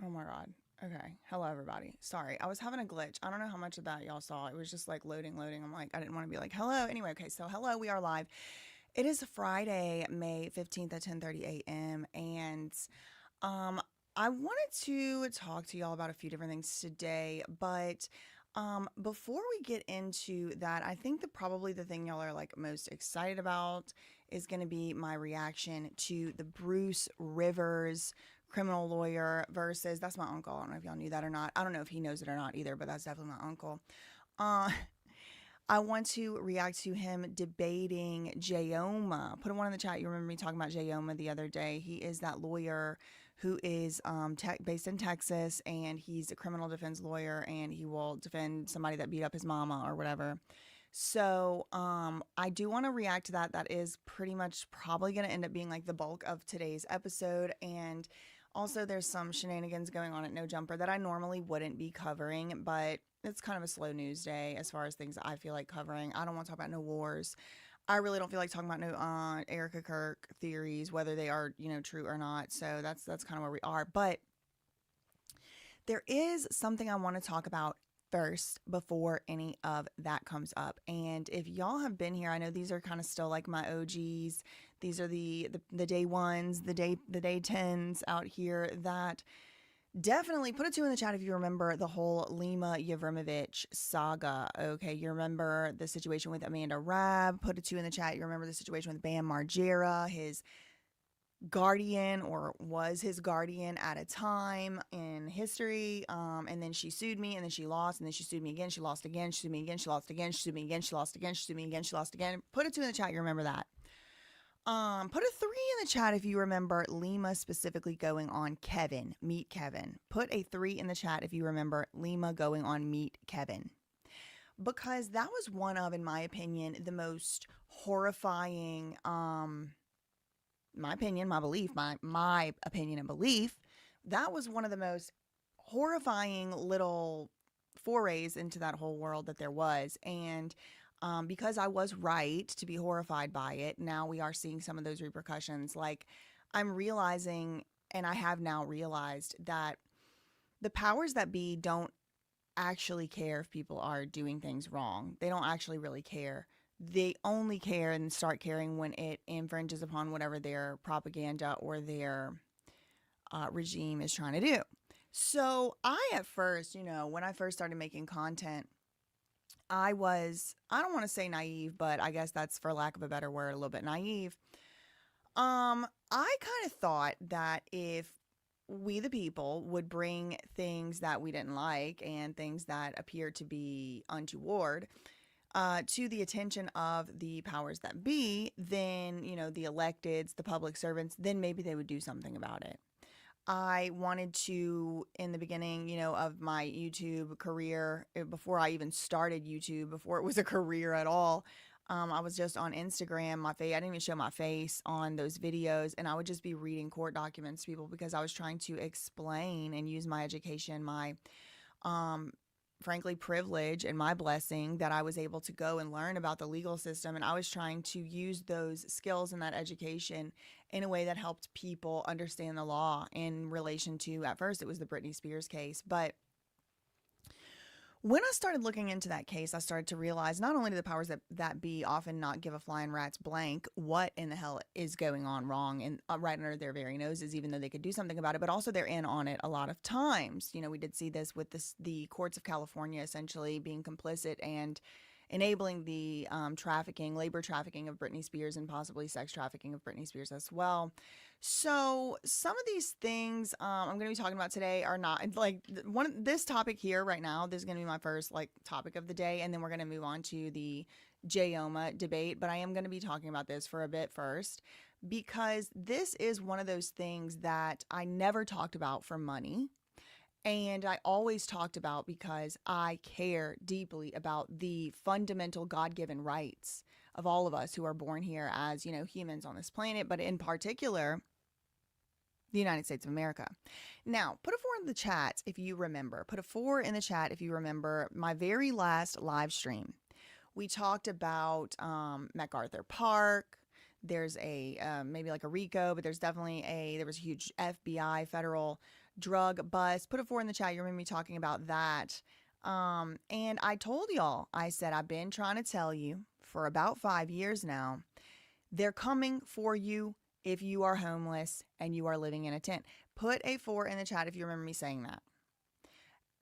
Oh my God. Okay. Hello, everybody. Sorry. I was having a glitch. I don't know how much of that y'all saw. It was just like loading. I'm like, I didn't want to be like, hello. Anyway, okay. So, hello. We are live. It is Friday, May 15th at 10:30 a.m. And um, I wanted to talk to y'all about a few different things today. But before we get into that, I think that probably the thing y'all are like most excited about is going to be my reaction to the Bruce Rivers criminal lawyer versus that's my uncle. I don't know if y'all knew that or not. I don't know if he knows it or not either, but that's definitely my uncle. Uh, I want to react to him debating Jayoma. Put one in the chat. You remember me talking about Jayoma the other day. He is that lawyer who is based in Texas, and he's a criminal defense lawyer, and he will defend somebody that beat up his mama or whatever. So I do want to react to that. That is pretty much probably going to end up being like the bulk of today's episode. And also, there's some shenanigans going on at No Jumper that I normally wouldn't be covering, but it's kind of a slow news day as far as things I feel like covering. I don't want to talk about no wars. I really don't feel like talking about no Erica Kirk theories, whether they are true or not. So that's kind of where we are. But there is something I want to talk about first before any of that comes up. And if y'all have been here, I know these are kind of still like my OGs. These are the day ones, the day tens out here that definitely put a two in the chat if you remember the whole Lima Yevrimovich saga. Okay, you remember the situation with Amanda Rabb. Put a two in the chat. You remember the situation with Bam Margera, his guardian or was his guardian at a time in history. And then she sued me, and then she lost, and then she sued me again. She lost again. She sued me again. She lost again. She sued me again. She lost again. She sued me again. She lost again. Put a two in the chat. You remember that. Put a three in the chat if you remember Lima specifically going on Kevin, Meet Kevin. Put a three in the chat if you remember Lima going on Meet Kevin. Because that was one of, in my opinion, the most horrifying, my opinion, my belief, my opinion and belief, that was one of the most horrifying little forays into that whole world that there was. And because I was right to be horrified by it, now we are seeing some of those repercussions. Like, I'm realizing, and I have now realized, that the powers that be don't actually care if people are doing things wrong. They don't actually really care. They only care and start caring when it infringes upon whatever their propaganda or their regime is trying to do. So I, at first, when I first started making content, I don't want to say naive, but I guess that's, for lack of a better word, a little bit naive. I kind of thought that if we, the people, would bring things that we didn't like and things that appeared to be untoward to the attention of the powers that be, then, the electeds, the public servants, then maybe they would do something about it. I wanted to, in the beginning, of my YouTube career, before I even started YouTube, before it was a career at all, I was just on Instagram. I didn't even show my face on those videos, and I would just be reading court documents to people because I was trying to explain and use my education, my um, frankly privilege and my blessing that I was able to go and learn about the legal system. And I was trying to use those skills and that education in a way that helped people understand the law in relation to, at first it was the Britney Spears case. But when I started looking into that case, I started to realize not only do the powers that be often not give a flying rat's blank what in the hell is going on wrong and right under their very noses, even though they could do something about it, but also they're in on it a lot of times. We did see this with the courts of California essentially being complicit and enabling the labor trafficking of Britney Spears and possibly sex trafficking of Britney Spears as well. So some of these things I'm going to be talking about today are not like this topic here right now. This is going to be my first topic of the day, and then we're going to move on to the Jayoma debate. But I am going to be talking about this for a bit first because this is one of those things that I never talked about for money. And I always talked about because I care deeply about the fundamental God-given rights of all of us who are born here as, humans on this planet, but in particular, the United States of America. Now, put a four in the chat if you remember. Put a four in the chat if you remember my very last live stream. We talked about MacArthur Park, There's a maybe like a RICO, but there was a huge FBI federal drug bust. Put a 4 in the chat. You remember me talking about that. And I told y'all, I said, I've been trying to tell you for about 5 years now, they're coming for you if you are homeless and you are living in a tent. Put a 4 in the chat if you remember me saying that.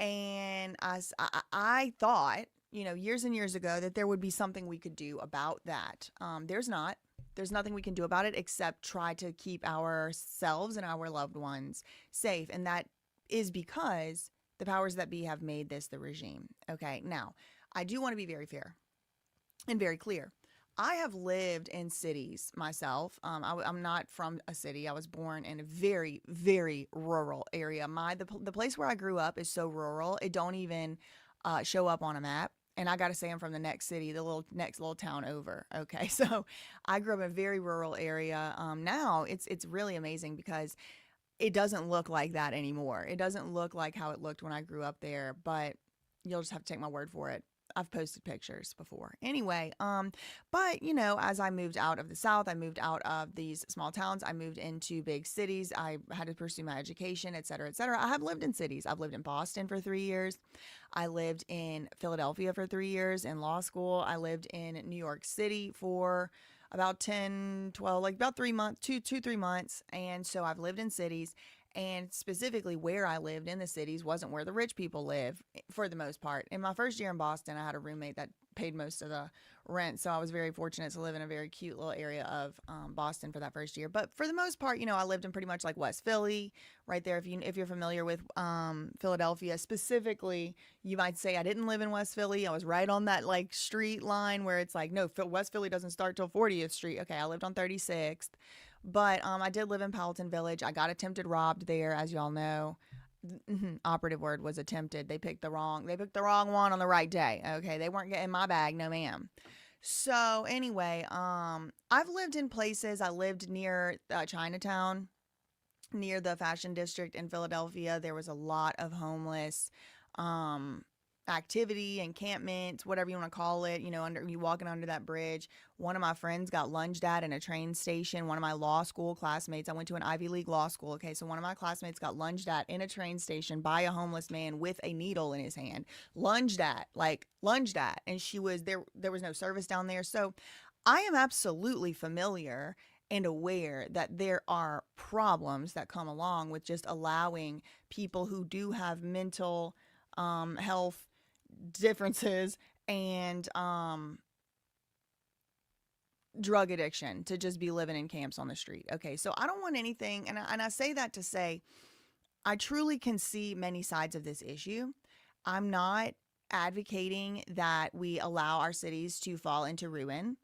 And I thought, years and years ago, that there would be something we could do about that. There's not. There's nothing we can do about it except try to keep ourselves and our loved ones safe. And that is because the powers that be have made this the regime. Okay, now, I do want to be very fair and very clear. I have lived in cities myself. I'm not from a city. I was born in a very, very rural area. The place where I grew up is so rural, it don't even show up on a map. And I got to say, I'm from the next city, the next little town over. Okay, so I grew up in a very rural area. Now it's really amazing because it doesn't look like that anymore. It doesn't look like how it looked when I grew up there, but you'll just have to take my word for it. I've posted pictures before. Anyway, but as I moved out of the South, I moved out of these small towns, I moved into big cities, I had to pursue my education, et cetera, et cetera. I have lived in cities. I've lived in Boston for 3 years. I lived in Philadelphia for 3 years in law school. I lived in New York City for about 10, 12, like about 3 months, 3 months. And so I've lived in cities. And specifically where I lived in the cities wasn't where the rich people live for the most part. In my first year in Boston, I had a roommate that paid most of the rent. So I was very fortunate to live in a very cute little area of Boston for that first year. But for the most part, I lived in pretty much like West Philly, right there. If you're familiar with Philadelphia specifically, you might say I didn't live in West Philly. I was right on that like street line where it's like, no, West Philly doesn't start till 40th Street. Okay, I lived on 36th. But I did live in Powelton Village. I got attempted robbed there, as y'all know. Operative word was attempted. They picked the wrong one on the right day. Okay, they weren't getting my bag, no ma'am. So anyway, I've lived in places. I lived near Chinatown, near the fashion district in Philadelphia. There was a lot of homeless activity, encampment, whatever you want to call it, you walking under that bridge. One of my friends got lunged at in a train station. One of my law school classmates, I went to an Ivy League law school. Okay, so one of my classmates got lunged at in a train station by a homeless man with a needle in his hand. Lunged at. And she was there. There was no service down there. So I am absolutely familiar and aware that there are problems that come along with just allowing people who do have mental health differences and drug addiction to just be living in camps on the street. Okay, so I don't want anything, and I say that to say I truly can see many sides of this issue. I'm not advocating that we allow our cities to fall into ruin.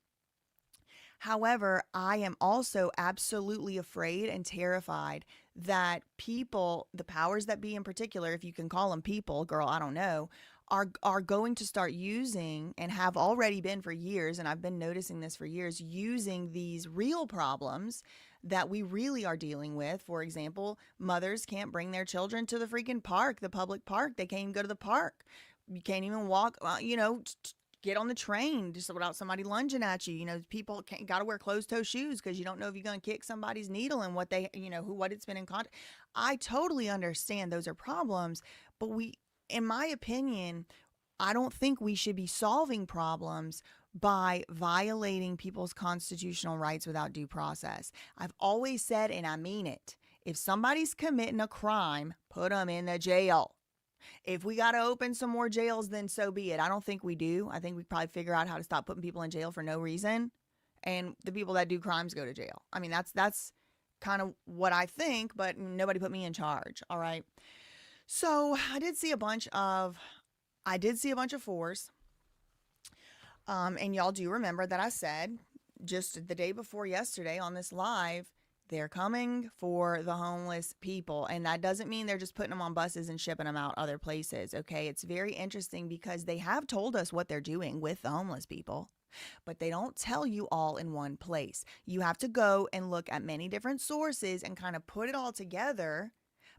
However, I am also absolutely afraid and terrified that people, the powers that be in particular, if you can call them people, girl, I don't know, are going to start using, and have already been for years, and I've been noticing this for years, using these real problems that we really are dealing with. For example, mothers can't bring their children to the freaking park, the public park. They can't even go to the park. You can't even walk, get on the train just without somebody lunging at you. People got to wear closed-toe shoes because you don't know if you're going to kick somebody's needle and what it's been in contact. I totally understand those are problems, but in my opinion, I don't think we should be solving problems by violating people's constitutional rights without due process. I've always said, and I mean it, if somebody's committing a crime, put them in the jail. If we got to open some more jails, then so be it. I don't think we do. I think we probably figure out how to stop putting people in jail for no reason. And the people that do crimes go to jail. I mean, that's kind of what I think, but nobody put me in charge. All right. So I did see a bunch of 4s. And y'all do remember that I said just the day before yesterday on this live, they're coming for the homeless people. And that doesn't mean they're just putting them on buses and shipping them out other places. Okay. It's very interesting because they have told us what they're doing with the homeless people, but they don't tell you all in one place. You have to go and look at many different sources and kind of put it all together.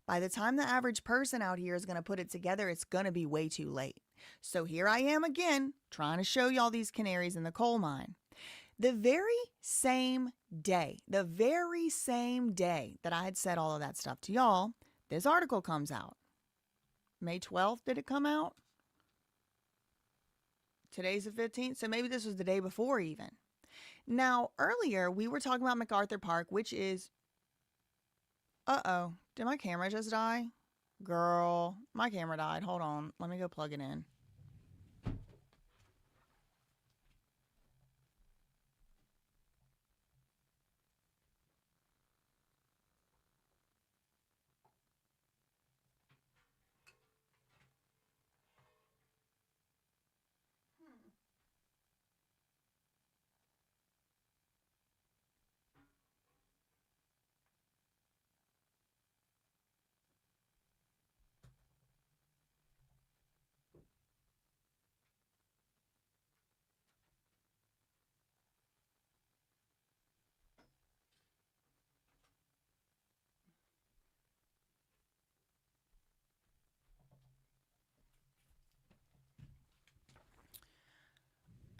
By the time the average person out here is going to put it together, it's going to be way too late. So here I am again, trying to show y'all these canaries in the coal mine. The very same day, the very same day that I had said all of that stuff to y'all, this article comes out. May 12th, did it come out? Today's the 15th, so maybe this was the day before even. Now, earlier we were talking about MacArthur Park, which is... Uh-oh, did my camera just die? Girl, my camera died. Hold on, let me go plug it in.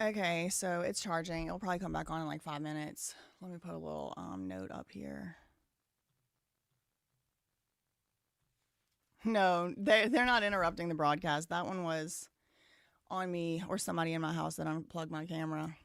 Okay, so it's charging. It'll probably come back on in like 5 minutes. Let me put a little note up here. No, they're not interrupting the broadcast. That one was on me or somebody in my house that unplugged my camera.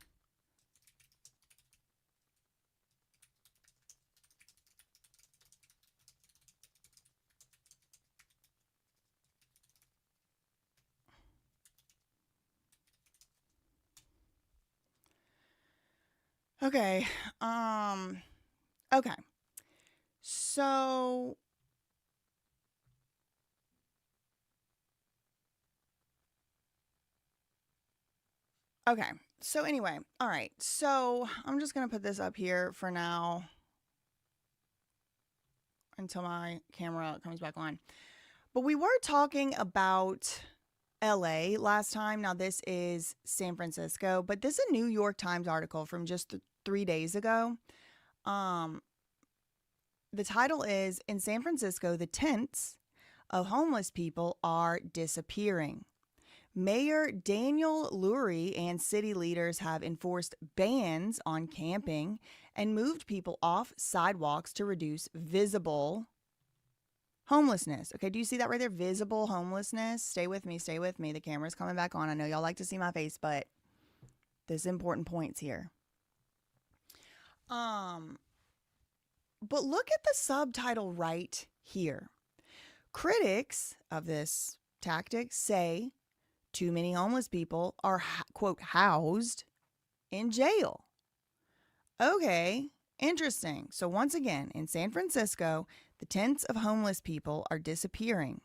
Okay. Okay. So okay. So anyway, all right. So I'm just going to put this up here for now until my camera comes back on. But we were talking about LA last time. Now this is San Francisco, but this is a New York Times article from just 3 days ago. The title is, "In San Francisco, the tents of homeless people are disappearing. Mayor Daniel Lurie and city leaders have enforced bans on camping and moved people off sidewalks to reduce visible homelessness." Okay, do you see that right there? Visible homelessness. Stay with me. Stay with me. The camera's coming back on. I know y'all like to see my face, but there's important points here. But look at the subtitle right here. Critics of this tactic say too many homeless people are, quote, housed in jail. Okay, interesting. So once again, in San Francisco, the tents of homeless people are disappearing.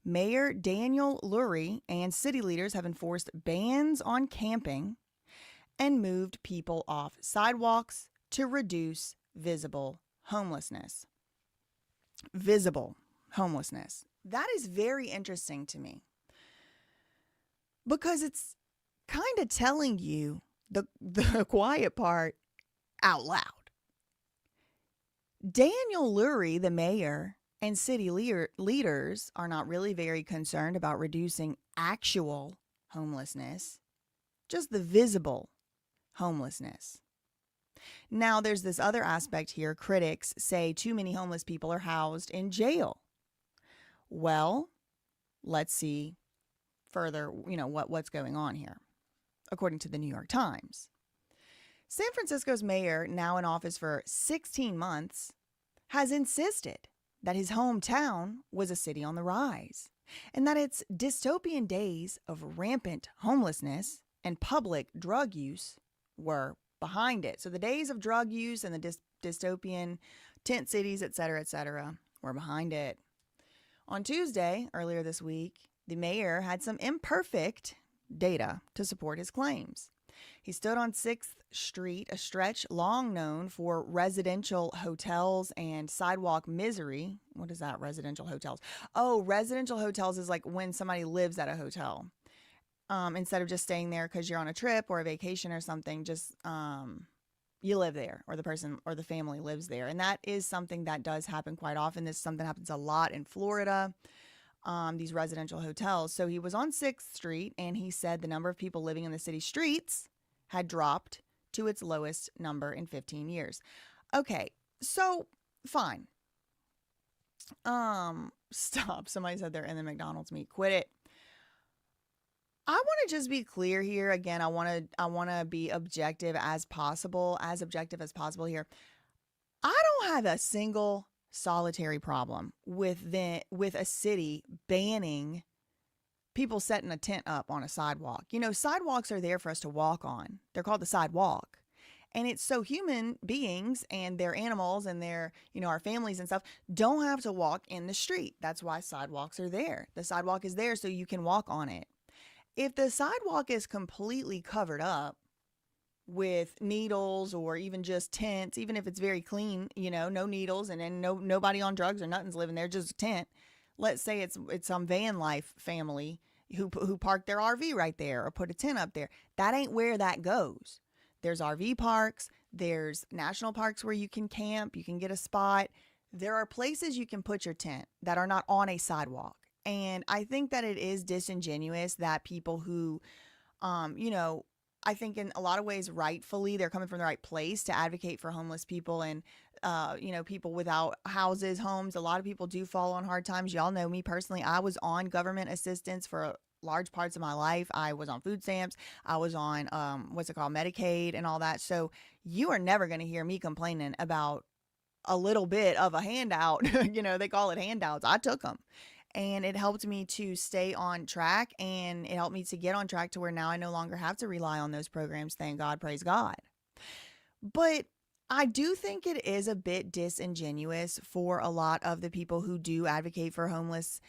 Mayor Daniel Lurie and city leaders have enforced bans on camping and moved people off sidewalks to reduce visible homelessness. Visible homelessness. That is very interesting to me because it's kind of telling you the quiet part out loud. Daniel Lurie, the mayor, and city leaders are not really very concerned about reducing actual homelessness, just the visible homelessness. Now, there's this other aspect here. Critics say too many homeless people are housed in jail. Well, let's see further, what's going on here. According to the New York Times, San Francisco's mayor, now in office for 16 months, has insisted that his hometown was a city on the rise and that its dystopian days of rampant homelessness and public drug use were behind it. So the days of drug use and the dystopian tent cities, et cetera, were behind it. On Tuesday, earlier this week, the mayor had some imperfect data to support his claims. He stood on 6th Street, a stretch long known for residential hotels and sidewalk misery. What is that, residential hotels? Oh, residential hotels is like when somebody lives at a hotel. Instead of just staying there because you're on a trip or a vacation or something, just you live there, or the person or the family lives there. And that is something that does happen quite often. This is something that happens a lot in Florida, these residential hotels. So he was on 6th Street and he said the number of people living in the city streets had dropped to its lowest number in 15 years. Okay, so fine. Stop. Somebody said they're in the McDonald's meat. Quit it. I want to just be clear here. Again, I want to be objective as possible here. I don't have a single solitary problem with a city banning people setting a tent up on a sidewalk. You know, sidewalks are there for us to walk on. They're called the sidewalk. And it's so human beings and their animals and their, our families and stuff don't have to walk in the street. That's why sidewalks are there. The sidewalk is there so you can walk on it. If the sidewalk is completely covered up with needles or even just tents, even if it's very clean, no needles and then nobody on drugs or nothing's living there, just a tent. Let's say it's some van life family who parked their RV right there or put a tent up there. That ain't where that goes. There's RV parks. There's national parks where you can camp. You can get a spot. There are places you can put your tent that are not on a sidewalk. And I think that it is disingenuous that people who, I think in a lot of ways, rightfully, they're coming from the right place to advocate for homeless people and, people without houses, homes. A lot of people do fall on hard times. Y'all know me personally. I was on government assistance for large parts of my life. I was on food stamps. I was on, Medicaid and all that. So you are never going to hear me complaining about a little bit of a handout. They call it handouts. I took them. And it helped me to stay on track, and it helped me to get on track to where now I no longer have to rely on those programs. Thank God, praise God. But I do think it is a bit disingenuous for a lot of the people who do advocate for homeless,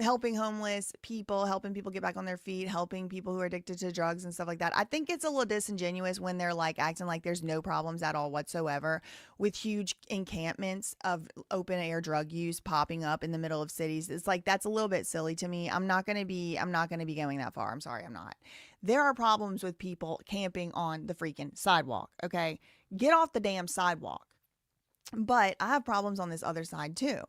helping homeless people, helping people get back on their feet, helping people who are addicted to drugs and stuff like that. I think it's a little disingenuous when they're like acting like there's no problems at all whatsoever with huge encampments of open air drug use popping up in the middle of cities. It's like, that's a little bit silly to me. I'm not going to be going that far. I'm sorry. I'm not. There are problems with people camping on the freaking sidewalk. Okay. Get off the damn sidewalk. But I have problems on this other side too.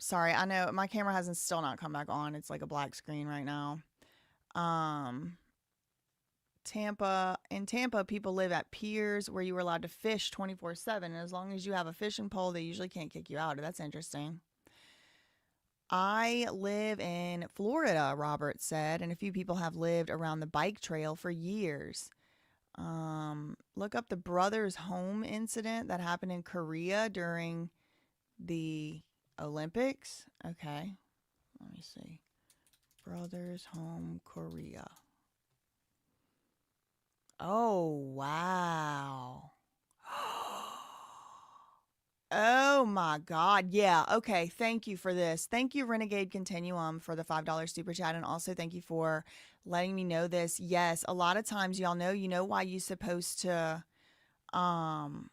Sorry, I know my camera hasn't still not come back on. It's like a black screen right now. In Tampa, people live at piers where you were allowed to fish 24/7. And as long as you have a fishing pole, they usually can't kick you out. That's interesting. I live in Florida, Robert said, and a few people have lived around the bike trail for years. Look up the Brothers Home incident that happened in Korea during the Olympics. Okay, let me see. Brothers Home, Korea. Oh, wow. Oh my God. Yeah. Okay. Thank you for this. Thank you, Renegade Continuum, for the $5 super chat. And also thank you for letting me know this. Yes. A lot of times y'all know, why you're supposed to, know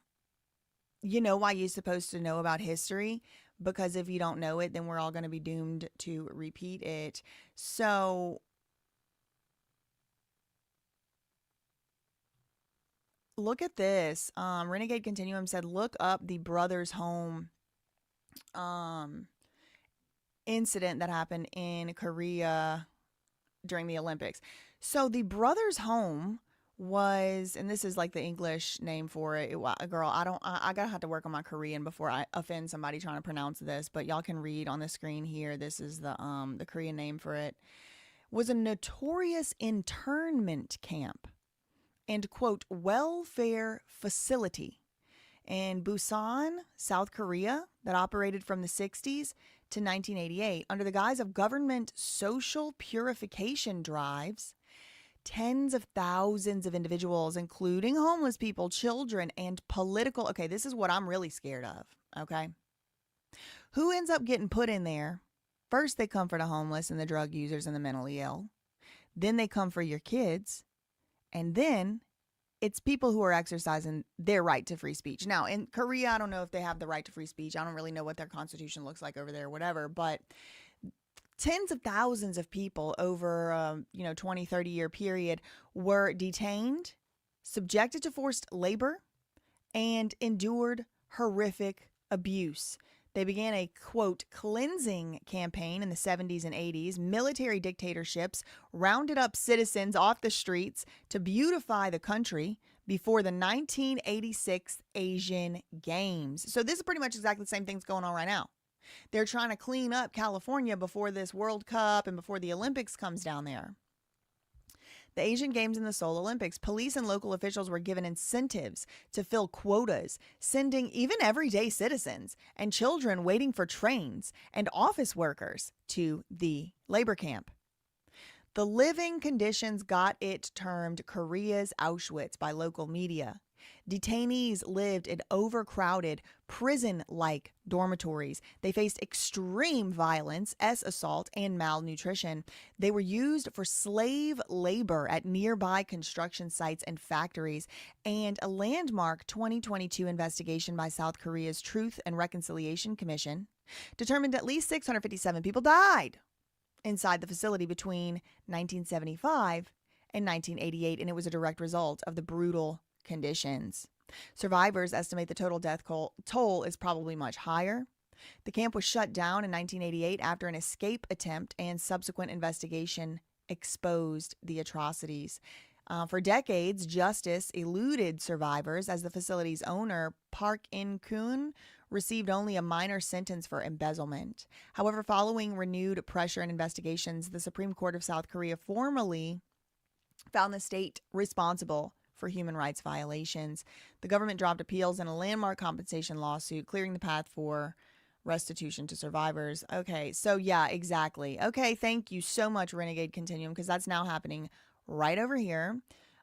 about history, because if you don't know it, then we're all going to be doomed to repeat it. So look at this. Renegade Continuum said, look up the Brothers Home incident that happened in Korea during the Olympics. So the Brothers Home was, and this is like the English name for it. Girl, I gotta have to work on my Korean before I offend somebody trying to pronounce this, but y'all can read on the screen here. This is the Korean name for it. Was a notorious internment camp and, quote, welfare facility in Busan, South Korea, that operated from the 60s to 1988 under the guise of government social purification drives. Tens of thousands of individuals, including homeless people, children, and political. Okay, this is what I'm really scared of. Okay. Who ends up getting put in there? First, they come for the homeless and the drug users and the mentally ill. Then they come for your kids. And then it's people who are exercising their right to free speech. Now, in Korea, I don't know if they have the right to free speech. I don't really know what their constitution looks like over there, whatever. But tens of thousands of people over 20, 30-year period were detained, subjected to forced labor, and endured horrific abuse. They began a, quote, cleansing campaign in the 70s and 80s. Military dictatorships rounded up citizens off the streets to beautify the country before the 1986 Asian Games. So this is pretty much exactly the same thing's going on right now. They're trying to clean up California before this World Cup and before the Olympics comes down there. The Asian Games and the Seoul Olympics, police and local officials were given incentives to fill quotas, sending even everyday citizens and children waiting for trains and office workers to the labor camp. The living conditions got it termed Korea's Auschwitz by local media. Detainees lived in overcrowded, prison-like dormitories. They faced extreme violence, assault, and malnutrition. They were used for slave labor at nearby construction sites and factories. And a landmark 2022 investigation by South Korea's Truth and Reconciliation Commission determined at least 657 people died inside the facility between 1975 and 1988, and it was a direct result of the brutal conditions. Survivors estimate the total death toll is probably much higher. The camp was shut down in 1988 after an escape attempt, and subsequent investigation exposed the atrocities. For decades, justice eluded survivors as the facility's owner, Park In-kun, received only a minor sentence for embezzlement. However, following renewed pressure and investigations, the Supreme Court of South Korea formally found the state responsible for human rights violations. The government dropped appeals in a landmark compensation lawsuit, clearing the path for restitution to survivors. Okay, so yeah, exactly. Okay, thank you so much, Renegade Continuum, because that's now happening right over here.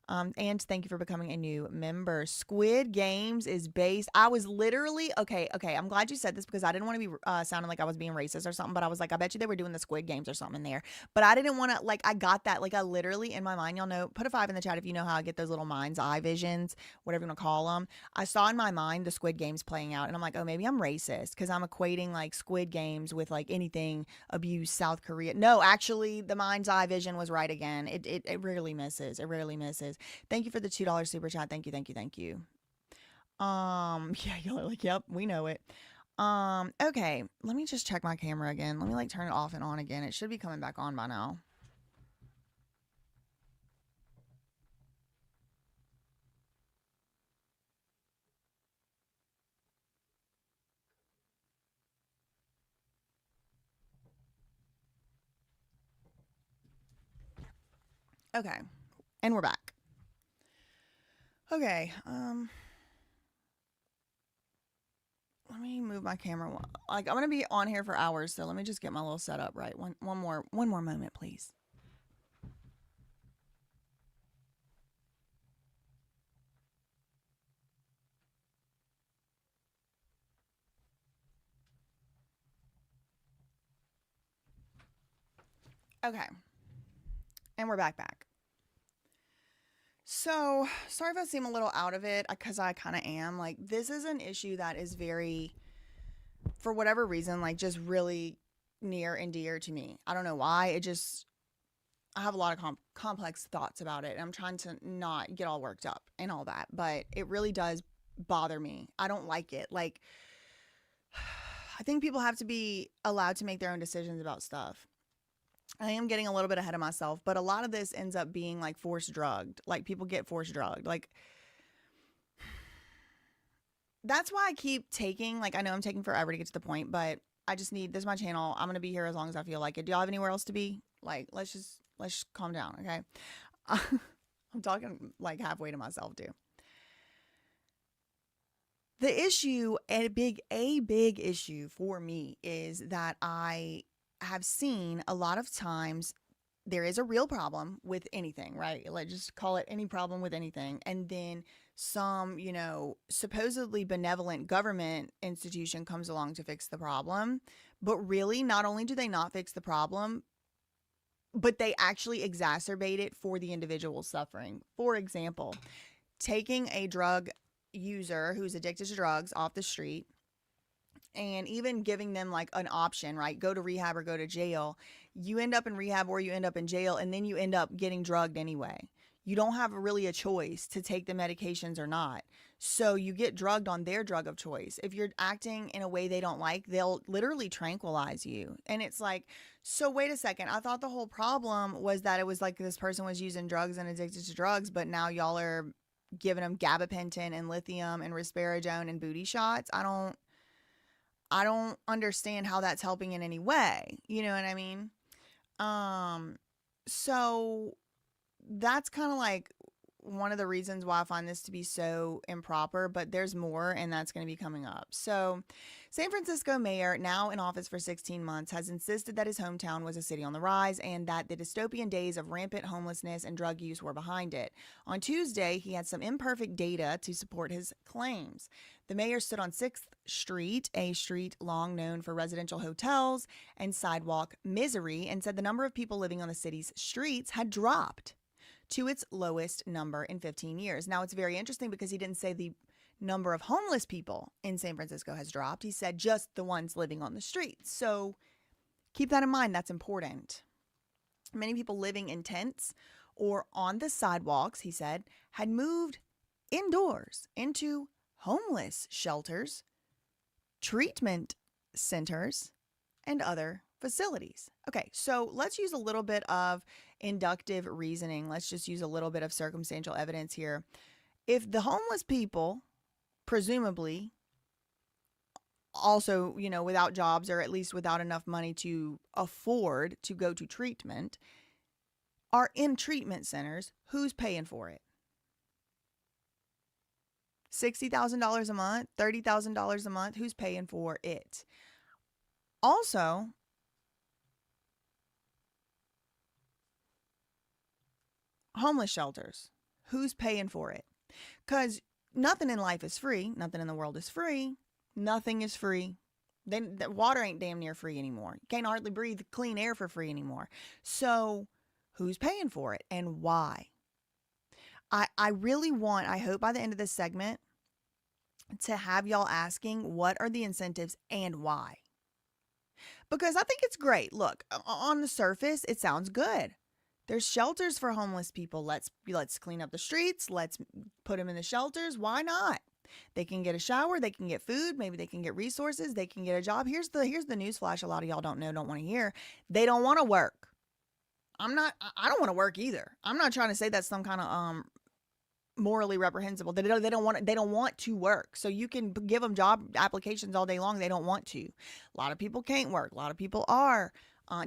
And thank you for becoming a new member. Squid Games is based. I was literally, okay. I'm glad you said this because I didn't want to be sounding like I was being racist or something, but I was like, I bet you they were doing the Squid Games or something in there. But I didn't want to, like, I got that. Like, I literally, in my mind, y'all know, put a 5 in the chat if you know how I get those little mind's eye visions, whatever you want to call them. I saw in my mind the Squid Games playing out, and I'm like, oh, maybe I'm racist because I'm equating, like, Squid Games with, like, anything abuse South Korea. No, actually, the mind's eye vision was right again. It rarely misses. It rarely misses. Thank you for the $2 super chat. Thank you. Yeah, y'all are like, yep, we know it. Okay, let me just check my camera again. Let me like turn it off and on again. It should be coming back on by now. Okay, and we're back. Okay, let me move my camera. Like, I'm gonna be on here for hours, so let me just get my little setup right. One more moment, please. Okay, and we're back. So, sorry if I seem a little out of it, because I kind of am. Like, this is an issue that is very, for whatever reason, like, just really near and dear to me. I don't know why. I have a lot of complex thoughts about it. And I'm trying to not get all worked up and all that. But it really does bother me. I don't like it. Like, I think people have to be allowed to make their own decisions about stuff. I am getting a little bit ahead of myself, but a lot of this ends up being like force drugged. Like, people get force drugged. Like, that's why I keep taking, like, I know I'm taking forever to get to the point, but I just need, this is my channel. I'm going to be here as long as I feel like it. Do y'all have anywhere else to be? Like, let's just calm down. Okay. I'm talking like halfway to myself too. The issue, a big issue for me, is that I have seen a lot of times there is a real problem with anything, right? Let's just call it any problem with anything. And then some, supposedly benevolent government institution comes along to fix the problem. But really, not only do they not fix the problem, but they actually exacerbate it for the individual suffering. For example, taking a drug user who's addicted to drugs off the street and even giving them like an option, right? Go to rehab or go to jail. You end up in rehab or you end up in jail, and then you end up getting drugged anyway. You don't have really a choice to take the medications or not. So you get drugged on their drug of choice. If you're acting in a way they don't like, they'll literally tranquilize you. And it's like, so wait a second. I thought the whole problem was that it was like this person was using drugs and addicted to drugs, but now y'all are giving them gabapentin and lithium and risperidone and booty shots. I don't understand how that's helping in any way. You know what I mean? So that's kind of like one of the reasons why I find this to be so improper, but there's more, and that's going to be coming up. So, San Francisco mayor, now in office for 16 months, has insisted that his hometown was a city on the rise and that the dystopian days of rampant homelessness and drug use were behind it. On Tuesday, he had some imperfect data to support his claims. The mayor stood on 6th Street, a street long known for residential hotels and sidewalk misery, and said the number of people living on the city's streets had dropped to its lowest number in 15 years. Now, it's very interesting because he didn't say the number of homeless people in San Francisco has dropped. He said just the ones living on the streets. So keep that in mind. That's important. Many people living in tents or on the sidewalks, he said, had moved indoors into homeless shelters, treatment centers, and other facilities. Okay, so let's use a little bit of inductive reasoning. Let's just use a little bit of circumstantial evidence here. If the homeless people, presumably also, without jobs or at least without enough money to afford to go to treatment, are in treatment centers, who's paying for it? $60,000 a month, $30,000 a month, who's paying for it? Also, homeless shelters, who's paying for it? Because nothing in life is free. Nothing in the world is free. Nothing is free. Then the water ain't damn near free anymore. You can't hardly breathe clean air for free anymore. So who's paying for it and why? I really want, I hope by the end of this segment, to have y'all asking what are the incentives and why. Because I think it's great. Look, on the surface, it sounds good. There's shelters for homeless people. Let's clean up the streets. Let's put them in the shelters. Why not? They can get a shower. They can get food. Maybe they can get resources. They can get a job. Here's the news flash a lot of y'all don't want to hear. They don't want to work. I don't want to work either. I'm not trying to say that's some kind of morally reprehensible. They don't want to work. So you can give them job applications all day long. They don't want to. A lot of people can't work. A lot of people are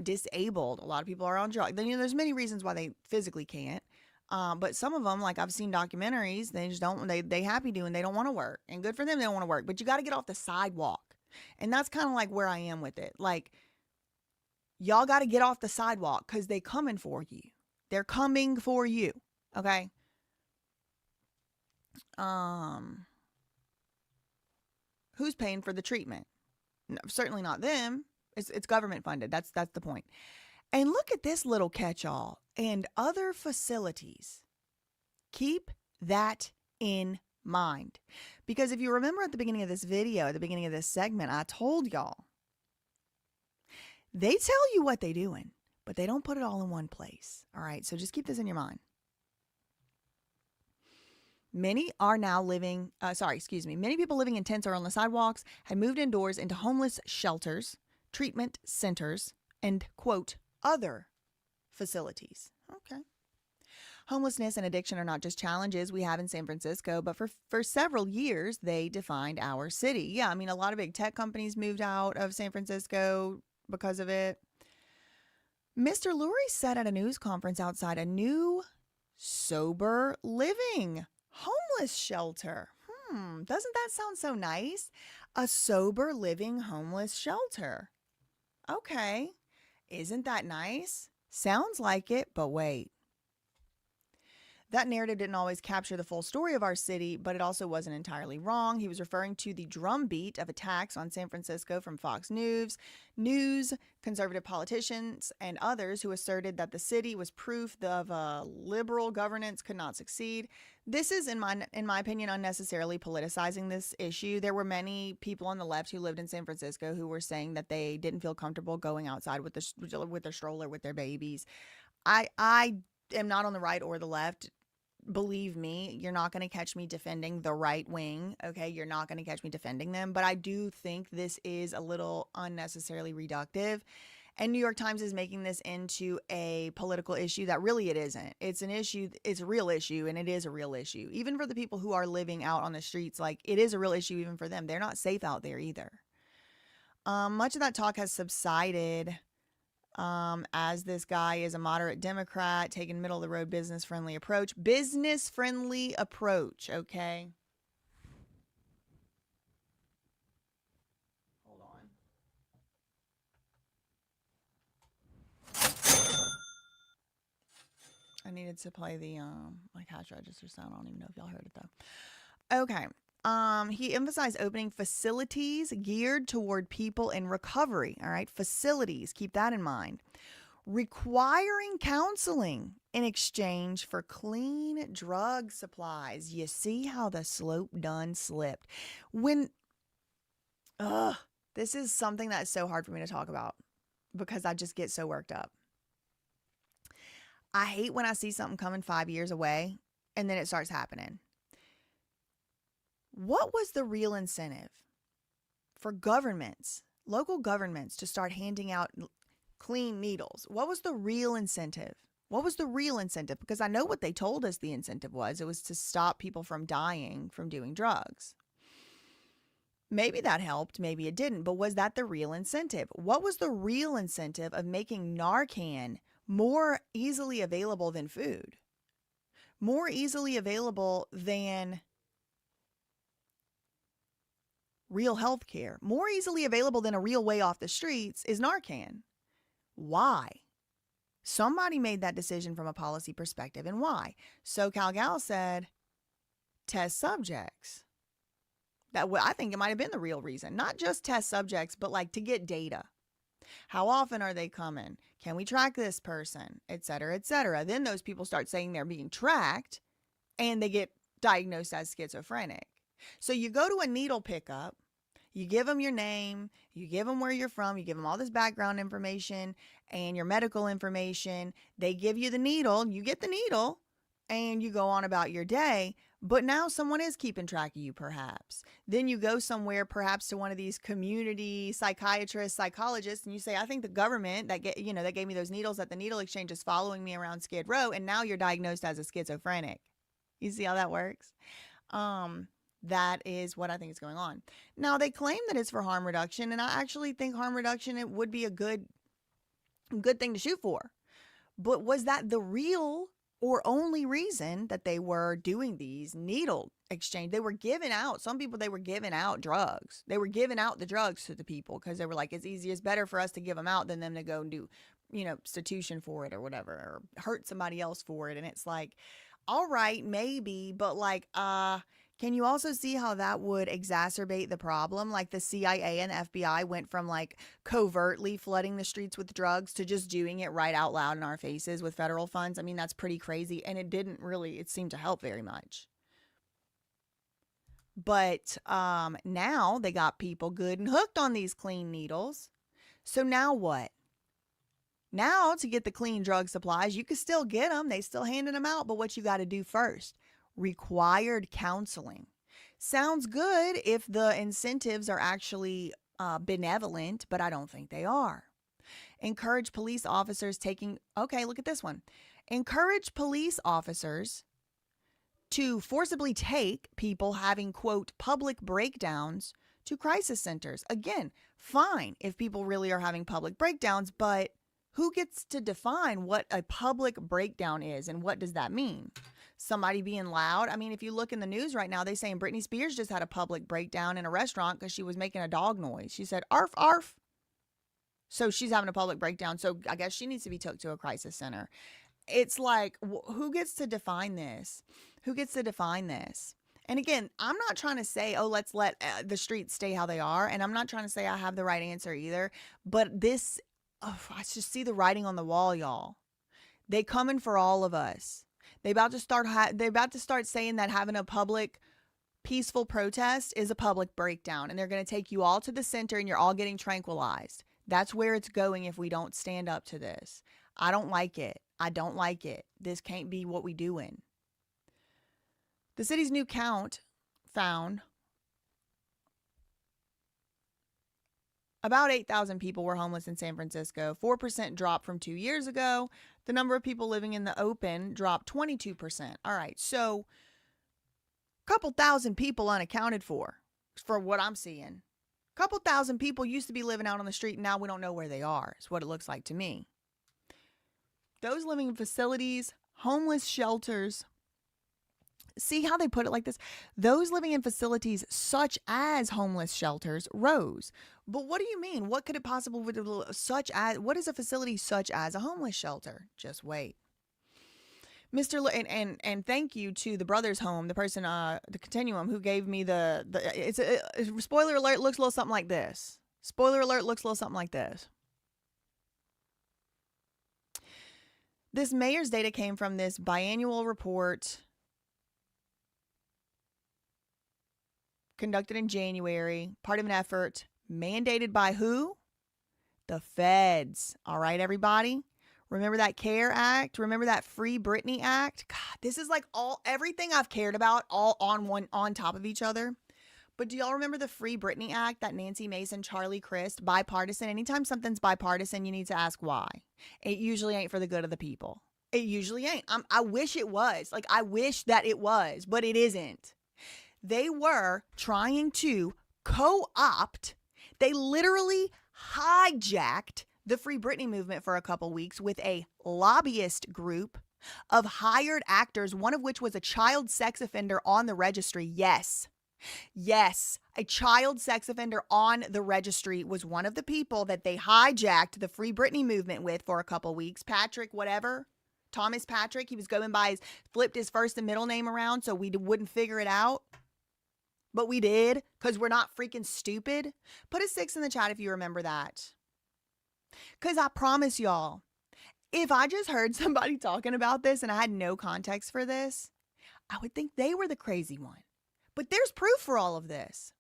disabled. A lot of people are on drugs. There's many reasons why they physically can't. But some of them, like I've seen documentaries, they just don't, they happy doing, they don't want to work. And good for them, they don't want to work. But you got to get off the sidewalk. And that's kind of like where I am with it. Like, y'all got to get off the sidewalk because they coming for you. They're coming for you. Okay? Who's paying for the treatment? No, certainly not them. It's government funded. That's the point. And look at this little catch-all and other facilities. Keep that in mind. Because if you remember at the beginning of this video, at the beginning of this segment, I told y'all, they tell you what they're doing, but they don't put it all in one place. All right, so just keep this in your mind. Many are now living, many people living in tents or on the sidewalks had moved indoors into homeless shelters, treatment centers, and, quote, other facilities. Okay. Homelessness and addiction are not just challenges we have in San Francisco, but for several years, they defined our city. Yeah, I mean, a lot of big tech companies moved out of San Francisco because of it. Mr. Lurie said at a news conference outside a new sober living homeless shelter. Doesn't that sound so nice? A sober living homeless shelter. Okay. Isn't that nice? Sounds like it, but wait. That narrative didn't always capture the full story of our city, but it also wasn't entirely wrong. He was referring to the drumbeat of attacks on San Francisco from Fox News, conservative politicians, and others who asserted that the city was proof of liberal governance could not succeed. This is, in my opinion, unnecessarily politicizing this issue. There were many people on the left who lived in San Francisco who were saying that they didn't feel comfortable going outside with their stroller with their babies. I am not on the right or the left. believe me, you're not going to catch me defending the right wing. Okay. You're not going to catch me defending them. But I do think this is a little unnecessarily reductive. And New York Times is making this into a political issue that really it isn't. It's an issue. It's a real issue. And it is a real issue. Even for the people who are living out on the streets, like it is a real issue even for them. They're not safe out there either. Much of that talk has subsided as this guy is a moderate Democrat taking middle of the road business friendly approach. Business friendly approach, okay? Hold on. I needed to play the my cash register sound. I don't even know if y'all heard it though. Okay. He emphasized opening facilities geared toward people in recovery. All right. Facilities. Keep that in mind. Requiring counseling in exchange for clean drug supplies. You see how the slope done slipped. This is something that's so hard for me to talk about because I just get so worked up. I hate when I see something coming 5 years away and then it starts happening. What was the real incentive for governments, local governments, to start handing out clean needles? What was the real incentive? What was the real incentive? Because I know what they told us the incentive was. It was to stop people from dying from doing drugs. Maybe that helped. Maybe it didn't. But was that the real incentive? What was the real incentive of making Narcan more easily available than food? More easily available than real health care, more easily available than a real way off the streets is Narcan. Why? Somebody made that decision from a policy perspective. And why? SoCal Gal said, test subjects. I think it might have been the real reason. Not just test subjects, but like to get data. How often are they coming? Can we track this person? Et cetera, et cetera. Then those people start saying they're being tracked and they get diagnosed as schizophrenic. So you go to a needle pickup, you give them your name, you give them where you're from, you give them all this background information and your medical information. They give you the needle, you get the needle, and you go on about your day. But now someone is keeping track of you, perhaps. Then you go somewhere, perhaps to one of these community psychiatrists, psychologists, and you say, I think the government that gave me those needles at the needle exchange is following me around Skid Row, and now you're diagnosed as a schizophrenic. You see how that works? That is what I think is going on. Now, they claim that it's for harm reduction, and I actually think harm reduction, it would be a good thing to shoot for. But was that the real or only reason that they were doing these needle exchange? They were giving out, some people, they were giving out drugs. They were giving out the drugs to the people because they were like, it's better for us to give them out than them to go and do, substitution for it or whatever, or hurt somebody else for it. And it's like, all right, maybe, but like, can you also see how that would exacerbate the problem? Like the CIA and FBI went from like covertly flooding the streets with drugs to just doing it right out loud in our faces with federal funds. I mean, that's pretty crazy. And it seemed to help very much. But now they got people good and hooked on these clean needles. So now what? Now to get the clean drug supplies, you can still get them. They still handing them out. But what you got to do first? Required counseling. Sounds good if the incentives are actually benevolent, but I don't think they are. Encourage police officers look at this one. Encourage police officers to forcibly take people having, quote, public breakdowns to crisis centers. Again, fine if people really are having public breakdowns, but who gets to define what a public breakdown is and what does that mean? Somebody being loud. I mean, if you look in the news right now, they're saying Britney Spears just had a public breakdown in a restaurant because she was making a dog noise. She said, arf, arf. So she's having a public breakdown. So I guess she needs to be took to a crisis center. It's like, who gets to define this? Who gets to define this? And again, I'm not trying to say, let's let the streets stay how they are. And I'm not trying to say I have the right answer either. But I just see the writing on the wall, y'all. They coming for all of us. They about to start saying that having a public peaceful protest is a public breakdown, and they're going to take you all to the center and you're all getting tranquilized. That's where it's going if we don't stand up to this. I don't like it. I don't like it. This can't be what we doing. The city's new count found about 8,000 people were homeless in San Francisco, 4% drop from 2 years ago. The number of people living in the open dropped 22%. All right, so a couple thousand people unaccounted for what I'm seeing. A couple thousand people used to be living out on the street, and now we don't know where they are, is what it looks like to me. Those living in facilities, homeless shelters, see how they put it like this? Those living in facilities such as homeless shelters rose. But what do you mean? What could it possibly be such as? What is a facility such as a homeless shelter? Just wait. And thank you to the Brothers Home, the person, the Continuum, who gave me spoiler alert, looks a little something like this. Spoiler alert, looks a little something like this. This mayor's data came from this biannual report conducted in January, part of an effort mandated by who? The feds. All right, everybody? Remember that CARE Act? Remember that Free Britney Act? God, this is like everything I've cared about all on top of each other. But do y'all remember the Free Britney Act that Nancy Mason, Charlie Crist, bipartisan? Anytime something's bipartisan, you need to ask why. It usually ain't for the good of the people. It usually ain't. I wish it was. Like, I wish that it was, but it isn't. They were trying to co-opt. They literally hijacked the Free Britney movement for a couple weeks with a lobbyist group of hired actors, one of which was a child sex offender on the registry. Yes, a child sex offender on the registry was one of the people that they hijacked the Free Britney movement with for a couple weeks. Patrick, whatever. Thomas Patrick, he was going by flipped his first and middle name around so we wouldn't figure it out. But we did, because we're not freaking stupid. Put a 6 in the chat if you remember that. Because I promise y'all, if I just heard somebody talking about this and I had no context for this, I would think they were the crazy one. But there's proof for all of this.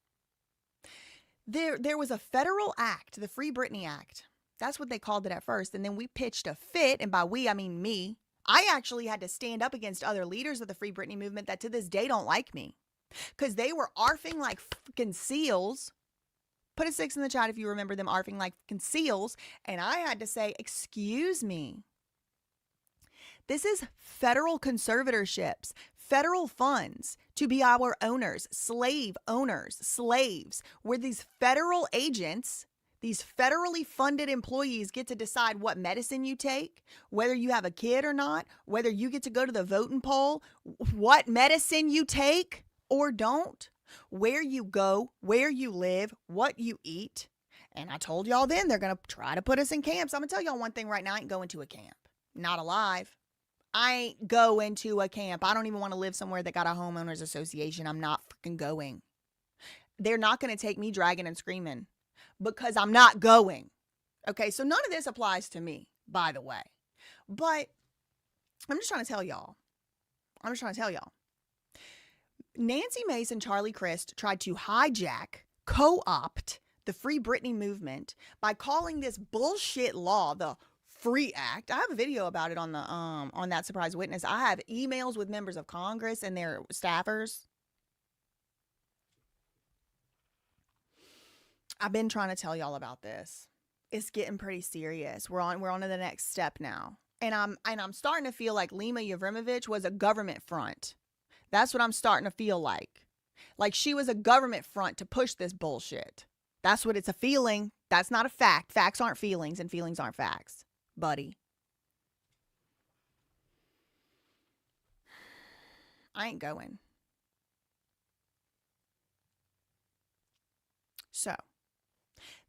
There was a federal act, the Free Britney Act. That's what they called it at first. And then we pitched a fit, and by we, I mean me. I actually had to stand up against other leaders of the Free Britney movement that to this day don't like me. Because they were arfing like freaking seals. Put a 6 in the chat if you remember them arfing like freaking seals. And I had to say, excuse me. This is federal conservatorships, federal funds to be our owners, slaves, where these federal agents, these federally funded employees get to decide what medicine you take, whether you have a kid or not, whether you get to go to the voting poll, what medicine you take or don't, where you go, where you live, what you eat. And I told y'all then they're going to try to put us in camps. I'm going to tell y'all one thing right now. I ain't going to a camp. Not alive. I ain't going to a camp. I don't even want to live somewhere that got a homeowners association. I'm not freaking going. They're not going to take me dragging and screaming because I'm not going. Okay, so none of this applies to me, by the way. But I'm just trying to tell y'all. Nancy Mason, Charlie Crist tried to hijack, co-opt the Free Britney movement by calling this bullshit law the Free Act. I have a video about it on the on That Surprise Witness. I have emails with members of Congress and their staffers. I've been trying to tell y'all about this. It's getting pretty serious. We're on to the next step now. And I'm starting to feel like Lima Yevrimovich was a government front. That's what I'm starting to feel like. Like she was a government front to push this bullshit. That's what it's a feeling. That's not a fact. Facts aren't feelings and feelings aren't facts, buddy. I ain't going. So,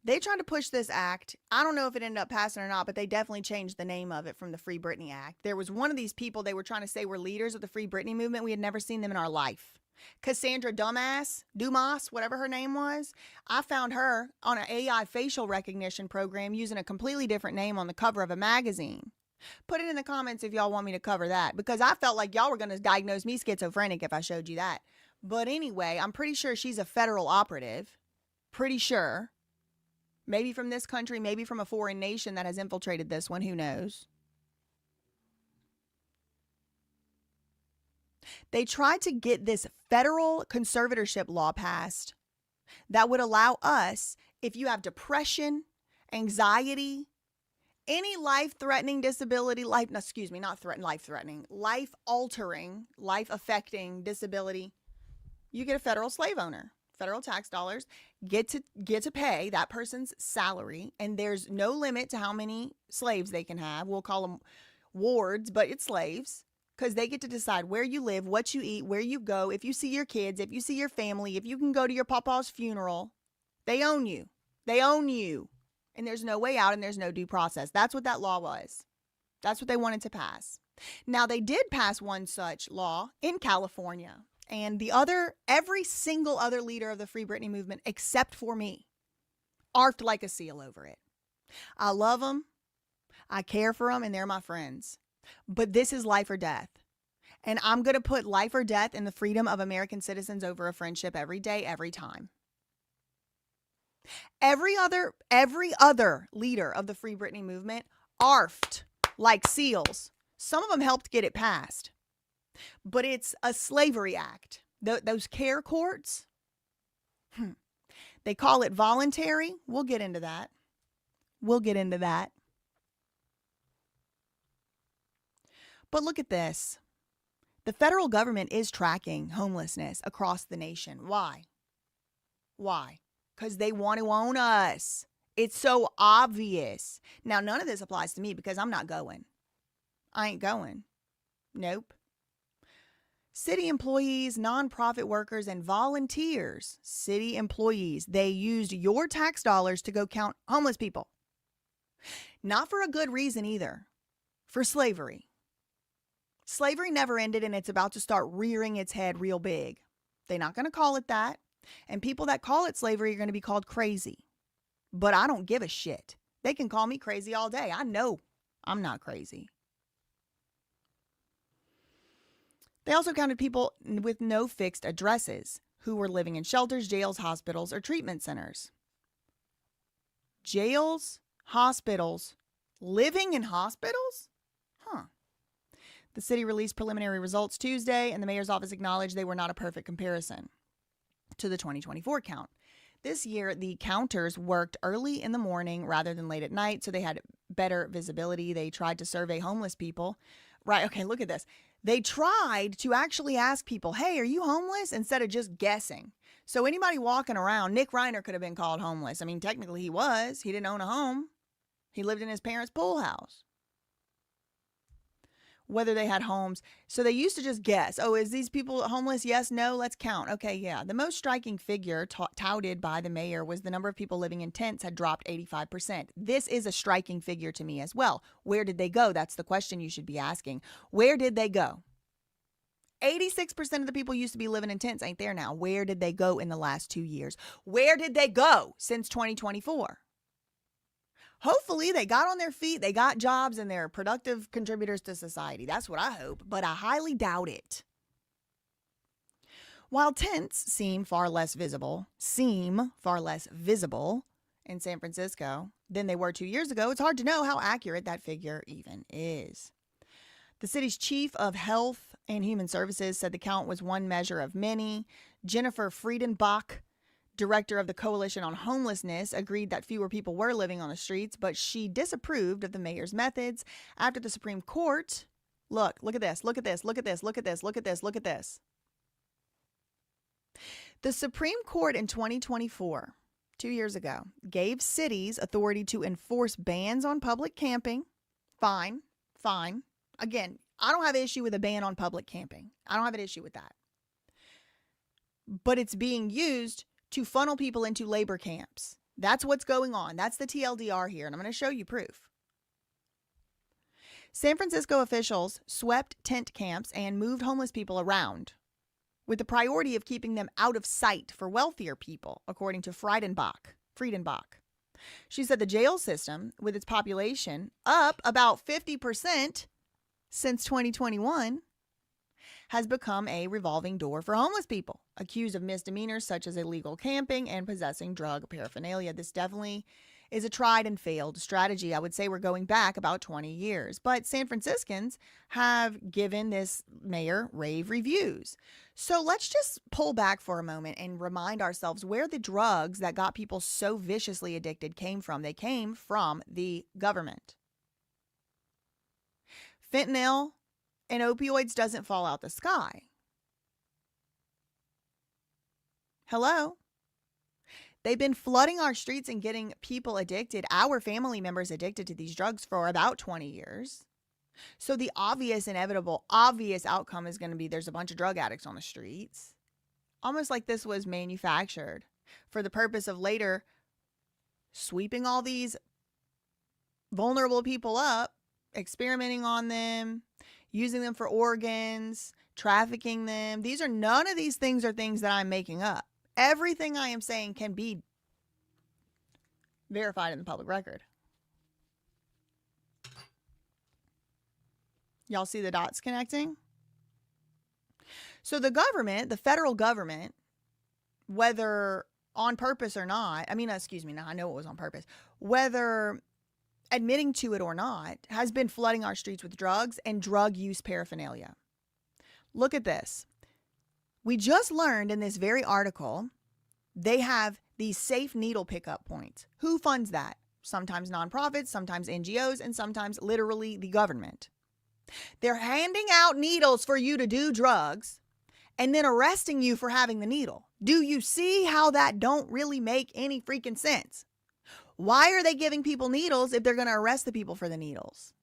they tried to push this act. I don't know if it ended up passing or not, but they definitely changed the name of it from the Free Britney Act. There was one of these people they were trying to say were leaders of the Free Britney movement. We had never seen them in our life. Cassandra Dumas, whatever her name was. I found her on an AI facial recognition program using a completely different name on the cover of a magazine. Put it in the comments if y'all want me to cover that, because I felt like y'all were going to diagnose me schizophrenic if I showed you that. But anyway, I'm pretty sure she's a federal operative. Pretty sure. Maybe from this country, maybe from a foreign nation that has infiltrated this one. Who knows? They tried to get this federal conservatorship law passed that would allow us, if you have depression, anxiety, any life-threatening disability, life-altering, life-affecting disability, you get a federal slave owner. Federal tax dollars get to pay that person's salary, and there's no limit to how many slaves they can have. We'll call them wards, but it's slaves, because they get to decide where you live, what you eat, where you go, if you see your kids, if you see your family, if you can go to your papa's funeral. They own you. They own you. And there's no way out, and there's no due process. That's what that law was. That's what they wanted to pass. Now, they did pass one such law in California. And every single other leader of the Free Britney movement, except for me, arfed like a seal over it. I love them. I care for them, and they're my friends. But this is life or death. And I'm going to put life or death in the freedom of American citizens over a friendship every day, every time. Every other leader of the Free Britney movement arfed like seals. Some of them helped get it passed. But it's a slavery act. Those care courts, they call it voluntary. We'll get into that. But look at this. The federal government is tracking homelessness across the nation. Why? Because they want to own us. It's so obvious. Now, none of this applies to me because I'm not going. I ain't going. Nope. City employees, nonprofit workers, and volunteers, city employees, they used your tax dollars to go count homeless people. Not for a good reason either. For slavery. Slavery never ended, and it's about to start rearing its head real big. They're not going to call it that. And people that call it slavery are going to be called crazy. But I don't give a shit. They can call me crazy all day. I know I'm not crazy. They also counted people with no fixed addresses who were living in shelters, jails, hospitals, or treatment centers. Jails, hospitals, living in hospitals? The city released preliminary results Tuesday, and the mayor's office acknowledged they were not a perfect comparison to the 2024 count. This year, the counters worked early in the morning rather than late at night, so they had better visibility. They tried to survey homeless people. Right, okay, look at this. They tried to actually ask people, hey, are you homeless? Instead of just guessing. So anybody walking around, Nick Reiner could have been called homeless. I mean, technically he was. He didn't own a home. He lived in his parents' pool house. Whether they had homes. So they used to just guess. Oh, is these people homeless? Yes, no, let's count. Okay, yeah. The most striking figure touted by the mayor was the number of people living in tents had dropped 85%. This is a striking figure to me as well. Where did they go? That's the question you should be asking. Where did they go? 86% of the people used to be living in tents ain't there now. Where did they go in the last 2 years? Where did they go since 2024? Hopefully they got on their feet, they got jobs, and they're productive contributors to society. That's what I hope, but I highly doubt it. While tents seem far less visible in San Francisco than they were 2 years ago, it's hard to know how accurate that figure even is. The city's chief of health and human services said the count was one measure of many. Jennifer Friedenbach, director of the Coalition on Homelessness, agreed that fewer people were living on the streets, but she disapproved of the mayor's methods after the Supreme Court. Look at this. The Supreme Court in 2024, 2 years ago, gave cities authority to enforce bans on public camping. Fine. Again, I don't have an issue with a ban on public camping. I don't have an issue with that. But it's being used to funnel people into labor camps. That's what's going on. That's the TLDR here, and I'm going to show you proof. San Francisco officials swept tent camps and moved homeless people around with the priority of keeping them out of sight for wealthier people, according to Friedenbach. She said the jail system, with its population up about 50% since 2021, has become a revolving door for homeless people accused of misdemeanors such as illegal camping and possessing drug paraphernalia. This definitely is a tried and failed strategy. I would say we're going back about 20 years. But San Franciscans have given this mayor rave reviews. So let's just pull back for a moment and remind ourselves where the drugs that got people so viciously addicted came from. They came from the government. Fentanyl and opioids doesn't fall out the sky. Hello? They've been flooding our streets and getting people addicted, our family members addicted to these drugs for about 20 years. So the obvious, inevitable, obvious outcome is going to be there's a bunch of drug addicts on the streets. Almost like this was manufactured for the purpose of later sweeping all these vulnerable people up, experimenting on them, using them for organs, trafficking them. None of these things are things that I'm making up. Everything I am saying can be verified in the public record. Y'all see the dots connecting? So the government, the federal government, whether on purpose or not, I know it was on purpose, whether admitting to it or not, has been flooding our streets with drugs and drug use paraphernalia. Look at this. We just learned in this very article, they have these safe needle pickup points. Who funds that? Sometimes nonprofits, sometimes NGOs, and sometimes literally the government. They're handing out needles for you to do drugs and then arresting you for having the needle. Do you see how that don't really make any freaking sense? Why are they giving people needles if they're going to arrest the people for the needles?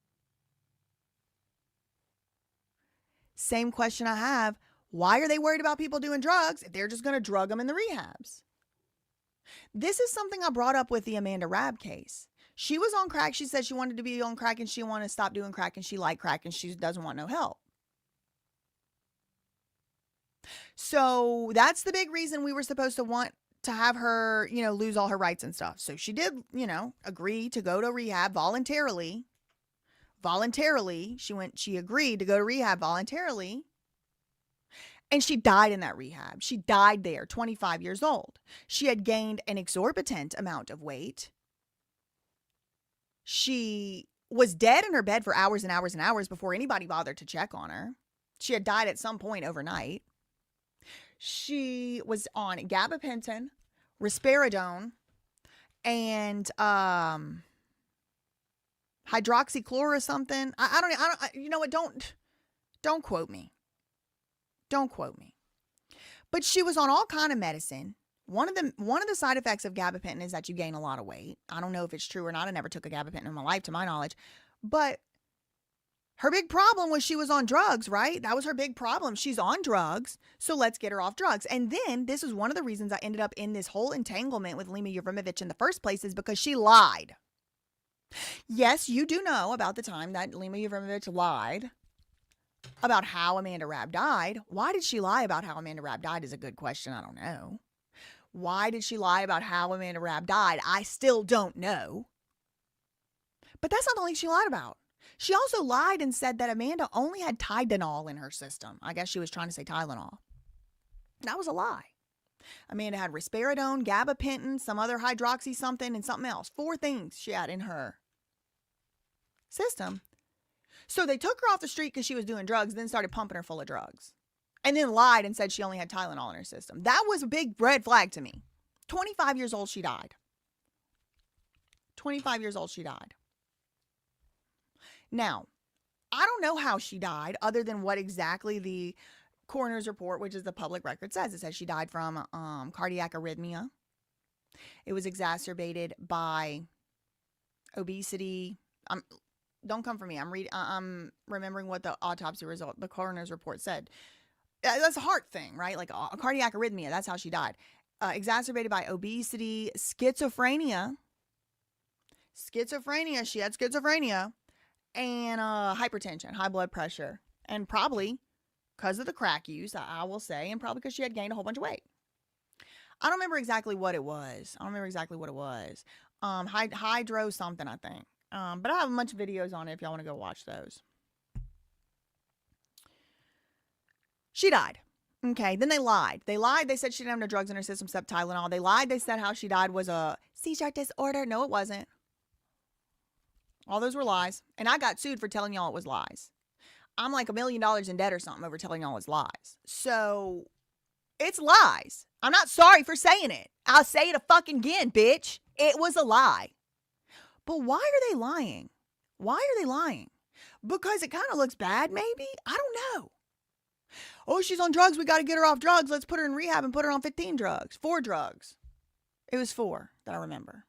Same question I have. Why are they worried about people doing drugs if they're just going to drug them in the rehabs? This is something I brought up with the Amanda Rabb case. She was on crack. She said she wanted to be on crack and she wanted to stop doing crack and she liked crack and she doesn't want no help. So that's the big reason we were supposed to want to have her, lose all her rights and stuff. So she did, agree to go to rehab voluntarily. She agreed to go to rehab voluntarily. And she died in that rehab. She died there, 25 years old. She had gained an exorbitant amount of weight. She was dead in her bed for hours and hours and hours before anybody bothered to check on her. She had died at some point overnight. She was on gabapentin, risperidone, and hydroxychloroquine or something. You know what? Don't quote me. Don't quote me. But she was on all kind of medicine. One of the side effects of gabapentin is that you gain a lot of weight. I don't know if it's true or not. I never took a gabapentin in my life, to my knowledge. But her big problem was she was on drugs, right? That was her big problem. She's on drugs, so let's get her off drugs. And then this is one of the reasons I ended up in this whole entanglement with Lima Yevrimovich in the first place, is because she lied. Yes, you do know about the time that Lima Yevrimovich lied about how Amanda Rabb died. Why did she lie about how Amanda Rabb died is a good question. I don't know. Why did she lie about how Amanda Rabb died? I still don't know. But that's not the only thing she lied about. She also lied and said that Amanda only had Tylenol in her system. I guess she was trying to say Tylenol. That was a lie. Amanda had risperidone, gabapentin, some other hydroxy something, and something else. 4 things she had in her system. So they took her off the street because she was doing drugs, then started pumping her full of drugs. And then lied and said she only had Tylenol in her system. That was a big red flag to me. 25 years old, she died. 25 years old, she died. Now, I don't know how she died other than what exactly the coroner's report, which is the public record, says. It says she died from cardiac arrhythmia. It was exacerbated by obesity. Don't come for me. I'm remembering what the autopsy result, the coroner's report said. That's a heart thing, right? Like a cardiac arrhythmia. That's how she died. Exacerbated by obesity, schizophrenia. She had schizophrenia. And hypertension, high blood pressure. And probably because of the crack use, I will say. And probably because she had gained a whole bunch of weight. I don't remember exactly what it was. Hydro something, I think. But I have a bunch of videos on it if y'all want to go watch those. She died. Okay, then they lied. They lied. They said she didn't have no drugs in her system except Tylenol. They lied. They said how she died was a seizure disorder. No, it wasn't. All those were lies. And I got sued for telling y'all it was lies. I'm like $1 million in debt or something over telling y'all it's lies. So it's lies. I'm not sorry for saying it. I'll say it a fucking again, bitch. It was a lie. But why are they lying? Why are they lying? Because it kind of looks bad, maybe? I don't know. Oh, she's on drugs. We got to get her off drugs. Let's put her in rehab and put her on 15 drugs. 4 drugs. It was 4 that I remember.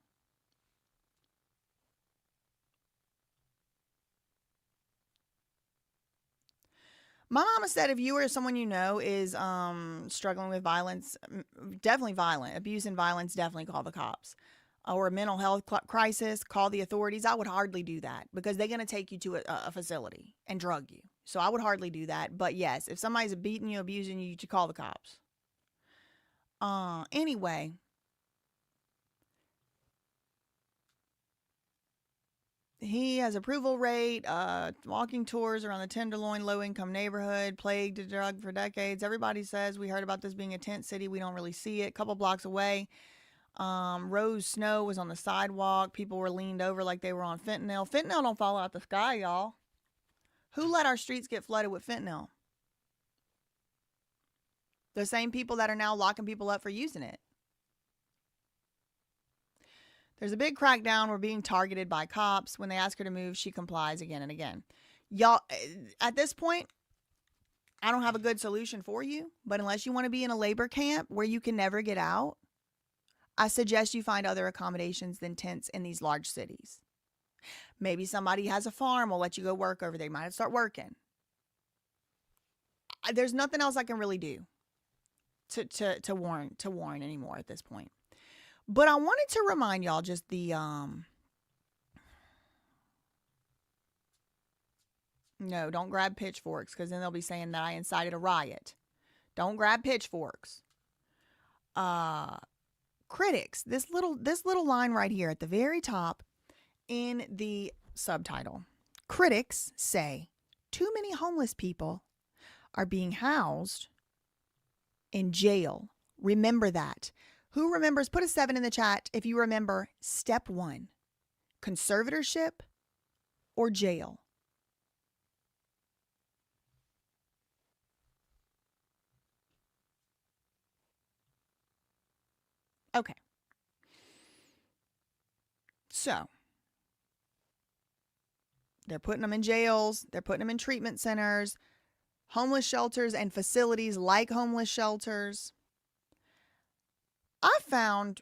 My mama said if you or someone you know is struggling with violence, definitely violent, abuse and violence, definitely call the cops. Or a mental health crisis, call the authorities. I would hardly do that because they're going to take you to a facility and drug you. So I would hardly do that. But yes, if somebody's beating you, abusing you, you should call the cops. Anyway. He has approval rate, walking tours around the Tenderloin low-income neighborhood, plagued to drug for decades. Everybody says we heard about this being a tent city. We don't really see it. A couple blocks away, Rose snow was on the sidewalk. People were leaned over like they were on fentanyl. Fentanyl don't fall out the sky, y'all. Who let our streets get flooded with fentanyl? The same people that are now locking people up for using it. There's a big crackdown. We're being targeted by cops. When they ask her to move, she complies again and again. Y'all, at this point, I don't have a good solution for you. But unless you want to be in a labor camp where you can never get out, I suggest you find other accommodations than tents in these large cities. Maybe somebody has a farm, will let you go work over there. You might start working. There's nothing else I can really do to warn anymore at this point. But I wanted to remind y'all just the no, don't grab pitchforks because then they'll be saying that I incited a riot. Don't grab pitchforks. Critics, this little line right here at the very top in the subtitle. Critics say too many homeless people are being housed in jail. Remember that. Who remembers? Put a 7 in the chat if you remember step 1. Conservatorship or jail. Okay. So, they're putting them in jails. They're putting them in treatment centers, homeless shelters, and facilities like homeless shelters. I found,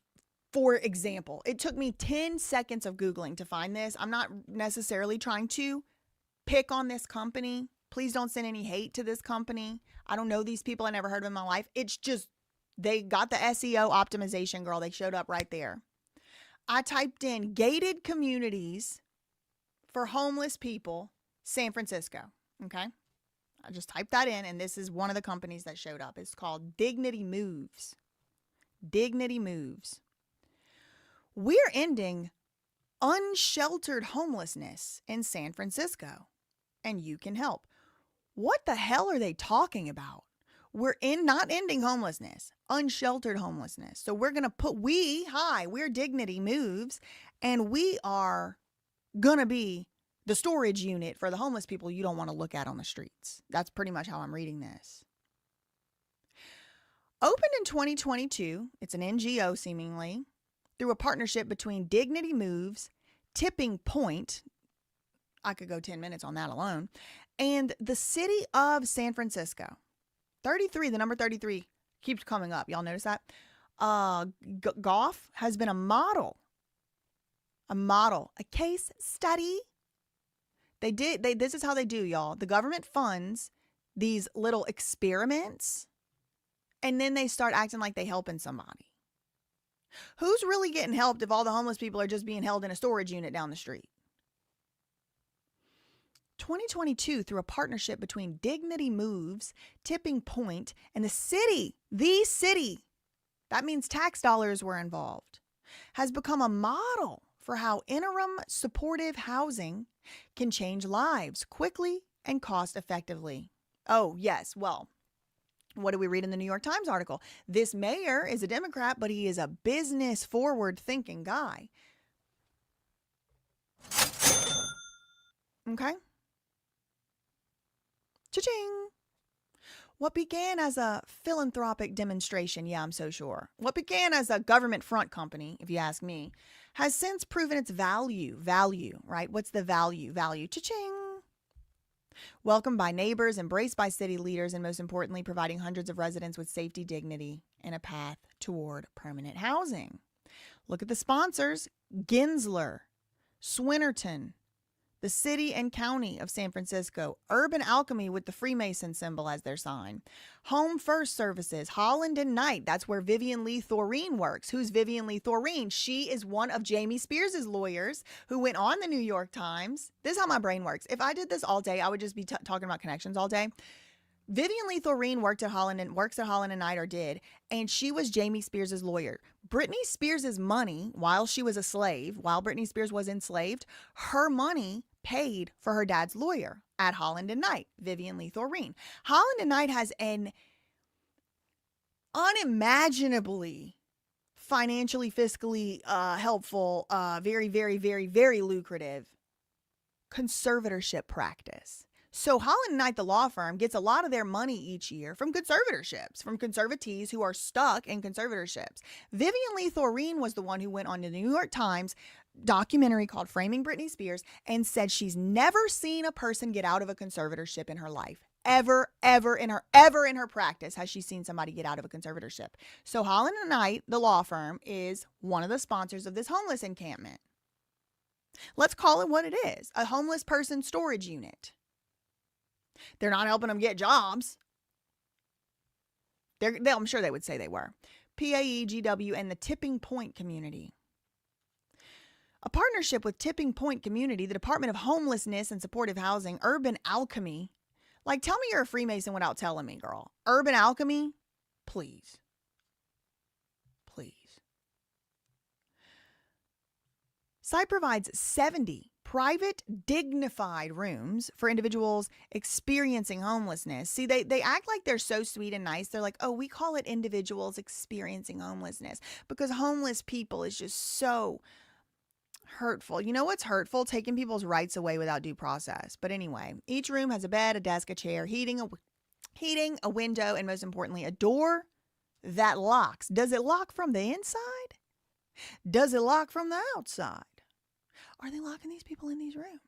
for example, it took me 10 seconds of Googling to find this. I'm not necessarily trying to pick on this company. Please don't send any hate to this company. I don't know these people. I never heard of them in my life. It's just, they got the SEO optimization, girl. They showed up right there. I typed in gated communities for homeless people, San Francisco. Okay. I just typed that in, and this is one of the companies that showed up. It's called Dignity Moves. Dignity Moves. We're ending unsheltered homelessness in San Francisco, and you can help. What the hell are they talking about? We're not ending homelessness, unsheltered homelessness. So we're going to put, we're Dignity Moves, and we are going to be the storage unit for the homeless people you don't want to look at on the streets. That's pretty much how I'm reading this. Opened in 2022, it's an NGO seemingly, through a partnership between Dignity Moves, Tipping Point, I could go 10 minutes on that alone, and the city of San Francisco. 33, the number 33 keeps coming up. Y'all notice that? Goff has been a model, a case study. This is how they do, y'all. The government funds these little experiments, and then they start acting like they helping somebody. Who's really getting helped if all the homeless people are just being held in a storage unit down the street? 2022, through a partnership between Dignity Moves, Tipping Point, and the city, that means tax dollars were involved, has become a model for how interim supportive housing can change lives quickly and cost effectively. Oh, yes. Well, What do we read in the New York Times article? This mayor is a Democrat, but he is a business forward thinking guy. Okay. Cha-ching. What began as a philanthropic demonstration, yeah, I'm so sure. What began as a government front company, if you ask me, has since proven its value. Value, right? What's the value? Value. Cha-ching. Welcomed by neighbors, embraced by city leaders, and most importantly, providing hundreds of residents with safety, dignity, and a path toward permanent housing. Look at the sponsors: Gensler, Swinnerton, the city and county of San Francisco, Urban Alchemy with the Freemason symbol as their sign, Home First Services, Holland and Knight. That's where Vivian Lee Thoreen works. Who's Vivian Lee Thoreen? She is one of Jamie Spears' lawyers who went on the New York Times. This is how my brain works. If I did this all day, I would just be talking about connections all day. Vivian Lee Thoreen works at Holland and Knight, or did, and she was Jamie Spears' lawyer. Britney Spears' money, while she was a slave, while Britney Spears was enslaved, her money paid for her dad's lawyer at Holland and Knight, Vivian Lee Thoreen. Holland and Knight has an unimaginably financially, fiscally helpful, very, very, very, very lucrative conservatorship practice. So Holland and Knight, the law firm, gets a lot of their money each year from conservatorships, from conservatees who are stuck in conservatorships. Vivian Lee Thoreen was the one who went on to the New York Times documentary called Framing Britney Spears and said she's never seen a person get out of a conservatorship in her life. Ever in her practice has she seen somebody get out of a conservatorship. So Holland and Knight, the law firm, is one of the sponsors of this homeless encampment. Let's call it what it is: a homeless person storage unit. They're not helping them get jobs. I'm sure they would say they were. PAE, GW, and the Tipping Point Community. A partnership with Tipping Point Community, the Department of Homelessness and Supportive Housing, Urban Alchemy. Like, tell me you're a Freemason without telling me, girl. Urban Alchemy? Please. Please. Site provides 70 private, dignified rooms for individuals experiencing homelessness. See, they act like they're so sweet and nice. They're like, oh, we call it individuals experiencing homelessness because homeless people is just so hurtful. You know what's hurtful? Taking people's rights away without due process. But anyway, each room has a bed, a desk, a chair, heating, a window, and most importantly, a door that locks. Does it lock from the inside? Does it lock from the outside? Are they locking these people in these rooms?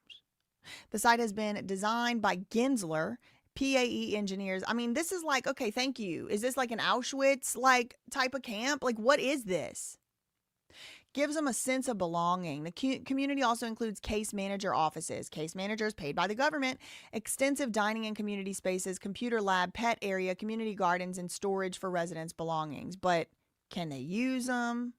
The site has been designed by Gensler, PAE engineers. I mean, this is like, okay, thank you. Is this like an Auschwitz like type of camp? Like, what is this? Gives them a sense of belonging. The community also includes case manager offices, case managers paid by the government, extensive dining and community spaces, computer lab, pet area, community gardens, and storage for residents' belongings. But can they use them?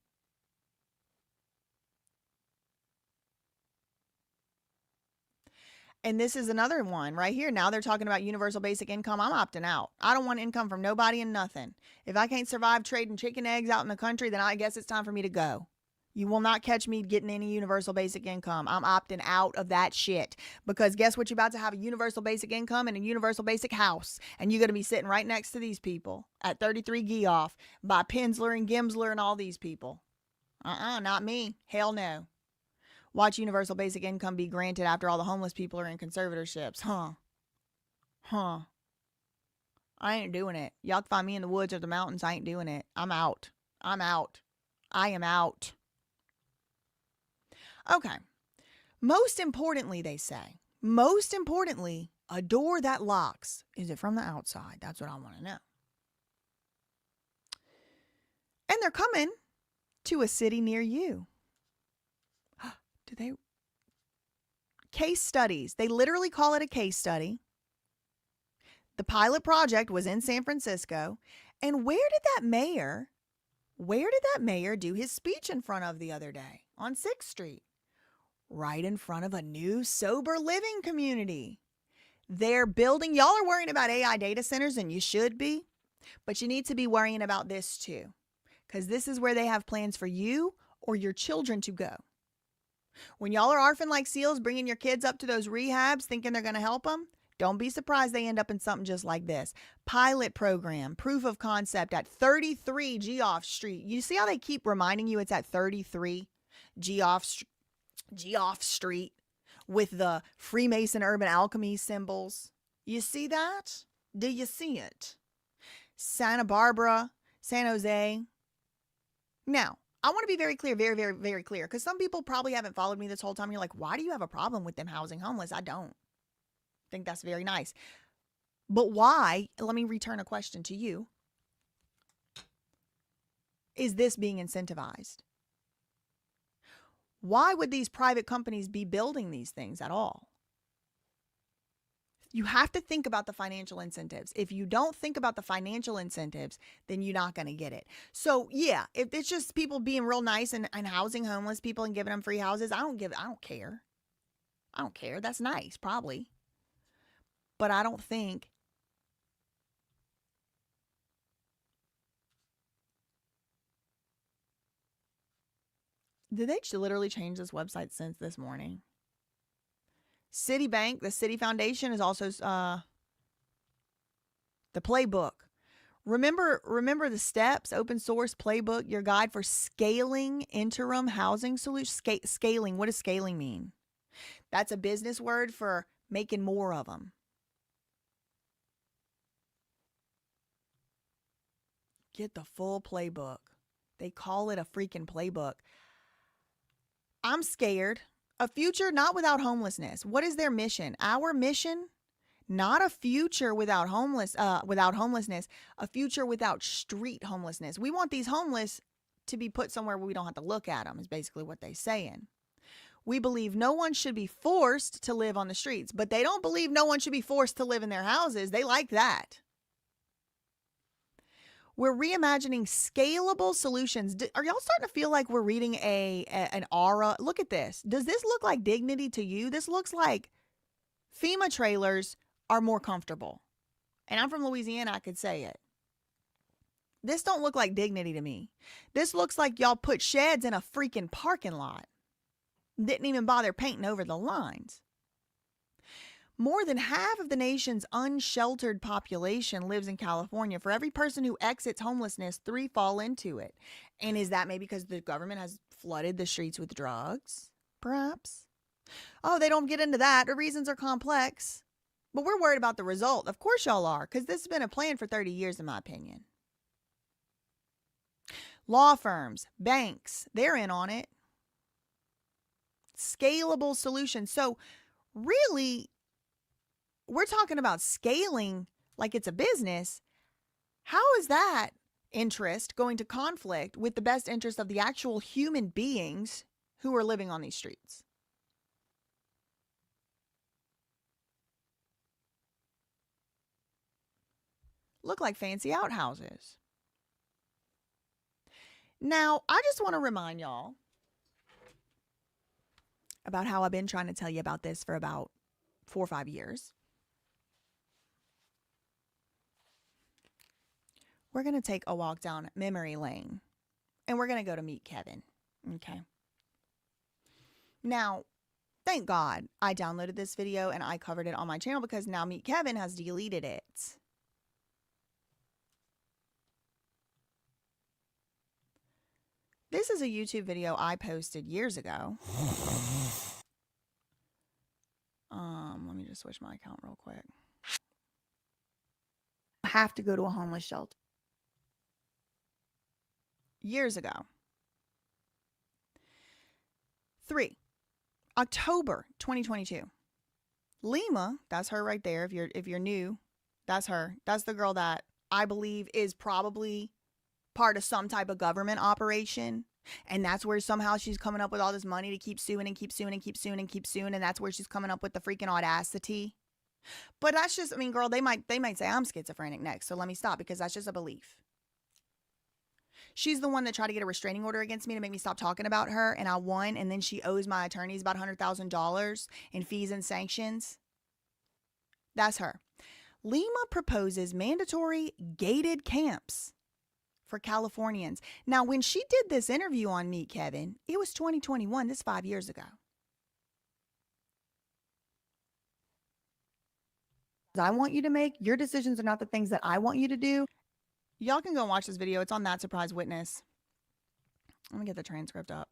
And this is another one right here. Now they're talking about universal basic income. I'm opting out. I don't want income from nobody and nothing. If I can't survive trading chicken eggs out in the country, then I guess it's time for me to go. You will not catch me getting any universal basic income. I'm opting out of that shit. Because guess what? You're about to have a universal basic income and a universal basic house. And you're going to be sitting right next to these people at 33 Geoff by Penzler and Gimsler and all these people. Not me. Hell no. Watch universal basic income be granted after all the homeless people are in conservatorships. Huh. I ain't doing it. Y'all can find me in the woods or the mountains. I ain't doing it. I'm out. I am out. Okay. Most importantly, they say, a door that locks. Is it from the outside? That's what I want to know. And they're coming to a city near you. Case studies. They literally call it a case study. The pilot project was in San Francisco. And where did that mayor do his speech in front of the other day? On 6th Street. Right in front of a new sober living community. They're building, y'all are worrying about AI data centers, and you should be. But you need to be worrying about this too. Because this is where they have plans for you or your children to go. When y'all are arfing like seals, bringing your kids up to those rehabs, thinking they're going to help them, Don't be surprised they end up in something just like this. Pilot program, proof of concept at 33 Geoff Street. You see how they keep reminding you it's at 33 Geoff Street with the Freemason urban alchemy symbols. You see that? Do you see it? Santa Barbara, San Jose. Now, I want to be very clear, very, very, very clear, because some people probably haven't followed me this whole time. You're like, why do you have a problem with them housing homeless? I don't think that's very nice. But why, let me return a question to you, is this being incentivized? Why would these private companies be building these things at all? You have to think about the financial incentives. If you don't think about the financial incentives, then you're not going to get it. So yeah, if it's just people being real nice and housing homeless people and giving them free houses, I don't care. I don't care. That's nice, probably. But I don't think did they literally change this website since this morning? Citibank, the City Foundation, is also the playbook. Remember the steps, open source playbook, your guide for scaling interim housing solutions. Scaling, what does scaling mean? That's a business word for making more of them. Get the full playbook. They call it a freaking playbook. I'm scared. A future not without homelessness. What is their mission? Our mission? Not a future without homelessness, a future without street homelessness. We want these homeless to be put somewhere where we don't have to look at them, is basically what they're saying. We believe no one should be forced to live on the streets, but they don't believe no one should be forced to live in their houses. They like that. We're reimagining scalable solutions. Are y'all starting to feel like we're reading an aura? Look at this. Does this look like dignity to you? This looks like FEMA trailers are more comfortable. And I'm from Louisiana, I could say it. This don't look like dignity to me. This looks like y'all put sheds in a freaking parking lot. Didn't even bother painting over the lines. More than half of the nation's unsheltered population lives in California. For every person who exits homelessness, 3 fall into it. And is that maybe because the government has flooded the streets with drugs? Perhaps. Oh, they don't get into that. The reasons are complex. But we're worried about the result. Of course y'all are, because this has been a plan for 30 years, in my opinion. Law firms, banks, they're in on it. Scalable solutions. So really, we're talking about scaling like it's a business. How is that interest going to conflict with the best interest of the actual human beings who are living on these streets? Look like fancy outhouses. Now, I just want to remind y'all about how I've been trying to tell you about this for about 4 or 5 years. We're going to take a walk down memory lane, and we're going to go to meet Kevin. Okay. Now, thank God I downloaded this video and I covered it on my channel, because now Meet Kevin has deleted it. This is a YouTube video I posted years ago. Let me just switch my account real quick. I have to go to a homeless shelter. Years ago. 3, October 2022. Lima, that's her right there. If you're new, that's her. That's the girl that I believe is probably part of some type of government operation. And that's where somehow she's coming up with all this money to keep suing and keep suing and keep suing and keep suing. And that's where she's coming up with the freaking audacity. But that's just, I mean, girl, they might say I'm schizophrenic next. So let me stop, because that's just a belief. She's the one that tried to get a restraining order against me to make me stop talking about her. And I won. And then she owes my attorneys about $100,000 in fees and sanctions. That's her. Lima proposes mandatory gated camps for Californians. Now, when she did this interview on Meet Kevin, it was 2021. This is 5 years ago. I want you to make. Your decisions are not the things that I want you to do. Y'all can go and watch this video. It's on That Surprise Witness. Let me get the transcript up.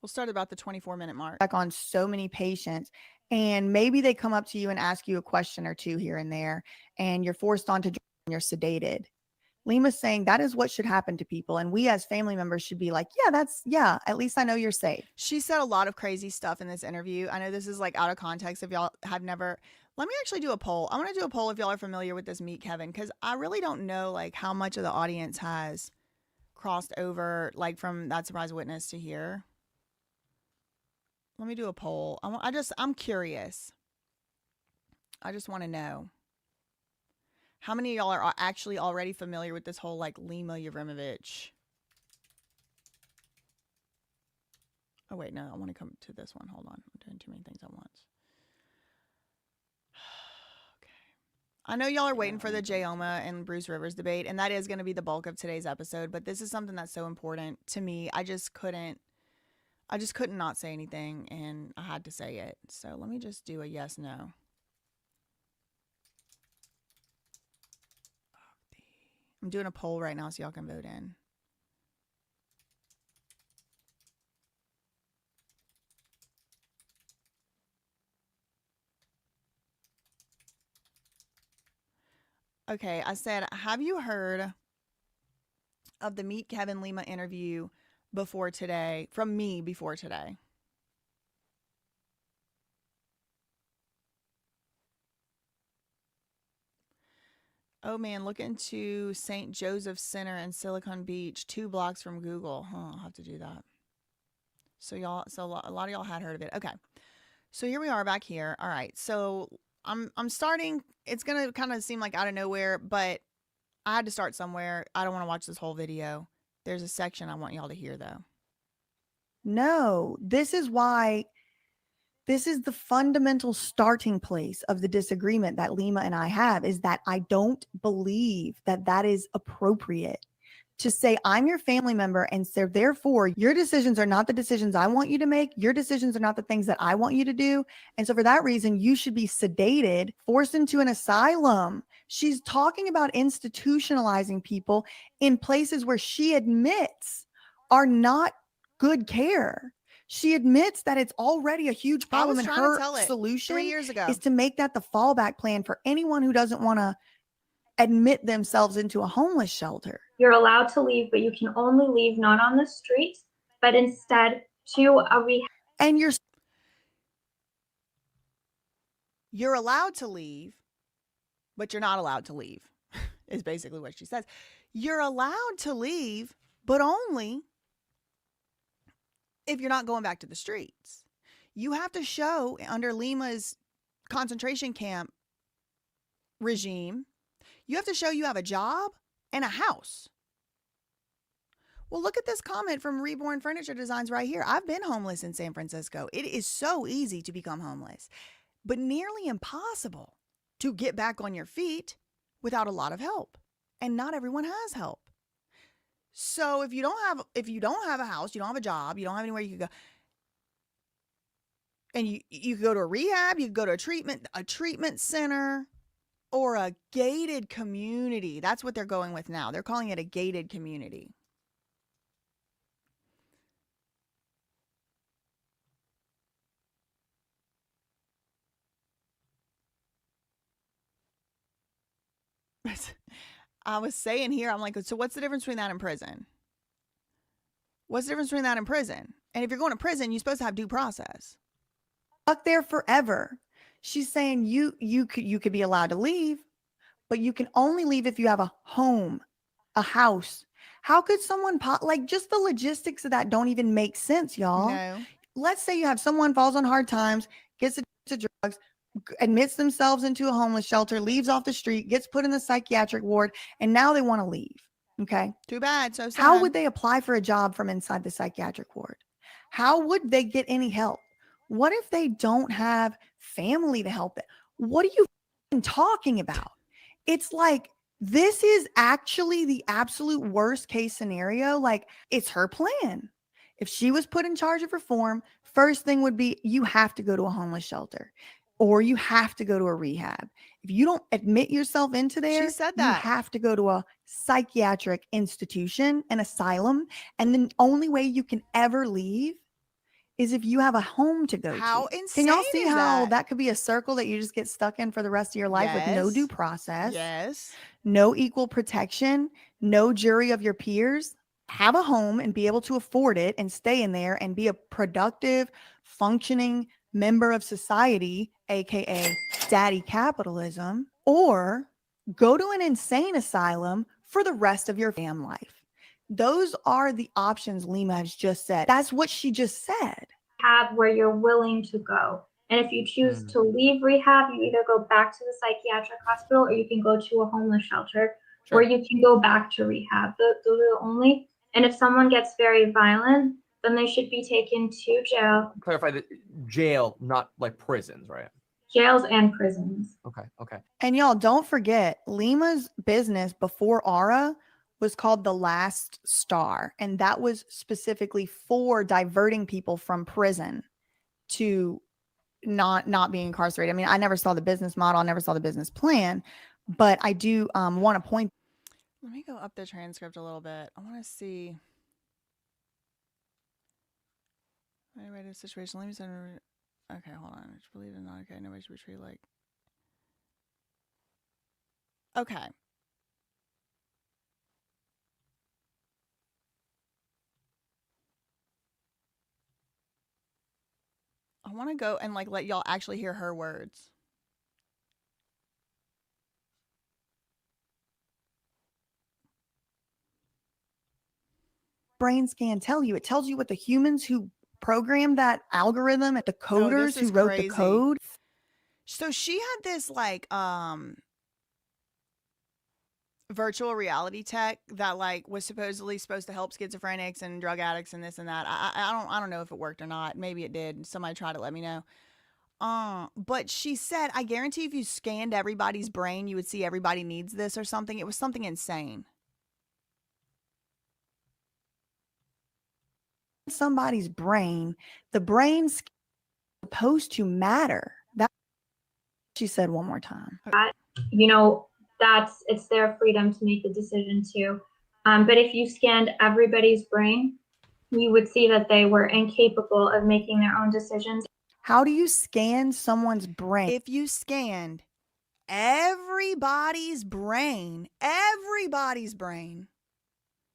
We'll start about the 24-minute mark. Back on so many patients, and maybe they come up to you and ask you a question or two here and there, and you're forced onto drugs and you're sedated. Lima's saying that is what should happen to people. And we as family members should be like, yeah, at least I know you're safe. She said a lot of crazy stuff in this interview. I know this is like out of context if y'all have never. Let me actually do a poll. I want to do a poll if y'all are familiar with this Meet Kevin, because I really don't know like how much of the audience has crossed over like from That Surprise Witness to here. Let me do a poll. I'm curious. I just want to know. How many of y'all are actually already familiar with this whole like Lima Yevrimovich? Oh wait, no, I want to come to this one. Hold on. I'm doing too many things at once. Okay. I know y'all are waiting for the Jayoma and Bruce Rivers debate, and that is going to be the bulk of today's episode, but this is something that's so important to me. I just couldn't not say anything, and I had to say it. So let me just do a yes, no. I'm doing a poll right now so y'all can vote in. Okay, I said, have you heard of the Meet Kevin Lima interview before today, from me before today? Oh man, look into St. Joseph Center in Silicon Beach, 2 blocks from Google. I'll have to do that. So a lot of y'all had heard of it. Okay. So here we are back here. All right. So I'm starting. It's gonna kind of seem like out of nowhere, but I had to start somewhere. I don't want to watch this whole video. There's a section I want y'all to hear though. No, this is why. This is the fundamental starting place of the disagreement that Lima and I have, is that I don't believe that that is appropriate to say I'm your family member and so therefore your decisions are not the decisions I want you to make. Your decisions are not the things that I want you to do. And so for that reason, you should be sedated, forced into an asylum. She's talking about institutionalizing people in places where she admits are not good care. She admits that it's already a huge problem, and her solution 3 years ago is to make that the fallback plan for anyone who doesn't want to admit themselves into a homeless shelter. You're allowed to leave, but you can only leave not on the streets, but instead to a rehab. And you're allowed to leave, but you're not allowed to leave, is basically what she says. You're allowed to leave, but only if you're not going back to the streets. You have to show under Lima's concentration camp regime, you have to show you have a job and a house. Well, look at this comment from Reborn Furniture Designs right here. I've been homeless in San Francisco. It is so easy to become homeless, but nearly impossible to get back on your feet without a lot of help. And not everyone has help. So if you don't have a house, you don't have a job, you don't have anywhere you can go, and you could go to a rehab, you could go to a treatment center, or a gated community. That's what they're going with now. They're calling it a gated community. I was saying here, I'm like, so what's the difference between that and prison? What's the difference between that and prison? And if you're going to prison, you're supposed to have due process. Stuck there forever. She's saying you could be allowed to leave, but you can only leave if you have a home, a house. How could someone like just the logistics of that don't even make sense, y'all? No. Let's say you have someone falls on hard times, gets addicted to drugs, admits themselves into a homeless shelter, leaves off the street, gets put in the psychiatric ward, and now they want to leave. Okay. Too bad. So sad. How would they apply for a job from inside the psychiatric ward? How would they get any help? What if they don't have family to help them? What are you talking about? It's like This is actually the absolute worst case scenario. Like, it's her plan. If she was put in charge of reform, first thing would be you have to go to a homeless shelter or you have to go to a rehab. If you don't admit yourself into She there, said you that. have to go to a psychiatric institution, an asylum. And the only way you can ever leave is if you have a home to go How to. insane Can y'all see is how that? that could be a circle that you just get stuck in for the rest of your life with no due Yes. process, Yes. no equal protection, no jury of your peers? Have a home and be able to afford it and stay in there and be a productive, functioning member of society, aka daddy capitalism, or go to an insane asylum for the rest of your damn life. Those are the options Lima has just said. That's what she just said. Rehab where you're willing to go. And if you choose to leave rehab, you either go back to the psychiatric hospital or you can go to a homeless shelter where you can go back to rehab. Those are the only. And if someone gets very violent, then they should be taken to jail. Clarify that jail, not like prisons, right? Jails and prisons. Okay. And y'all don't forget, Lima's business before Aura was called The Last Star. And that was specifically for diverting people from prison to not being incarcerated. I mean, I never saw the business model, I never saw the business plan, but I do want to point. Let me go up the transcript a little bit. I want to see. Anyway, the situation. Let me send her. Okay, hold on. I just believe it not okay. Nobody should be treated like. Okay. I want to go and like let y'all actually hear her words. Brain scan tell you? It tells you what the humans who programmed that algorithm, at the coders who wrote the code. So she had this like virtual reality tech that like was supposedly supposed to help schizophrenics and drug addicts and this and that. I don't know if it worked or not. Maybe it did. Somebody tried to let me know. But she said, I guarantee if you scanned everybody's brain, you would see everybody needs this or something. It was something insane. Somebody's brain, the brain's supposed to matter. That she said one more time. You know, it's their freedom to make the decision too. But if you scanned everybody's brain, you would see that they were incapable of making their own decisions. How do you scan someone's brain? If you scanned everybody's brain,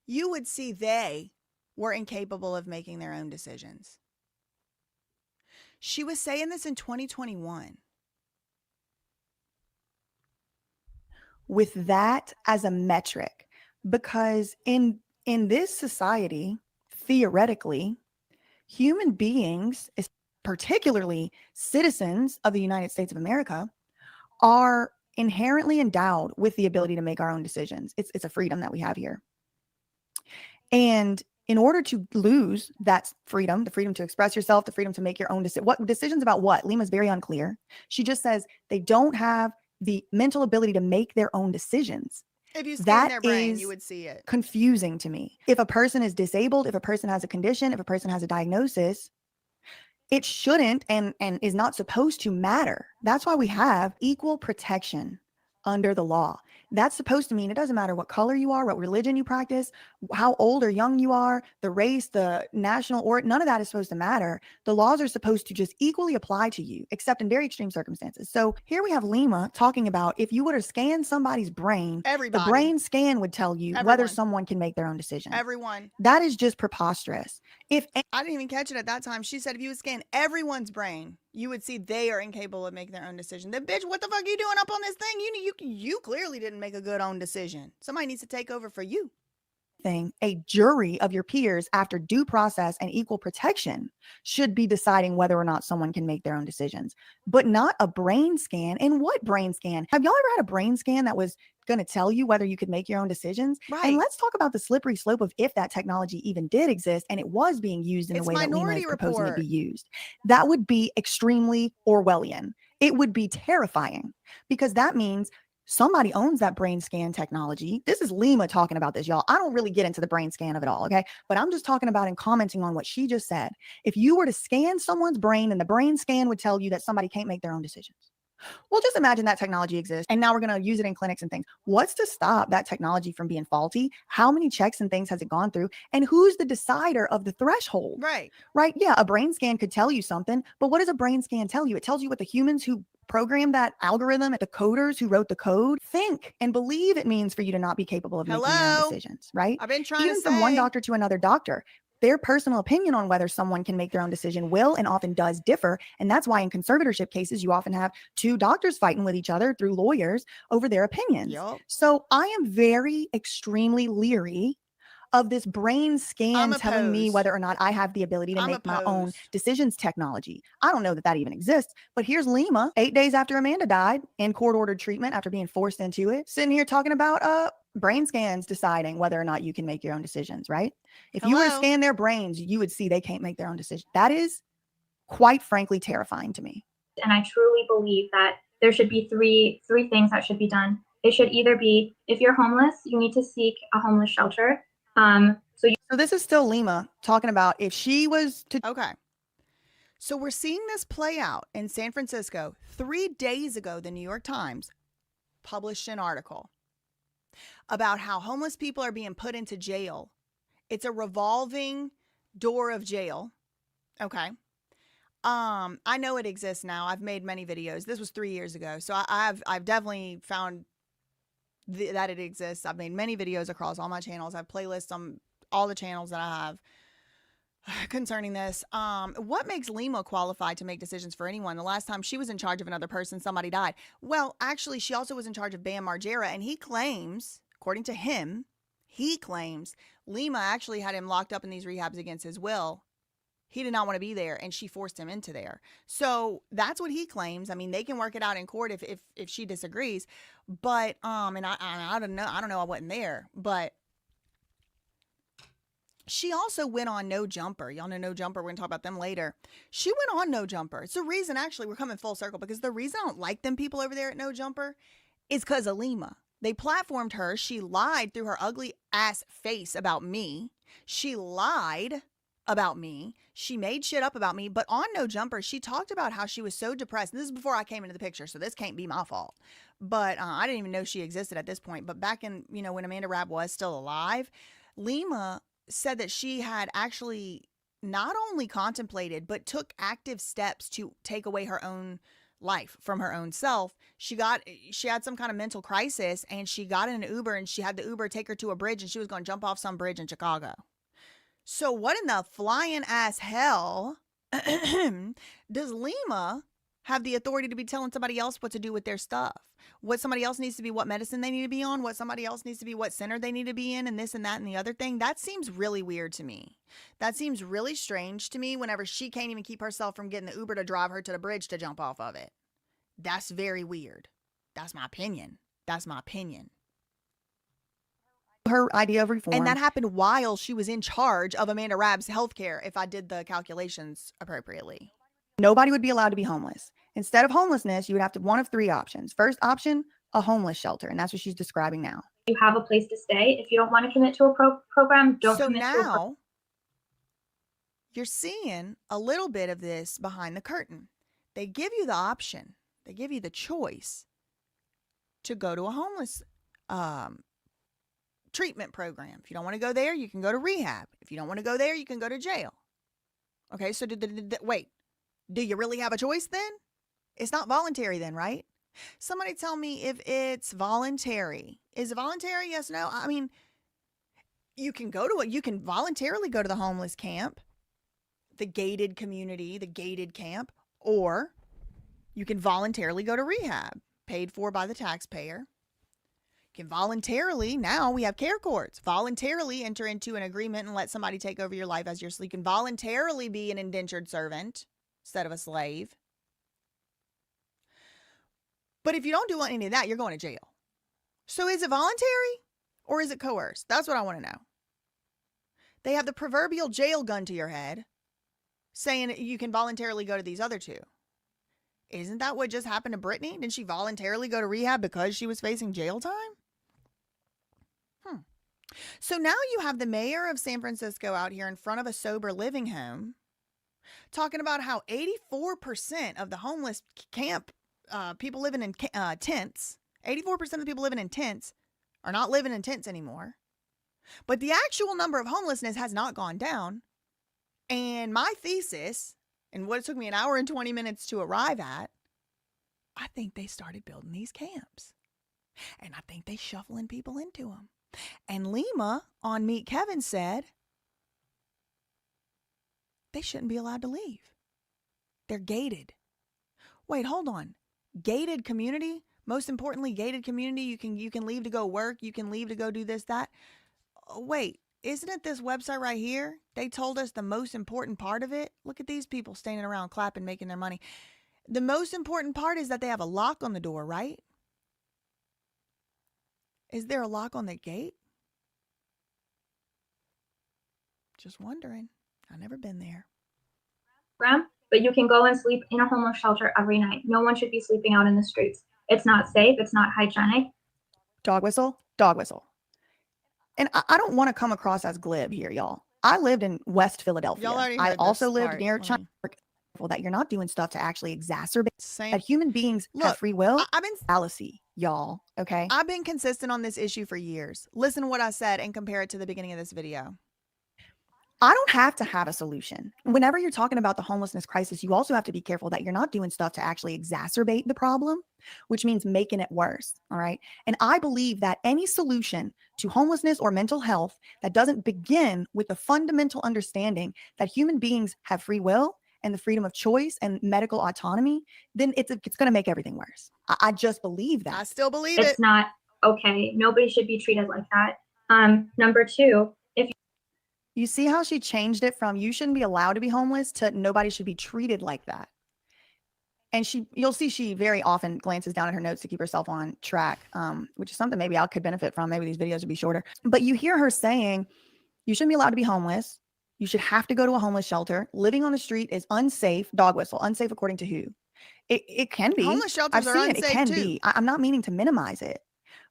you would see they were incapable of making their own decisions. She was saying this in 2021. With that as a metric, because in this society, theoretically, human beings, particularly citizens of the United States of America, are inherently endowed with the ability to make our own decisions. It's a freedom that we have here. And in order to lose that freedom, the freedom to express yourself, the freedom to make your own decision, what decisions about what? Lima's very unclear. She just says they don't have the mental ability to make their own decisions. If you scan their brain, you would see it. Confusing to me. If a person is disabled, if a person has a condition, if a person has a diagnosis, it shouldn't and is not supposed to matter. That's why we have equal protection under the law. That's supposed to mean it doesn't matter what color you are, what religion you practice, how old or young you are, the race, the national, or none of that is supposed to matter. The laws are supposed to just equally apply to you, except in very extreme circumstances. So here we have Lima talking about if you were to scan somebody's brain, the brain scan would tell you whether someone can make their own decision. Everyone. That is just preposterous. I didn't even catch it at that time. She said if you would scan everyone's brain, you would see they are incapable of making their own decision. Then, bitch, what the fuck are you doing up on this thing? You clearly didn't make a good own decision. Somebody needs to take over for you. A jury of your peers, after due process and equal protection, should be deciding whether or not someone can make their own decisions, but not a brain scan. And what brain scan? Have y'all ever had a brain scan that was going to tell you whether you could make your own decisions? Right. And let's talk about the slippery slope of if that technology even did exist and it was being used in the way that Lima is proposing it be used. That would be extremely Orwellian. It would be terrifying because that means Somebody owns that brain scan technology. This is Lima talking about this, y'all. I don't really get into the brain scan of it all, okay? But I'm just talking about and commenting on what she just said. If you were to scan someone's brain and the brain scan would tell you that somebody can't make their own decisions. Well, just imagine that technology exists and now we're going to use it in clinics and things. What's to stop that technology from being faulty? How many checks and things has it gone through? And who's the decider of the threshold? Right. Right? Yeah, a brain scan could tell you something, but what does a brain scan tell you? It tells you what the humans who programmed that algorithm, the coders who wrote the code, think and believe it means for you to not be capable of making your own Hello? decisions, right? I've been trying Even to from one say. doctor to another doctor, their personal opinion on whether someone can make their own decision will and often does differ. And that's why in conservatorship cases, you often have two doctors fighting with each other through lawyers over their opinions. Yup. So I am very extremely leery of this brain scan I'm telling me opposed. whether or not I have the ability to I'm make my own opposed. decisions technology. I don't know that that even exists, but here's Lima 8 days after Amanda died in court-ordered treatment after being forced into it, sitting here talking about brain scans deciding whether or not you can make your own decisions, right? If you were to Hello? scan their brains, you would see they can't make their own decisions. That is quite frankly terrifying to me. And I truly believe that there should be three things that should be done. It should either be, if you're homeless, you need to seek a homeless shelter. So this is still Lima talking about if she was to Okay. So we're seeing this play out in San Francisco. 3 days ago, the New York Times published an article about how homeless people are being put into jail. It's a revolving door of jail. Okay. I know it exists now. I've made many videos. This was 3 years ago. So I've definitely found that it exists. I've made many videos across all my channels. I have playlists on all the channels that I have concerning this. What makes Lima qualified to make decisions for anyone? The last time she was in charge of another person, somebody died. Well, actually, she also was in charge of Bam Margera, and he claims, according to him, Lima actually had him locked up in these rehabs against his will. He did not want to be there, and she forced him into there. So that's what he claims. I mean, they can work it out in court if she disagrees. But and I don't know. I wasn't there, but she also went on No Jumper. Y'all know No Jumper. We're going to talk about them later. She went on No Jumper. It's the reason, actually, we're coming full circle, because the reason I don't like them people over there at No Jumper is because of Lima. They platformed her. She lied through her ugly ass face about me. She lied about me. She made shit up about me. But on No Jumper, she talked about how she was so depressed. And this is before I came into the picture, so this can't be my fault. But I didn't even know she existed at this point. But back in, when Amanda Rabb was still alive, Lima said that she had actually not only contemplated, but took active steps to take away her own life from her own self. She had some kind of mental crisis, and she got in an Uber, and she had the Uber take her to a bridge, and she was going to jump off some bridge in Chicago. So what in the flying ass hell does Lima have the authority to be telling somebody else what to do with their stuff? What somebody else needs to be, what medicine they need to be on, what somebody else needs to be, what center they need to be in, and this and that and the other thing? That seems really weird to me. That seems really strange to me whenever she can't even keep herself from getting the Uber to drive her to the bridge to jump off of it. That's very weird. That's my opinion. her idea of reform. And that happened while she was in charge of Amanda Rabb's healthcare, if I did the calculations appropriately. Nobody would be allowed to be homeless. Instead of homelessness, you would have to one of three options. First option, a homeless shelter. And that's what she's describing now. You have a place to stay. If you don't want to commit to a program, don't So commit to a program. now you're seeing a little bit of this behind the curtain. They give you the option. They give you the choice to go to a homeless treatment program. If you don't want to go there, you can go to rehab. If you don't want to go there, you can go to jail. Okay, so wait, do you really have a choice then? It's not voluntary then, right? Somebody tell me if it's voluntary. Is it voluntary? Yes, no? I mean, you can voluntarily go to the homeless camp, the gated community, the gated camp, or you can voluntarily go to rehab, paid for by the taxpayer. You can voluntarily, now we have care courts, voluntarily enter into an agreement and let somebody take over your life as your sleep. You can voluntarily be an indentured servant instead of a slave. But if you don't do any of that, you're going to jail. So is it voluntary or is it coerced? That's what I want to know. They have the proverbial jail gun to your head saying you can voluntarily go to these other two. Isn't that what just happened to Brittany? Didn't she voluntarily go to rehab because she was facing jail time? So now you have the mayor of San Francisco out here in front of a sober living home talking about how 84% of the homeless camp people living in tents, 84% of the people living in tents are not living in tents anymore. But the actual number of homelessness has not gone down. And my thesis, and what it took me an hour and 20 minutes to arrive at, I think they started building these camps. And I think they shuffling people into them. And Lima on Meet Kevin said they shouldn't be allowed to leave. They're gated. Wait, hold on. Gated community? Most importantly, gated community, you can leave to go work, you can leave to go do this, that. Oh, wait, isn't it this website right here? They told us the most important part of it. Look at these people standing around clapping, making their money. The most important part is that they have a lock on the door, right? Is there a lock on the gate? Just wondering. I've never been there. But you can go and sleep in a homeless shelter every night. No one should be sleeping out in the streets. It's not safe. It's not hygienic. Dog whistle, dog whistle. And I don't want to come across as glib here, y'all. I lived in West Philadelphia. Y'all already I heard also this lived part. near Let China. me- That you're not doing stuff to actually exacerbate Same. that human beings have Look, free will. I've been Fallacy, y'all. Okay. I've been consistent on this issue for years. Listen to what I said and compare it to the beginning of this video. I don't have to have a solution. Whenever you're talking about the homelessness crisis, you also have to be careful that you're not doing stuff to actually exacerbate the problem, which means making it worse. All right. And I believe that any solution to homelessness or mental health that doesn't begin with the fundamental understanding that human beings have free will and the freedom of choice and medical autonomy, then it's going to make everything worse. I just believe that. I still believe It's it. not okay. Nobody should be treated like that. Number two, if You see how she changed it from you shouldn't be allowed to be homeless to nobody should be treated like that. And you'll see she very often glances down at her notes to keep herself on track, which is something maybe I could benefit from. Maybe these videos would be shorter. But you hear her saying, you shouldn't be allowed to be homeless. You should have to go to a homeless shelter. Living on the street is unsafe. Dog whistle. Unsafe according to who? It can be. Homeless shelters I've are seen it. It unsafe can too. be. I'm not meaning to minimize it.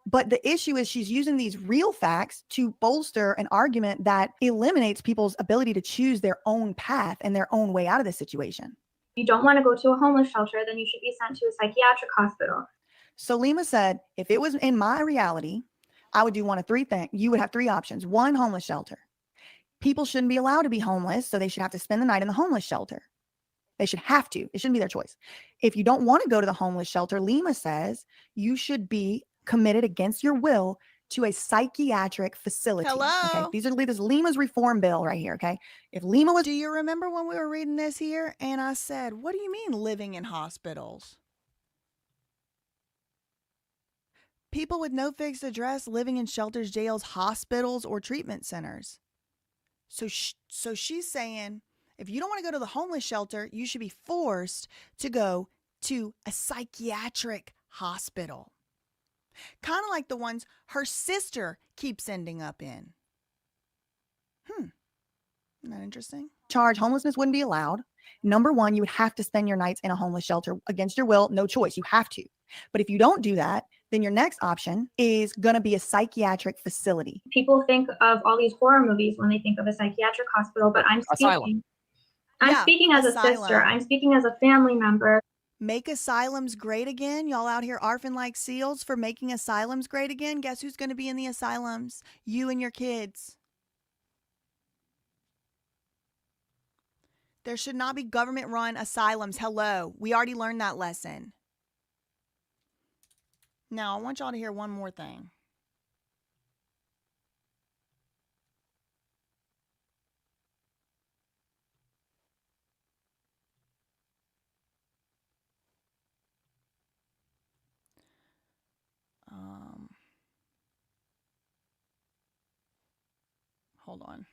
But the issue is she's using these real facts to bolster an argument that eliminates people's ability to choose their own path and their own way out of this situation. you don't want to go to a homeless shelter, then you should be sent to a psychiatric hospital. So Lima said, if it was in my reality, I would do one of three things. You would have three options. One, homeless shelter. People shouldn't be allowed to be homeless, so they should have to spend the night in the homeless shelter. They should have to. It shouldn't be their choice. If you don't want to go to the homeless shelter, Lima says you should be committed against your will to a psychiatric facility. Hello? Okay. This is Lima's reform bill right here. Okay. If Lima was Do you remember when we were reading this here and I said, what do you mean living in hospitals? People with no fixed address living in shelters, jails, hospitals, or treatment centers. So she's saying, if you don't want to go to the homeless shelter, you should be forced to go to a psychiatric hospital. Kind of like the ones her sister keeps ending up in. Isn't that interesting? charged, homelessness wouldn't be allowed. Number one, you would have to spend your nights in a homeless shelter against your will. No choice. You have to. But if you don't do that, then your next option is going to be a psychiatric facility. People think of all these horror movies when they think of a psychiatric hospital, but I'm speaking. I'm Yeah, speaking as a sister. asylum. I'm speaking as a family member. Make asylums great again. Y'all out here arfing like seals for making asylums great again. Guess who's going to be in the asylums? You and your kids. There should not be government-run asylums. Hello. We already learned that lesson. Now, I want y'all to hear one more thing. Hold on.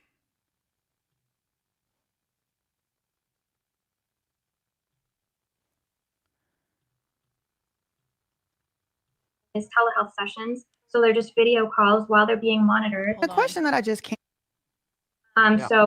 Is telehealth sessions, so they're just video calls while they're being monitored. Hold The on. question that I just came So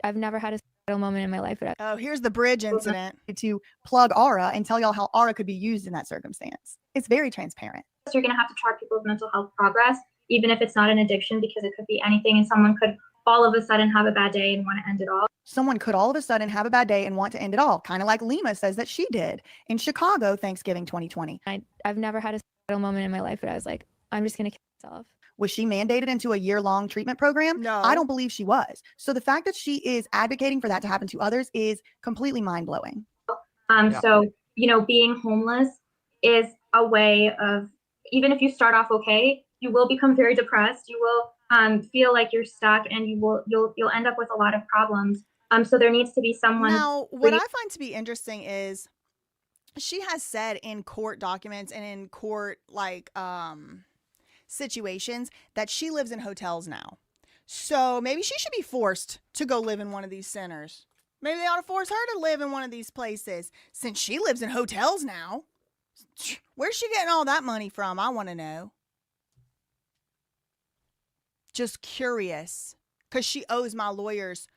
I've never had a moment in my life. But Oh, here's the bridge incident. To plug Aura and tell y'all how Aura could be used in that circumstance. It's very transparent. You're going to have to track people's mental health progress, even if it's not an addiction, because it could be anything, and someone could all of a sudden have a bad day and want to end it all. Someone could all of a sudden have a bad day and want to end it all, kind of like Lima says that she did in Chicago, Thanksgiving 2020. I've never had a moment in my life, but I was like, I'm just going to kill myself. Was she mandated into a year-long treatment program? No. I don't believe she was. So the fact that she is advocating for that to happen to others is completely mind-blowing. So, you know, being homeless is a way of, even if you start off okay, you will become very depressed. You will feel like you're stuck, and you'll end up with a lot of problems. So there needs to be someone. Now, what I find to be interesting is she has said in court documents and in court situations that she lives in hotels now. So maybe she should be forced to go live in one of these centers. Maybe they ought to force her to live in one of these places since she lives in hotels now. Where's she getting all that money from? I want to know. Just curious, because she owes my lawyers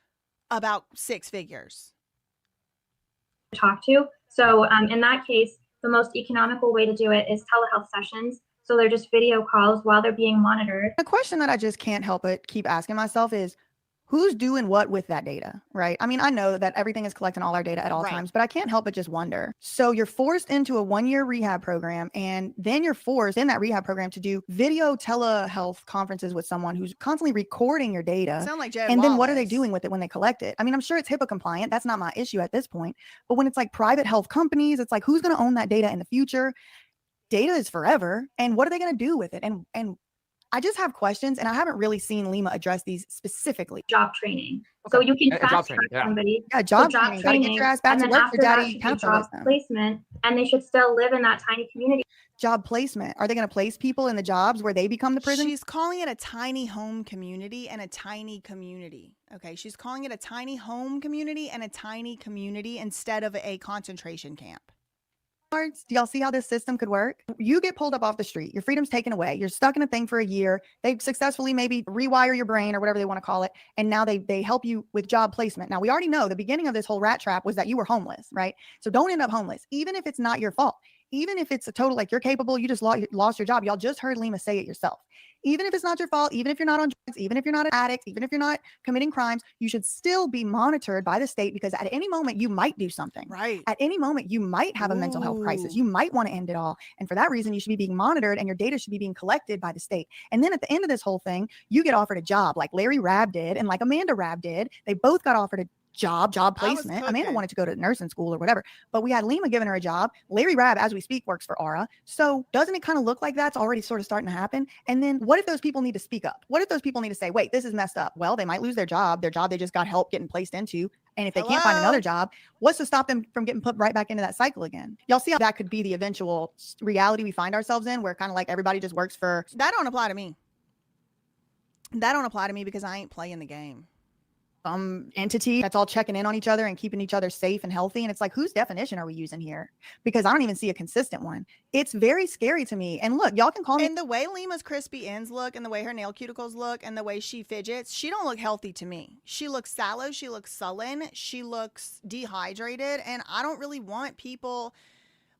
about 6 figures. Talk to. So in that case, the most economical way to do it is telehealth sessions. So they're just video calls while they're being monitored. The question that I just can't help but keep asking myself is, who's doing what with that data, right? I mean, I know that everything is collecting all our data at all times, but I can't help but just wonder. So you're forced into a 1-year rehab program, and then you're forced in that rehab program to do video telehealth conferences with someone who's constantly recording your data. Sound like Jed And then what are they Wallace. doing with it when they collect it? I mean, I'm sure it's HIPAA compliant. That's not my issue at this point. But when it's like private health companies, it's like, who's going to own that data in the future? Data is forever. And what are they going to do with it? And I just have questions, and I haven't really seen Lima address these specifically. Job training. So you can fast track somebody. Yeah, job training. Gotta get your ass back and to then work after for that daddy should be job capitalism. placement, and they should still live in that tiny community. Job placement. Are they going to place people in the jobs where they become the prison? She's calling it a tiny home community and a tiny community. Okay, she's calling it a tiny home community and a tiny community instead of a concentration camp. Do y'all see how this system could work? You get pulled up off the street. Your freedom's taken away. You're stuck in a thing for a year. They successfully maybe rewire your brain or whatever they want to call it. And now they help you with job placement. Now, we already know the beginning of this whole rat trap was that you were homeless, right? So don't end up homeless, even if it's not your fault. Even if it's a total, like, you're capable, you just lost your job. Y'all just heard Lima say it yourself. Even if it's not your fault, even if you're not on drugs, even if you're not an addict, even if you're not committing crimes, you should still be monitored by the state, because at any moment you might do something. Right. At any moment you might have a mental health crisis. You might want to end it all. And for that reason, you should be being monitored, and your data should be being collected by the state. And then at the end of this whole thing, you get offered a job like Larry Rabb did and like Amanda Rabb did. They both got offered a job placement. Amanda wanted to go to nursing school or whatever, but we had Lima giving her a job. Larry Rabb, as we speak, works for Aura. So doesn't it kind of look like that's already sort of starting to happen? And then what if those people need to speak up? What if those people need to say, wait, this is messed up? Well, they might lose their job they just got help getting placed into. And if they can't find another job, what's to stop them from getting put right back into that cycle again? Y'all see how that could be the eventual reality we find ourselves in, where kind of like everybody just works for. That don't apply to me. That don't apply to me because I ain't playing the game. Some entity that's all checking in on each other and keeping each other safe and healthy. And it's like, whose definition are we using here? Because I don't even see a consistent one. It's very scary to me. And look, y'all can call me. And the way Lima's crispy ends look, and the way her nail cuticles look, and the way she fidgets, she don't look healthy to me. She looks sallow. She looks sullen. She looks dehydrated. And I don't really want people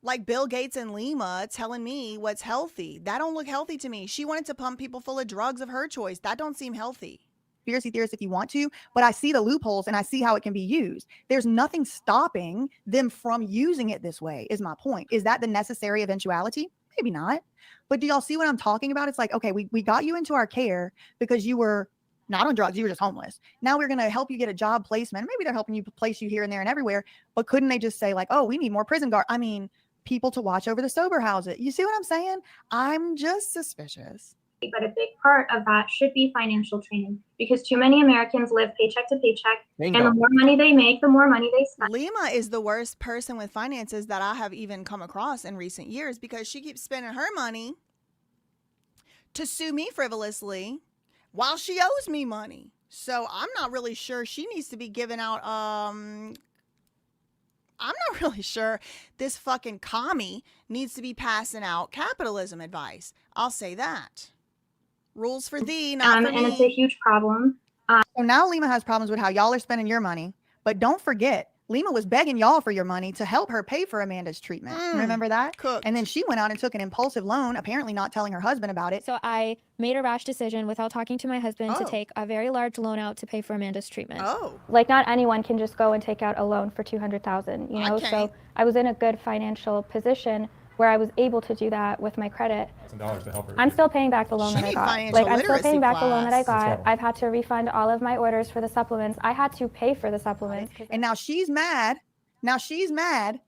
like Bill Gates and Lima telling me what's healthy. That don't look healthy to me. She wanted to pump people full of drugs of her choice. That don't seem healthy. Conspiracy theorists if you want to, but I see the loopholes and I see how it can be used. There's nothing stopping them from using it this way, is my point. Is that the necessary eventuality? Maybe not. But do y'all see what I'm talking about? It's like, okay, we got you into our care because you were not on drugs, you were just homeless. Now we're going to help you get a job placement. Maybe they're helping you place you here and there and everywhere, but couldn't they just say like, oh, we need more prison guard? I mean, people to watch over the sober houses. You see what I'm saying? I'm just suspicious. But a big part of that should be financial training, because too many Americans live paycheck to paycheck. Bingo. And the more money they make, the more money they spend. Lima is the worst person with finances that I have even come across in recent years, because she keeps spending her money to sue me frivolously while she owes me money. So I'm not really sure she needs to be giving out, I'm not really sure this fucking commie needs to be passing out capitalism advice. I'll say that. Rules for thee, not for me. And it's a huge problem. So now Lima has problems with how y'all are spending your money, But don't forget, Lima was begging y'all for your money to help her pay for Amanda's treatment. Remember that? Cooked. And then she went out and took an impulsive loan, apparently not telling her husband about it. So I made a rash decision without talking to my husband to Oh. take a very large loan out to pay for Amanda's treatment. Oh. Like, not anyone can just go and take out a loan for $200,000, you know? can't. So I was in a good financial position where I was able to do that with my credit. $1,000 to help her. I'm still paying back the loan She that I need got. financial Like, I'm still paying literacy back the loan that I class. got. That's I've had to refund all of my orders for the supplements. I had to pay for the supplements. And now she's mad. Now she's mad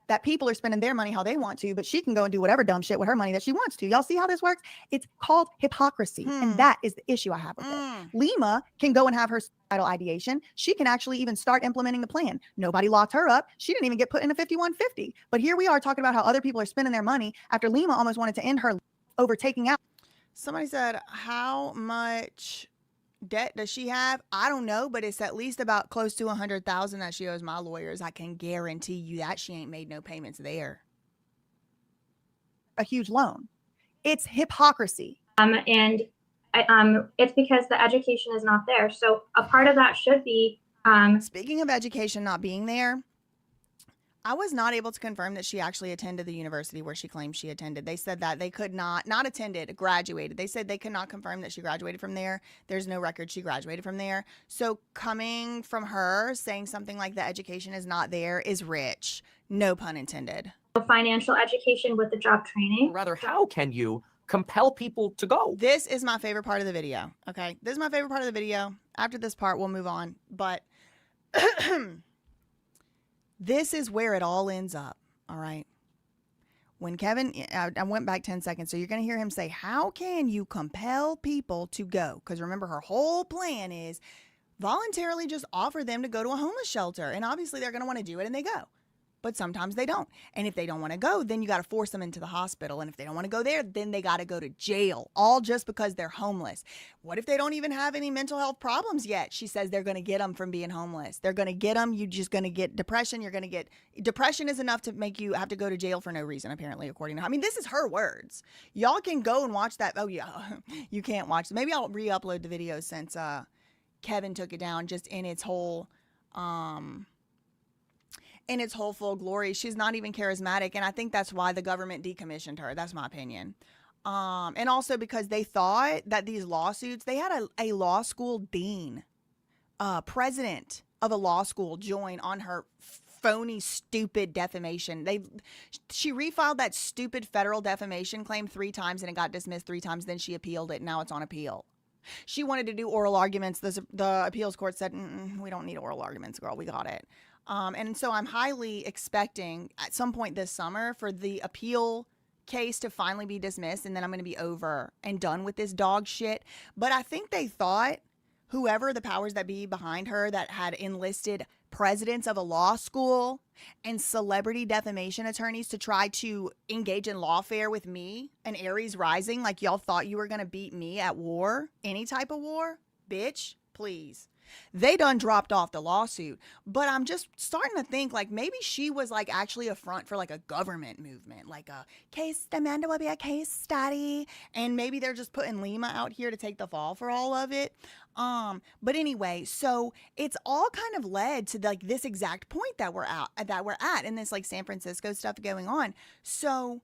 that people are spending their money how they want to, but she can go and do whatever dumb shit with her money that she wants to. Y'all see how this works? It's called hypocrisy. And that is the issue I have with it. Lima can go and have her suicidal ideation. She can actually even start implementing the plan. Nobody locked her up. She didn't even get put in a 5150. But here we are talking about how other people are spending their money after Lima almost wanted to end her over taking out. Somebody said, how much debt does she have? I don't know, but it's at least about close to 100,000 that she owes my lawyers. I can guarantee you that she ain't made no payments there. A huge loan. It's hypocrisy. And it's because the education is not there. So a part of that should be Speaking of education not being there, I was not able to confirm that she actually attended the university where she claims she attended. They said that they could not attended, graduated. They said they could not confirm that she graduated from there. There's no record she graduated from there. So coming from her saying something like the education is not there is rich. No pun intended. financial education with the job training. Or rather, how can you compel people to go? This is my favorite part of the video. Okay. This is my favorite part of the video. After this part, we'll move on. But this is where it all ends up. All right. When Kevin, I went back 10 seconds. So you're going to hear him say, how can you compel people to go? Because remember, her whole plan is voluntarily just offer them to go to a homeless shelter. And obviously they're going to want to do it and they go. But sometimes they don't. And if they don't want to go, then you got to force them into the hospital. And if they don't want to go there, then they got to go to jail, all just because they're homeless. What if they don't even have any mental health problems yet? She says they're going to get them from being homeless. They're going to get them. You're just going to get depression. You're going to get depression is enough to make you have to go to jail for no reason, apparently, according to her. I mean, this is her words. Y'all can go and watch that. Oh, yeah, you can't watch. Maybe I'll re-upload the video since Kevin took it down just in its whole in its whole full glory. She's not even charismatic. And I think that's why the government decommissioned her. That's my opinion. And also because they thought that these lawsuits, they had a law school dean, president of a law school join on her phony, stupid defamation. She refiled that stupid federal defamation claim 3 times and it got dismissed 3 times. Then she appealed it. And now it's on appeal. She wanted to do oral arguments. The appeals court said, we don't need oral arguments, girl. We got it. And so I'm highly expecting at some point this summer for the appeal case to finally be dismissed. And then I'm going to be over and done with this dog shit. But I think they thought whoever the powers that be behind her that had enlisted presidents of a law school and celebrity defamation attorneys to try to engage in lawfare with me, an Aries rising, like y'all thought you were going to beat me at war, any type of war, bitch, please. They done dropped off the lawsuit, but I'm just starting to think like maybe she was like actually a front for like a government movement, like a case, Amanda will be a case study. And maybe they're just putting Lima out here to take the fall for all of it. But anyway, so it's all kind of led to like this exact point that we're at in this like San Francisco stuff going on. So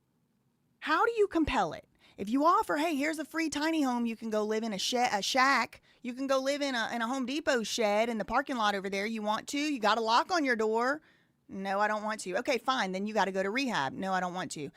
how do you compel it? If you offer, hey, here's a free tiny home, you can go live in a shack. You can go live in a Home Depot shed in the parking lot over there. You want to? You got a lock on your door. No, I don't want to. Okay, fine. Then you got to go to rehab. No, I don't want to.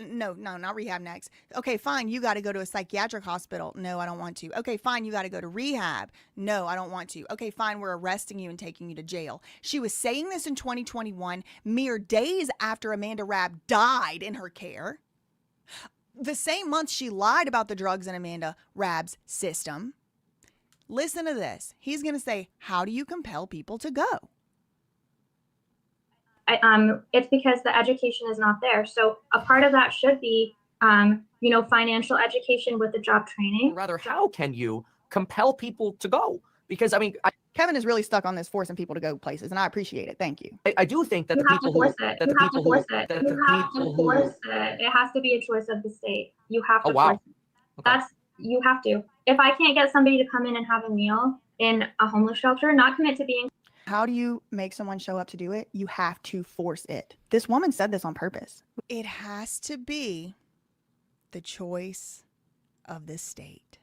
No, not rehab next. Okay, fine. You got to go to a psychiatric hospital. No, I don't want to. Okay, fine. You got to go to rehab. No, I don't want to. Okay, fine. We're arresting you and taking you to jail. She was saying this in 2021, mere days after Amanda Rabb died in her care. The same month she lied about the drugs in Amanda Rabb's system. Listen to this. He's going to say, how do you compel people to go? It's because the education is not there. So a part of that should be, financial education with the job training. Or rather, how can you compel people to go? Because, I mean, Kevin is really stuck on this forcing people to go places, and I appreciate it. Thank you. I do think that You the have to people who force it. You have to force it. You have to force it. It has to be a choice of the state. You have to Oh, wow. force it. Okay. You have to. If I can't get somebody to come in and have a meal in a homeless shelter, not commit to being How do you make someone show up to do it? You have to force it. This woman said this on purpose. It has to be the choice of the state.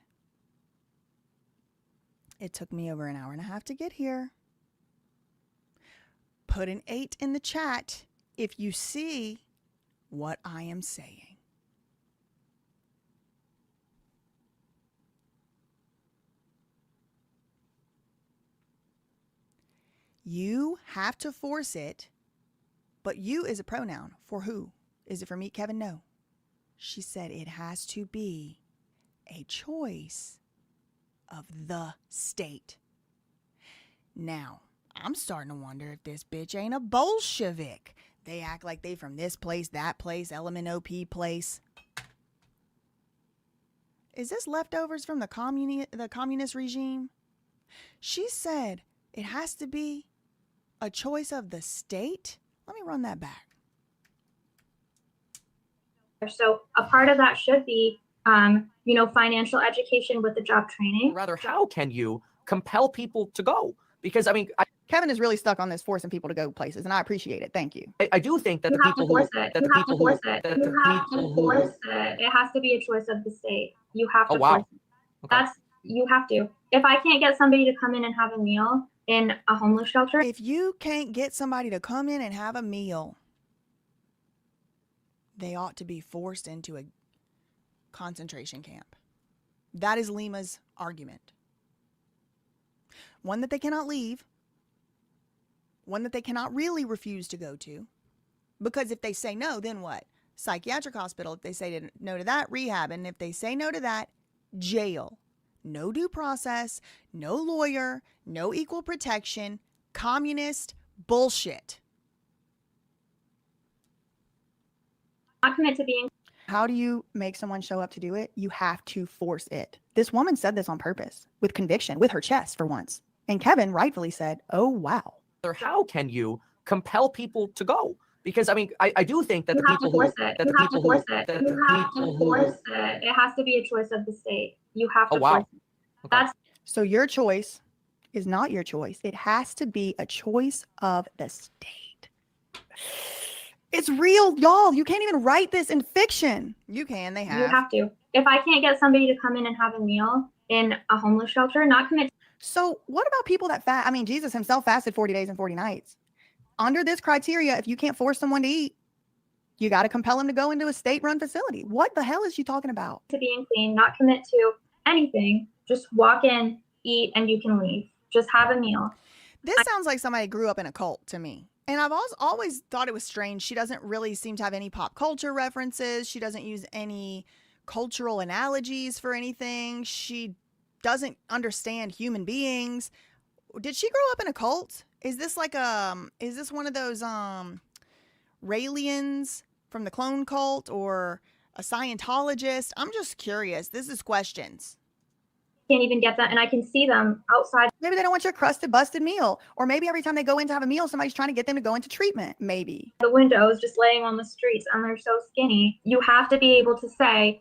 It took me over an hour and a half to get here. Put an 8 in the chat if you see what I am saying. You have to force it, but you is a pronoun. For who? Is it for me, Kevin? No. She said it has to be a choice of the state. Now, I'm starting to wonder if this bitch ain't a Bolshevik. They act like they from this place, that place, LMNOP place. Is this leftovers from the communist regime? She said it has to be a choice of the state. Let me run that back. So a part of that should be, financial education with the job training. Rather, how can you compel people to go? Because I mean, Kevin is really stuck on this forcing people to go places, and I appreciate it. Thank you. I do think that You the have to people who force it. that You the have to people who force it. that You the have to people force who it. It has to be a choice of the state. You have to oh wow force it. You have to. If I can't get somebody to come in and have a meal in a homeless shelter, If you can't get somebody to come in and have a meal, they ought to be forced into a concentration camp. That is Lima's argument. One that they cannot leave. One that they cannot really refuse to go to. Because if they say no, then what? Psychiatric hospital. If they say no to that, rehab. And if they say no to that, jail. No due process, no lawyer, no equal protection, communist bullshit. not commit to being. How do you make someone show up to do it? You have to force it. This woman said this on purpose, with conviction, with her chest for once. And Kevin rightfully said, oh, wow. how can you compel people to go? Because I mean, I do think that You the have to people who force it. that You the have to people who force it. that You the have people to who force it. It has to be a choice of the state. You have to oh wow force it. okay. That's So your choice is not your choice. It has to be a choice of the state. It's real, y'all. You can't even write this in fiction. You can, they you have. have to. If I can't get somebody to come in and have a meal in a homeless shelter, not commit. So what about people that fast? I mean, Jesus himself fasted 40 days and 40 nights. Under this criteria, if you can't force someone to eat, you got to compel them to go into a state-run facility. What the hell is she talking about? To being clean, not commit to anything. Just walk in, eat, and you can leave. Just have a meal. This sounds like somebody grew up in a cult to me. And I've always thought it was strange. She doesn't really seem to have any pop culture references. She doesn't use any cultural analogies for anything. She doesn't understand human beings. Did she grow up in a cult? Is this like is this one of those Raelians from the clone cult or a Scientologist? I'm just curious. This is questions. Can't even get that, and I can see them outside Maybe they don't want your crusted, busted meal. Or maybe every time they go in to have a meal, somebody's trying to get them to go into treatment. Maybe. the windows, just laying on the streets, and they're so skinny. You have to be able to say,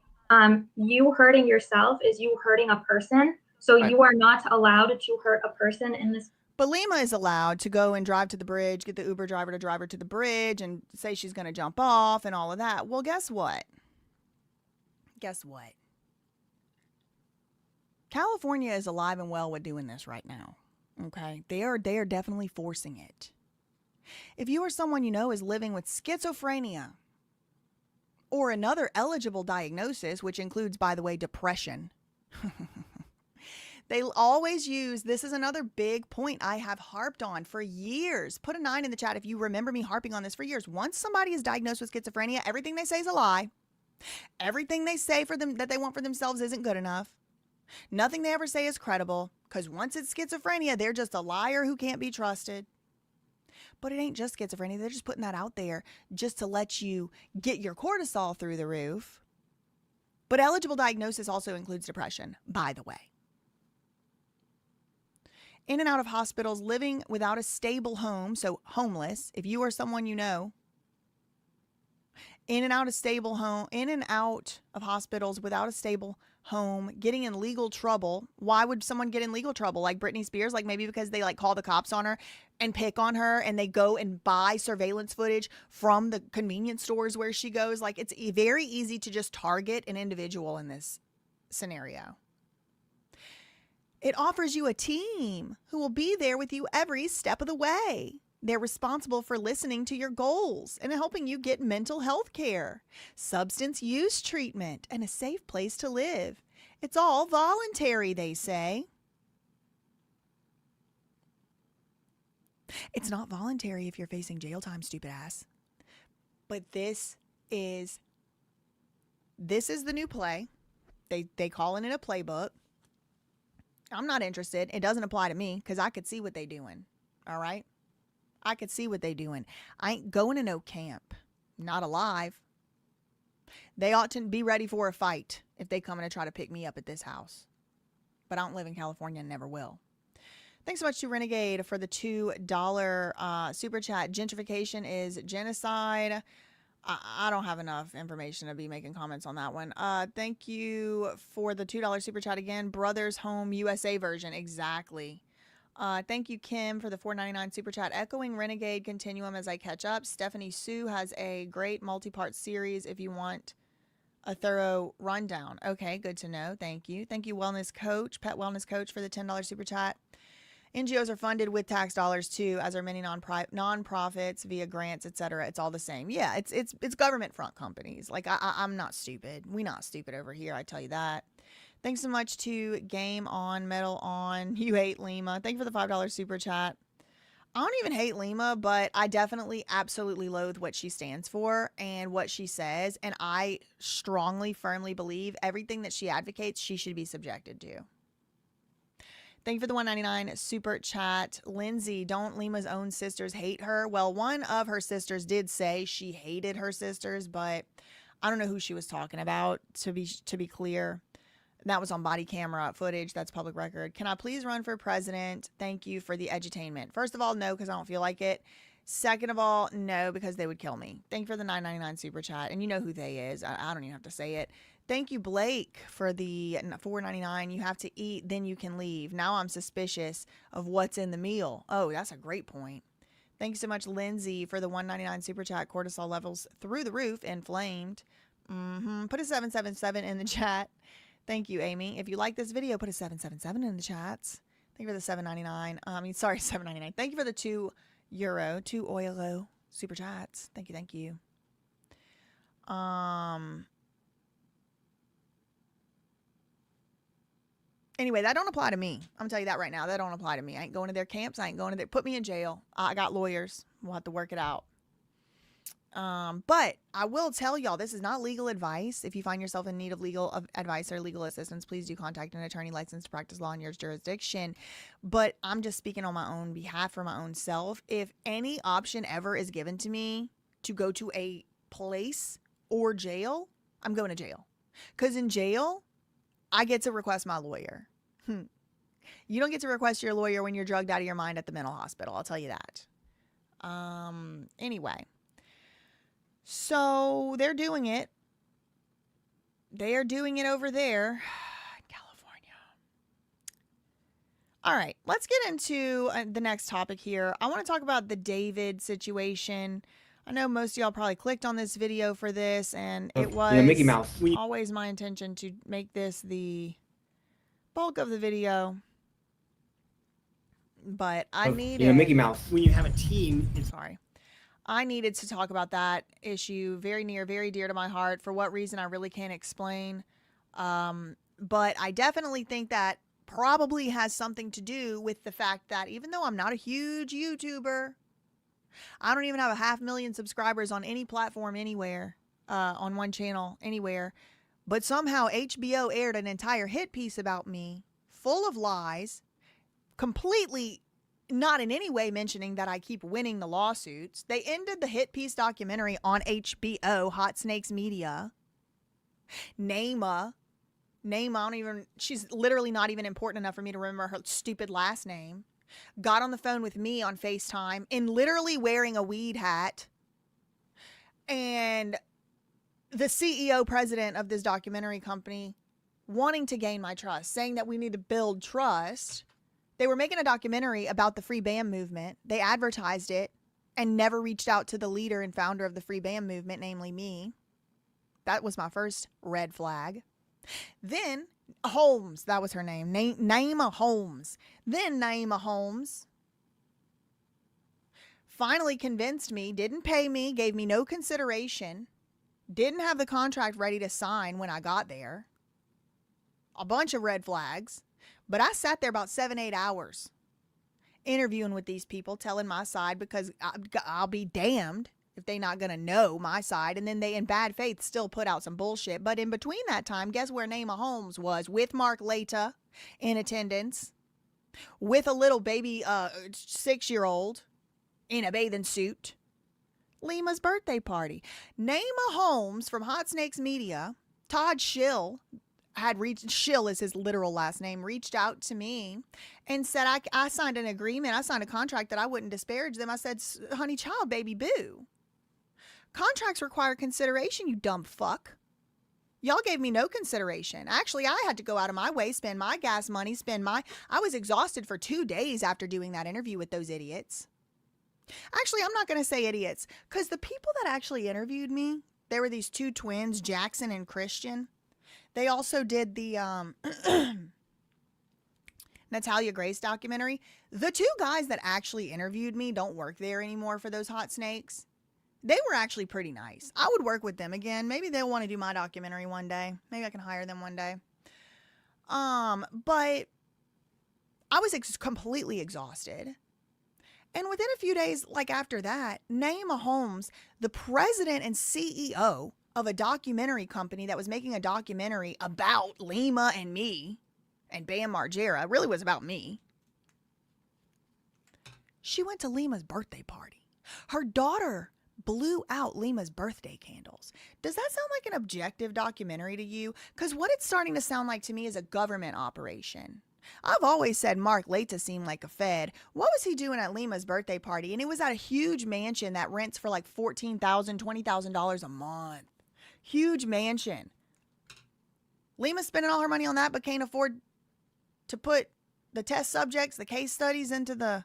you hurting yourself is you hurting a person. So Right. you are not allowed to hurt a person in this. But Lima is allowed to go and drive to the bridge, get the Uber driver to drive her to the bridge and say she's going to jump off and all of that. Well, guess what? Guess what? California is alive and well with doing this right now. Okay? They are definitely forcing it. If you or someone you know is living with schizophrenia or another eligible diagnosis, which includes, by the way, depression, they always use, this is another big point I have harped on for years. Put a 9 in the chat if you remember me harping on this for years. Once somebody is diagnosed with schizophrenia, everything they say is a lie. Everything they say for them that they want for themselves isn't good enough. Nothing they ever say is credible, because once it's schizophrenia, they're just a liar who can't be trusted. But it ain't just schizophrenia. They're just putting that out there just to let you get your cortisol through the roof. But eligible diagnosis also includes depression, by the way. In and out of hospitals, living without a stable home, so homeless, if you or someone you know in and out of hospitals without a stable home, getting in legal trouble. Why would someone get in legal trouble? Like Britney Spears, like maybe because they like call the cops on her and pick on her, and they go and buy surveillance footage from the convenience stores where she goes. Like, it's very easy to just target an individual in this scenario. It offers you a team who will be there with you every step of the way. They're responsible for listening to your goals and helping you get mental health care, substance use treatment, and a safe place to live. It's all voluntary, they say. It's not voluntary if you're facing jail time, stupid ass. But this is the new play. They calling it a playbook. I'm not interested. It doesn't apply to me because I could see what they doing. All right? I could see what they doing. I ain't going to no camp. Not alive. They ought to be ready for a fight if they come in and try to pick me up at this house. But I don't live in California and never will. Thanks so much to Renegade for the $2 super chat. Gentrification is genocide. I don't have enough information to be making comments on that one. Thank you for the $2 super chat again. Brothers Home USA version. Exactly. Thank you, Kim, for the $4.99 super chat. Echoing Renegade Continuum as I catch up. Stephanie Sue has a great multi-part series if you want a thorough rundown. Okay, good to know. Thank you. Thank you, Wellness Coach, Pet Wellness Coach, for the $10 super chat. NGOs are funded with tax dollars too, as are many nonprofits via grants, etc. It's all the same. Yeah, it's government front companies. Like I'm not stupid. We not stupid over here. I tell you that. Thanks so much to Game On, Metal On, You Hate Lima. Thank you for the $5 super chat. I don't even hate Lima, but I definitely absolutely loathe what she stands for and what she says. And I strongly, firmly believe everything that she advocates, she should be subjected to. Thank you for the $1.99 super chat. Lindsay, don't Lima's own sisters hate her? Well, one of her sisters did say she hated her sisters, but I don't know who she was talking about, to be clear. That was on body camera footage. That's public record. Can I please run for president? Thank you for the edutainment. First of all, no, because I don't feel like it. Second of all, no, because they would kill me. Thank you for the $9.99 super chat. And you know who they is. I don't even have to say it. Thank you, Blake, for the $4.99. You have to eat, then you can leave. Now I'm suspicious of what's in the meal. Oh, that's a great point. Thank you so much, Lindsay, for the $1.99 super chat. Cortisol levels through the roof, inflamed. Put a 777 in the chat. Thank you, Amy. If you like this video, put a 777 in the chats. Thank you for the $7.99. $7.99. Thank you for the €2, €2 super chats. Thank you. Anyway, that don't apply to me. I'm gonna tell you that right now. That don't apply to me. I ain't going to their camps. I ain't going to their. Put me in jail. I got lawyers. We'll have to work it out. But I will tell y'all, this is not legal advice. If you find yourself in need of legal advice or legal assistance, please do contact an attorney licensed to practice law in your jurisdiction. But I'm just speaking on my own behalf for my own self. If any option ever is given to me to go to a place or jail, I'm going to jail. Because in jail, I get to request my lawyer. You don't get to request your lawyer when you're drugged out of your mind at the mental hospital. I'll tell you that. Anyway. So they're doing it. They are doing it over there in California. All right, let's get into the next topic here. I want to talk about the David situation. I know most of y'all probably clicked on this video for this, and it was Mickey Mouse. Always my intention to make this the bulk of the video. But I needed... Mickey Mouse. When you have a team, it's... Sorry. I needed to talk about that issue. Very near, very dear to my heart. For what reason, I really can't explain. But I definitely think that probably has something to do with the fact that even though I'm not a huge YouTuber, I don't even have 500,000 subscribers on any platform anywhere, on one channel anywhere. But somehow HBO aired an entire hit piece about me, full of lies, completely not in any way mentioning that I keep winning the lawsuits. They ended the hit piece documentary on HBO, Hot Snakes Media. Naima, she's literally not even important enough for me to remember her stupid last name. Got on the phone with me on FaceTime and literally wearing a weed hat and the CEO president of this documentary company wanting to gain my trust, saying that we need to build trust. They were making a documentary about the free BAM movement. They advertised it and never reached out to the leader and founder of the free BAM movement, namely me. That was my first red flag. Then Holmes, that was her name, Naima Holmes. Then Naima Holmes finally convinced me, didn't pay me, gave me no consideration, didn't have the contract ready to sign when I got there. A bunch of red flags. But I sat there about 7-8 hours interviewing with these people, telling my side, because I'll be damned if they not going to know my side. And then they, in bad faith, still put out some bullshit. But in between that time, guess where Naima Holmes was? With Mark Leta in attendance, with a little baby 6-year-old in a bathing suit. Lima's birthday party. Naima Holmes from Hot Snakes Media, Todd Schill, Schill is his literal last name, reached out to me and said, I signed an agreement. I signed a contract that I wouldn't disparage them. I said, honey child, baby boo. Contracts require consideration, you dumb fuck. Y'all gave me no consideration. Actually, I had to go out of my way, spend my gas money, I was exhausted for 2 days after doing that interview with those idiots. Actually, I'm not going to say idiots, because the people that actually interviewed me, there were these 2 twins, Jackson and Christian. They also did the Natalia Grace documentary. The 2 guys that actually interviewed me don't work there anymore for those hot snakes. They were actually pretty nice. I would work with them again. Maybe they'll want to do my documentary one day. Maybe I can hire them one day. But I was completely exhausted. And within a few days, like after that, Naima Holmes, the president and CEO of a documentary company that was making a documentary about Lima and me and Bam Margera, really was about me. She went to Lima's birthday party. Her daughter blew out Lima's birthday candles. Does that sound like an objective documentary to you? Because what it's starting to sound like to me is a government operation. I've always said Mark Leta seemed like a Fed. What was he doing at Lima's birthday party? And it was at a huge mansion that rents for like $14,000, $20,000 a month. Huge mansion. Lima's spending all her money on that, but can't afford to put the test subjects, the case studies into the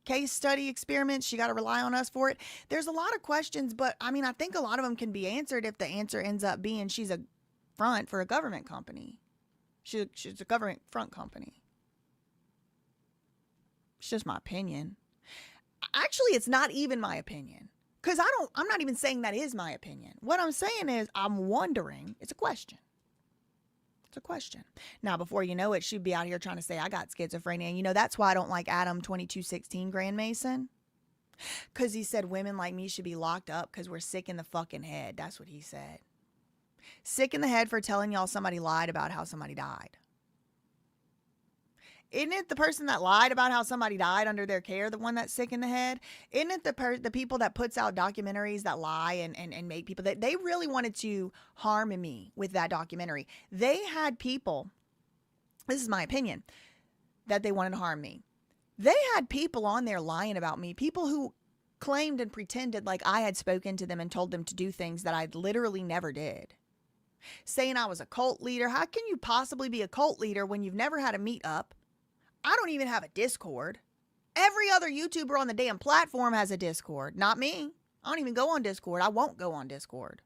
case study experiments. She got to rely on us for it. There's a lot of questions, but I mean, I think a lot of them can be answered if the answer ends up being she's a front for a government company. She's a government front company. It's just my opinion. Actually, it's not even my opinion. Because I'm not even saying that is my opinion. What I'm saying is I'm wondering. It's a question. It's a question. Now, before you know it, she'd be out here trying to say I got schizophrenia. And you know, that's why I don't like Adam 2216 Grand Mason. Because he said women like me should be locked up because we're sick in the fucking head. That's what he said. Sick in the head for telling y'all somebody lied about how somebody died. Isn't it the person that lied about how somebody died under their care, the one that's sick in the head? Isn't it the people that puts out documentaries that lie and make people that they really wanted to harm me with that documentary? They had people, this is my opinion, that they wanted to harm me. They had people on there lying about me, people who claimed and pretended like I had spoken to them and told them to do things that I literally never did. Saying I was a cult leader. How can you possibly be a cult leader when you've never had a meetup? I don't even have a Discord. Every other YouTuber on the damn platform has a Discord. Not me. I don't even go on Discord. I won't go on Discord.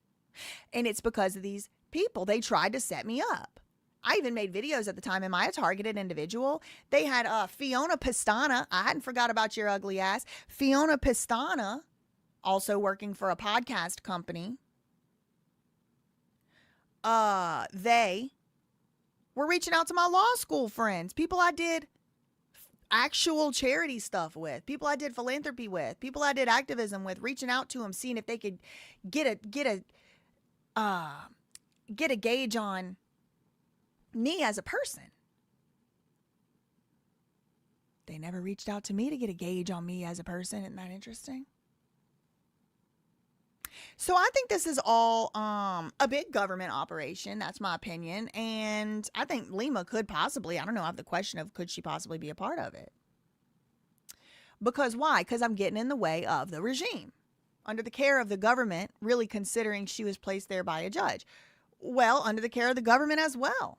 And it's because of these people. They tried to set me up. I even made videos at the time. Am I a targeted individual? They had Fiona Pistana. I hadn't forgot about your ugly ass. Fiona Pistana, also working for a podcast company. They were reaching out to my law school friends, people I did actual charity stuff with, people I did philanthropy with, people I did activism with, reaching out to them, seeing if they could get a gauge on me as a person. They never reached out to me to get a gauge on me as a person. Isn't that interesting? So I think this is all a big government operation. That's my opinion. And I think Lima could possibly, I don't know, I have the question of could she possibly be a part of it? Because why? Because I'm getting in the way of the regime. Under the care of the government, really considering she was placed there by a judge. Well, under the care of the government as well.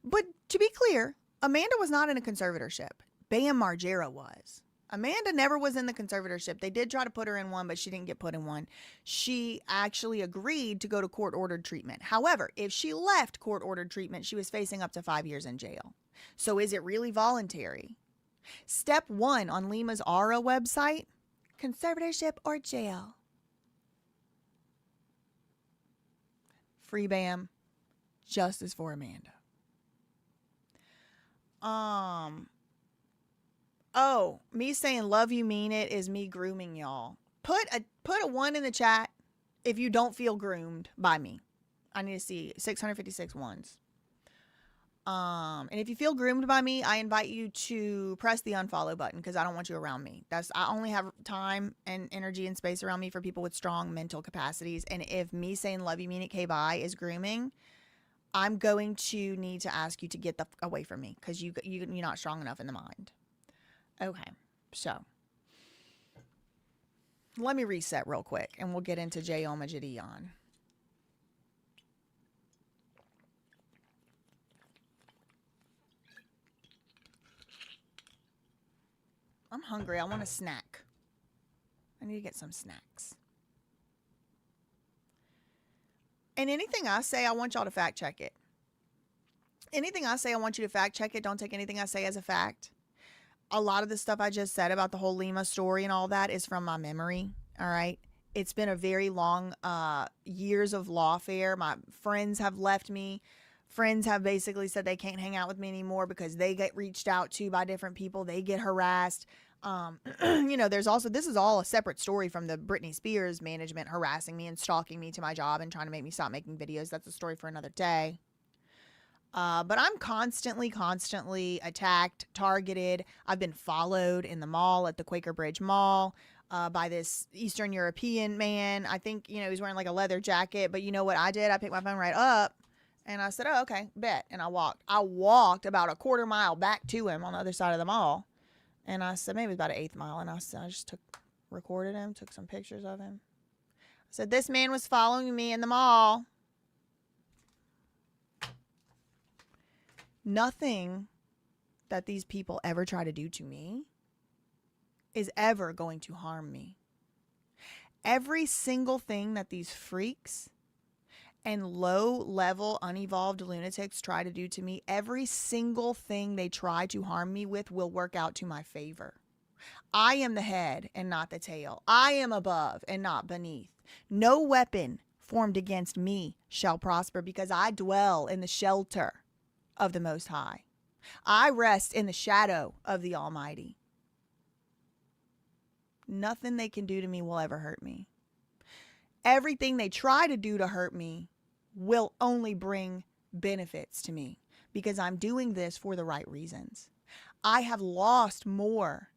But to be clear, Amanda was not in a conservatorship. Bam Margera was. Amanda never was in the conservatorship. They did try to put her in one, but she didn't get put in one. She actually agreed to go to court-ordered treatment. However, if she left court-ordered treatment, she was facing up to 5 years in jail. So is it really voluntary? Step 1 on Lima's ARA website, conservatorship or jail. Free Bam, justice for Amanda. Oh, me saying love you mean it is me grooming y'all. Put a 1 in the chat if you don't feel groomed by me. I need to see 656 ones. And if you feel groomed by me, I invite you to press the unfollow button because I don't want you around me. I only have time and energy and space around me for people with strong mental capacities. And if me saying love you mean it K-bye is grooming, I'm going to need to ask you to get away from me because you're not strong enough in the mind. Okay, so let me reset real quick and we'll get into Jayoma Jidion. I'm hungry. I want a snack. I need to get some snacks. And anything I say, I want y'all to fact check it. Anything I say, I want you to fact check it. Don't take anything I say as a fact. A lot of the stuff I just said about the whole Lima story and all that is from my memory. All right. It's been a very long years of lawfare. My friends have left me. Friends have basically said they can't hang out with me anymore because they get reached out to by different people. They get harassed. There's also, this is all a separate story from the Britney Spears management harassing me and stalking me to my job and trying to make me stop making videos. That's a story for another day. But I'm constantly attacked, targeted. I've been followed in the mall at the Quaker Bridge Mall by this Eastern European man. I think, he's wearing like a leather jacket. But you know what I did? I picked my phone right up and I said, oh, okay, bet. And I walked about a quarter mile back to him on the other side of the mall. And I said, maybe it was about an eighth mile. And I just recorded him, took some pictures of him. I said, this man was following me in the mall. Nothing that these people ever try to do to me is ever going to harm me. Every single thing that these freaks and low-level, unevolved lunatics try to do to me, every single thing they try to harm me with will work out to my favor. I am the head and not the tail. I am above and not beneath. No weapon formed against me shall prosper because I dwell in the shelter of the Most High. I rest in the shadow of the Almighty. Nothing they can do to me will ever hurt me. Everything they try to do to hurt me will only bring benefits to me because I'm doing this for the right reasons. I have lost more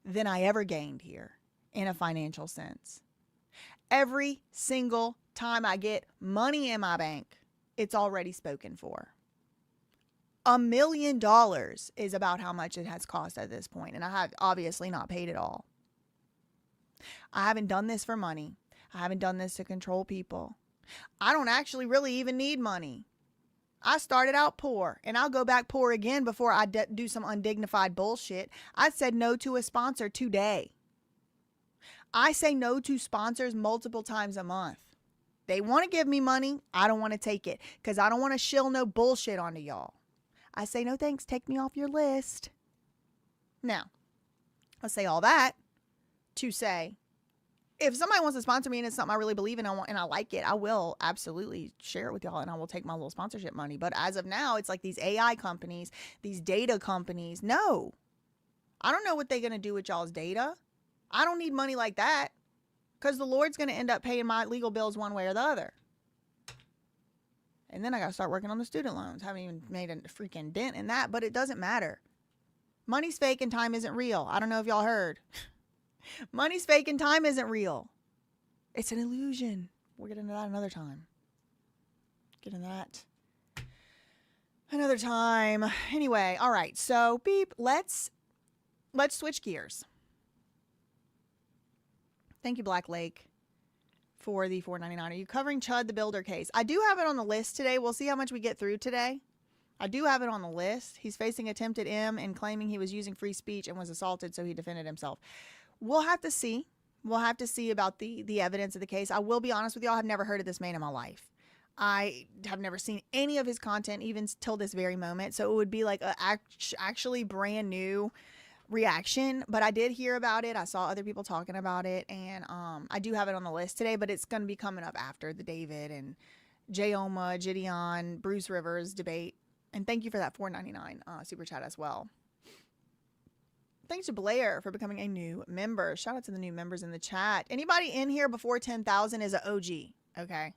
than I ever gained here in a financial sense. Every single time I get money in my bank, it's already spoken for. $1 million is about how much it has cost at this point, and I have obviously not paid it all. I haven't done this for money. I haven't done this to control people. I don't actually really even need money. I started out poor, and I'll go back poor again before I do some undignified bullshit. I said no to a sponsor today. I say no to sponsors multiple times a month. They want to give me money. I don't want to take it because I don't want to shill no bullshit onto y'all. I say, no thanks, take me off your list. Now, I say all that to say, if somebody wants to sponsor me and it's something I really believe in and I like it, I will absolutely share it with y'all and I will take my little sponsorship money. But as of now, it's like these AI companies, these data companies. No, I don't know what they're going to do with y'all's data. I don't need money like that because the Lord's going to end up paying my legal bills one way or the other. And then I got to start working on the student loans. Haven't even made a freaking dent in that, but it doesn't matter. Money's fake and time isn't real. I don't know if y'all heard. Money's fake and time isn't real. It's an illusion. We'll get into that another time. Get into that another time. Anyway, all right. So, let's switch gears. Thank you, Black Lake, for the $4.99. Are you covering Chud the Builder case? I do have it on the list today. We'll see how much we get through today. I do have it on the list. He's facing attempted M and claiming he was using free speech and was assaulted, so he defended himself. We'll have to see. We'll have to see about the evidence of the case. I will be honest with y'all. I've never heard of this man in my life. I have never seen any of his content even till this very moment. So it would be like a actually brand new reaction. But I did hear about it. I saw other people talking about it. And I do have it on the list today. But it's going to be coming up after the David and Jayoma, Jidion, Bruce Rivers debate. And thank you for that $4.99 super chat as well. Thanks to Blair for becoming a new member. Shout out to the new members in the chat. Anybody in here before 10,000 is an OG. Okay.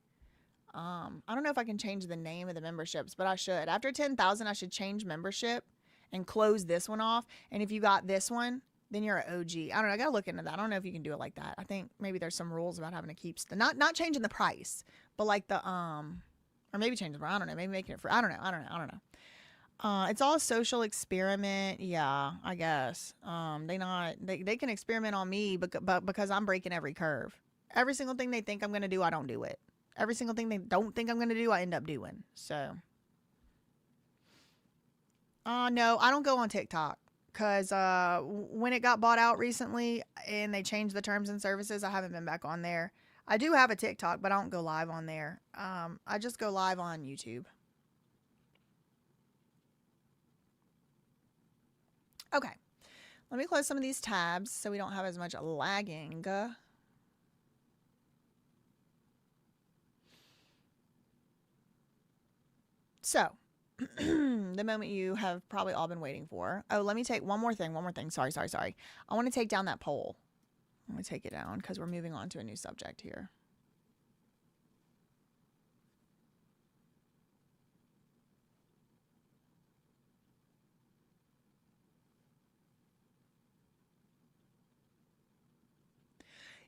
I don't know if I can change the name of the memberships, but I should. After 10,000, I should change membership and close this one off. And if you got this one, then you're an OG. I don't know. I got to look into that. I don't know if you can do it like that. I think maybe there's some rules about having to keep not changing the price, but like the, or maybe changing the, I don't know, maybe making it for, I don't know. It's all a social experiment. Yeah, I guess. They can experiment on me, but because I'm breaking every curve. Every single thing they think I'm going to do, I don't do it. Every single thing they don't think I'm going to do, I end up doing. So, no, I don't go on TikTok because when it got bought out recently and they changed the terms and services, I haven't been back on there. I do have a TikTok, but I don't go live on there. I just go live on YouTube. Okay, let me close some of these tabs so we don't have as much lagging. So, the moment you have probably all been waiting for. Oh, let me take one more thing. Sorry. I want to take down that poll. I'm going to take it down because we're moving on to a new subject here.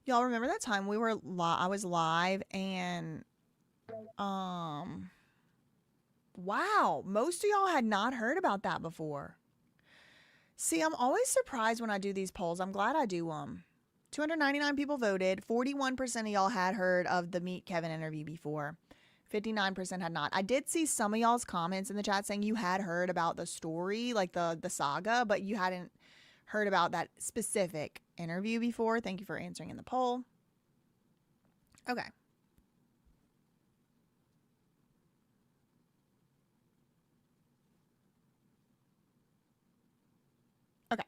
Y'all remember that time we were I was live and wow, most of y'all had not heard about that before. See, I'm always surprised when I do these polls. I'm glad I do them. 299 people voted. 41% of y'all had heard of the Meet Kevin interview before. 59% had not. I did see some of y'all's comments in the chat saying you had heard about the story, like the saga, but you hadn't heard about that specific interview before. Thank you for answering in the poll. Okay. Okay.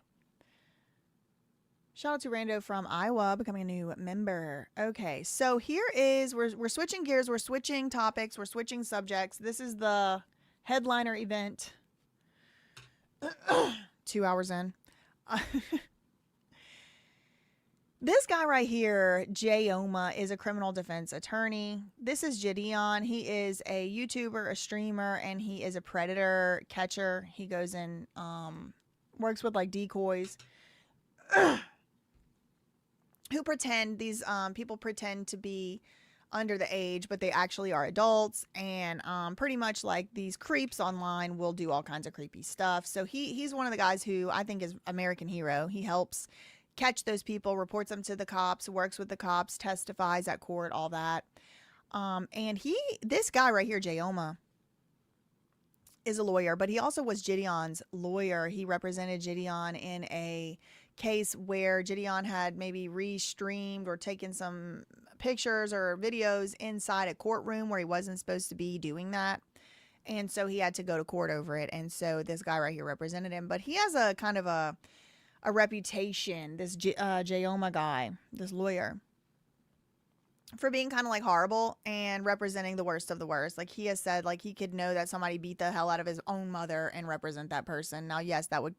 Shout out to Rando from Iowa becoming a new member. Okay, so here is, we're switching gears, we're switching topics, we're switching subjects. This is the headliner event. 2 hours in. This guy right here, Jayoma, is a criminal defense attorney. This is Jidion. He is a YouTuber, a streamer, and he is a predator catcher. He goes and works with like decoys who pretend, these people pretend to be under the age, but they actually are adults, and pretty much like these creeps online will do all kinds of creepy stuff. So he's one of the guys who I think is American hero. He helps catch those people, reports them to the cops, works with the cops, testifies at court, all that. And this guy right here, Jayoma, is a lawyer, but he also was Jidion's lawyer. He represented Jidion in a case where Jidion had maybe restreamed or taken some pictures or videos inside a courtroom where he wasn't supposed to be doing that. And so he had to go to court over it. And so this guy right here represented him, but he has a kind of a reputation, this Jayoma guy, this lawyer, for being kind of like horrible and representing the worst of the worst. Like he has said, like he could know that somebody beat the hell out of his own mother and represent that person. Now, yes, that would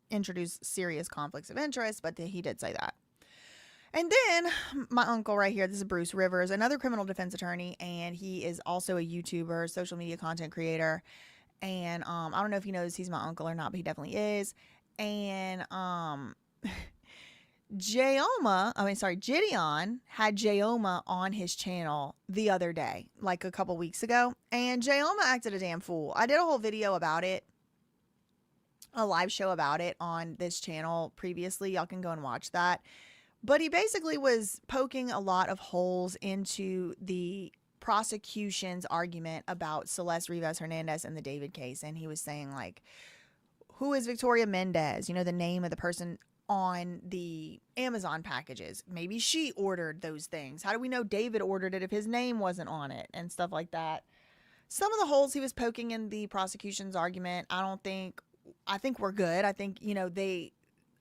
introduce serious conflicts of interest, but he did say that. And then my uncle right here, this is Bruce Rivers, another criminal defense attorney, and he is also a YouTuber, social media content creator. And I don't know if he knows he's my uncle or not, but he definitely is. And Jidion had Jayoma on his channel the other day, like a couple weeks ago, and Jayoma acted a damn fool. I did a whole video about it, a live show about it on this channel previously. Y'all can go and watch that. But he basically was poking a lot of holes into the prosecution's argument about Celeste Rivas Hernandez and the David case. And he was saying, like, who is Victoria Mendez? You know, the name of the person on the Amazon packages. Maybe she ordered those things. How do we know David ordered it if his name wasn't on it and stuff like that? Some of the holes he was poking in the prosecution's argument, I think we're good. I think, you know,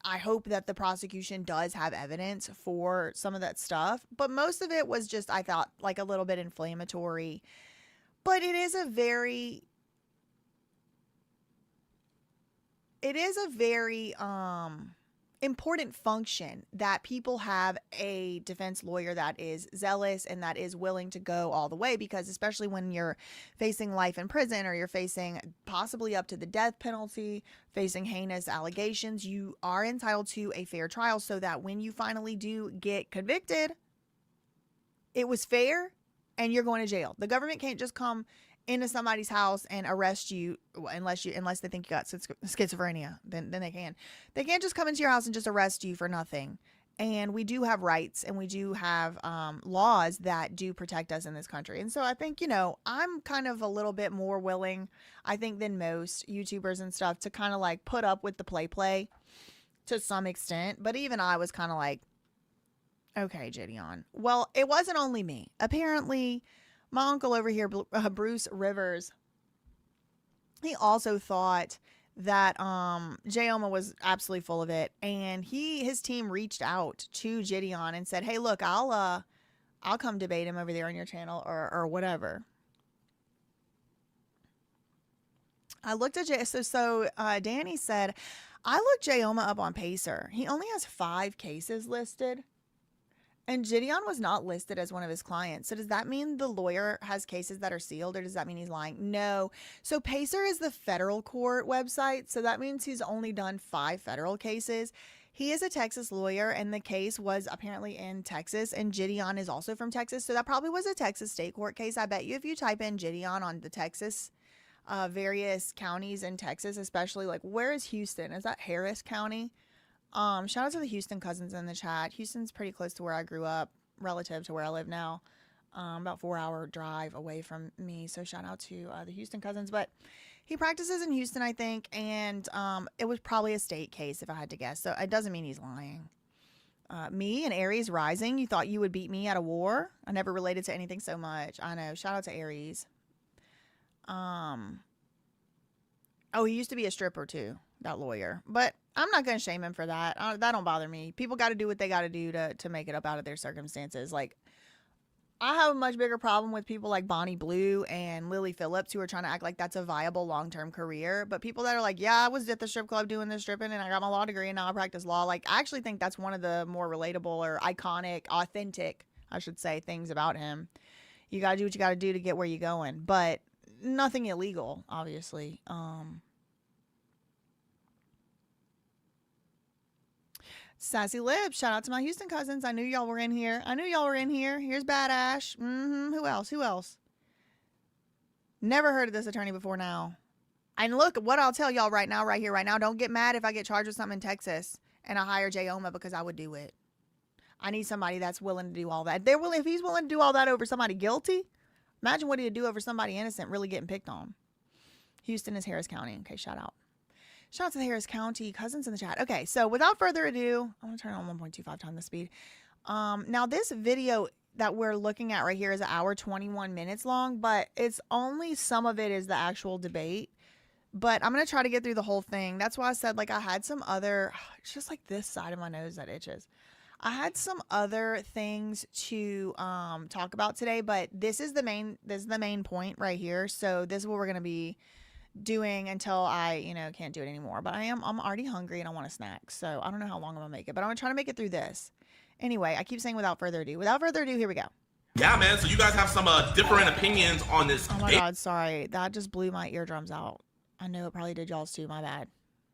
I hope that the prosecution does have evidence for some of that stuff. But most of it was just, I thought, like a little bit inflammatory. But it is a very important function that people have a defense lawyer that is zealous and that is willing to go all the way, because especially when you're facing life in prison or you're facing possibly up to the death penalty, facing heinous allegations, you are entitled to a fair trial so that when you finally do get convicted, it was fair and you're going to jail. The government can't just come into somebody's house and arrest you unless they think you got schizophrenia. Then they can. They can't just come into your house and just arrest you for nothing. And we do have rights and we do have laws that do protect us in this country. And so I think, you know, I'm kind of a little bit more willing, I think, than most YouTubers and stuff to kind of like put up with the play to some extent. But even I was kind of like, okay, Jidion. Well, it wasn't only me. Apparently, my uncle over here, Bruce Rivers, he also thought that Jayoma was absolutely full of it, and his team reached out to Jidion and said, "Hey, look, I'll come debate him over there on your channel or whatever." I looked at Danny said, "I looked Jayoma up on Pacer. He only has 5 cases listed." And Jidion was not listed as one of his clients. So does that mean the lawyer has cases that are sealed, or does that mean he's lying? No. So Pacer is the federal court website. So that means he's only done 5 federal cases. He is a Texas lawyer, and the case was apparently in Texas. And Jidion is also from Texas. So that probably was a Texas state court case. I bet you if you type in Jidion on the Texas, various counties in Texas, especially like, where is Houston? Is that Harris County? Shout out to the Houston cousins in the chat. Houston's pretty close to where I grew up relative to where I live now. About 4-hour drive away from me. So shout out to the Houston cousins. But he practices in Houston, I think. And it was probably a state case if I had to guess. So it doesn't mean he's lying. Me and Aries rising. You thought you would beat me at a war? I never related to anything so much. I know. Shout out to Aries. Oh, he used to be a stripper too, that lawyer. But I'm not going to shame him for that. That don't bother me. People got to do what they got to do to make it up out of their circumstances. Like, I have a much bigger problem with people like Bonnie Blue and Lily Phillips who are trying to act like that's a viable long-term career. But people that are like, yeah, I was at the strip club doing this stripping and I got my law degree and now I practice law. Like, I actually think that's one of the more relatable or iconic, authentic, I should say, things about him. You got to do what you got to do to get where you're going. But nothing illegal, obviously. Sassy Lips, shout out to my Houston cousins. I knew y'all were in here. Here's Bad Ash. Who else? Never heard of this attorney before now. And look, what I'll tell y'all right now, right here, right now. Don't get mad if I get charged with something in Texas and I hire Jayoma, because I would do it. I need somebody that's willing to do all that. If he's willing to do all that over somebody guilty, imagine what he'd do over somebody innocent really getting picked on. Houston is Harris County. Okay, shout out. Shout out to the Harris County cousins in the chat. Okay, so without further ado, I'm going to turn it on 1.25 times the speed. Now, this video that we're looking at right here is 1 hour, 21 minutes long, but it's only some of it is the actual debate. But I'm going to try to get through the whole thing. That's why I said, like, I had some other, it's just like this side of my nose that itches. I had some other things to talk about today, but this is the main point right here. So this is what we're going to be doing until I, can't do it anymore. But I'm already hungry and I want a snack. So I don't know how long I'm gonna make it, but I'm gonna try to make it through this. Anyway, I keep saying without further ado. Without further ado, here we go. Yeah, man. So you guys have some different opinions on this. Oh my God, sorry. That just blew my eardrums out. I know it probably did y'all's too. My bad.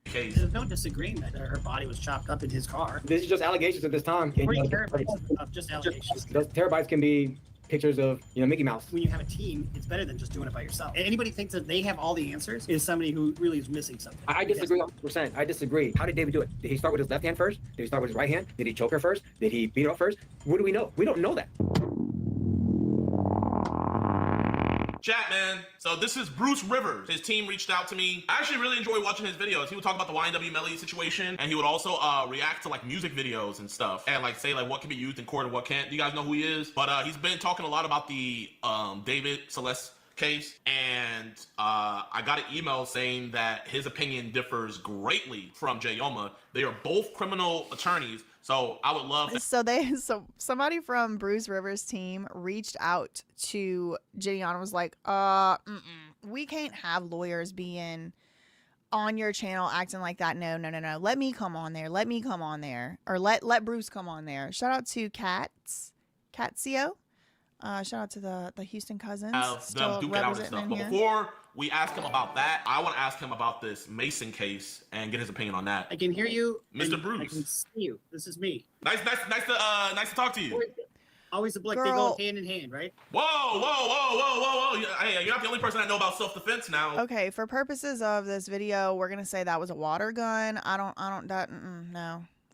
Case. There's no disagreeing that her body was chopped up in his car. This is just allegations at this time. Or terabytes of just allegations. Those terabytes can be pictures of, Mickey Mouse. When you have a team, it's better than just doing it by yourself. And anybody thinks that they have all the answers is somebody who really is missing something. I disagree 100%. I disagree. How did David do it? Did he start with his left hand first? Did he start with his right hand? Did he choke her first? Did he beat her up first? What do we know? We don't know that. Chat, man. So this is Bruce Rivers. His team reached out to me. I actually really enjoy watching his videos. He would talk about the YNW Melly situation, and he would also react to like music videos and stuff, and like say like what can be used in court and what can't. Do you guys know who he is? But he's been talking a lot about the David Celeste case, and I got an email saying that his opinion differs greatly from Jayoma. They are both criminal attorneys. So I would love to. So somebody from Bruce Rivers' team reached out to Jidion and was like, we can't have lawyers being on your channel acting like that. No. Let me come on there. Or let Bruce come on there. Shout out to Catsio. Shout out to the Houston Cousins. Them duke it out and stuff. But before we ask him about that, I want to ask him about this Mason case and get his opinion on that. I can hear you, Mr. Bruce. I can see you. This is me. Nice to talk to you. Always a blick. They go hand in hand, right? Whoa. Hey, you're not the only person I know about self-defense now. Okay, for purposes of this video, we're gonna say that was a water gun. No,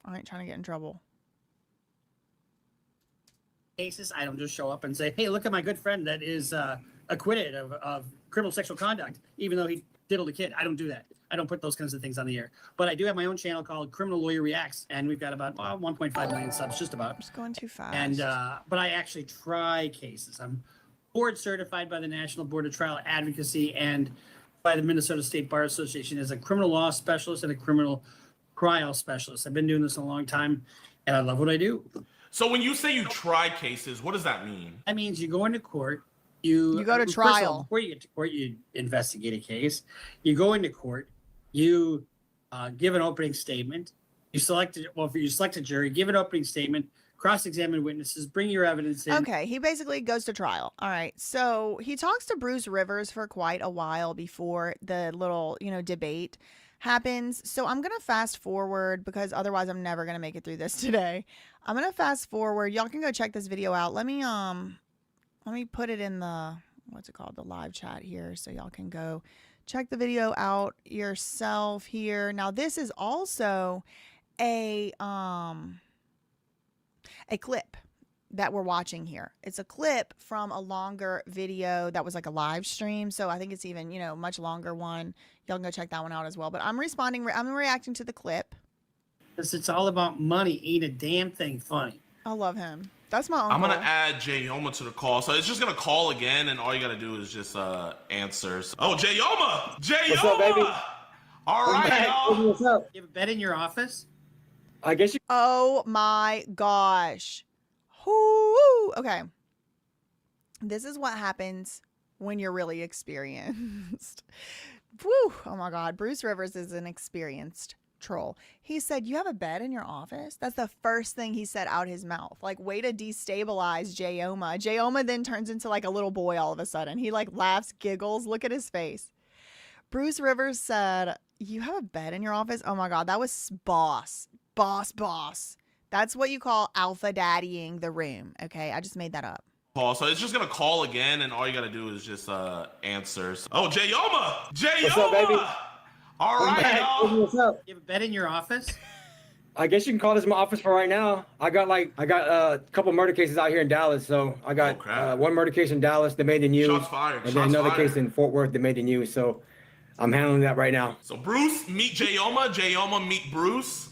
I ain't trying to get in trouble. Cases, I don't just show up and say, hey, look at my good friend that is acquitted of criminal sexual conduct, even though he diddled a kid. I don't do that. I don't put those kinds of things on the air. But I do have my own channel called Criminal Lawyer Reacts, and we've got about 1.5 million subs, just about. Just going too fast. And but I actually try cases. I'm board certified by the National Board of Trial Advocacy and by the Minnesota State Bar Association as a criminal law specialist and a criminal trial specialist. I've been doing this a long time, and I love what I do. So when you say you try cases, what does that mean? That means you go into court. You go to first of all, trial. before you get to court, you investigate a case. You go into court. You give an opening statement. You select a jury, give an opening statement, cross-examine witnesses, bring your evidence in. Okay, he basically goes to trial. All right, so he talks to Bruce Rivers for quite a while before the little, debate happens. So I'm gonna fast forward because otherwise I'm never gonna make it through this today. I'm gonna fast forward. Y'all can go check this video out. Let me put it in the the live chat here, so y'all can go check the video out yourself here. Now this is also a clip that we're watching here. It's a clip from a longer video that was like a live stream. So I think it's even, much longer one. Y'all can go check that one out as well. But I'm reacting to the clip. Because it's all about money. Ain't a damn thing funny. I love him. That's my uncle. I'm going to add Jayoma to the call. So it's just going to call again, and all you got to do is just answer. Oh, Jayoma! What's up, baby? All right, y'all. What's up? You have a bed in your office? I guess you. Oh my gosh. Whoo. Okay. This is what happens when you're really experienced. Woo. Oh my God. Bruce Rivers is an experienced troll. He said, you have a bed in your office? That's the first thing he said out his mouth. Like, way to destabilize Jayoma. Jayoma then turns into like a little boy all of a sudden. He like laughs, giggles. Look at his face. Bruce Rivers said, you have a bed in your office? Oh my God. That was boss. That's what you call alpha daddying the room. Okay. I just made that up. So it's just going to call again, and all you got to do is just answer. Oh, Jayoma! What's up, baby? All right, y'all. What's up? You have a bed in your office? I guess you can call this my office for right now. I got a couple murder cases out here in Dallas. So I got one murder case in Dallas that made the news. Shots fired. And then another case in Fort Worth that made the news. So I'm handling that right now. So Bruce, meet Jayoma. Jayoma, meet Bruce.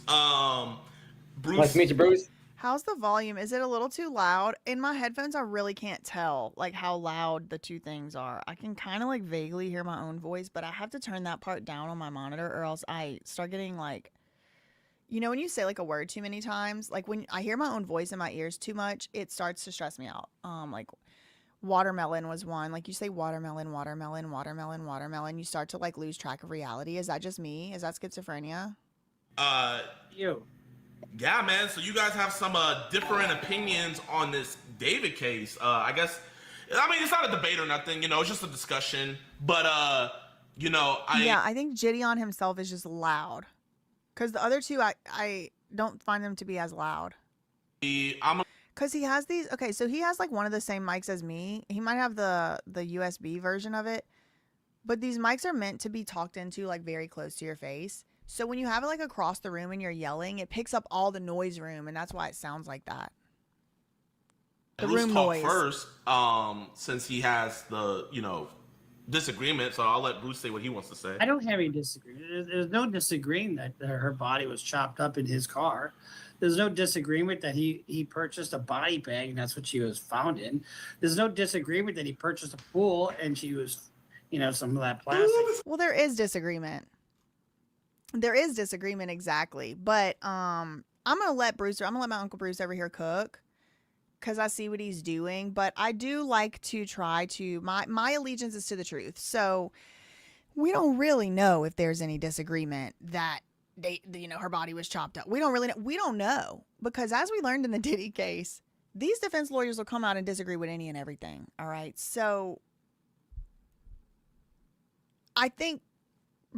Bruce. Nice to meet you, Bruce. How's the volume? Is it a little too loud? In my headphones, I really can't tell like how loud the two things are. I can kind of like vaguely hear my own voice, but I have to turn that part down on my monitor or else I start getting like, when you say like a word too many times, like when I hear my own voice in my ears too much, it starts to stress me out. Like watermelon was one. Like you say watermelon, you start to like lose track of reality. Is that just me? Is that schizophrenia? You. Yeah, man. So you guys have some different opinions on this David case. I guess, it's not a debate or nothing, it's just a discussion. But, I think Jidion himself is just loud. Because the other two, I don't find them to be as loud. Cause he has these. Okay, so he has like one of the same mics as me. He might have the USB version of it, but these mics are meant to be talked into like very close to your face. So when you have it like across the room and you're yelling, it picks up all the noise room, and that's why it sounds like that. The Bruce room talk noise. first, since he has the disagreement. So I'll let Bruce say what he wants to say. I don't have any disagreement. There's no disagreeing that her body was chopped up in his car. There's no disagreement that he purchased a body bag and that's what she was found in. There's no disagreement that he purchased a pool and she was, some of that plastic. Well, there is disagreement. There is disagreement, exactly. But I'm gonna let my Uncle Bruce over here cook, because I see what he's doing. But I do like to try to my allegiance is to the truth. So we don't really know if there's any disagreement that her body was chopped up. We don't really know. We don't know, because as we learned in the Diddy case, these defense lawyers will come out and disagree with any and everything. All right. So I think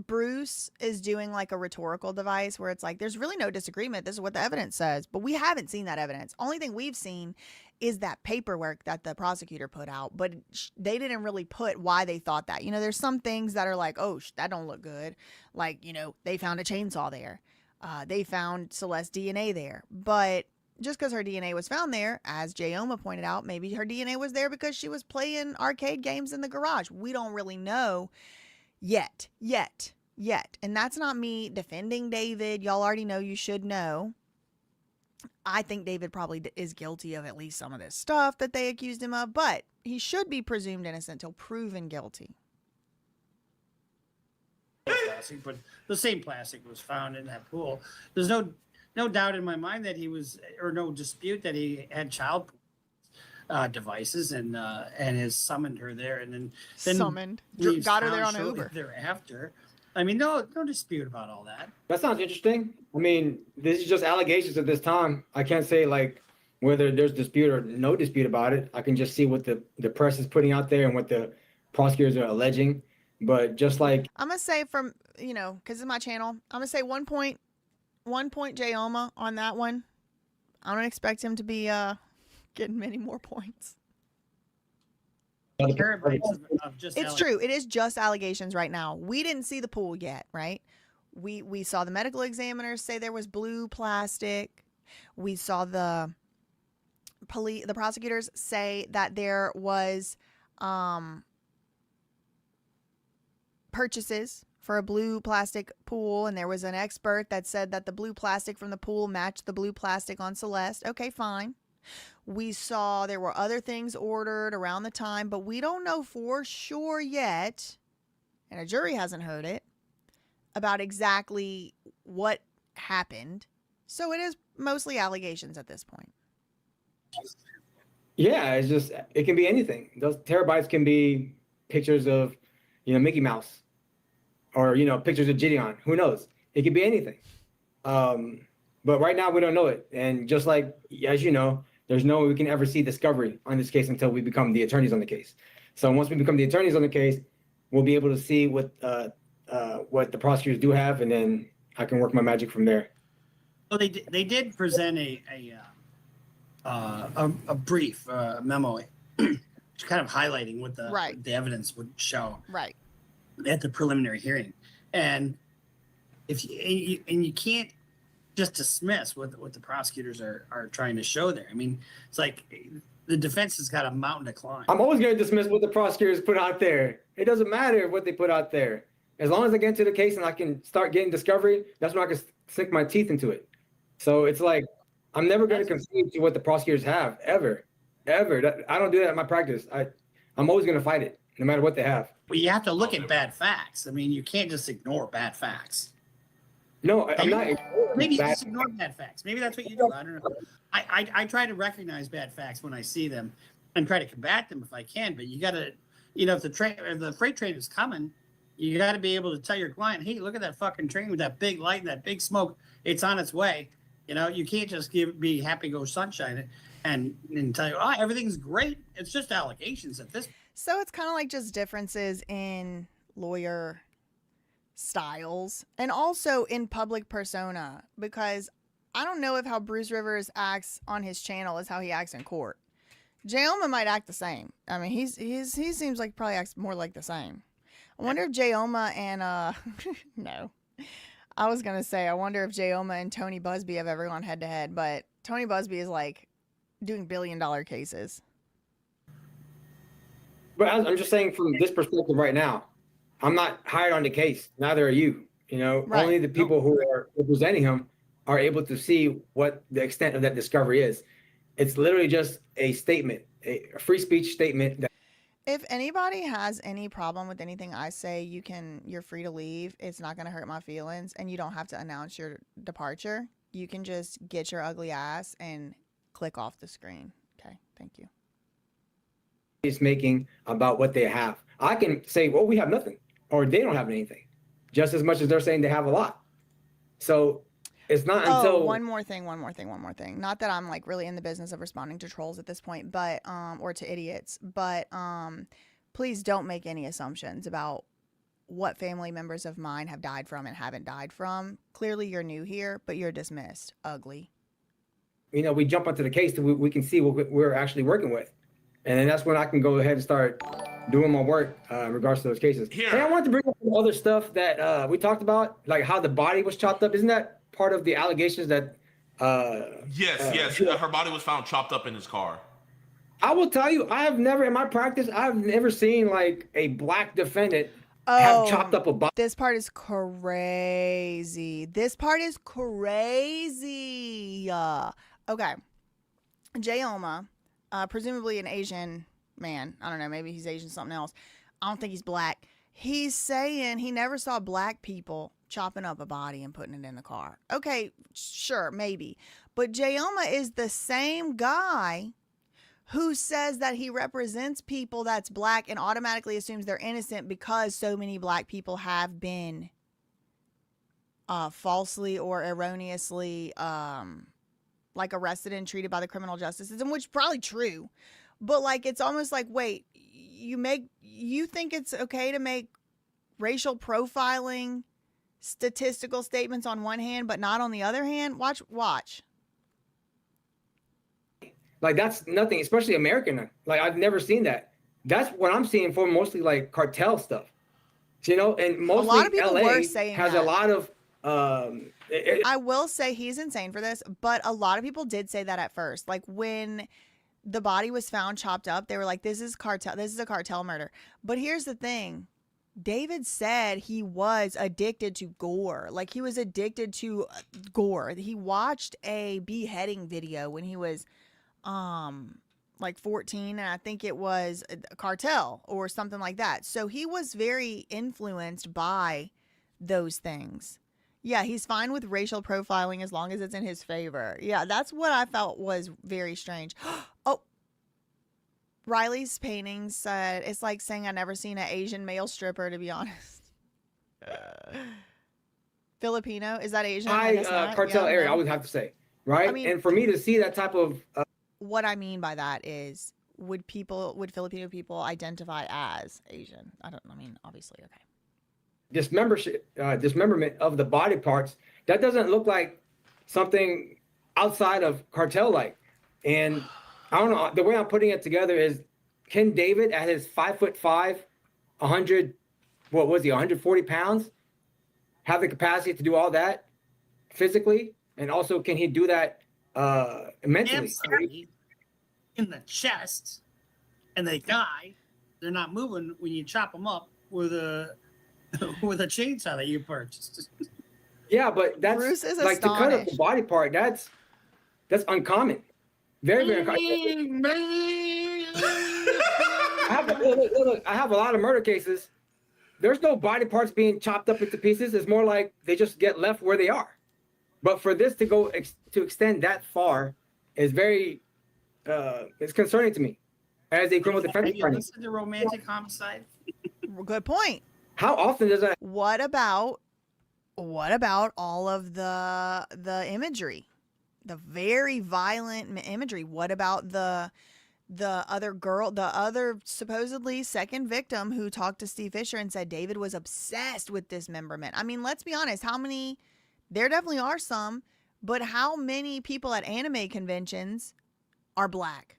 Bruce is doing like a rhetorical device where it's like, there's really no disagreement. This is what the evidence says, but we haven't seen that evidence. Only thing we've seen is that paperwork that the prosecutor put out, but they didn't really put why they thought that. There's some things that are like, oh, that don't look good. Like, they found a chainsaw there. They found Celeste's DNA there. But just because her DNA was found there, as Jayoma pointed out, maybe her DNA was there because she was playing arcade games in the garage. We don't really know yet. And that's not me defending David. Y'all already know, you should know. I think David probably is guilty of at least some of this stuff that they accused him of, but he should be presumed innocent till proven guilty. Plastic, but the same plastic was found in that pool. There's no doubt in my mind that no dispute that he had child devices and has summoned her there, and then summoned, got her there on Uber thereafter. I mean, no dispute about all that. That sounds interesting. I mean, this is just allegations at this time. I can't say like whether there's dispute or no dispute about it. I can just see what the press is putting out there and what the prosecutors are alleging. But just like I'm gonna say, from because it's my channel, I'm gonna say 1 point Jayoma on that one. I don't expect him to be getting many more points. It's true. It is just allegations right now. We didn't see the pool yet, right? We saw the medical examiners say there was blue plastic. We saw the prosecutors say that there was purchases for a blue plastic pool, and there was an expert that said that the blue plastic from the pool matched the blue plastic on Celeste. Okay, fine. We saw there were other things ordered around the time, but we don't know for sure yet, and a jury hasn't heard it, about exactly what happened. So it is mostly allegations at this point. Yeah, it can be anything. Those terabytes can be pictures of, Mickey Mouse, or, pictures of Jidion. Who knows? It could be anything. But right now we don't know it. And just like, as you know, there's no way we can ever see discovery on this case until we become the attorneys on the case. So once we become the attorneys on the case, we'll be able to see what the prosecutors do have, and then I can work my magic from there. Well, they did present a brief memo, kind of highlighting what the evidence would show at the preliminary hearing, and you can't just dismiss what the prosecutors are trying to show there. I mean, it's like the defense has got a mountain to climb. I'm always going to dismiss what the prosecutors put out there. It doesn't matter what they put out there. As long as I get into the case and I can start getting discovery, that's when I can sink my teeth into it. So it's like, I'm never going to concede to what the prosecutors have, ever. I don't do that in my practice. I'm always going to fight it, no matter what they have. Well, you have to look at bad facts. I mean, you can't just ignore bad facts. No, I'm not. Maybe just ignore bad facts. Maybe that's what you do. I don't know. I try to recognize bad facts when I see them and try to combat them if I can. But you got to, if the freight train is coming, you got to be able to tell your client, hey, look at that fucking train with that big light and that big smoke. It's on its way. You can't just be happy go sunshine and tell you, everything's great. It's just allegations at this. So it's kind of like just differences in lawyer styles and also in public persona, because I don't know if how Bruce Rivers acts on his channel is how he acts in court. Jayoma might act the same. I mean, he seems like probably acts more like the same. I wonder if Jayoma and no. I was gonna say I wonder if Jayoma and Tony Busby have ever gone head to head, but Tony Busby is like doing billion-dollar cases. But I'm just saying from this perspective right now, I'm not hired on the case. Neither are you. You know, Right. only the people who are representing him are able to see what the extent of that discovery is. It's literally just a statement, a free speech statement. If anybody has any problem with anything I say, you're free to leave. It's not going to hurt my feelings, and you don't have to announce your departure. You can just get your ugly ass and click off the screen. Okay, thank you. Is making about what they have. I can say, well, we have nothing, or they don't have anything, just as much as they're saying they have a lot. So it's not until one more thing. Not that I'm like really in the business of responding to trolls at this point, but or to idiots, but please don't make any assumptions about what family members of mine have died from and haven't died from. Clearly you're new here, but you're dismissed. Ugly. you know, we jump onto the case that we can see what we're actually working with. And then that's when I can go ahead and start doing my work in regards to those cases. Here. Hey, I want to bring up some other stuff that we talked about, like how the body was chopped up. Isn't that part of the allegations that Yes. Her body was found chopped up in his car. I will tell you, I have never, in my practice, I've never seen like a black defendant have chopped up a body. This part is crazy. Okay. Jayoma, presumably an Asian man. I don't know. Maybe he's Asian, something else. I don't think he's black. He's saying he never saw black people chopping up a body and putting it in the car. Okay, sure, maybe. But Jayoma is the same guy who says that he represents people that's black and automatically assumes they're innocent because so many black people have been falsely or erroneously like arrested and treated by the criminal justice system, which is probably true. But like, it's almost like, wait, you think it's okay to make racial profiling statistical statements on one hand, but not on the other hand? Watch. Like that's nothing, especially American. Like I've never seen that. That's what I'm seeing for mostly like cartel stuff, you know, and mostly a lot of people LA were saying has that. a lot of, I will say he's insane for this, but a lot of people did say that at first. Like when the body was found chopped up, they were like, this is a cartel murder. But here's the thing. David said he was addicted to gore. Like he was addicted to gore. He watched a beheading video when he was like 14, and I think it was a cartel or something like that. So he was very influenced by those things. Yeah, he's fine with racial profiling as long as it's in his favor. Yeah, that's what I felt was very strange. Oh, Riley's painting said, it's like saying I've never seen an Asian male stripper, to be honest. Filipino, is that Asian? Cartel area, I would have to say, right? I mean, and for me to see that type of what I mean by that is, would Filipino people identify as Asian? Obviously, okay. dismemberment of the body parts, that doesn't look like something outside of cartel-like. And I don't know, the way I'm putting it together is, can David at his 5'5", 140 pounds, have the capacity to do all that physically? And also, can he do that mentally? In the chest, and they die. They're not moving when you chop them up with a chainsaw that you purchased. Yeah, but that's Bruce is like to cut up the astonished. body part. That's uncommon. Very, very uncommon. I have a lot of murder cases. There's no body parts being chopped up into pieces. It's more like they just get left where they are. But for this to go to extend that far is very, it's concerning to me as a criminal defense attorney. Listen to romantic homicide. Good point. How often does that? What about all of the imagery, the very violent imagery? What about the other girl, the other supposedly second victim who talked to Steve Fisher and said David was obsessed with dismemberment? I mean, let's be honest. There definitely are some, But how many people at anime conventions are black?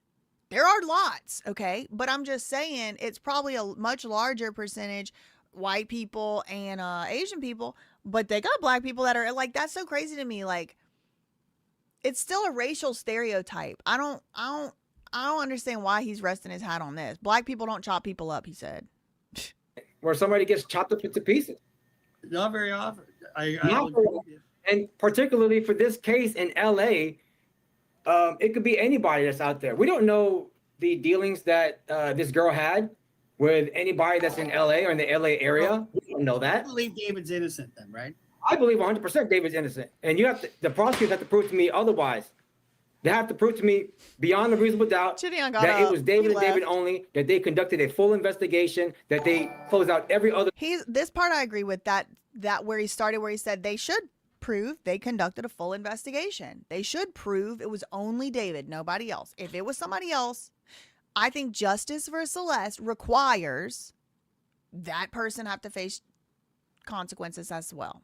There are lots, okay? But I'm just saying it's probably a much larger percentage white people and Asian people, but they got black people that are like, that's so crazy to me. Like, it's still a racial stereotype. I don't understand why he's resting his hat on this. Black people don't chop people up, he said. Where somebody gets chopped up into pieces. Not very often. And particularly for this case in LA, it could be anybody that's out there. We don't know the dealings that this girl had with anybody that's in LA or in the LA area. We don't know that. I believe David's innocent then, right? I believe 100% David's innocent. And the prosecutors have to prove to me otherwise. They have to prove to me beyond a reasonable doubt Jidion got that up. it was David He and David left. only, that they conducted a full investigation, that they closed out every other. This part I agree with, that where he started, where he said they should prove they conducted a full investigation. They should prove it was only David, nobody else. If it was somebody else, I think justice for Celeste requires that person have to face consequences as well.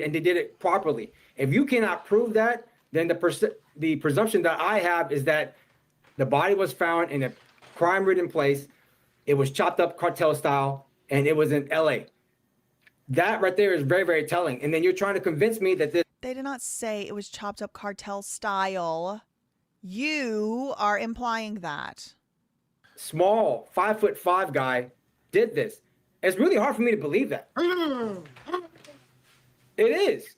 And they did it properly. If you cannot prove that, then the presumption that I have is that the body was found in a crime-ridden place. It was chopped up cartel style, and it was in LA. That right there is very, very telling. And then you're trying to convince me that this. They did not say it was chopped up cartel style. You are implying that. Small 5'5" guy did this. It's really hard for me to believe that. It is.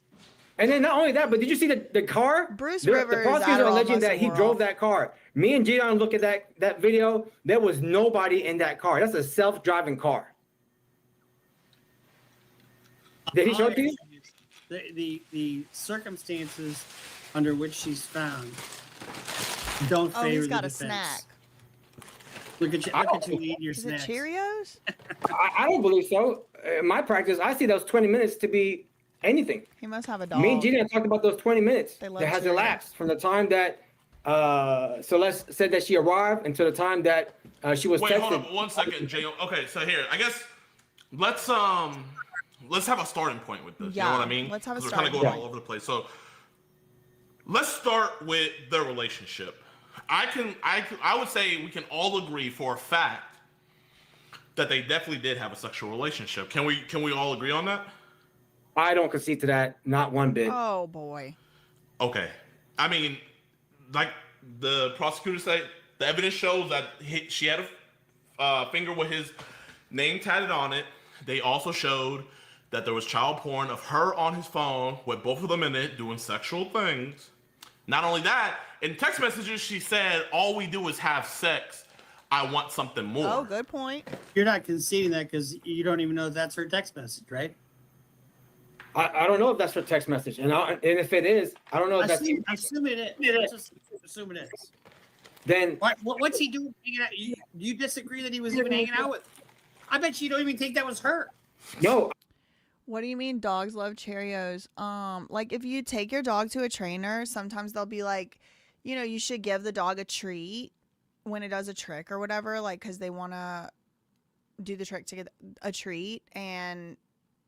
And then not only that, but did you see the car? Bruce The Rivers, prosecutors are Adderall alleging must that he have drove wore that car. Me and Jidion look at that video. There was nobody in that car. That's a self-driving car. Did he show it to you? The circumstances under which she's found don't favor Oh, he's the got a defense. snack. Look at you eating your Is it snacks. Cheerios? I don't believe so. In my practice, I see those 20 minutes to be anything. He must have a dog. Me and Jidion talked about those 20 minutes They love that has Cheerios. elapsed from the time that Celeste said that she arrived until the time that she was Wait, texted. hold on 1 second, Jay. Okay, so here, I guess let's have a starting point with this. You know what I mean? let's have a 'Cause we're kind of starting going all over the place. So let's start with their relationship. I would say we can all agree for a fact that they definitely did have a sexual relationship. Can we all agree on that? I don't concede to that, not one bit. Oh boy. Okay. I mean, like the prosecutor said, the evidence shows that she had a finger with his name tatted on it. They also showed that there was child porn of her on his phone with both of them in it doing sexual things. Not only that, in text messages, she said, all we do is have sex. I want something more. Oh, good point. You're not conceding that because you don't even know that's her text message, right? I don't know if that's her text message. And if it is, I don't know if that's. Assume it is. Let's just assume it is. Then What's he doing? You disagree that he was even hanging out with? I bet you don't even think that was her. no, What do you mean dogs love Cheerios? Like if you take your dog to a trainer, sometimes they'll be like, you know, you should give the dog a treat when it does a trick or whatever, like because they want to do the trick to get a treat. And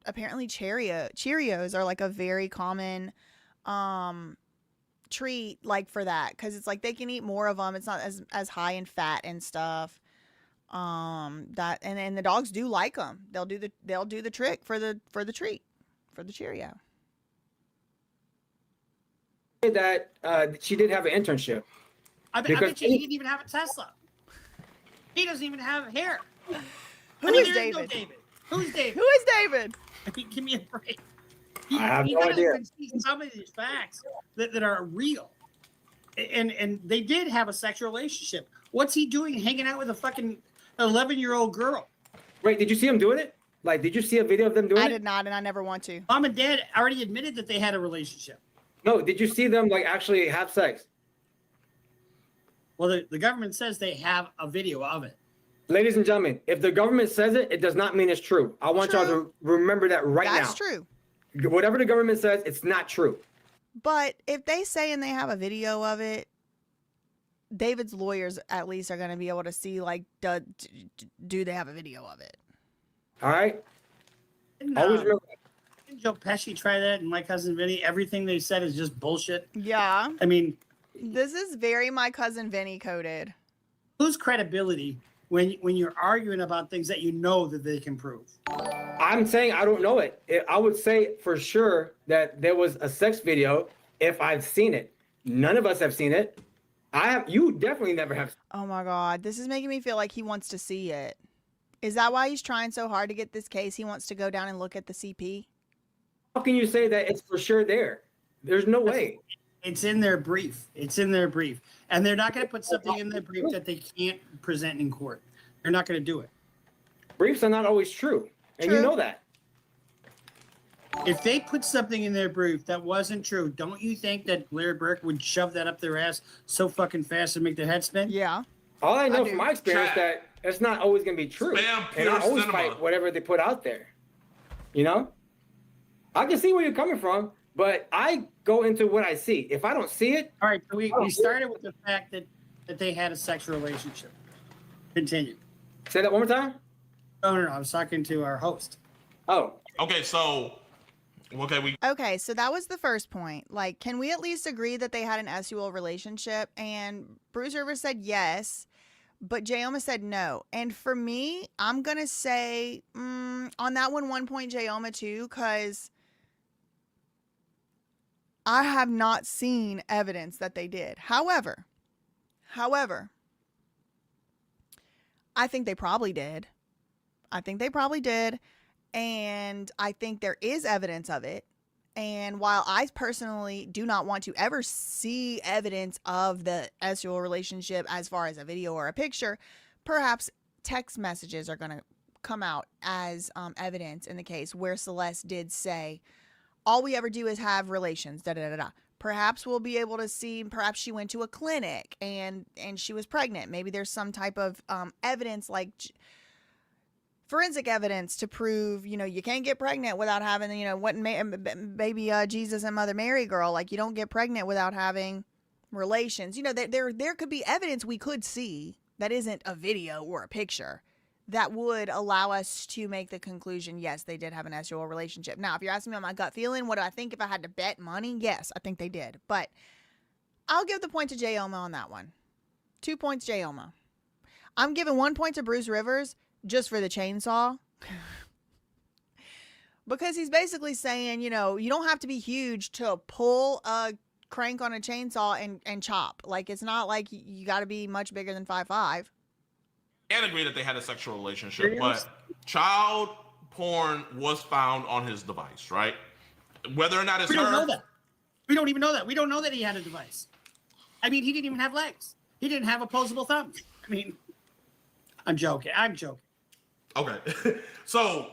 apparently Cheerios are like a very common treat, like for that, because it's like they can eat more of them. It's not as high in fat and stuff. That and the dogs do like them. They'll do the trick for the treat, for the Cheerio. that she did have an internship. I Because- bet you he didn't even have a Tesla. He doesn't even have hair. Who is there no David? David? Who's David? Who is David? Give me a break. I have no doesn't idea. even see some of these facts that are real. And they did have a sexual relationship. What's he doing hanging out with a fucking 11-year-old girl? Wait, did you see him doing it? Like, did you see a video of them doing I it? did not, and I never want to. Mom and dad already admitted that they had a relationship. No, did you see them like actually have sex? Well, the government says they have a video of it. Ladies and gentlemen, if the government says it, it does not mean it's true. I want y'all True. to remember that right That's now. true. Whatever the government says, it's not true. But if they say and they have a video of it, David's lawyers at least are going to be able to see, like, do they have a video of it? All right? No, Always remember that. Didn't Joe Pesci try that and My Cousin Vinny? Everything they said is just bullshit. Yeah. I mean, This is very My Cousin Vinny coded. lose credibility when you're arguing about things that you know that they can prove. I'm saying I don't know it. I would say for sure that there was a sex video if I've seen it. None of us have seen it. You definitely never have. Oh my God. This is making me feel like he wants to see it. Is that why he's trying so hard to get this case? He wants to go down and look at the CP? How can you say that it's for sure there? There's no way. It's in their brief. It's in their brief. And they're not going to put something in their brief that they can't present in court. They're not going to do it. Briefs are not always true. And you True. know that. If they put something in their brief that wasn't true, don't you think that Blair Burke would shove that up their ass so fucking fast and make their head spin? Yeah. All I know do. from my experience Chat. that it's not always going to be true. Spam And I pure always cinema. fight whatever they put out there. You know? I can see where you're coming from, but I go into what I see. If I don't see it, All right, so we started with the fact that they had a sexual relationship. Continue. say that one more time. No, I was talking to our host. Oh, Okay, so Okay, so that was the first point. Like, can we at least agree that they had an SUL relationship? And Bruce Rivers said yes, but Jayoma said no. And for me, I'm going to say on that one point Jayoma too, because I have not seen evidence that they did. However, I think they probably did. And I think there is evidence of it. And while I personally do not want to ever see evidence of the SUL relationship as far as a video or a picture, perhaps text messages are going to come out as evidence in the case where Celeste did say, all we ever do is have relations, da-da-da-da. Perhaps we'll be able to see, perhaps she went to a clinic and she was pregnant. Maybe there's some type of evidence like forensic evidence to prove, you can't get pregnant without having, baby Jesus and Mother Mary girl. Like, you don't get pregnant without having relations. There could be evidence we could see that isn't a video or a picture that would allow us to make the conclusion, yes, they did have an SUL relationship. Now, if you're asking me on my gut feeling, what do I think if I had to bet money? Yes, I think they did. But I'll give the point to Jayoma on that one. 2 points, Jayoma. I'm giving 1 point to Bruce Rivers just for the chainsaw. Because he's basically saying, you don't have to be huge to pull a crank on a chainsaw and chop. Like, it's not like you got to be much bigger than 5'5". and agree that they had a sexual relationship, but child porn was found on his device, right? Whether or not it's We don't her. know that. We don't even know that. We don't know that he had a device. I mean, he didn't even have legs. He didn't have opposable thumbs. I mean, I'm joking. Okay. So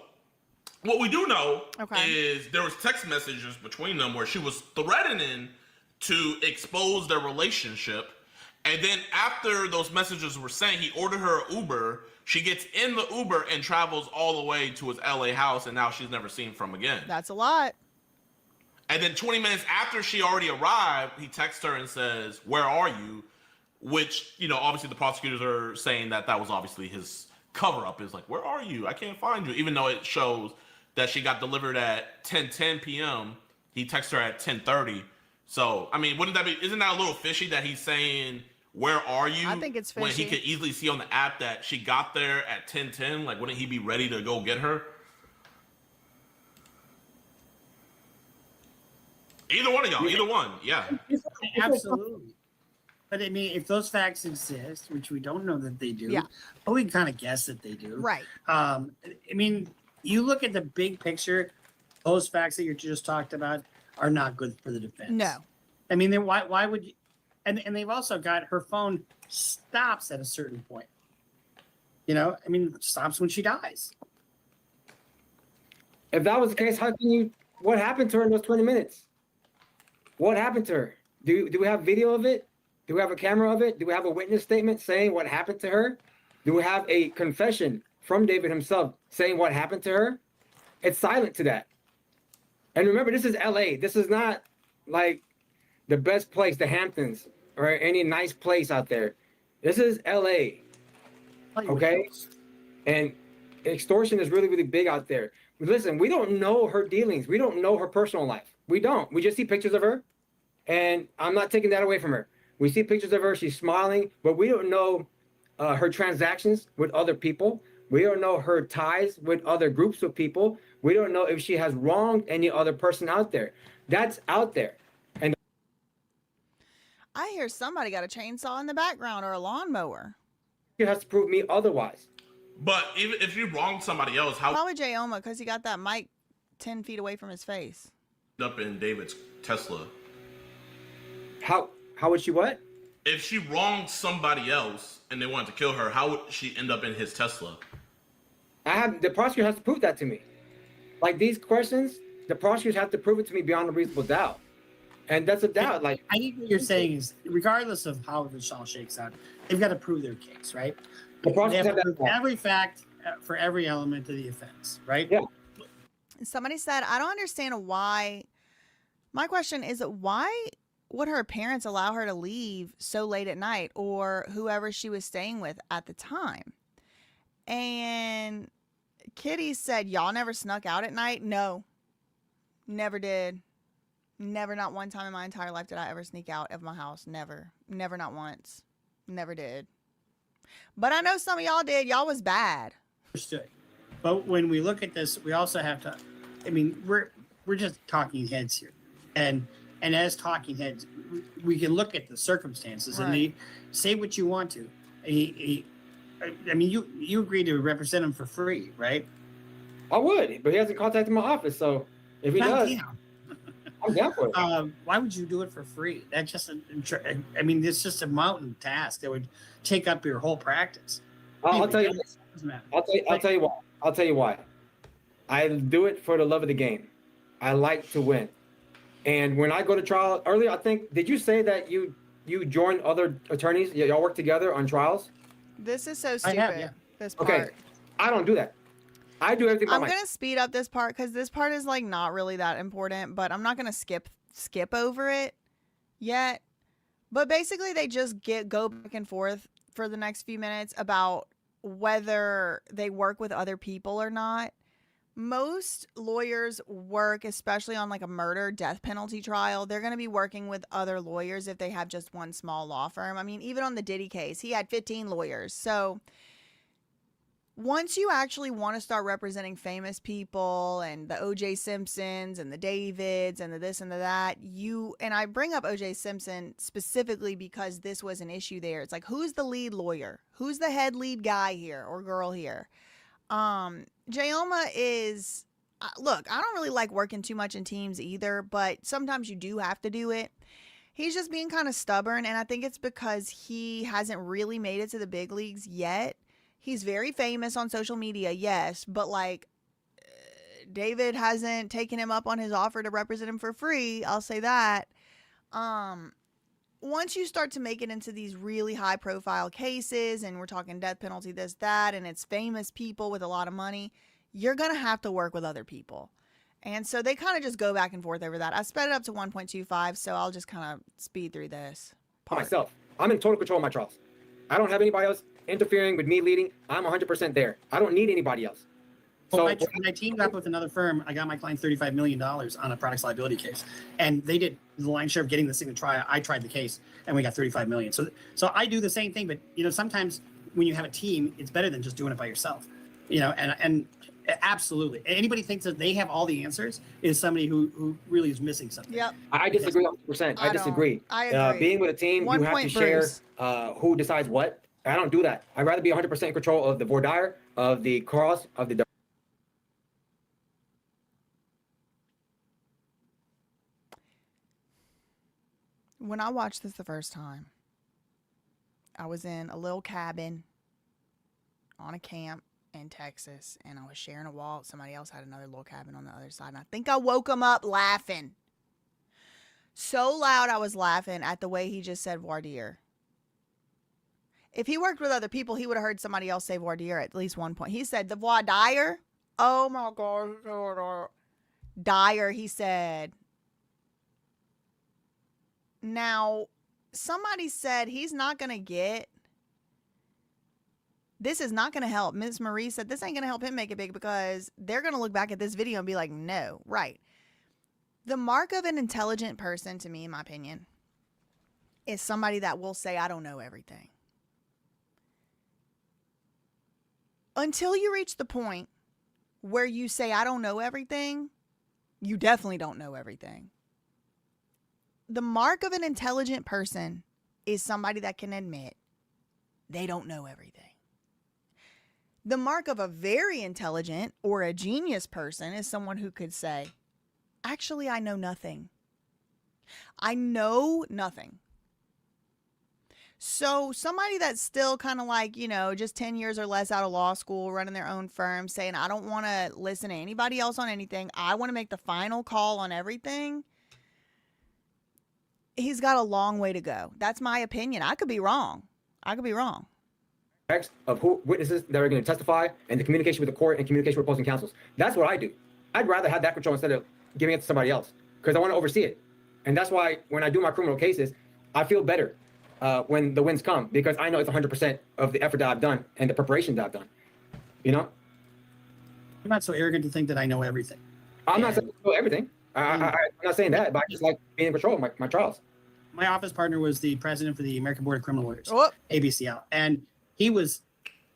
what we do know Okay. is there was text messages between them where she was threatening to expose their relationship. And then after those messages were sent, he ordered her an Uber. She gets in the Uber and travels all the way to his LA house, and now she's never seen from again. That's a lot. And then 20 minutes after she already arrived, he texts her and says, "Where are you?" Which, obviously the prosecutors are saying that was obviously his cover-up. Is like, "Where are you? I can't find you." Even though it shows that she got delivered at 10:10 p.m., he texts her at 10:30. So, I mean, isn't that a little fishy that he's saying, "Where are you?" I think it's when he fishy. could easily see on the app that she got there at 10:10. Like, wouldn't he be ready to go get her? Either one of y'all, either one, yeah. Absolutely. But I mean, if those facts exist, which we don't know that they do, Yeah. but we can kind of guess that they do. Right. I mean, you look at the big picture, those facts that you just talked about are not good for the defense. No. I mean, then why would you? And they've also got her phone stops at a certain point. Stops when she dies. If that was the case, what happened to her in those 20 minutes? What happened to her? Do we have video of it? Do we have a camera of it? Do we have a witness statement saying what happened to her? Do we have a confession from David himself saying what happened to her? It's silent to that. And remember, this is LA. This is not like the best place, the Hamptons, or any nice place out there. This is LA. Okay? And extortion is really, really big out there. listen, we don't know her dealings. We don't know her personal life. We don't. We just see pictures of her, and I'm not taking that away from her. We see pictures of her. She's smiling, but we don't know her transactions with other people. We don't know her ties with other groups of people. We don't know if she has wronged any other person out there. That's out there. And I hear somebody got a chainsaw in the background or a lawnmower. she has to prove me otherwise. But even if you wronged somebody else, how Probably Jayoma, because he got that mic 10 feet away from his face. up in David's Tesla? How would she what? If she wronged somebody else and they wanted to kill her, how would she end up in his Tesla? The prosecutor has to prove that to me. Like these questions, the prosecutors have to prove it to me beyond a reasonable doubt. And that's a doubt. Like I think what you're saying is, regardless of how this all shakes out, they've got to prove their case, right? the They prosecutors have have to that. prove every fact for every element of the offense, right? Yeah. Somebody said, I don't understand why. My question is, why would her parents allow her to leave so late at night, or whoever she was staying with at the time? And Kitty said, y'all never snuck out at night? No, never did. Never, not one time in my entire life did I ever sneak out of my house. Never, not once. Never did. But I know some of y'all did. Y'all was bad. Understood. But when we look at this, we also have to. I mean, we're just talking heads here, and as talking heads, we can look at the circumstances and Right. say what you want to. I mean, you agreed to represent him for free, right? I would, but he hasn't contacted my office. So if he does, Goddamn. I'm down for it. Why would you do it for free? That's just I mean, it's just a mountain task that would take up your whole practice. I'll tell you. Doesn't matter. I'll tell you why. I'll tell you why. I do it for the love of the game. I like to win. And when I go to trial earlier, I think, did you say that you joined other attorneys? Y'all work together on trials? This is so I stupid. have, yeah. This part. Okay. I don't do that. I do everything by I'm myself. gonna speed up this part because this part is like not really that important, but I'm not gonna skip over it yet. But basically, they just go back and forth for the next few minutes about whether they work with other people or not. Most lawyers work, especially on like a murder, death penalty trial. They're going to be working with other lawyers if they have just one small law firm. I mean, even on the Diddy case, he had 15 lawyers. So once you actually want to start representing famous people and the O.J. Simpsons and the Davids and the this and the that, and I bring up O.J. Simpson specifically because this was an issue there. It's like, who's the lead lawyer? Who's the head lead guy here or girl here? Jayoma is, look, I don't really like working too much in teams either, but sometimes you do have to do it. He's just being kind of stubborn, and I think it's because he hasn't really made it to the big leagues yet. He's very famous on social media, yes, but like David hasn't taken him up on his offer to represent him for free. I'll say that. Once you start to make it into these really high profile cases, and we're talking death penalty, this, that, and it's famous people with a lot of money, you're going to have to work with other people. And so they kind of just go back and forth over that. I sped it up to 1.25, so I'll just kind of speed through this part. Myself. I'm in total control of my trials. I don't have anybody else interfering with me leading. I'm 100% there. I don't need anybody else. Well, So when I teamed up with another firm, I got my client $35 million on a products liability case, and they did the lion's share of getting this thing to trial. I tried the case, and we got $35 million. So I do the same thing, but sometimes when you have a team, it's better than just doing it by yourself. And absolutely, anybody thinks that they have all the answers is somebody who really is missing something. Yep. I disagree 100%. I disagree. I agree. Being with a team, you have to share who decides what. I don't do that. I'd rather be 100% in control of the voir dire, of the cross, of the. When I watched this the first time, I was in a little cabin on a camp in Texas, and I was sharing a wall. Somebody else had another little cabin on the other side, and I think I woke him up laughing. So loud I was laughing at the way he just said voir dire. If he worked with other people, he would have heard somebody else say voir dire at least one point. He said the voir dire. Oh my God. Dire, he said. Now, somebody said he's not going to get this is not going to help. Ms. Marie said this ain't going to help him make it big because they're going to look back at this video and be like, no, right. The mark of an intelligent person, to me, in my opinion, is somebody that will say, I don't know everything. Until you reach the point where you say, I don't know everything, you definitely don't know everything. The mark of an intelligent person is somebody that can admit they don't know everything. The mark of a very intelligent or a genius person is someone who could say, actually, I know nothing. I know nothing. So somebody that's still kind of like, you know, just 10 years or less out of law school, running their own firm, saying, I don't want to listen to anybody else on anything. I want to make the final call on everything. He's got a long way to go. That's my opinion. I could be wrong. Of who witnesses that are going to testify and the communication with the court and communication with opposing counsels. That's what I do. I'd rather have that control instead of giving it to somebody else because I want to oversee it. And that's why when I do my criminal cases, I feel better when the wins come because I know it's 100% of the effort that I've done and the preparation that I've done. You know? I'm not so arrogant to think that I know everything. I'm not saying I know everything. I'm not saying that, but I just like being in control of my trials. My office partner was the president for the American Board of Criminal Lawyers, Oh. ABCL, and he was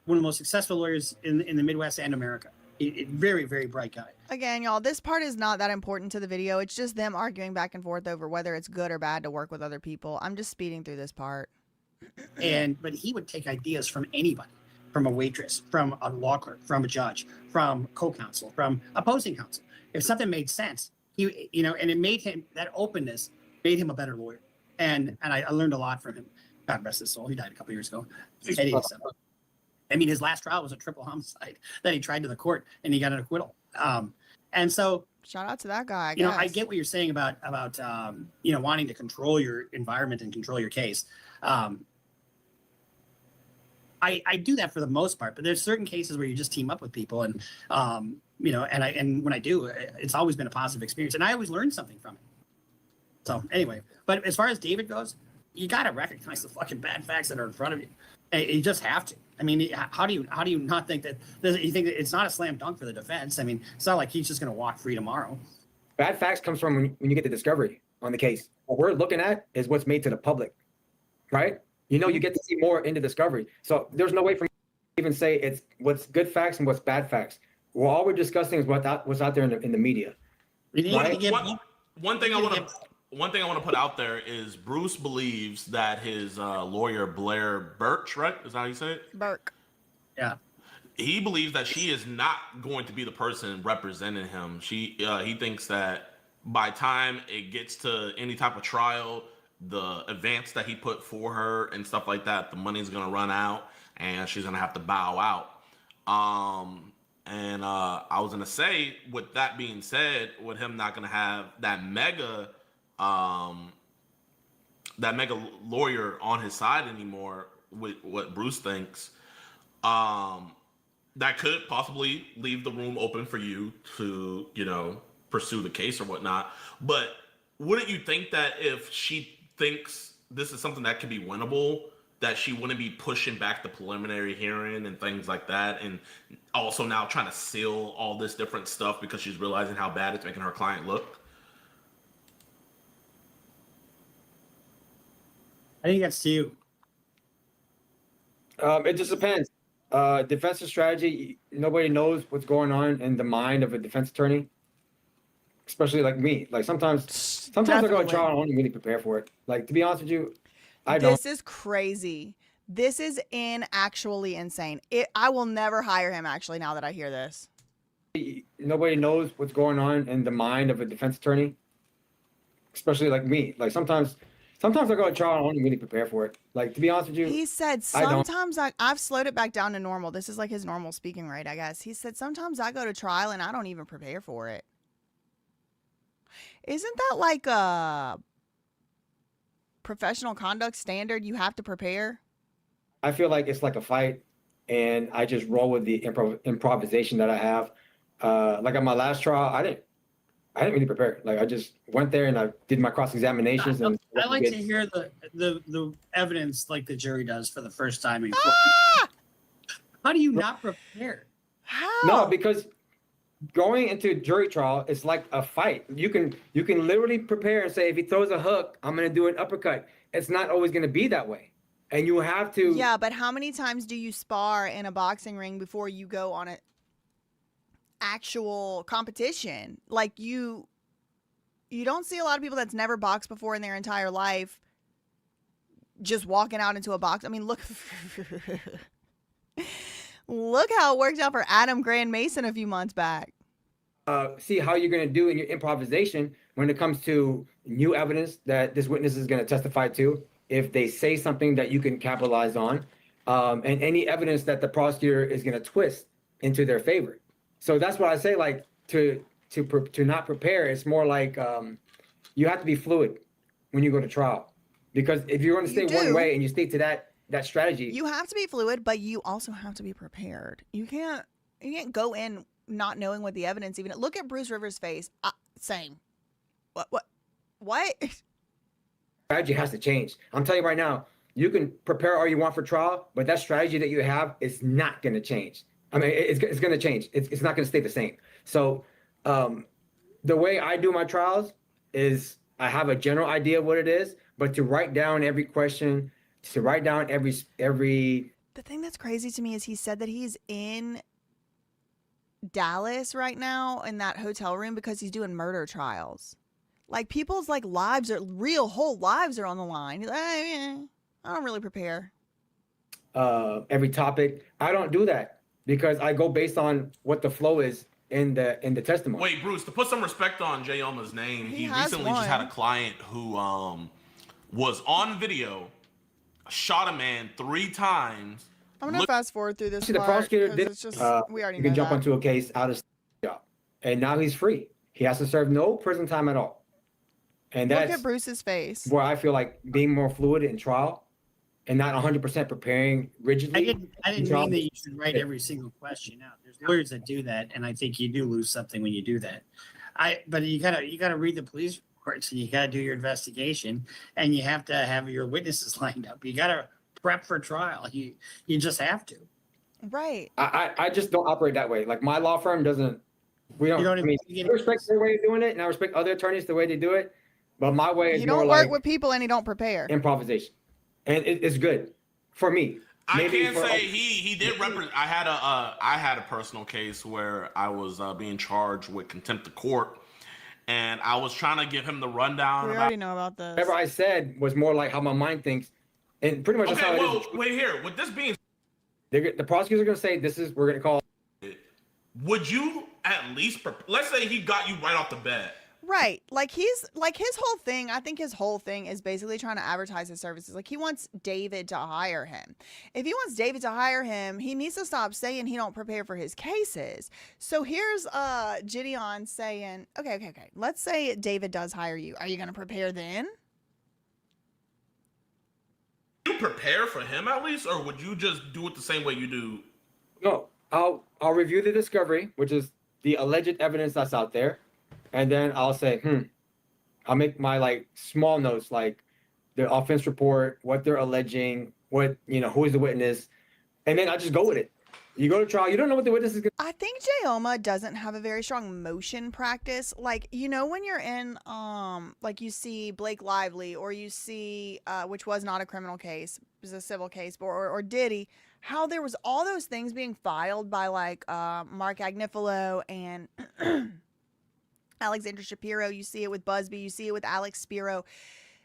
one of the most successful lawyers in the Midwest and America. Very, very bright guy. Again, y'all, this part is not that important to the video. It's just them arguing back and forth over whether it's good or bad to work with other people. I'm just speeding through this part. But he would take ideas from anybody, from a waitress, from a law clerk, from a judge, from co-counsel, from opposing counsel. If something made sense, and it made him, that openness made him a better lawyer. And I learned a lot from him. God rest his soul. He died a couple years ago. I mean, his last trial was a triple homicide that he tried to the court, and he got an acquittal. And so, shout out to that guy. I get what you're saying about wanting to control your environment and control your case. I do that for the most part, but there's certain cases where you just team up with people, and and when I do, it's always been a positive experience, and I always learn something from it. So anyway, but as far as David goes, you got to recognize the fucking bad facts that are in front of you. You just have to. I mean, how do you not think that you think that it's not a slam dunk for the defense? I mean, it's not like he's just going to walk free tomorrow. Bad facts comes from when you get the discovery on the case. What we're looking at is what's made to the public, right? You get to see more into discovery. So there's no way for me to even say it's what's good facts and what's bad facts. Well, all we're discussing is what's out there in the media. Right? One thing I want to put out there is Bruce believes that his lawyer Blair Birch, right? Is that how you say it? Burke. Yeah. He believes that she is not going to be the person representing him. He thinks that by time it gets to any type of trial, the advance that he put for her and stuff like that, the money's gonna run out and she's gonna have to bow out. I was gonna say, with that being said, with him not gonna have that mega lawyer on his side anymore, with what Bruce thinks, that could possibly leave the room open for you to, pursue the case or whatnot. But wouldn't you think that if she thinks this is something that could be winnable, that she wouldn't be pushing back the preliminary hearing and things like that, and also now trying to seal all this different stuff because she's realizing how bad it's making her client look? I think that's to you. It just depends. Defensive strategy, nobody knows what's going on in the mind of a defense attorney, especially like me. Like sometimes I go to trial and I don't really prepare for it. Like, to be honest with you, I don't. This is crazy. This is actually insane. I will never hire him, actually, now that I hear this. Nobody knows what's going on in the mind of a defense attorney, especially like me. Like sometimes I go to trial and I don't really prepare for it. Like, to be honest with you, He said sometimes I've slowed it back down to normal. This is like his normal speaking rate, I guess. He said sometimes I go to trial and I don't even prepare for it. Isn't that like a professional conduct standard? You have to prepare. I feel like it's like a fight, and I just roll with the improvisation that I have. Like at my last trial, I didn't really prepare. Like I just went there and I did my cross examinations. And I like to hear the evidence like the jury does for the first time in court. How do you not prepare? How? No, because going into jury trial is like a fight. You can literally prepare and say, if he throws a hook, I'm going to do an uppercut. It's not always going to be that way. And you have to. Yeah, but how many times do you spar in a boxing ring before you go on an actual competition? Like you don't see a lot of people that's never boxed before in their entire life just walking out into a box. I mean, look look how it worked out for Adam Grand Mason a few months back. See how you're going to do in your improvisation when it comes to new evidence that this witness is going to testify to, if they say something that you can capitalize on, and any evidence that the prosecutor is going to twist into their favor. So that's what I say, like to not prepare. It's more like you have to be fluid when you go to trial, because if you're going to stay one way and you stick to that strategy, you have to be fluid, but you also have to be prepared. You can't go in not knowing what the evidence even. Look at Bruce Rivers' face. Same. What? Strategy has to change. I'm telling you right now, you can prepare all you want for trial, but that strategy that you have is not going to change. I mean, it's going to change. It's not going to stay the same. So the way I do my trials is I have a general idea of what it is, but to write down every question, to write down every. The thing that's crazy to me is he said that he's in Dallas right now in that hotel room because he's doing murder trials. Like people's like lives are real, whole lives are on the line. He's like, I don't really prepare. Every topic, I don't do that because I go based on what the flow is in the testimony. Wait, Bruce, to put some respect on Jayoma's name, he recently just had a client who was on video, shot a man 3 times. I'm gonna fast forward through this. The prosecutor did. It's just, we already you know can jump that. onto a case out of job, and now he's free. He has to serve no prison time at all. And Look that's at Bruce's face. where I feel like being more fluid in trial and not 100% preparing rigidly. I didn't mean that you should write every single question out. There's lawyers that do that, and I think you do lose something when you do that. But you gotta read the police reports, and you gotta do your investigation, and you have to have your witnesses lined up. You gotta prep for trial. You just have to. Right. I just don't operate that way. Like my law firm doesn't. We don't. I mean, I respect their way of doing it, and I respect other attorneys the way they do it. But my way is you more don't like work with people and you don't prepare. Improvisation, and it's good for me. I can say he did represent. I had a personal case where I was being charged with contempt of court, and I was trying to give him the rundown. We already know about this. Whatever I said was more like how my mind thinks, and pretty much that's how it is. Wait here. With this being, the prosecutors are going to say we're going to call. Would you at least let's say he got you right off the bat? Right. Like he's like his whole thing, I think his whole thing is basically trying to advertise his services. Like he wants David to hire him. If he wants David to hire him, he needs to stop saying he don't prepare for his cases. So here's Jidion saying, okay. Let's say David does hire you. Are you going to prepare then? You prepare for him at least, or would you just do it the same way you do? No, I'll review the discovery, which is the alleged evidence that's out there. And then I'll say, I'll make my like small notes, like the offense report, what they're alleging, who is the witness. And then I just go with it. You go to trial, you don't know what the witness is going to. I think Jayoma doesn't have a very strong motion practice. Like, when you're in, like you see Blake Lively or you see, which was not a criminal case, it was a civil case, or Diddy, how there was all those things being filed by like Mark Agnifilo and Alexander Shapiro. You see it with Busby. You see it with Alex Spiro.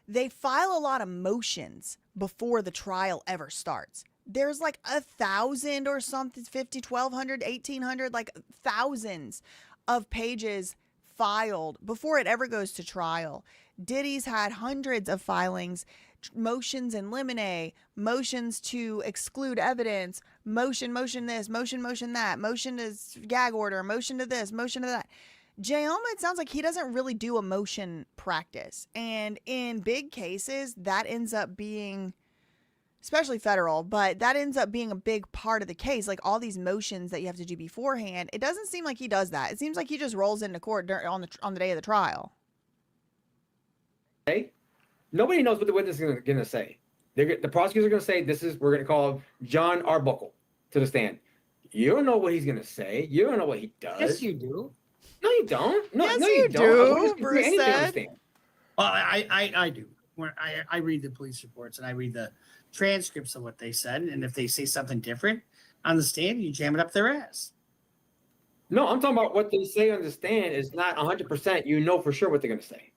They file a lot of motions before the trial ever starts. There's like 1,000 or something, 50, 1,200, 1,800, like thousands of pages filed before it ever goes to trial. Diddy's had hundreds of filings, motions in limine, motions to exclude evidence, motion this, motion that, motion to gag order, motion to this, motion to that. Jayoma, it sounds like he doesn't really do a motion practice. And in big cases, that ends up being, especially federal, but that ends up being a big part of the case. Like all these motions that you have to do beforehand, it doesn't seem like he does that. It seems like he just rolls into court on the day of the trial. Hey, nobody knows what the witness is going to say. The prosecutors are going to say, we're going to call John Arbuckle. to the stand. You don't know what he's gonna say. You don't know what he does. Yes, you do. No, you don't. No, Yes, no, you don't. do, A witness can say Bruce anything on the said. stand. Well, I do. When I read the police reports and I read the transcripts of what they said, and if they say something different on the stand, you jam it up their ass. No, I'm talking about what they say on the stand is not 100%. You know for sure what they're gonna say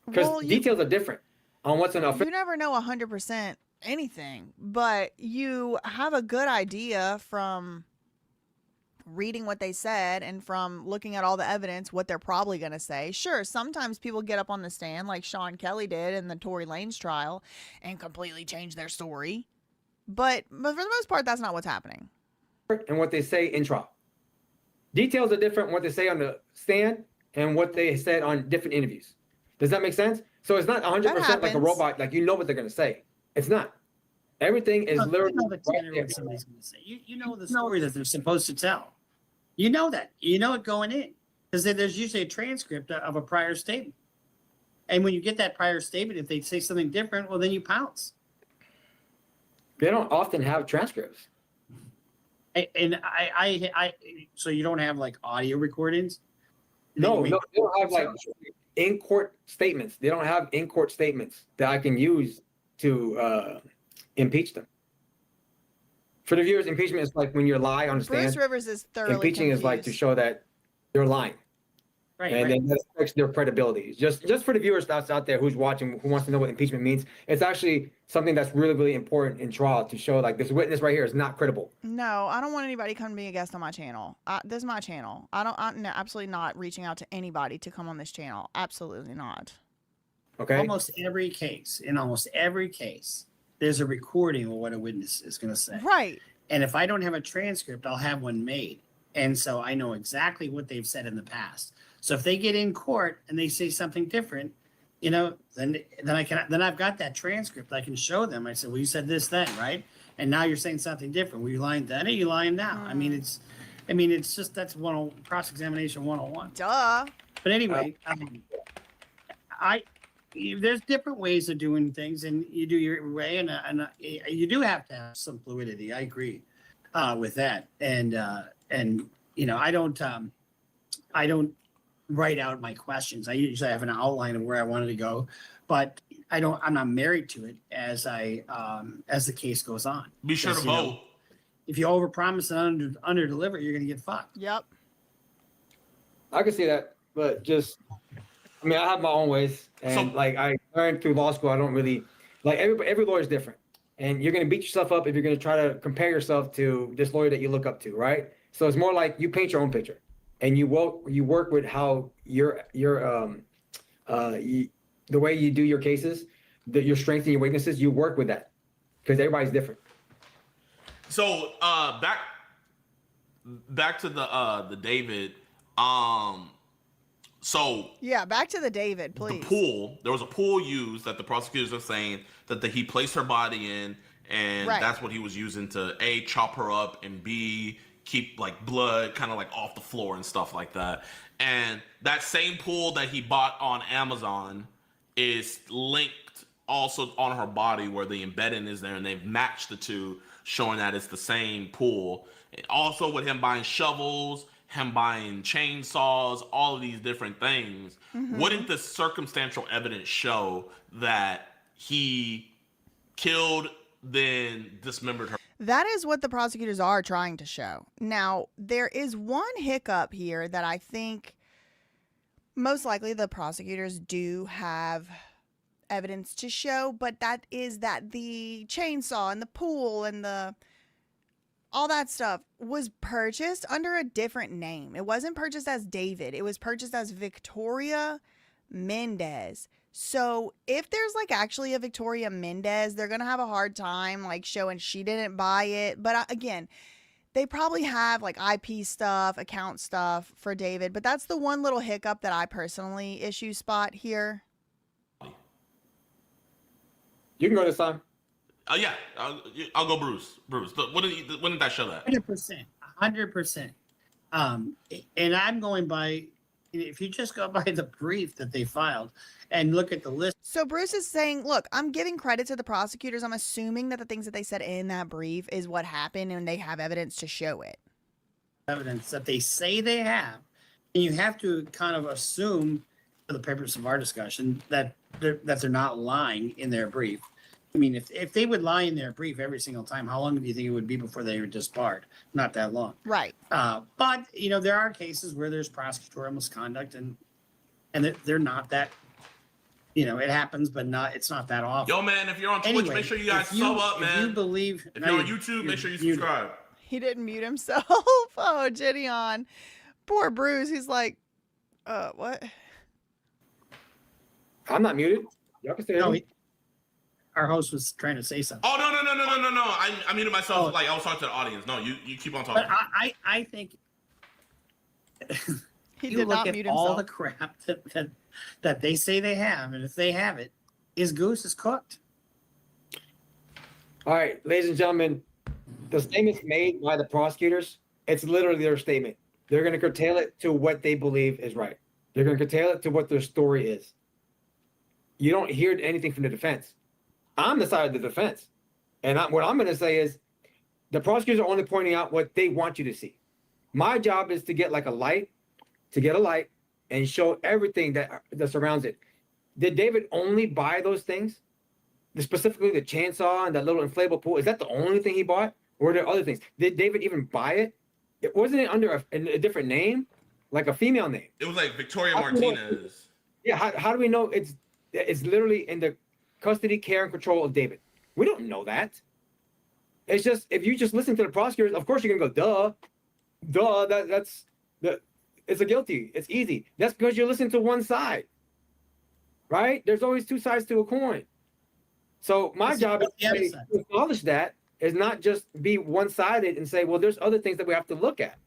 because Well, details are different on what's an you offense. never know 100% anything, but you have a good idea from reading what they said and from looking at all the evidence what they're probably going to say. Sure, sometimes people get up on the stand like Sean Kelly did in the Tory Lanez trial and completely change their story. But for the most part, that's not what's happening. And what they say in trial. Details are different what they say on the stand and what they said on different interviews. Does that make sense? So it's not 100% like a happens. robot, like you know what they're going to say. It's not. Everything is literally You know the tenor of what somebody's going to say. You know the story that they're supposed to tell. You know that. You know it going in. Because there's usually a transcript of a prior statement. And when you get that prior statement, if they say something different, well, then you pounce. They don't often have transcripts. And I so you don't have like audio recordings? No, They- they don't have like in-court statements. They don't have in-court statements that I can use to impeach them. For the viewers, impeachment is like when you lie on the Bruce stand. Rivers is thoroughly Impeaching is like to confused. show that you're lying. Right, And right. then that affects their credibility. Just for the viewers that's out there who's watching, who wants to know what impeachment means, it's actually something that's really, really important in trial to show like this witness right here is not credible. No, I don't want anybody to come be a guest on my channel. This is my channel. I'm absolutely not reaching out to anybody to come on this channel. Absolutely not. Okay. Almost every case, there's a recording of what a witness is going to say. Right. And if I don't have a transcript, I'll have one made. And so I know exactly what they've said in the past. So if they get in court and they say something different, then I've got that transcript. I can show them. I said, well, you said this then, right? And now you're saying something different. Were you lying then or are you lying now? I mean, it's just that's cross-examination 101. Duh. But anyway, there's different ways of doing things, and you do your way, and you do have to have some fluidity. I agree with that, and I don't write out my questions. I usually have an outline of where I wanted to go, but I'm not married to it as the case goes on. Be sure to vote. If you overpromise and underdeliver, you're gonna get fucked. Yep. I can see that, but I have my own ways, and like I learned through law school, I don't really like every lawyer is different, and you're gonna beat yourself up if you're gonna try to compare yourself to this lawyer that you look up to, right? So it's more like you paint your own picture, and you work with how the way you do your cases, your strengths and your weaknesses, you work with that because everybody's different. So back to the David. So yeah, back to the David, please. The pool. There was a pool used that the prosecutors are saying that he placed her body in, and that's what he was using to A, chop her up, and B, keep like blood kind of like off the floor and stuff like that. And that same pool that he bought on Amazon is linked also on her body where the embedding is there, and they've matched the two, showing that it's the same pool. And also with him buying shovels, him buying chainsaws, all of these different things, wouldn't the circumstantial evidence show that he killed, then dismembered her? That is what the prosecutors are trying to show. Now, there is one hiccup here that I think most likely the prosecutors do have evidence to show, but that is that the chainsaw and the pool and all that stuff was purchased under a different name. It wasn't purchased as David. It was purchased as Victoria Mendez. So if there's like actually a Victoria Mendez, they're going to have a hard time like showing she didn't buy it. But again, they probably have like IP stuff, account stuff for David. But that's the one little hiccup that I personally issue spot here. You can go this time. Yeah, I'll go Bruce. Bruce, when did that show that? 100%. And I'm going by if you just go by the brief that they filed and look at the list So Bruce is saying, look, I'm giving credit to the prosecutors. I'm assuming that the things that they said in that brief is what happened and they have evidence to show it. of evidence that they say they have, and you have to kind of assume, for the purpose of our discussion, that they're not lying in their brief. I mean, if they would lie in their brief every single time, how long do you think it would be before they were disbarred? Not that long. Right. But there are cases where there's prosecutorial misconduct, and they're not that. It happens, but it's not that often. Yo, man, if you're on Twitch, make sure you guys sub up, man. If you believe, if you're on YouTube, make sure you subscribe. He didn't mute himself. Oh, Jidion. Poor Bruce. He's like, what? I'm not muted. Y'all can stay. No, our host was trying to say something. Oh, no. I muted myself like I was talking to the audience. No, you keep on talking. But I think He you did look not at mute all himself. the crap that they say they have, and if they have it, goose is cooked. All right, ladies and gentlemen, the statements made by the prosecutors, it's literally their statement. They're going to curtail it to what they believe is right. They're going to curtail it to what their story is. You don't hear anything from the defense. I'm the side of the defense. And what I'm going to say is the prosecutors are only pointing out what they want you to see. My job is to get like a light, and show everything that surrounds it. Did David only buy those things? Specifically the chainsaw and that little inflatable pool? Is that the only thing he bought? Or were there other things? Did David even buy it? Wasn't it under a different name? Like a female name? It was like Victoria Martinez. Yeah, how do we know it's literally in the custody, care, and control of David? We don't know that. It's just, if you just listen to the prosecutors, of course you're going to go, duh, it's a guilty. It's easy. That's because you're listening to one side, right? There's always two sides to a coin. So my job is to acknowledge that, is not just be one-sided and say, well, there's other things that we have to look at.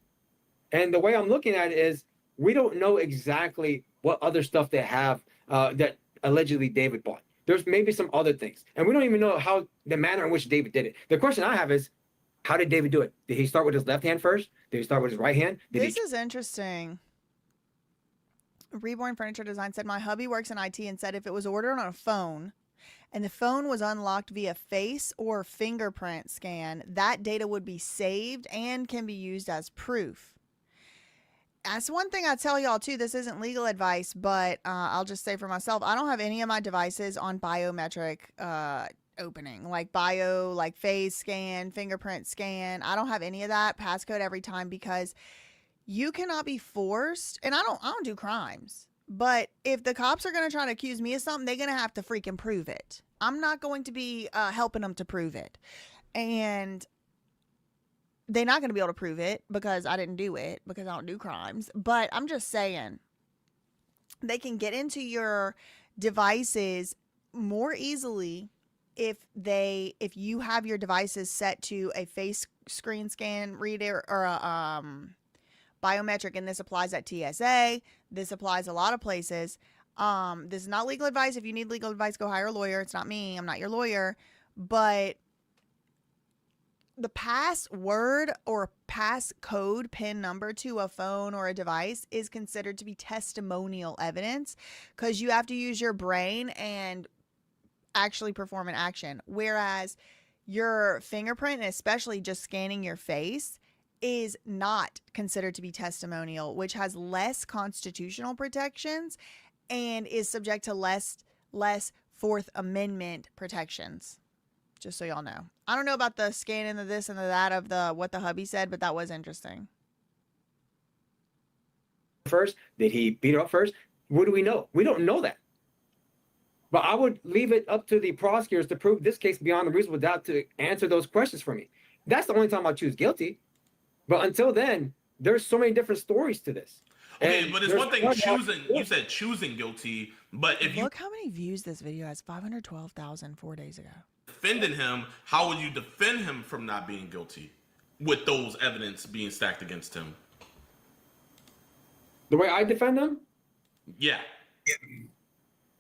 And the way I'm looking at it is, we don't know exactly what other stuff they have that allegedly David bought. There's maybe some other things. And we don't even know how the manner in which David did it. The question I have is, how did David do it? Did he start with his left hand first? Did he start with his right hand? This is interesting. Reborn Furniture Design said, my hubby works in IT and said if it was ordered on a phone and the phone was unlocked via face or fingerprint scan, that data would be saved and can be used as proof. That's one thing I tell y'all too. This isn't legal advice, but I'll just say for myself, I don't have any of my devices on biometric opening, like face scan, fingerprint scan. I don't have any of that. Passcode every time, because you cannot be forced. And I don't do crimes, but if the cops are going to try to accuse me of something, they're going to have to freaking prove it. I'm not going to be helping them to prove it. And they're not going to be able to prove it because I didn't do it, because I don't do crimes. But I'm just saying, they can get into your devices more easily if you have your devices set to a face screen scan reader or a biometric, and this applies at TSA. This applies a lot of places. This is not legal advice. If you need legal advice, go hire a lawyer. It's not me. I'm not your lawyer. But the password or passcode PIN number to a phone or a device is considered to be testimonial evidence, because you have to use your brain and actually perform an action. Whereas your fingerprint, and especially just scanning your face, is not considered to be testimonial, which has less constitutional protections and is subject to less Fourth Amendment protections. Just so y'all know. I don't know about the scanning the this and the that of the what the hubby said, but that was interesting. First, did he beat her up first? What do we know? We don't know that. But I would leave it up to the prosecutors to prove this case beyond a reasonable doubt, to answer those questions for me. That's the only time I'll choose guilty. But until then, there's so many different stories to this. Okay, And but it's there's one thing choosing. You said choosing guilty, but if you Look how many views this video has. 512,000 4 days ago. defending him, how would you defend him from not being guilty with those evidence being stacked against him? The way I defend him? Yeah.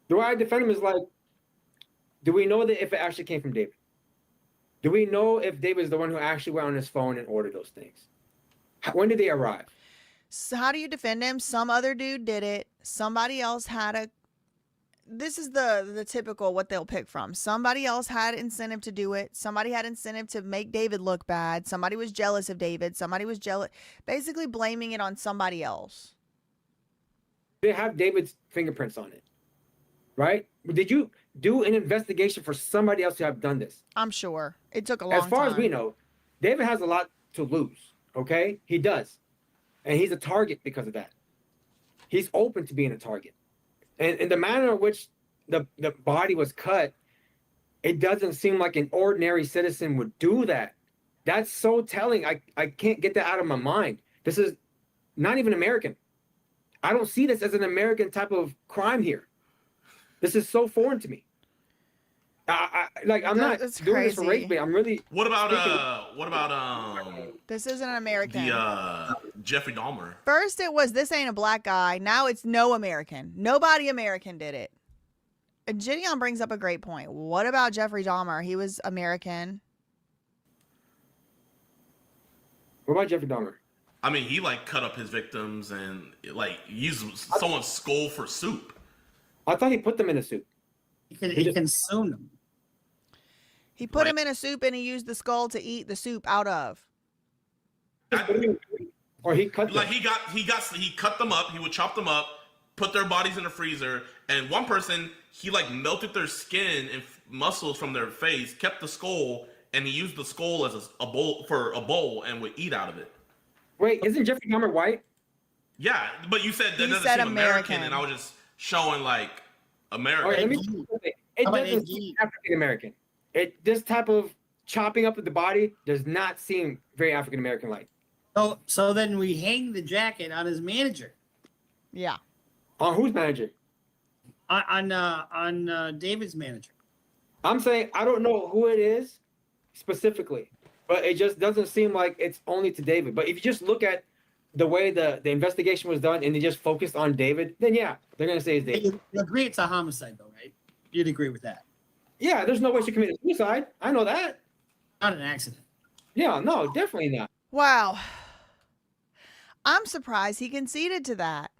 The way I defend him is like, do we know that if it actually came from David? Do we know if David is the one who actually went on his phone and ordered those things? When did they arrive? So how do you defend him? Some other dude did it. Somebody else had a. This is the typical what they'll pick from. Somebody else had incentive to do it. Somebody had incentive to make David look bad. Somebody was jealous of David. Somebody was jealous. Basically blaming it on somebody else. They have David's fingerprints on it, right? Did you do an investigation for somebody else to have done this? I'm sure. It took a long time. As far as we know, David has a lot to lose, okay? He does. And he's a target because of that. He's open to being a target. And the manner in which the body was cut, it doesn't seem like an ordinary citizen would do that. That's so telling. I can't get that out of my mind. This is not even American. I don't see this as an American type of crime here. This is so foreign to me. I'm not doing this for race bait. I'm really. What about This isn't an American. the Jeffrey Dahmer? First it was this ain't a black guy. Now it's no American. Nobody American did it. And Jidion brings up a great point. What about Jeffrey Dahmer? He was American. What about Jeffrey Dahmer? I mean, he like cut up his victims and like used someone's skull for soup. I thought he put them in a soup. He consumed them. He put him in a soup and he used the skull to eat the soup out of. Or he cut them. Like he cut them up. He would chop them up, put their bodies in the freezer, and one person he like melted their skin and muscles from their face, kept the skull, and he used the skull as a bowl and would eat out of it. Wait, isn't Jeffrey Dahmer white? Yeah, but you said that He doesn't said seem American, American. and I was just showing like American. All right, it doesn't seem African American. This type of chopping up of the body does not seem very African American like. So then we hang the jacket on his manager. Yeah. On whose manager? On David's manager. I'm saying I don't know who it is specifically, but it just doesn't seem like it's only to David. But if you just look at the way the investigation was done and they just focused on David, then yeah, they're gonna say it's David. You agree it's a homicide though, right? You'd agree with that. Yeah, there's no way she committed suicide. I know that. Not an accident. Yeah, no, definitely not. Wow. I'm surprised he conceded to that.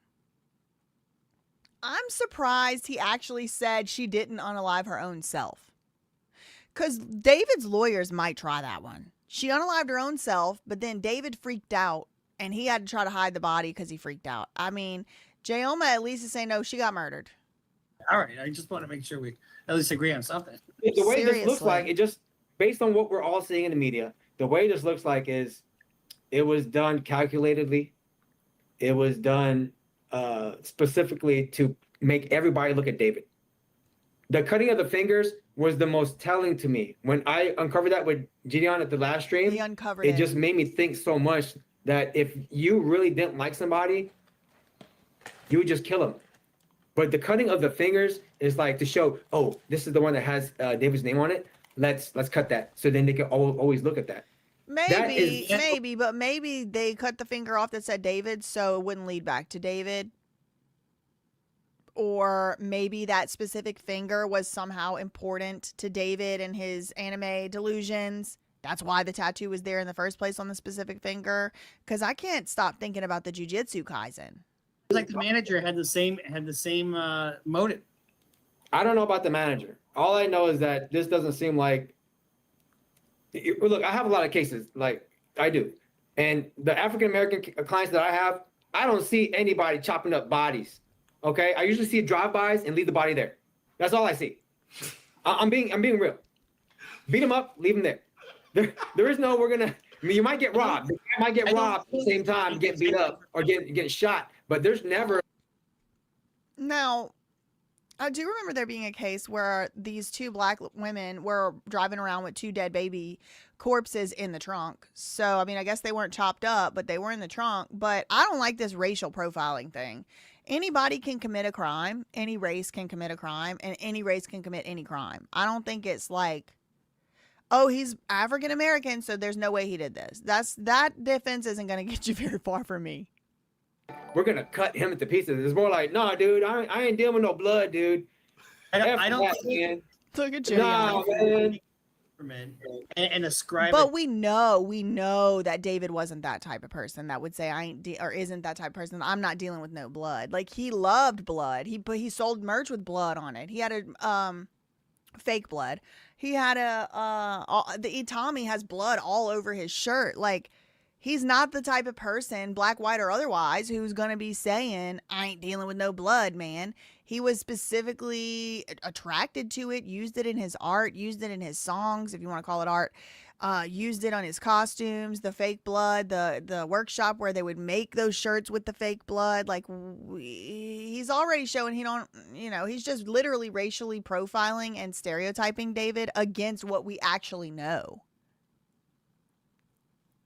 I'm surprised he actually said she didn't unalive her own self. Because David's lawyers might try that one. She unalived her own self, but then David freaked out and he had to try to hide the body because he freaked out. I mean, Jayoma at least is saying, no, she got murdered. All right, I just want to make sure we at least agree on something. The way this looks Seriously. like, it just, based on what we're all seeing in the media, the way this looks like is it was done calculatedly. It was done specifically to make everybody look at David. The cutting of the fingers was the most telling to me. When I uncovered that with Jidion at the last stream, He uncovered it just made me think so much that if you really didn't like somebody, you would just kill him. But the cutting of the fingers is like to show, oh, this is the one that has David's name on it. Let's cut that. So then they can always look at that. Maybe, but maybe they cut the finger off that said David so it wouldn't lead back to David. Or maybe that specific finger was somehow important to David and his anime delusions. That's why the tattoo was there in the first place on the specific finger. Because I can't stop thinking about the Jujutsu Kaisen. It's like the manager had the same motive. I don't know about the manager. All I know is that this doesn't seem like. Look, I have a lot of cases, like I do, and the African American clients that I have, I don't see anybody chopping up bodies. Okay, I usually see drive-bys and leave the body there. That's all I see. I'm being real. Beat them up, leave them there. There is no we're gonna. I mean, you might get robbed. You might get robbed at the same time, get beat up or get shot. But there's never. Now, I do remember there being a case where these two black women were driving around with two dead baby corpses in the trunk. So, I mean, I guess they weren't chopped up, but they were in the trunk. But I don't like this racial profiling thing. Anybody can commit a crime. Any race can commit a crime. And any race can commit any crime. I don't think it's like, oh, he's African American, so there's no way he did this. That defense isn't going to get you very far from me. We're gonna cut him into pieces. It's more like, nah, dude, I ain't dealing with no blood, dude. I don't man. Look at you. Nah, man. and ascribe But it. we know that David wasn't that type of person that would say I ain't or isn't that type of person. I'm not dealing with no blood. Like he loved blood. He sold merch with blood on it. He had a fake blood. He had the Tommy has blood all over his shirt. Like he's not the type of person, black, white, or otherwise, who's gonna be saying I ain't dealing with no blood, man. He was specifically attracted to it, used it in his art, used it in his songs, if you want to call it art, used it on his costumes, the fake blood, the workshop where they would make those shirts with the fake blood. Like he's already showing he's just literally racially profiling and stereotyping David against what we actually know.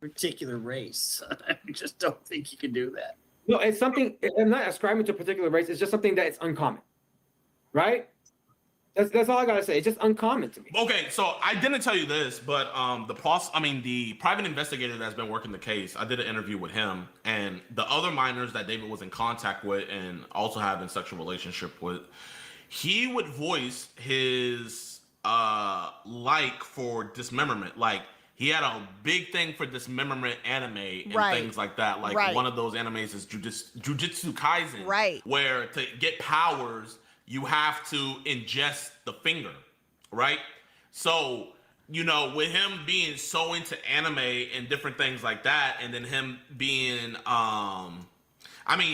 Particular race. I just don't think you can do that. No, it's something. I'm not ascribing to a particular race. It's just something that it's uncommon, right? That's all I gotta say. It's just uncommon to me. Okay, so I didn't tell you this, but the private investigator that's been working the case, I did an interview with him, and the other minors that David was in contact with and also having sexual relationship with, he would voice his like for dismemberment, like. He had a big thing for dismemberment anime and things like that. Like one of those animes is Jujutsu Kaisen. Right. Where to get powers, you have to ingest the finger. Right? So, with him being so into anime and different things like that, and then him being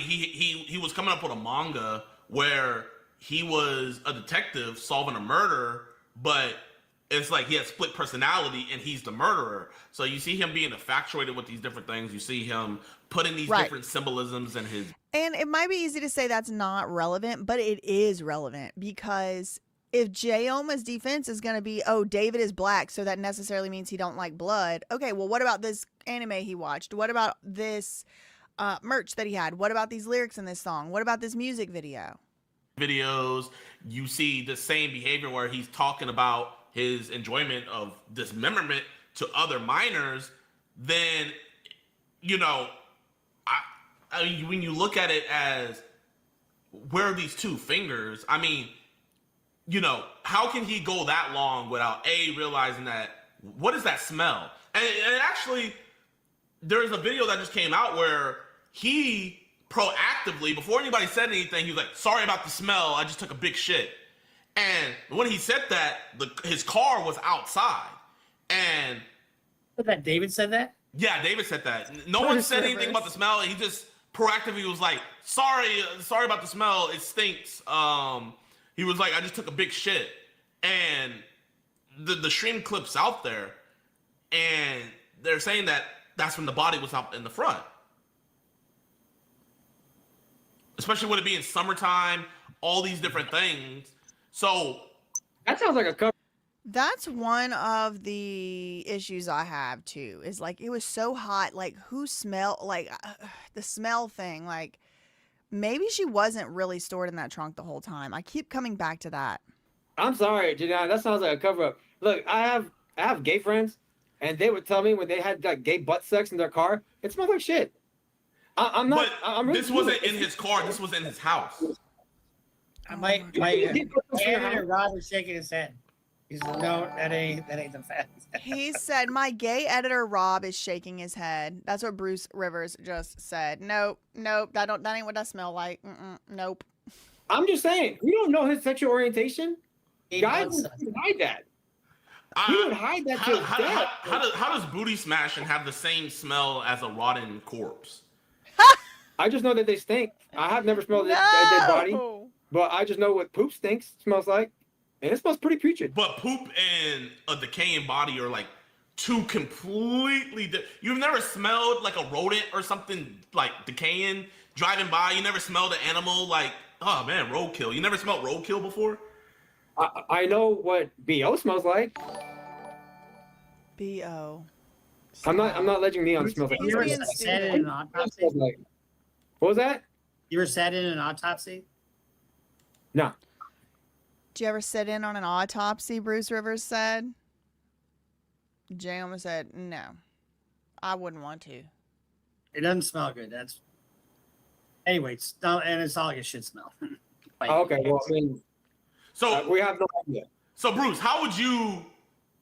he was coming up with a manga where he was a detective solving a murder, but it's like he has split personality and he's the murderer. So you see him being infatuated with these different things. You see him putting these different symbolisms in his. And it might be easy to say that's not relevant, but it is relevant because if Jayoma's defense is going to be, oh, David is black, so that necessarily means he don't like blood. Okay, well, what about this anime he watched? What about this merch that he had? What about these lyrics in this song? What about this music video? Videos, you see the same behavior where he's talking about his enjoyment of dismemberment to other minors, then, when you look at it as where are these two fingers? I mean, how can he go that long without realizing that, what is that smell? And actually, there's a video that just came out where he proactively, before anybody said anything, he was like, sorry about the smell, I just took a big shit. And when he said that, his car was outside. And that David said that? Yeah, David said that. No one said anything about the smell. He just proactively was like, sorry about the smell. It stinks. He was like, I just took a big shit. And the stream clip's out there. And they're saying that that's when the body was out in the front. Especially with it being summertime, all these different things. So that sounds like a cover. That's one of the issues I have too, is like it was so hot, like who smelled, like the smell thing, like maybe she wasn't really stored in that trunk the whole time. I keep coming back to that. I'm sorry, Jidion, that sounds like a cover up. Look, I have gay friends, and they would tell me when they had like gay butt sex in their car, it smelled like shit. I'm not. But I'm really this wasn't in his car. This was in his house. My editor Rob is shaking his head. He said, "No, that ain't the fact." He said, "My gay editor Rob is shaking his head." That's what Bruce Rivers just said. Nope, that ain't what I smell like. Nope. I'm just saying, you don't know his sexual orientation. Guys would hide that. He would hide that to his death. How does booty smashing have the same smell as a rotten corpse? I just know that they stink. I have never smelled a dead body, but I just know what poop smells like, and it smells pretty putrid. But poop and a decaying body are like two completely. You've never smelled like a rodent or something like decaying driving by. You never smelled an animal like, oh man, roadkill. You never smelled roadkill before? I know what BO smells like. BO. I'm not letting Neon smell like. You ever sat in an autopsy? What was that? You ever sat in an autopsy? No. Did you ever sit in on an autopsy? Bruce Rivers said. Jayoma said, "No, I wouldn't want to." It doesn't smell good. That's anyway. It's not like a shit smell. Okay. Well, I mean, so we have no idea. So Bruce, how would you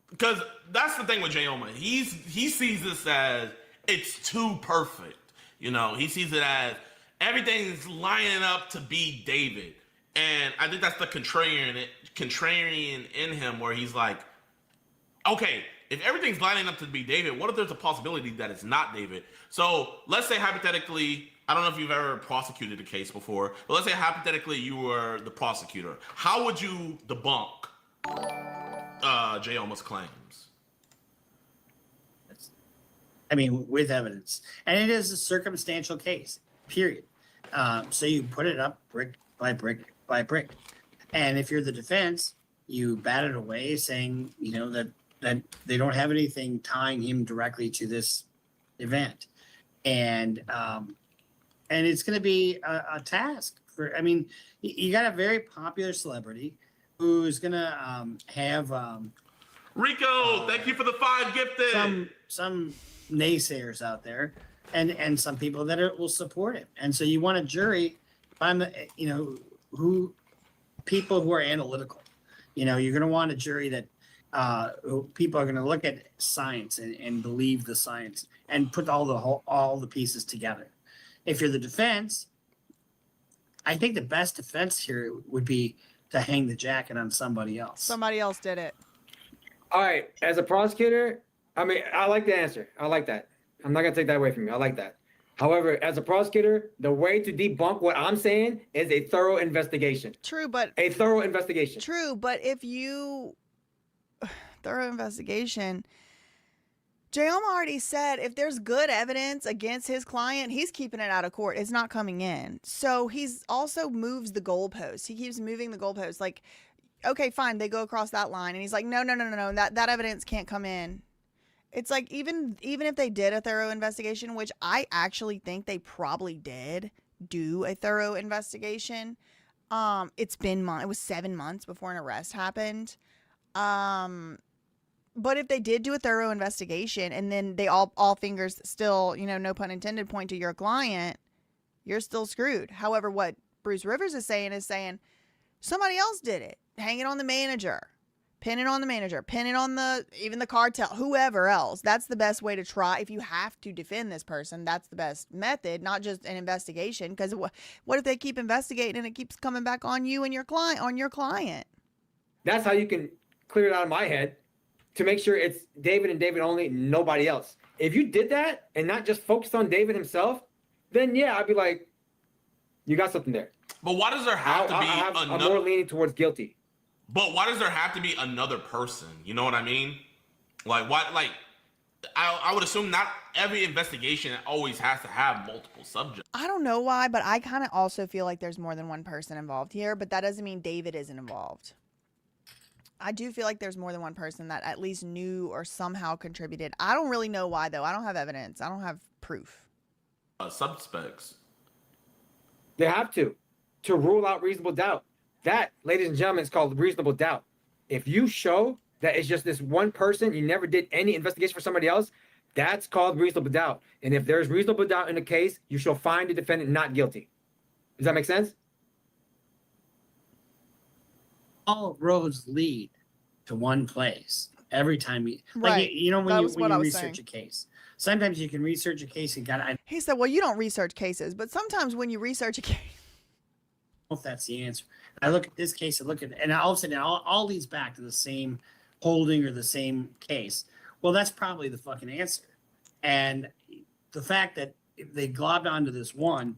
because that's the thing with Jayoma. He sees this as it's too perfect. You know, he sees it as everything's lining up to be David. And I think that's the contrarian in him, where he's like, okay, if everything's lining up to be David, what if there's a possibility that it's not David? So let's say hypothetically, I don't know if you've ever prosecuted a case before, but let's say hypothetically you were the prosecutor. How would you debunk Jayoma's claims? I mean, with evidence. And it is a circumstantial case, period. So you put it up brick by brick by brick. And if you're the defense, you bat it away saying, you know, that they don't have anything tying him directly to this event. And it's going to be a task for, I mean, you got a very popular celebrity who's going to have Rico, thank you for the 5 gifted. Some naysayers out there and some people that will support it. And so you want a jury, people who are analytical. You know, you're going to want a jury that people are going to look at science and believe the science and put all the pieces together. If you're the defense, I think the best defense here would be to hang the jacket on somebody else. Somebody else did it. All right, as a prosecutor, I mean, I like the answer. I like that. I'm not gonna take that away from you. I like that. However, as a prosecutor, the way to debunk what I'm saying is a thorough investigation. True, but A thorough investigation. True, but if you thorough investigation, Jayoma already said if there's good evidence against his client, he's keeping it out of court. It's not coming in. So he's also moves the goalposts. He keeps moving the goalposts. Like, okay, fine, they go across that line, and he's like, no, that evidence can't come in. It's like even if they did a thorough investigation, which I actually think they probably did do a thorough investigation. It was 7 months before an arrest happened. But if they did do a thorough investigation and then they all fingers still, no pun intended, point to your client, you're still screwed. However, what Bruce Rivers is saying somebody else did it. Hang it on the manager. Pin it on the manager. Pin it on even the cartel, whoever else. That's the best way to try. If you have to defend this person, that's the best method, not just an investigation. Because what if they keep investigating and it keeps coming back on you and your client? That's how you can clear it out of my head to make sure it's David and David only, nobody else. If you did that and not just focused on David himself, then yeah, I'd be like, you got something there. But why does there have to be I'm more leaning towards guilty. But why does there have to be another person? You know what I mean? Like, why? Like, I would assume not every investigation always has to have multiple subjects. I don't know why, but I kind of also feel like there's more than one person involved here, but that doesn't mean David isn't involved. I do feel like there's more than one person that at least knew or somehow contributed. I don't really know why, though. I don't have evidence. I don't have proof. Suspects. They have to rule out reasonable doubt. That, ladies and gentlemen, is called reasonable doubt. If you show that it's just this one person, you never did any investigation for somebody else, that's called reasonable doubt. And if there's reasonable doubt in the case, you shall find the defendant not guilty. Does that make sense? All roads lead to one place every time when That you was what I was research saying. a case. Sometimes you can research a case and He said, well, you don't research cases, but sometimes when you research a case. if that's the answer. I look at this case and all of a sudden all leads back to the same holding or the same case. Well, that's probably the fucking answer. And the fact that they globbed onto this one,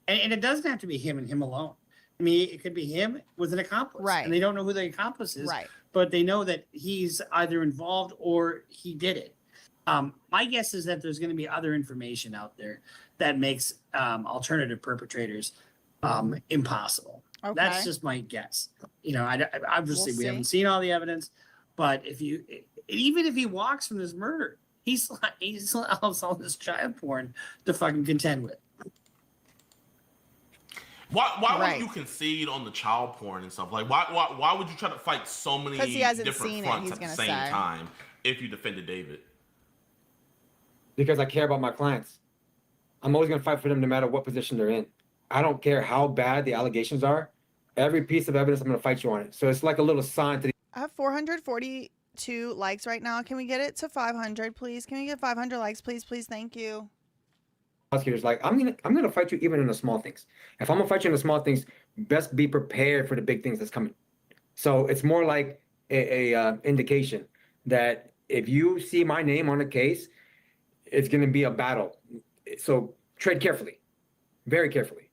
and it doesn't have to be him and him alone. I mean, it could be him with an accomplice. Right. And they don't know who the accomplice is. Right. But they know that he's either involved or he did it. My guess is that there's going to be other information out there that makes alternative perpetrators impossible. Okay. That's just my guess. Obviously We'll we see. haven't seen all the evidence, but even if he walks from this murder, he still has all this child porn to fucking contend with. Why Right. would you concede on the child porn and stuff? Like, why would you try to fight so many 'Cause he hasn't different seen it, fronts he's at the gonna same say. time if you defended David? Because I care about my clients. I'm always going to fight for them no matter what position they're in. I don't care how bad the allegations are. Every piece of evidence, I'm going to fight you on it. So it's like a little sign to the I have 440 2 likes right now. Can we get it to 500, please? Can we get 500 likes, please? Please, thank you. Prosecutors like, I'm gonna fight you even in the small things. If I'm gonna fight you in the small things, best be prepared for the big things that's coming. So it's more like a indication that if you see my name on a case, it's gonna be a battle. So tread carefully, very carefully.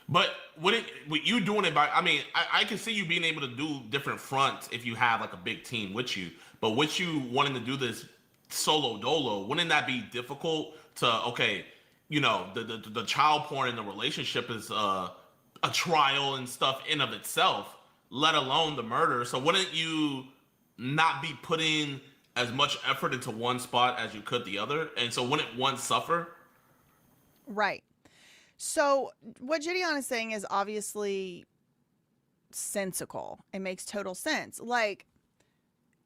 But with you doing it by, I mean, I can see you being able to do different fronts if you have like a big team with you. But with you wanting to do this solo dolo, wouldn't that be difficult to, okay, you know, the child porn in the relationship is a trial and stuff in of itself, let alone the murder. So wouldn't you not be putting as much effort into one spot as you could the other? And so wouldn't one suffer? Right. So what Jidion is saying is obviously sensical. It makes total sense. Like,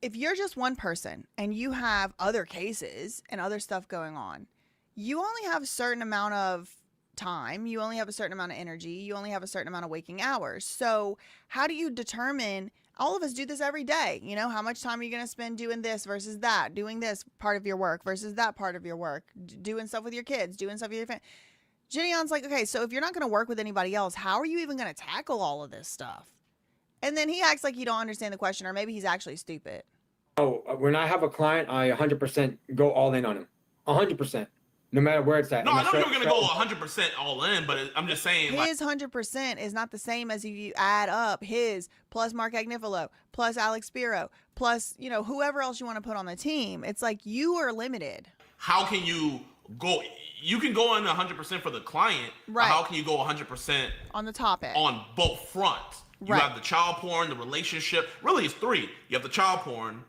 if you're just one person and you have other cases and other stuff going on, you only have a certain amount of time. You only have a certain amount of energy. You only have a certain amount of waking hours. So how do you determine, all of us do this every day, you know, how much time are you going to spend doing this versus that, doing this part of your work versus that part of your work, doing stuff with your kids, doing stuff with your family. Jidion's like, okay, so if you're not going to work with anybody else, how are you even going to tackle all of this stuff? And then he acts like you don't understand the question, or maybe he's actually stupid. Oh, when I have a client, I 100% go all in on him. 100%. No matter where it's at. No, I know you were going to go 100% all in, but I'm just saying. His 100% is not the same as if you add up his plus Mark Agnifilo, plus Alex Spiro, plus, you know, whoever else you want to put on the team. It's like you are limited. How can you go? You can go in 100% for the client. Right. How can you go 100% on the topic? On both fronts. You have the child porn, the relationship. Really, it's 3. You have the child porn,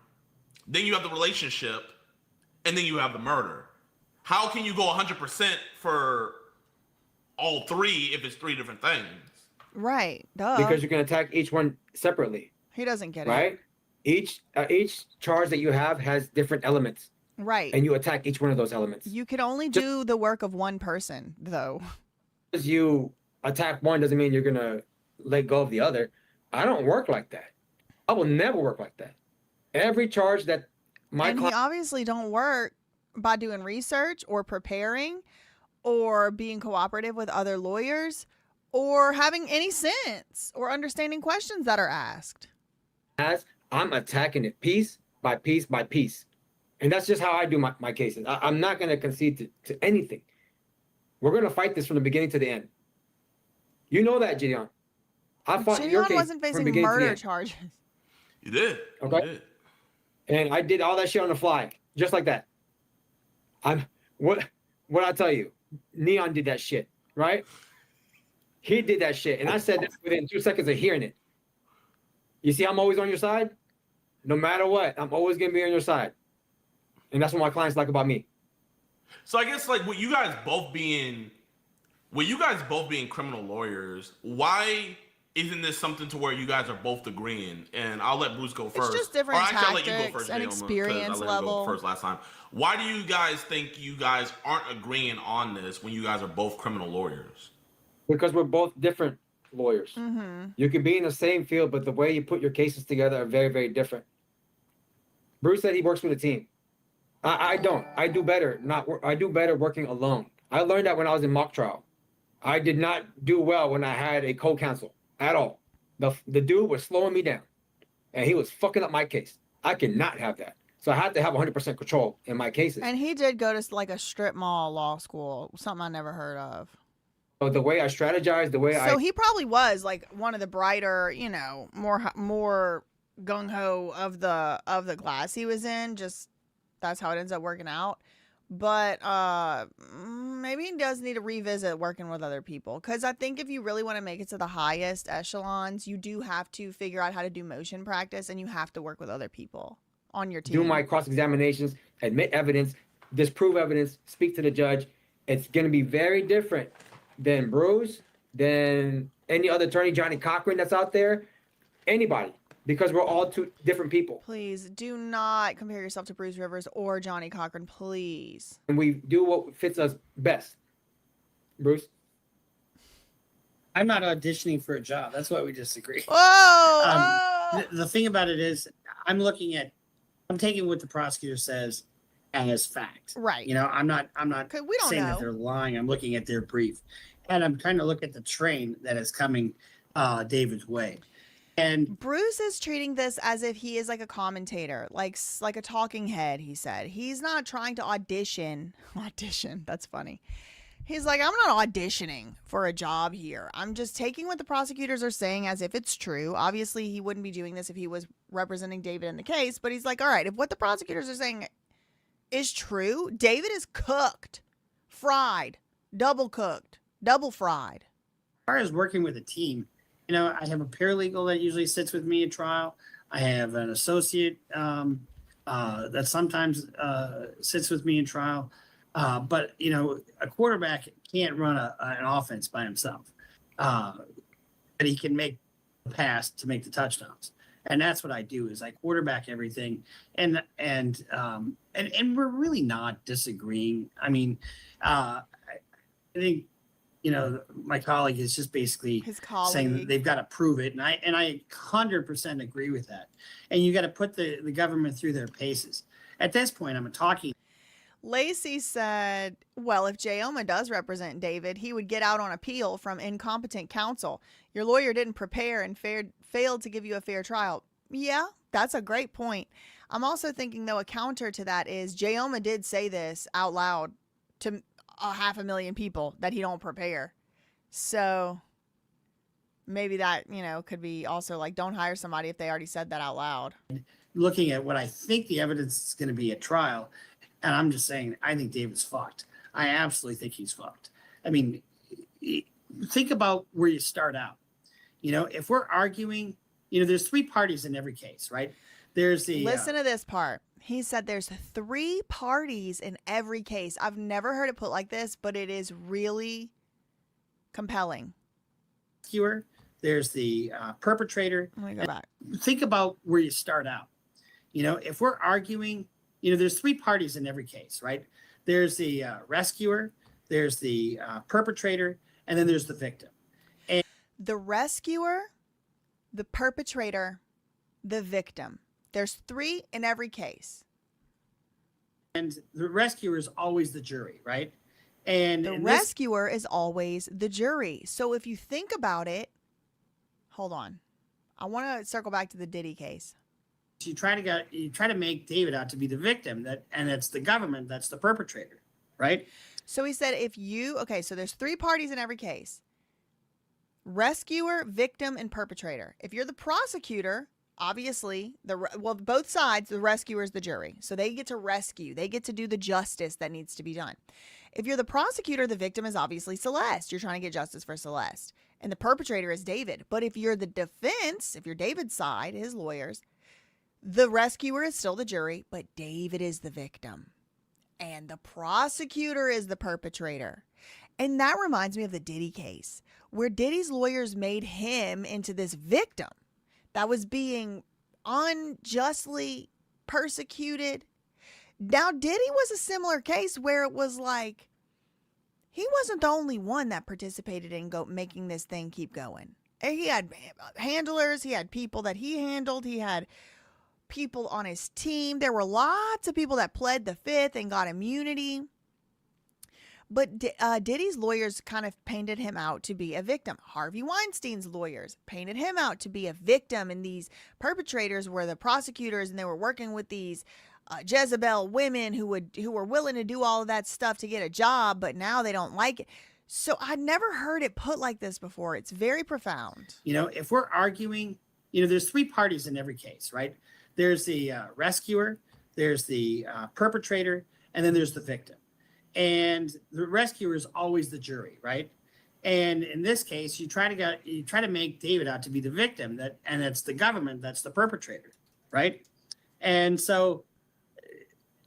then you have the relationship, and then you have the murder. How can you go 100% for all 3 if it's 3 different things? Right. Duh. Because you can attack each one separately. He doesn't get it. Right? Each charge that you have has different elements. Right. And you attack each one of those elements. You can only do the work of one person, though. Because you attack one doesn't mean you're going to let go of the other. I don't work like that. I will never work like that. Every charge that my And he obviously don't work by doing research or preparing or being cooperative with other lawyers or having any sense or understanding questions that are asked. As I'm attacking it piece by piece by piece. And that's just how I do my cases. I'm not going to concede to anything. We're going to fight this from the beginning to the end. You know that, Jidion. I fought your case wasn't facing murder charges. You did. Okay. You did. And I did all that shit on the fly, just like that. What I tell you, Neon did that shit, right? He did that shit, and I said that within 2 seconds of hearing it. You see, I'm always on your side. No matter what, I'm always gonna be on your side, and that's what my clients like about me. So I guess like with you guys both being criminal lawyers, why isn't this something to where you guys are both agreeing? And I'll let Bruce go first. It's just different I'll let you tactics go first, and Jayoma, experience I let you go level. first last time. Why do you guys think you guys aren't agreeing on this when you guys are both criminal lawyers? Because we're both different lawyers. Mm-hmm. You can be in the same field, but the way you put your cases together are very, very different. Bruce said he works with a team. I don't. I do better. I do better working alone. I learned that when I was in mock trial. I did not do well when I had a co-counsel at all. The dude was slowing me down, and he was fucking up my case. I cannot have that. So I had to have 100% control in my cases. And he did go to like a strip mall law school, something I never heard of. So the way I strategize, So he probably was like one of the brighter, you know, more gung ho of the class he was in. Just that's how it ends up working out. But maybe he does need to revisit working with other people, because I think if you really want to make it to the highest echelons, you do have to figure out how to do motion practice, and you have to work with other people on your team. Do my cross-examinations, admit evidence, disprove evidence, speak to the judge. It's going to be very different than Bruce, than any other attorney, Johnny Cochran that's out there, anybody, because we're all 2 different people. Please do not compare yourself to Bruce Rivers or Johnny Cochran, please. And we do what fits us best. Bruce? I'm not auditioning for a job. That's why we disagree. Whoa! The thing about it is, I'm taking what the prosecutor says as fact. Right. You know, I'm not 'Cause we don't saying know. that they're lying. I'm looking at their brief, and I'm trying to look at the train that is coming David's way. And Bruce is treating this as if he is like a commentator, like a talking head, he said. He's not trying to audition. Audition, that's funny. He's like, I'm not auditioning for a job here. I'm just taking what the prosecutors are saying as if it's true. Obviously, he wouldn't be doing this if he was representing David in the case, but he's like, all right, if what the prosecutors are saying is true, David is cooked, fried, double cooked, double fried. as far as working with a team, you know, I have a paralegal that usually sits with me at trial. I have an associate that sometimes sits with me in trial. But, you know, a quarterback can't run an offense by himself. But he can make the pass to make the touchdowns. And that's what I do is I quarterback everything. And we're really not disagreeing. I mean, I think, you know, my colleague is just basically saying that they've got to prove it. And I 100% agree with that. And you got to put the government through their paces. At this point, I'm talking. Lacey said, well, if Jayoma does represent David, he would get out on appeal from incompetent counsel. Your lawyer didn't prepare and failed to give you a fair trial. Yeah, that's a great point. I'm also thinking, though, a counter to that is Jayoma did say this out loud to 500,000 people that he don't prepare. So maybe that, you know, could be also like, don't hire somebody if they already said that out loud. Looking at what I think the evidence is going to be at trial, and I'm just saying, I think David's fucked. I absolutely think he's fucked. I mean, think about where you start out. You know, if we're arguing, you know, there's 3 parties in every case, right? There's the listen to this part. He said there's 3 parties in every case. I've never heard it put like this, but it is really compelling. There's the perpetrator. Let me go back. Think about where you start out. You know, if we're arguing, you know, there's 3 parties in every case, right? There's the rescuer, there's the perpetrator, and then there's the victim. And the rescuer, the perpetrator, the victim. There's 3 in every case. And the rescuer is always the jury, right? And the rescuer is always the jury. So if you think about it, hold on. I want to circle back to the Diddy case. You try to make David out to be the victim, and it's the government that's the perpetrator, right? So he said so there's 3 parties in every case. Rescuer, victim, and perpetrator. If you're the prosecutor, obviously, both sides, the rescuer is the jury. So they get to rescue. They get to do the justice that needs to be done. If you're the prosecutor, the victim is obviously Celeste. You're trying to get justice for Celeste. And the perpetrator is David. But if you're the defense, if you're David's side, his lawyers, the rescuer is still the jury, but David is the victim. And the prosecutor is the perpetrator. And that reminds me of the Diddy case, where Diddy's lawyers made him into this victim that was being unjustly persecuted. Now, Diddy was a similar case where it was like, he wasn't the only one that participated in making this thing keep going. He had handlers, he had people that he handled, he had people on his team. There were lots of people that pled the fifth and got immunity. But Diddy's lawyers kind of painted him out to be a victim. Harvey Weinstein's lawyers painted him out to be a victim, and these perpetrators were the prosecutors, and they were working with these Jezebel women who were willing to do all of that stuff to get a job, but now they don't like it. So I'd never heard it put like this before. It's very profound. You know, if we're arguing, you know, there's 3 parties in every case, right? There's the rescuer, there's the perpetrator, and then there's the victim. And the rescuer is always the jury, right? And in this case, you try to make David out to be the victim, and it's the government that's the perpetrator, right? And so,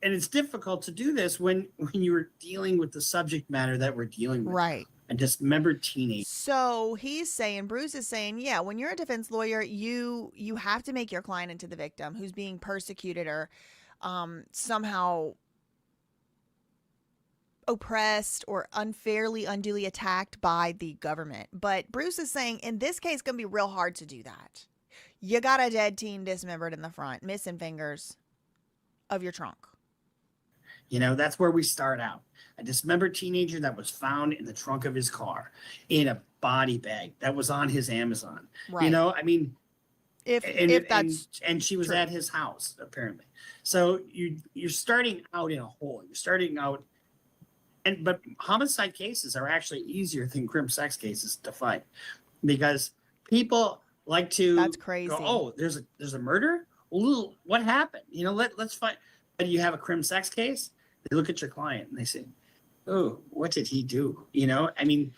and it's difficult to do this when you're dealing with the subject matter that we're dealing with, right? And just remember teenage. So he's saying, Bruce is saying, yeah, when you're a defense lawyer, you have to make your client into the victim who's being persecuted or somehow oppressed or unfairly, unduly attacked by the government. But Bruce is saying in this case, it's going to be real hard to do that. You got a dead teen dismembered in the front, missing fingers of your trunk. You know, that's where we start out. A dismembered teenager that was found in the trunk of his car in a body bag that was on his Amazon. Right. You know, I mean, if that's and she was true. at his house apparently. So you're starting out in a hole. You're starting out, but homicide cases are actually easier than crim sex cases to fight because people like to That's crazy. go, oh, there's a murder. Well, what happened? You know, let's find. But you have a crim sex case. They look at your client and they say, oh, what did he do? You know, I mean,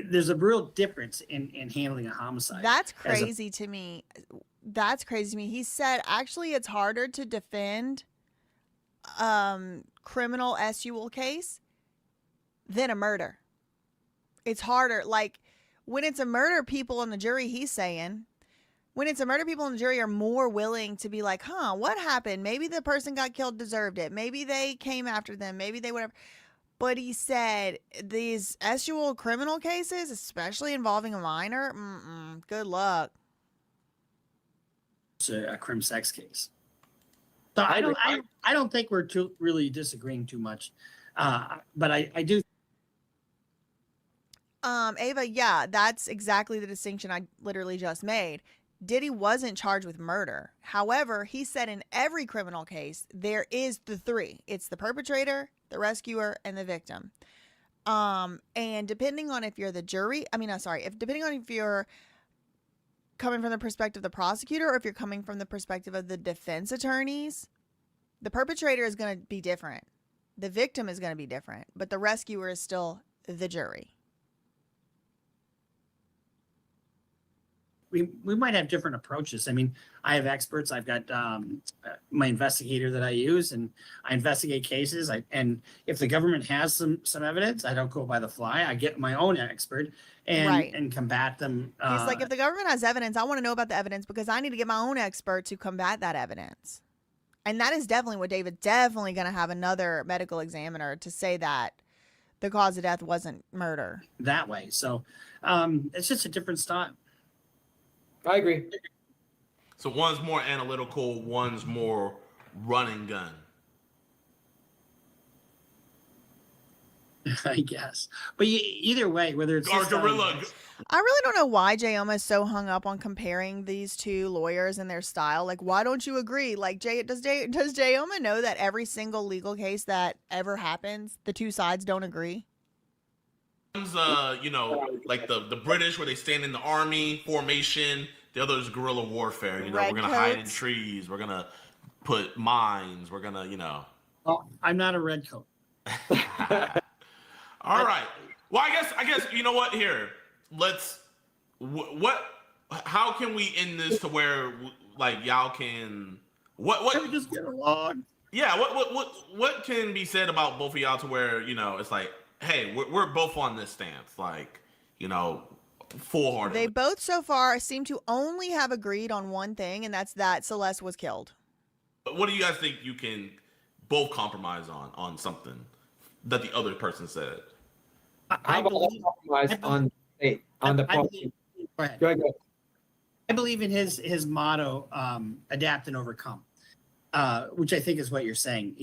there's a real difference in handling a homicide. That's crazy to me. That's crazy to me. He said actually it's harder to defend criminal SUL case than a murder. It's harder. Like when it's a murder, people on the jury, he's saying, when it's a murder, people in the jury are more willing to be like, huh, what happened? Maybe the person got killed deserved it. Maybe they came after them. Maybe they whatever. But he said these SUL criminal cases, especially involving a minor, good luck. It's a crim sex case. So I don't think we're really disagreeing too much. But I do. Ava, yeah, that's exactly the distinction I literally just made. Diddy wasn't charged with murder. However, he said in every criminal case, there is the three. It's the perpetrator, the rescuer, and the victim. And depending on if you're the jury, depending on if you're coming from the perspective of the prosecutor or if you're coming from the perspective of the defense attorneys, the perpetrator is going to be different. The victim is going to be different, but the rescuer is still the jury. We might have different approaches. I mean, I have experts. I've got my investigator that I use, and I investigate cases. And if the government has some evidence, I don't go by the fly. I get my own expert and combat them. He's like, if the government has evidence, I want to know about the evidence because I need to get my own expert to combat that evidence. And that is definitely what David's definitely going to have another medical examiner to say that the cause of death wasn't murder. That way. So it's just a different style. I agree. So one's more analytical, one's more run and gun. I guess. But either way, whether it's Gorilla. I really don't know why Jayoma is so hung up on comparing these two lawyers and their style. Like, why don't you agree? Like, does Jayoma know that every single legal case that ever happens, the two sides don't agree? One's, like the British where they stand in the army formation. The other is guerrilla warfare. You know, Red we're going to hide in coats. trees. We're going to put mines. We're going to, Oh, I'm not a red coat. All right. Well, I guess, you know what? Here, how can we end this to where, like, y'all can, Can we just get along? Yeah, what can be said about both of y'all to where, it's like, hey, we're both on this stance, like, full-hearted. They both so far seem to only have agreed on one thing, and that's that Celeste was killed. What do you guys think you can both compromise on something that the other person said? I believe on the policy. Go ahead. Go ahead. I believe in his motto, adapt and overcome, which I think is what you're saying.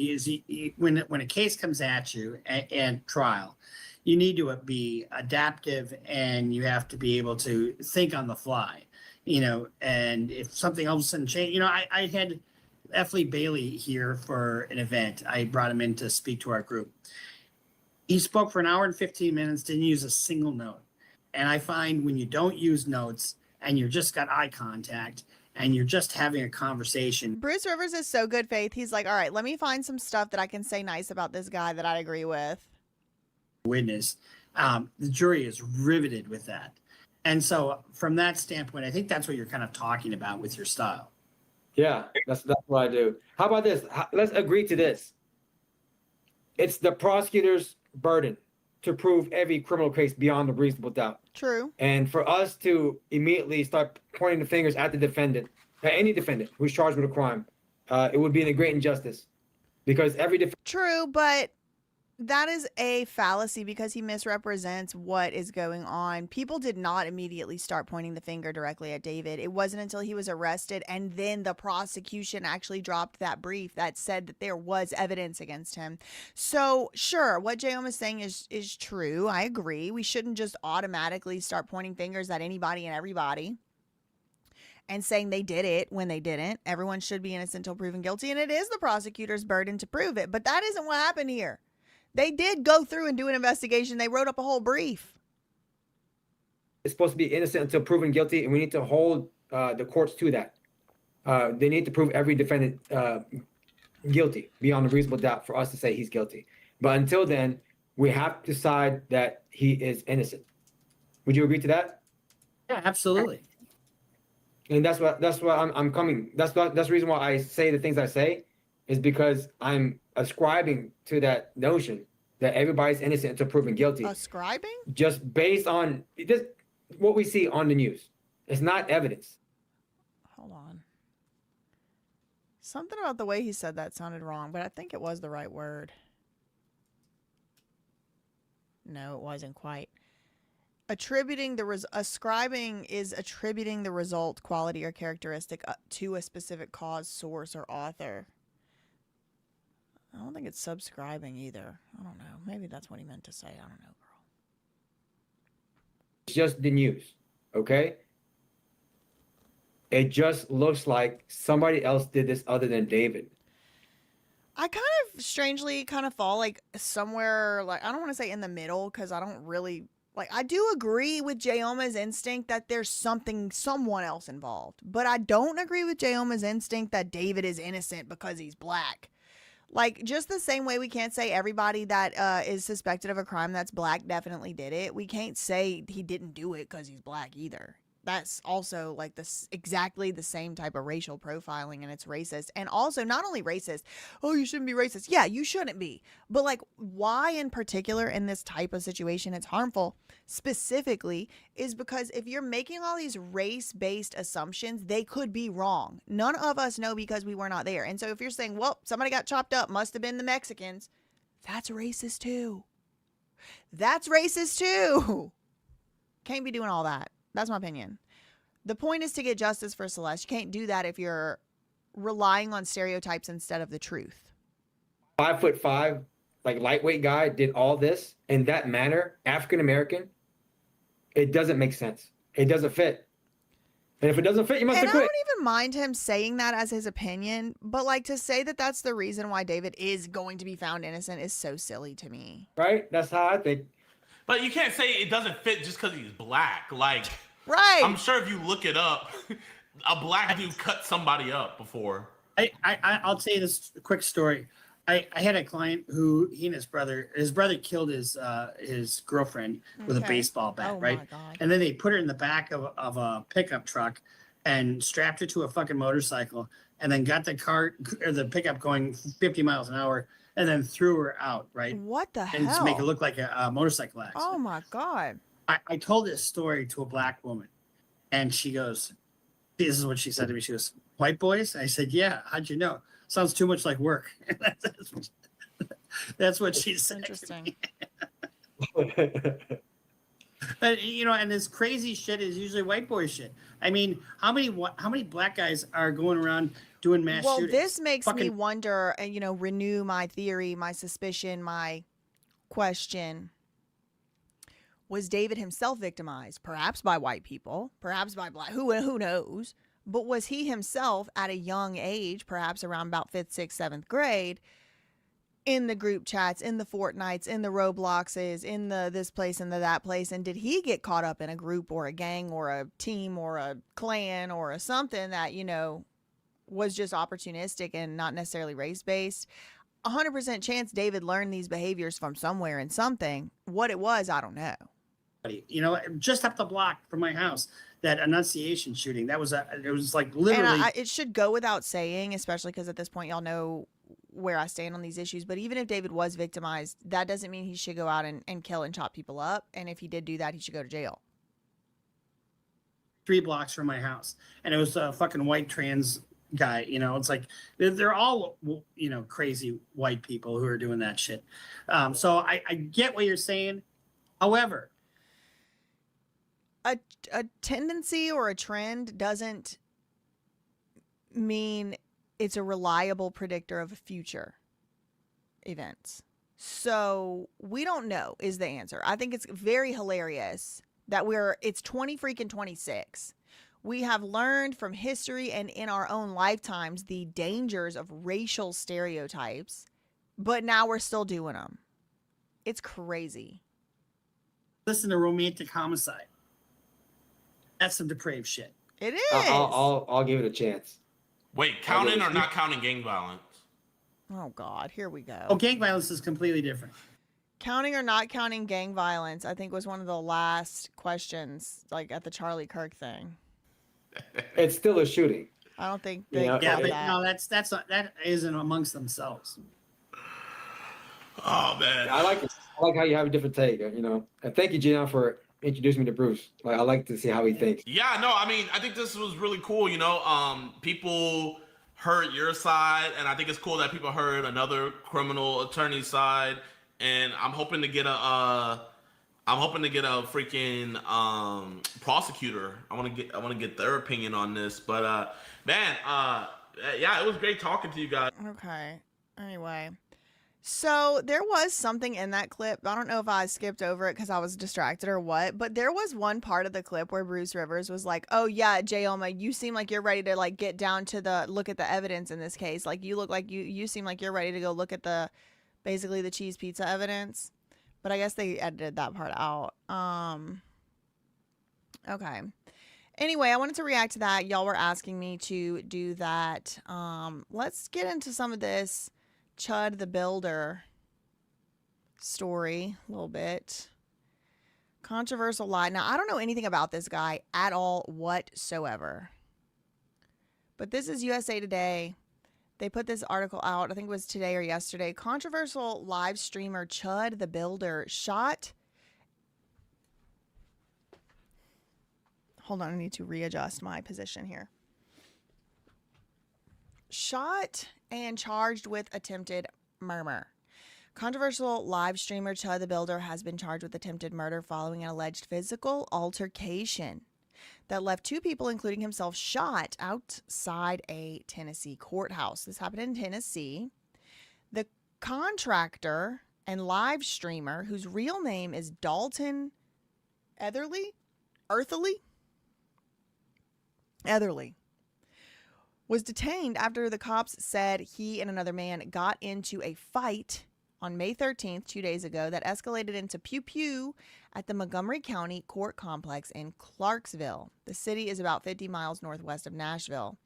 When a case comes at you and trial, you need to be adaptive and you have to be able to think on the fly, and if something all of a sudden change, I had F. Lee Bailey here for an event. I brought him in to speak to our group. He spoke for an hour and 15 minutes, didn't use a single note. And I find when you don't use notes and you're just got eye contact and you're just having a conversation. Bruce Rivers is so good faith. He's like, all right, let me find some stuff that I can say nice about this guy that I agree with. Witness, the jury is riveted with that. And so from that standpoint, I think that's what you're kind of talking about with your style. Yeah, that's what I do. How about this? Let's agree to this. It's the prosecutor's burden to prove every criminal case beyond a reasonable doubt. True. And for us to immediately start pointing the fingers at the defendant, at any defendant who's charged with a crime, it would be a great injustice. Because every True, but That is a fallacy because he misrepresents what is going on. People did not immediately start pointing the finger directly at David. It wasn't until he was arrested and then the prosecution actually dropped that brief that said that there was evidence against him. So, sure, what Jayoma is saying is true. I agree. We shouldn't just automatically start pointing fingers at anybody and everybody and saying they did it when they didn't. Everyone should be innocent until proven guilty, and it is the prosecutor's burden to prove it. But that isn't what happened here. They did go through and do an investigation. They wrote up a whole brief. It's supposed to be innocent until proven guilty, and we need to hold the courts to that. They need to prove every defendant guilty beyond a reasonable doubt for us to say he's guilty. But until then, we have to decide that he is innocent. Would you agree to that? Yeah, absolutely. And that's what I'm coming. That's the reason why I say the things I say, is because I'm ascribing to that notion that everybody's innocent until proven guilty. Ascribing? Just based on just what we see on the news. It's not evidence. Hold on. Something about the way he said that sounded wrong, but I think it was the right word. No, it wasn't quite. Ascribing is attributing the result, quality, or characteristic to a specific cause, source, or author. I don't think it's subscribing either. I don't know. Maybe that's what he meant to say. I don't know, girl. It's just the news, okay? It just looks like somebody else did this other than David. I kind of strangely fall like somewhere, like, I don't want to say in the middle, because I don't really, like, I do agree with Jayoma's instinct that there's someone else involved. But I don't agree with Jayoma's instinct that David is innocent because he's black. Like, just the same way we can't say everybody that is suspected of a crime that's black definitely did it. We can't say he didn't do it because he's black either. That's also like exactly the same type of racial profiling, and it's racist. And also, not only racist, oh, you shouldn't be racist. Yeah, you shouldn't be. But like, why in particular in this type of situation it's harmful specifically is because if you're making all these race-based assumptions, they could be wrong. None of us know because we were not there. And so if you're saying, well, somebody got chopped up, must have been the Mexicans, that's racist too. That's racist too. Can't be doing all that. That's my opinion. The point is to get justice for Celeste. You can't do that if you're relying on stereotypes instead of the truth. 5'5", like lightweight guy did all this in that manner, African American. It doesn't make sense. It doesn't fit. And if it doesn't fit, you must have quit. I don't even mind him saying that as his opinion, but like to say that that's the reason why David is going to be found innocent is so silly to me. Right? That's how I think. But you can't say it doesn't fit just because he's black. Like, right. I'm sure if you look it up, a black dude cut somebody up before. I'll tell you this quick story. I had a client who he and his brother killed his girlfriend with a baseball bat, right? My God. And then they put her in the back of a pickup truck and strapped her to a fucking motorcycle, and then got the pickup going 50 miles an hour, and then threw her out, right? What the hell? And to make it look like a motorcycle accident. Oh my God. I told this story to a black woman, and she goes, this is what she said to me. She goes, white boys? I said, yeah. How'd you know? Sounds too much like work. That's what she said. Interesting. But, and this crazy shit is usually white boy shit. I mean, how many black guys are going around doing mass shootings? Well, this makes me wonder, and renew my theory, my suspicion, my question. Was David himself victimized? Perhaps by white people, perhaps by black, who knows? But was he himself at a young age, perhaps around about 5th, 6th, 7th grade, in the group chats, in the Fortnites, in the Robloxes, in the this place and the that place? And did he get caught up in a group or a gang or a team or a clan or a something that, was just opportunistic and not necessarily race-based? 100% chance David learned these behaviors from somewhere and something. What it was, I don't know. Just up the block from my house, that Annunciation shooting, it was like literally. And it should go without saying, especially because at this point y'all know where I stand on these issues. But even if David was victimized, that doesn't mean he should go out and kill and chop people up. And if he did do that, he should go to jail. 3 blocks from my house, and it was a fucking white trans guy. You know, it's like they're all, you know, crazy white people who are doing that shit. So I get what you're saying. However, a tendency or a trend doesn't mean it's a reliable predictor of future events. So we don't know is the answer. I think it's very hilarious that it's 2026. We have learned from history and in our own lifetimes the dangers of racial stereotypes, but now we're still doing them. It's crazy. listen to Romantic Homicide. That's some depraved shit. It is. I'll give it a chance. Wait, counting or not counting gang violence? Oh God, here we go. Oh, gang violence is completely different. Counting or not counting gang violence, I think was one of the last questions, like at the Charlie Kirk thing. It's still a shooting. I don't think they Yeah, Yeah, got but that. no, that's not, that isn't amongst themselves. Oh man, I like it. I like how you have a different take. You know, and thank you, Jidion, for introducing me to Bruce. Like, I like to see how he thinks. Yeah, no, I mean, I think this was really cool. You know, people heard your side, and I think it's cool that people heard another criminal attorney's side. And I'm hoping to get a freaking prosecutor. I want to get their opinion on this. But man, yeah, it was great talking to you guys. Okay. Anyway. So there was something in that clip. I don't know if I skipped over it because I was distracted or what, but there was one part of the clip where Bruce Rivers was like, "Oh yeah, Jayoma, you seem like you're ready to like get down to look at the evidence in this case. Like you look like you seem like you're ready to go look at basically the cheese pizza evidence." But I guess they edited that part out. Okay. Anyway, I wanted to react to that. Y'all were asking me to do that. Let's get into some of this Chud the Builder story a little bit. Controversial lie. Now, I don't know anything about this guy at all whatsoever. But this is USA Today. They put this article out, I think it was today or yesterday. Controversial live streamer Chud the Builder shot. Hold on, I need to readjust my position here. Shot and charged with attempted murder. Controversial live streamer Chud the Builder has been charged with attempted murder following an alleged physical altercation that left two people, including himself, shot outside a Tennessee courthouse. This happened in Tennessee. The contractor and live streamer, whose real name is Dalton Etherly, was detained after the cops said he and another man got into a fight on May 13th, 2 days ago, that escalated into pew-pew at the Montgomery County Court Complex in Clarksville. The city is about 50 miles northwest of Nashville.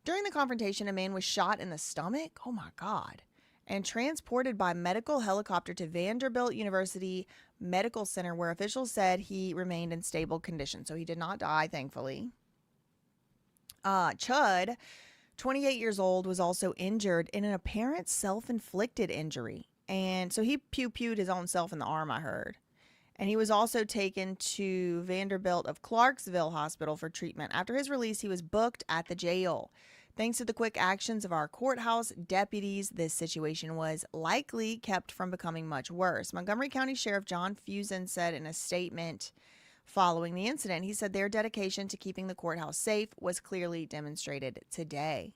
During the confrontation, a man was shot in the stomach, oh my God, and transported by medical helicopter to Vanderbilt University Medical Center, where officials said he remained in stable condition. So he did not die, thankfully. Chud, 28 years old, was also injured in an apparent self-inflicted injury. And so he pew-pewed his own self in the arm, I heard. And he was also taken to Vanderbilt of Clarksville Hospital for treatment. After his release, he was booked at the jail. Thanks to the quick actions of our courthouse deputies, this situation was likely kept from becoming much worse. Montgomery County Sheriff John Fusen said in a statement following the incident, he said their dedication to keeping the courthouse safe was clearly demonstrated today.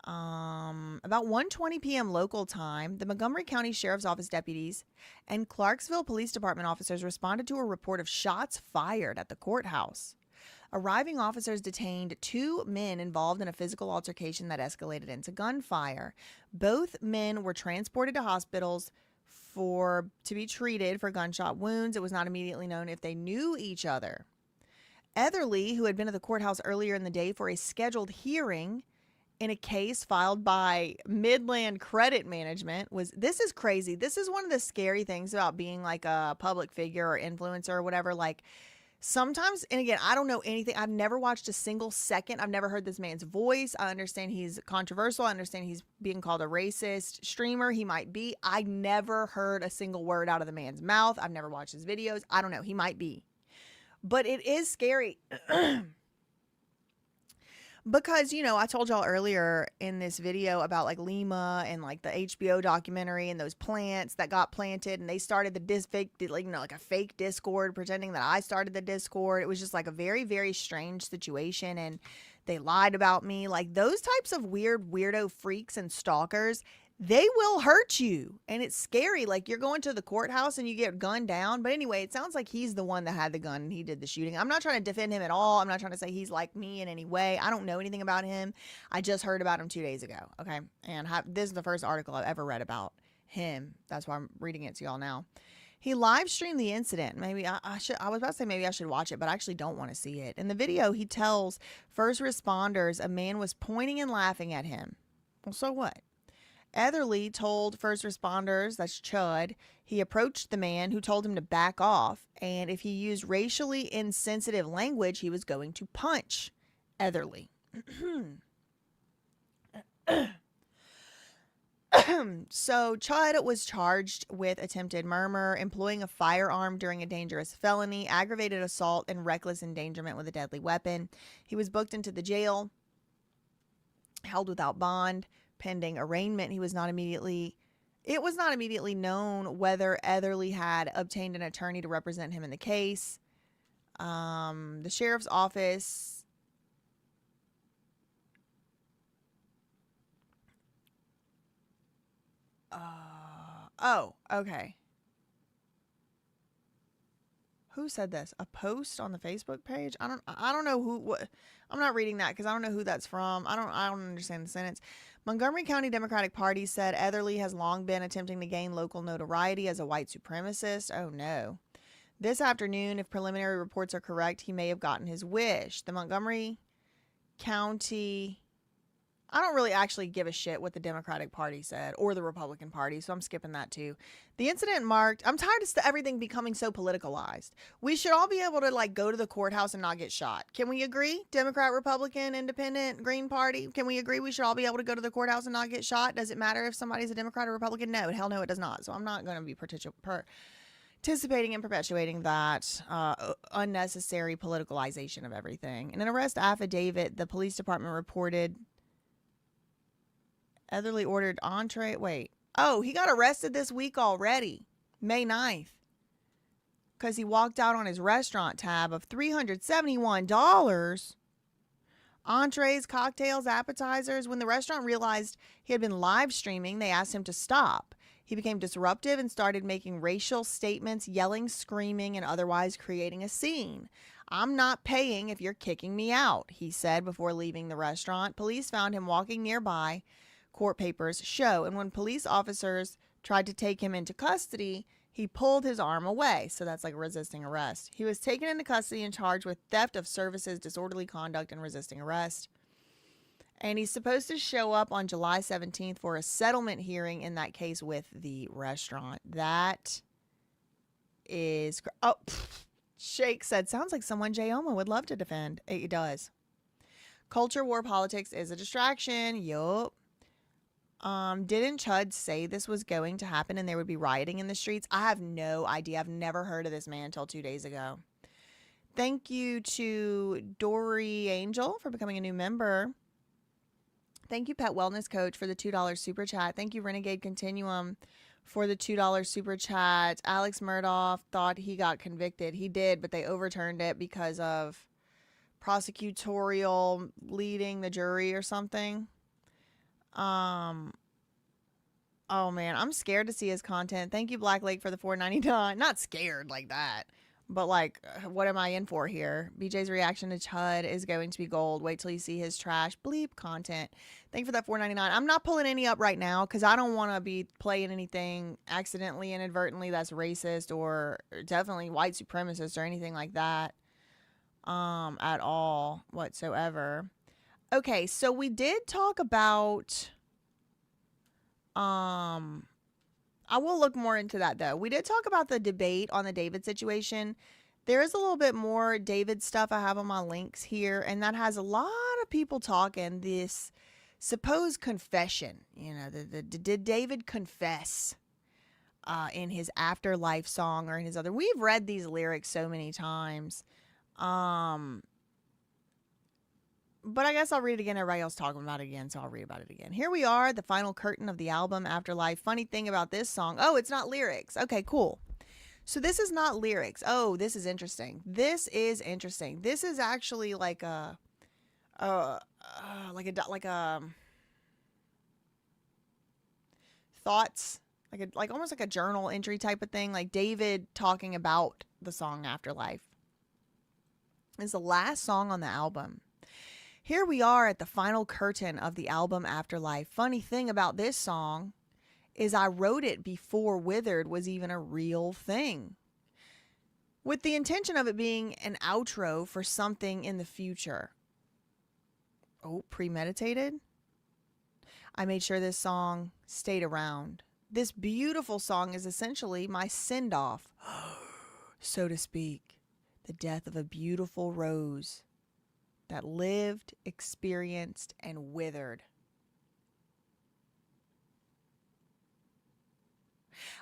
About 1:20 p.m. local time, the Montgomery County Sheriff's Office deputies and Clarksville Police Department officers responded to a report of shots fired at the courthouse. Arriving officers detained two men involved in a physical altercation that escalated into gunfire. Both men were transported to hospitals to be treated for gunshot wounds. It was not immediately known if they knew each other. Etherly, who had been at the courthouse earlier in the day for a scheduled hearing in a case filed by Midland Credit Management, this is crazy. This is one of the scary things about being like a public figure or influencer or whatever. Like sometimes, and again, I don't know anything. I've never watched a single second. I've never heard this man's voice. I understand he's controversial. I understand he's being called a racist streamer. He might be. I never heard a single word out of the man's mouth. I've never watched his videos. I don't know. He might be. But it is scary. Because, you know, I told y'all earlier in this video about like Lima and like the HBO documentary and those plants that got planted, and they started the like a fake Discord pretending that I started the Discord. It was just like a very, very strange situation, and they lied about me. Like those types of weird weirdo freaks and stalkers, they will hurt you, and it's scary. Like you're going to the courthouse and you get gunned down. But anyway, it sounds like he's the one that had the gun and he did the shooting. I'm not trying to defend him at all. I'm not trying to say he's like me in any way. I don't know anything about him. I just heard about him 2 days ago. Okay. And this is the first article I've ever read about him. That's why I'm reading it to y'all now. He live streamed the incident. Maybe I was about to say maybe I should watch it, but I actually don't want to see it. In the video, he tells first responders a man was pointing and laughing at him. Well, so what? Etherly told first responders, that's Chud, he approached the man who told him to back off, and if he used racially insensitive language, he was going to punch Etherly. So Chud was charged with attempted murder, employing a firearm during a dangerous felony, aggravated assault, and reckless endangerment with a deadly weapon. He was booked into the jail, held without bond, pending arraignment. It was not immediately known whether Etherly had obtained an attorney to represent him in the case. The sheriff's office okay. Who said this? A post on the Facebook page? I don't know what. I'm not reading that because I don't know who that's from. I don't understand the sentence. Montgomery County Democratic Party said Etherly has long been attempting to gain local notoriety as a white supremacist. Oh no. This afternoon, if preliminary reports are correct, he may have gotten his wish. The Montgomery County, I don't really actually give a shit what the Democratic Party said or the Republican Party, so I'm skipping that too. The incident marked, I'm tired of everything becoming so politicalized. We should all be able to like go to the courthouse and not get shot. Can we agree? Democrat, Republican, Independent, Green Party, can we agree we should all be able to go to the courthouse and not get shot? Does it matter if somebody's a Democrat or Republican? No, hell no, it does not. So I'm not going to be participating and perpetuating that unnecessary politicalization of everything. In an arrest affidavit, the police department reported Etherly ordered entree. He got arrested this week already, May 9th, because he walked out on his restaurant tab of $371. Entrees, cocktails, appetizers. When the restaurant realized he had been live streaming, they asked him to stop. He became disruptive and started making racial statements, yelling, screaming, and otherwise creating a scene. I'm not paying if you're kicking me out, he said before leaving the restaurant. Police found him walking nearby, court papers show, and when police officers tried to take him into custody, he pulled his arm away. So that's like resisting arrest. He was taken into custody and charged with theft of services, disorderly conduct, and resisting arrest. And he's supposed to show up on July 17th for a settlement hearing in that case with the restaurant. That is... Shake said, sounds like someone Jayoma would love to defend. It does. Culture war politics is a distraction. Yup. Didn't Chud say this was going to happen and there would be rioting in the streets? I have no idea. I've never heard of this man until 2 days ago. Thank you to Dory Angel for becoming a new member. Thank you, Pet Wellness Coach, for the $2 super chat. Thank you, Renegade Continuum, for the $2 super chat. Alex Murdoff thought he got convicted. He did, but they overturned it because of prosecutorial leading the jury or something. Oh man, I'm scared to see his content. Thank you, Black Lake, for the $4.99. Not scared like that, but like, what am I in for here? BJ's reaction to Chud is going to be gold. Wait till you see his trash bleep content. Thank you for that $4.99. I'm not pulling any up right now because I don't want to be playing anything accidentally, inadvertently that's racist or definitely white supremacist or anything like that at all whatsoever. Okay, so we did talk about I will look more into that though. We did talk about the debate on the David situation. There is a little bit more David stuff I have on my links here, and that has a lot of people talking this supposed confession. You know, did David confess in his Afterlife song or in his other? We've read these lyrics so many times. But I guess I'll read it again. Everybody else talking about it again, so I'll read about it again. Here we are, the final curtain of the album Afterlife. Funny thing about this song, oh, it's not lyrics. Okay, cool. So this is not lyrics. Oh, this is interesting. This is interesting. This is actually like a thoughts, like almost like a journal entry type of thing, like David talking about the song Afterlife. It's the last song on the album. Here we are at the final curtain of the album Afterlife. Funny thing about this song is I wrote it before Withered was even a real thing, with the intention of it being an outro for something in the future. Oh, premeditated? I made sure this song stayed around. This beautiful song is essentially my send-off, so to speak. The death of a beautiful rose that lived, experienced, and withered.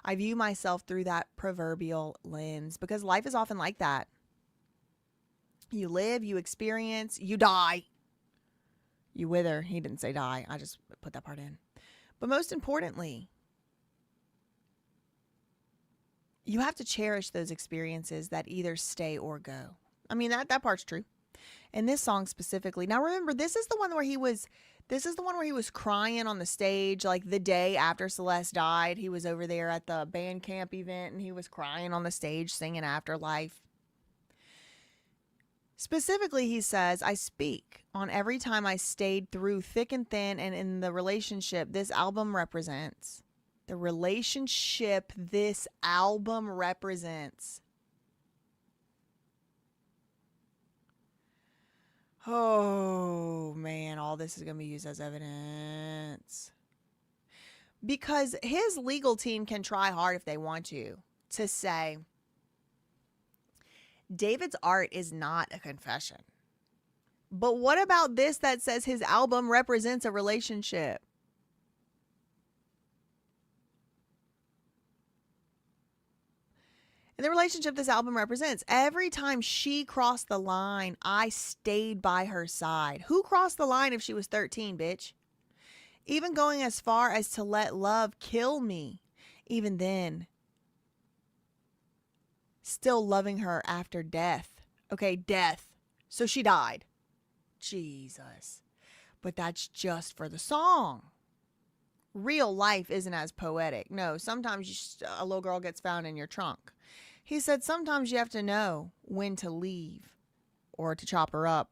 I view myself through that proverbial lens because life is often like that. You live, you experience, you die. You wither. He didn't say die. I just put that part in. But most importantly, you have to cherish those experiences that either stay or go. I mean, that part's true. And this song specifically. Now remember, this is the one where he was crying on the stage like the day after Celeste died. He was over there at the band camp event and he was crying on the stage singing Afterlife. Specifically, he says, I speak on every time I stayed through thick and thin and in the relationship this album represents. The relationship this album represents. Oh, man, all this is going to be used as evidence. Because his legal team can try hard if they want to say, David's art is not a confession. But what about this that says his album represents a relationship? And the relationship this album represents, every time she crossed the line, I stayed by her side. Who crossed the line if she was 13, bitch? Even going as far as to let love kill me. Even then, still loving her after death. Okay, death. So she died. Jesus. But that's just for the song. Real life isn't as poetic. No, sometimes a little girl gets found in your trunk. He said sometimes you have to know when to leave or to chop her up.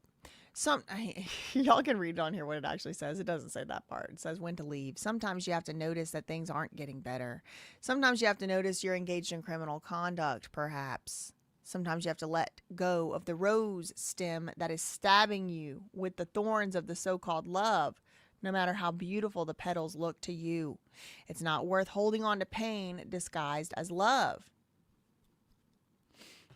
Y'all can read on here what it actually says. It doesn't say that part. It says when to leave. Sometimes you have to notice that things aren't getting better. Sometimes you have to notice you're engaged in criminal conduct, perhaps. Sometimes you have to let go of the rose stem that is stabbing you with the thorns of the so-called love, no matter how beautiful the petals look to you. It's not worth holding on to pain disguised as love.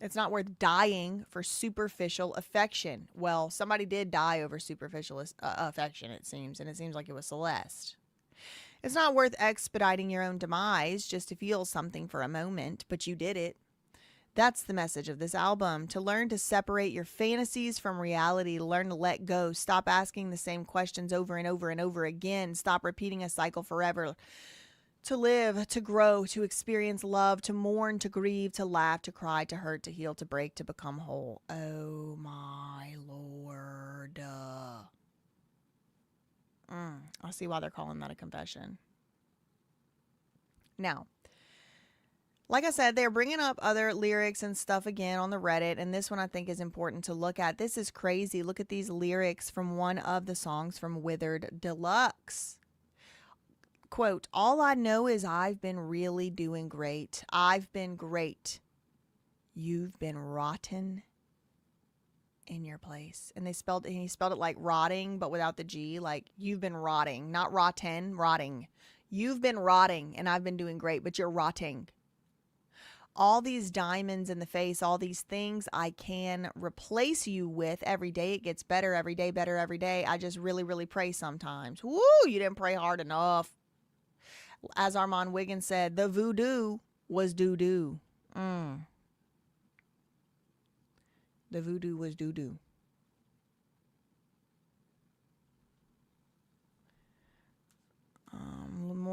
It's not worth dying for superficial affection. Well, somebody did die over superficial affection, it seems, and it seems like it was Celeste. It's not worth expediting your own demise just to feel something for a moment, but you did it. That's the message of this album, to learn to separate your fantasies from reality, to learn to let go, stop asking the same questions over and over and over again, stop repeating a cycle forever. To live, to grow, to experience love, to mourn, to grieve, to laugh, to cry, to hurt, to heal, to break, to become whole. Oh my Lord. I see why they're calling that a confession. Now, like I said, they're bringing up other lyrics and stuff again on the Reddit, and this one I think is important to look at. This is crazy. Look at these lyrics from one of the songs from Withered Deluxe. Quote, all I know is I've been really doing great. I've been great. You've been rotten in your place. And he spelled it like rotting, but without the G. Like, you've been rotting. Not rotten, rotting. You've been rotting, and I've been doing great, but you're rotting. All these diamonds in the face, all these things I can replace you with. Every day it gets better, every day better, every day. I just really, really pray sometimes. Woo, you didn't pray hard enough. As Armand Wiggins said, the voodoo was doo-doo. The voodoo was doo-doo.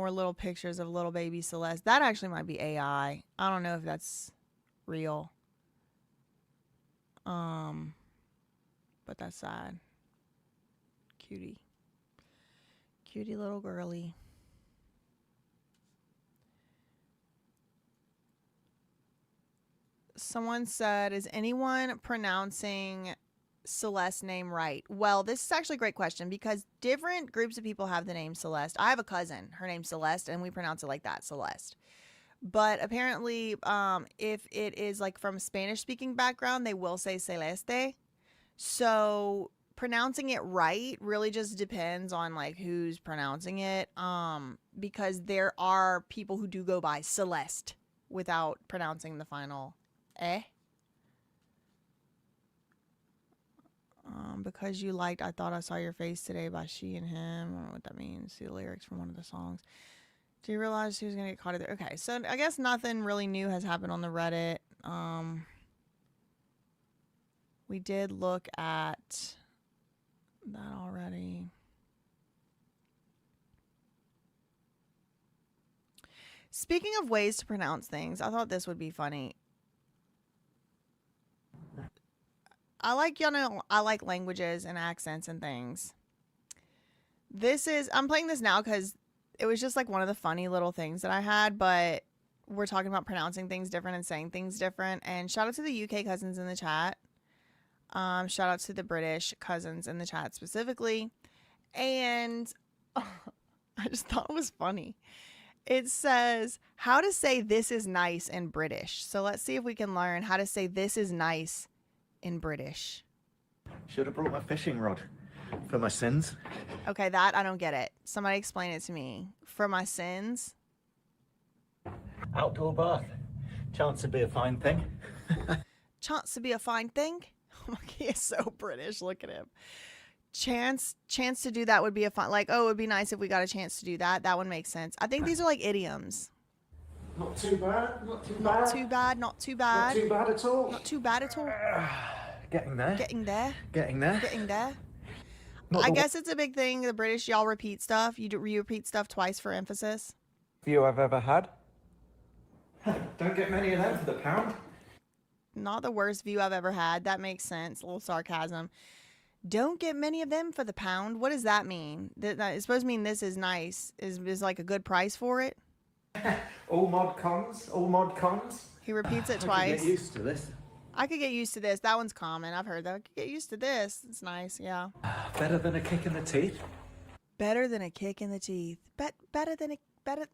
more little pictures of little baby Celeste. That actually might be AI. I don't know if that's real. But that's sad. Cutie. Cutie little girly. Someone said, is anyone pronouncing Celeste's name right? Well, this is actually a great question because different groups of people have the name Celeste. I have a cousin, her name's Celeste, and we pronounce it like that, Celeste. But apparently, if it is like from a Spanish speaking background, they will say Celeste. So pronouncing it right really just depends on like who's pronouncing it. Because there are people who do go by Celeste without pronouncing the final eh. Because you liked I Thought I Saw Your Face Today by She and Him. I don't know what that means. See the lyrics from one of the songs. Do you realize who's going to get caught in there? Okay, so I guess nothing really new has happened on the Reddit. We did look at that already. Speaking of ways to pronounce things, I thought this would be funny. I like languages and accents and things. I'm playing this now because it was just like one of the funny little things that I had, but we're talking about pronouncing things different and saying things different. And shout out to the UK cousins in the chat. Shout out to the British cousins in the chat specifically. And I just thought it was funny. It says how to say this is nice in British. So let's see if we can learn how to say this is nice in British. Should have brought my fishing rod for my sins. Okay, that I don't get it. Somebody explain it to me. For my sins? Outdoor bath. Chance to be a fine thing. Chance to be a fine thing? He is so British. Look at him. Chance to do that would be a fun, like, oh, it would be nice if we got a chance to do that. That one makes sense. I think these are like idioms. Not too bad. Not too bad. Not too bad. Not too bad. Not too bad at all. Not too bad at all. Getting there. Getting there. Getting there. Getting there. Not I the guess it's a big thing. The British, y'all repeat stuff. You repeat stuff twice for emphasis. view I've ever had. Don't get many of them for the pound. Not the worst view I've ever had. That makes sense. A little sarcasm. Don't get many of them for the pound. What does that mean? It's supposed to mean this is nice. Is like a good price for it? All mod cons. All mod cons. He repeats it I twice. could get used to this. I could get used to this. That one's common. I've heard that. I could get used to this. It's nice. Yeah. Better than a kick in the teeth. Better than a kick in the teeth. Better than a better.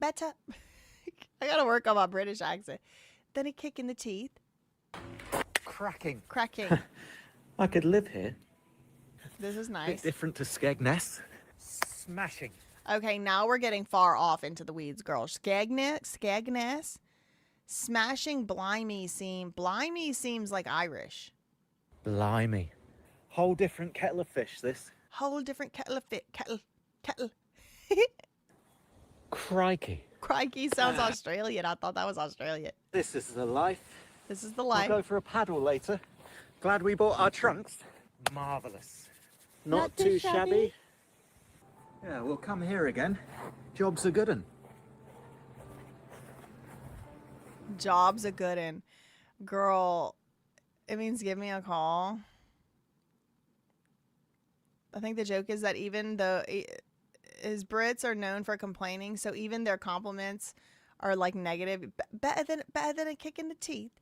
Better. I gotta work on my British accent. Than a kick in the teeth. Cracking. Cracking. I could live here. This is Bit nice. different to Skegness. Smashing. Okay, now we're getting far off into the weeds, girls. Skegness. Smashing blimey seems like Irish. Blimey. Whole different kettle of fish, this. Whole different kettle of kettle. Crikey. Crikey sounds Australian. I thought that was Australian. This is the life. This is the life. We'll go for a paddle later. Glad we bought our trunks. Marvellous. Not too shabby. Yeah, we'll come here again. Job's a good un. Job's a good un. Girl, it means give me a call. I think the joke is that even though his Brits are known for complaining, so even their compliments are like negative. Better than a kick in the teeth.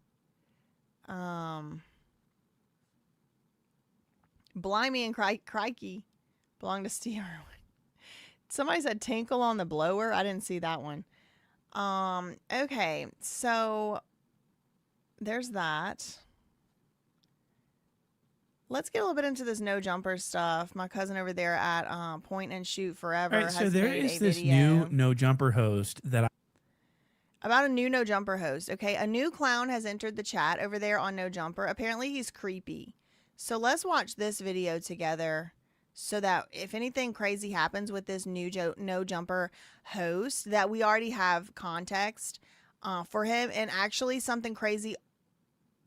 Blimey and crikey belong to Steve Irwin. Somebody said tinkle on the blower. I didn't see that one. Okay, so there's that. Let's get a little bit into this no jumper stuff. My cousin over there at Point and Shoot Forever. All right, so has there made is a this video new no jumper host that about a new no jumper host. Okay, a new clown has entered the chat over there on no jumper. Apparently he's creepy. So let's watch this video together so that if anything crazy happens with this new no jumper host, that we already have context for him. And actually something crazy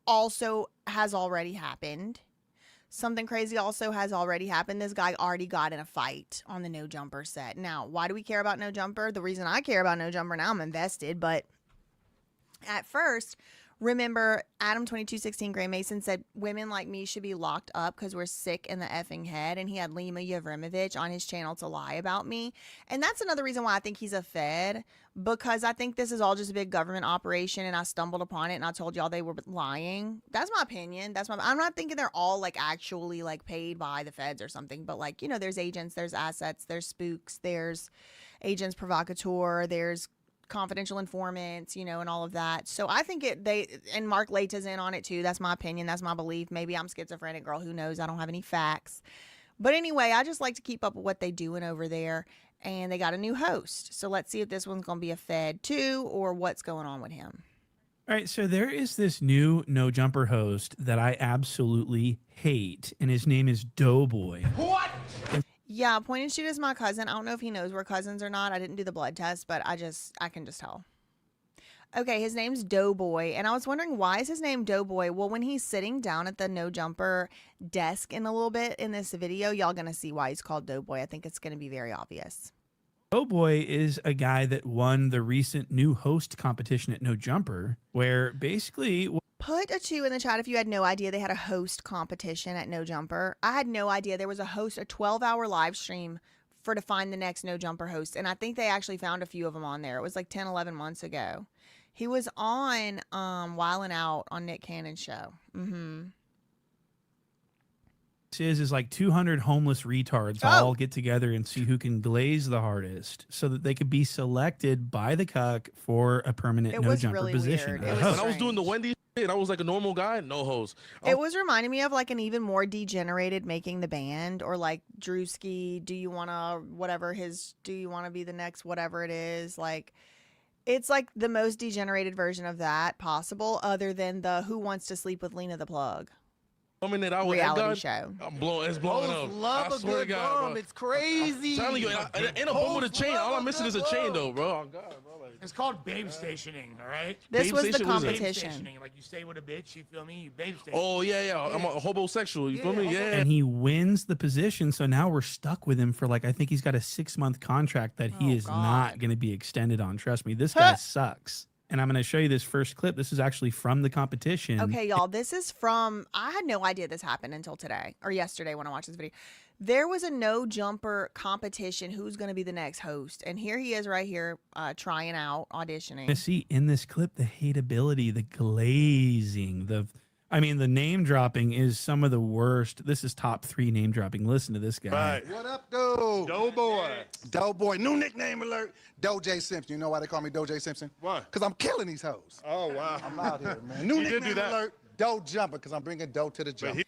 also has already happened. Something crazy also has already happened. This guy already got in a fight on the No Jumper set. Now, why do we care about No Jumper? The reason I care about No Jumper, now I'm invested, but at first, remember Adam 2216 Gray Mason said women like me should be locked up because we're sick in the effing head, and he had Lima Yevremovich on his channel to lie about me. And that's another reason why I think he's a Fed, because I think this is all just a big government operation, and I stumbled upon it and I told y'all they were lying. That's my opinion. I'm not thinking they're all like actually like paid by the Feds or something, but like, you know, there's agents, there's assets, there's spooks, there's agents provocateur, there's confidential informants, you know, and all of that. So I think and Mark Laita's in on it too. That's my opinion. That's my belief. Maybe I'm schizophrenic, girl. Who knows? I don't have any facts. But anyway, I just like to keep up with what they doing over there. And they got a new host. So let's see if this one's going to be a Fed too, or what's going on with him. All right, so there is this new No Jumper host that I absolutely hate, and his name is Doughboy. What? Yeah, point and shoot is my cousin. I don't know if he knows we're cousins or not. I didn't do the blood test, but I can just tell. Okay, his name's Doughboy, and I was wondering, why is his name Doughboy? Well, when he's sitting down at the No Jumper desk in a little bit in this video, y'all gonna see why he's called Doughboy. I think it's gonna be very obvious. Doughboy is a guy that won the recent new host competition at No Jumper, where basically... Put a 2 in the chat if you had no idea they had a host competition at No Jumper. I had no idea there was a 12-hour live stream to find the next No Jumper host. And I think they actually found a few of them on there. It was like 10, 11 months ago. He was on Wildin' Out on Nick Cannon's show. Is like 200 homeless retards all get together and see who can glaze the hardest so that they could be selected by the cuck for a permanent No Jumper really position. Weird. When I was doing the Wendy's and I was like a normal guy, no host. It was reminding me of like an even more degenerated Making the Band, or like Drewski, do you want to be the next whatever it is? Like, it's like the most degenerated version of that possible, other than the Who Wants to Sleep with Lena the Plug reality show. I'm blowing. It's blowing up. Love I a swear good to God, bum. bro. It's crazy. I'm telling you, and a bum with a chain. All I'm missing is a chain, though, bro. Oh, God, bro. Like, it's called babe stationing, all right? This was the station, what is it? Babe competition. stationing. Like, you stay with a bitch, you feel me? You babe station. Oh, yeah. I'm a homosexual. You feel me? Yeah. And he wins the position, so now we're stuck with him for like, I think he's got a 6-month contract that he is not going to be extended on. Trust me, this guy sucks. And I'm going to show you this first clip. This is actually from the competition. Okay, y'all, this is from, I had no idea this happened until today or yesterday when I watched this video. There was a No Jumper competition. Who's going to be the next host? And here he is right here trying out, auditioning. You see in this clip the hateability, the glazing, the name dropping is some of the worst. This is top 3 name dropping. Listen to this guy. Right. What up, dude? Doughboy. Doughboy. New nickname alert. J Simpson. You know why they call me J Simpson? Why? Because I'm killing these hoes. Oh, wow. I'm out here, man. New nickname alert. Dough Jumper, because I'm bringing dough to the jump.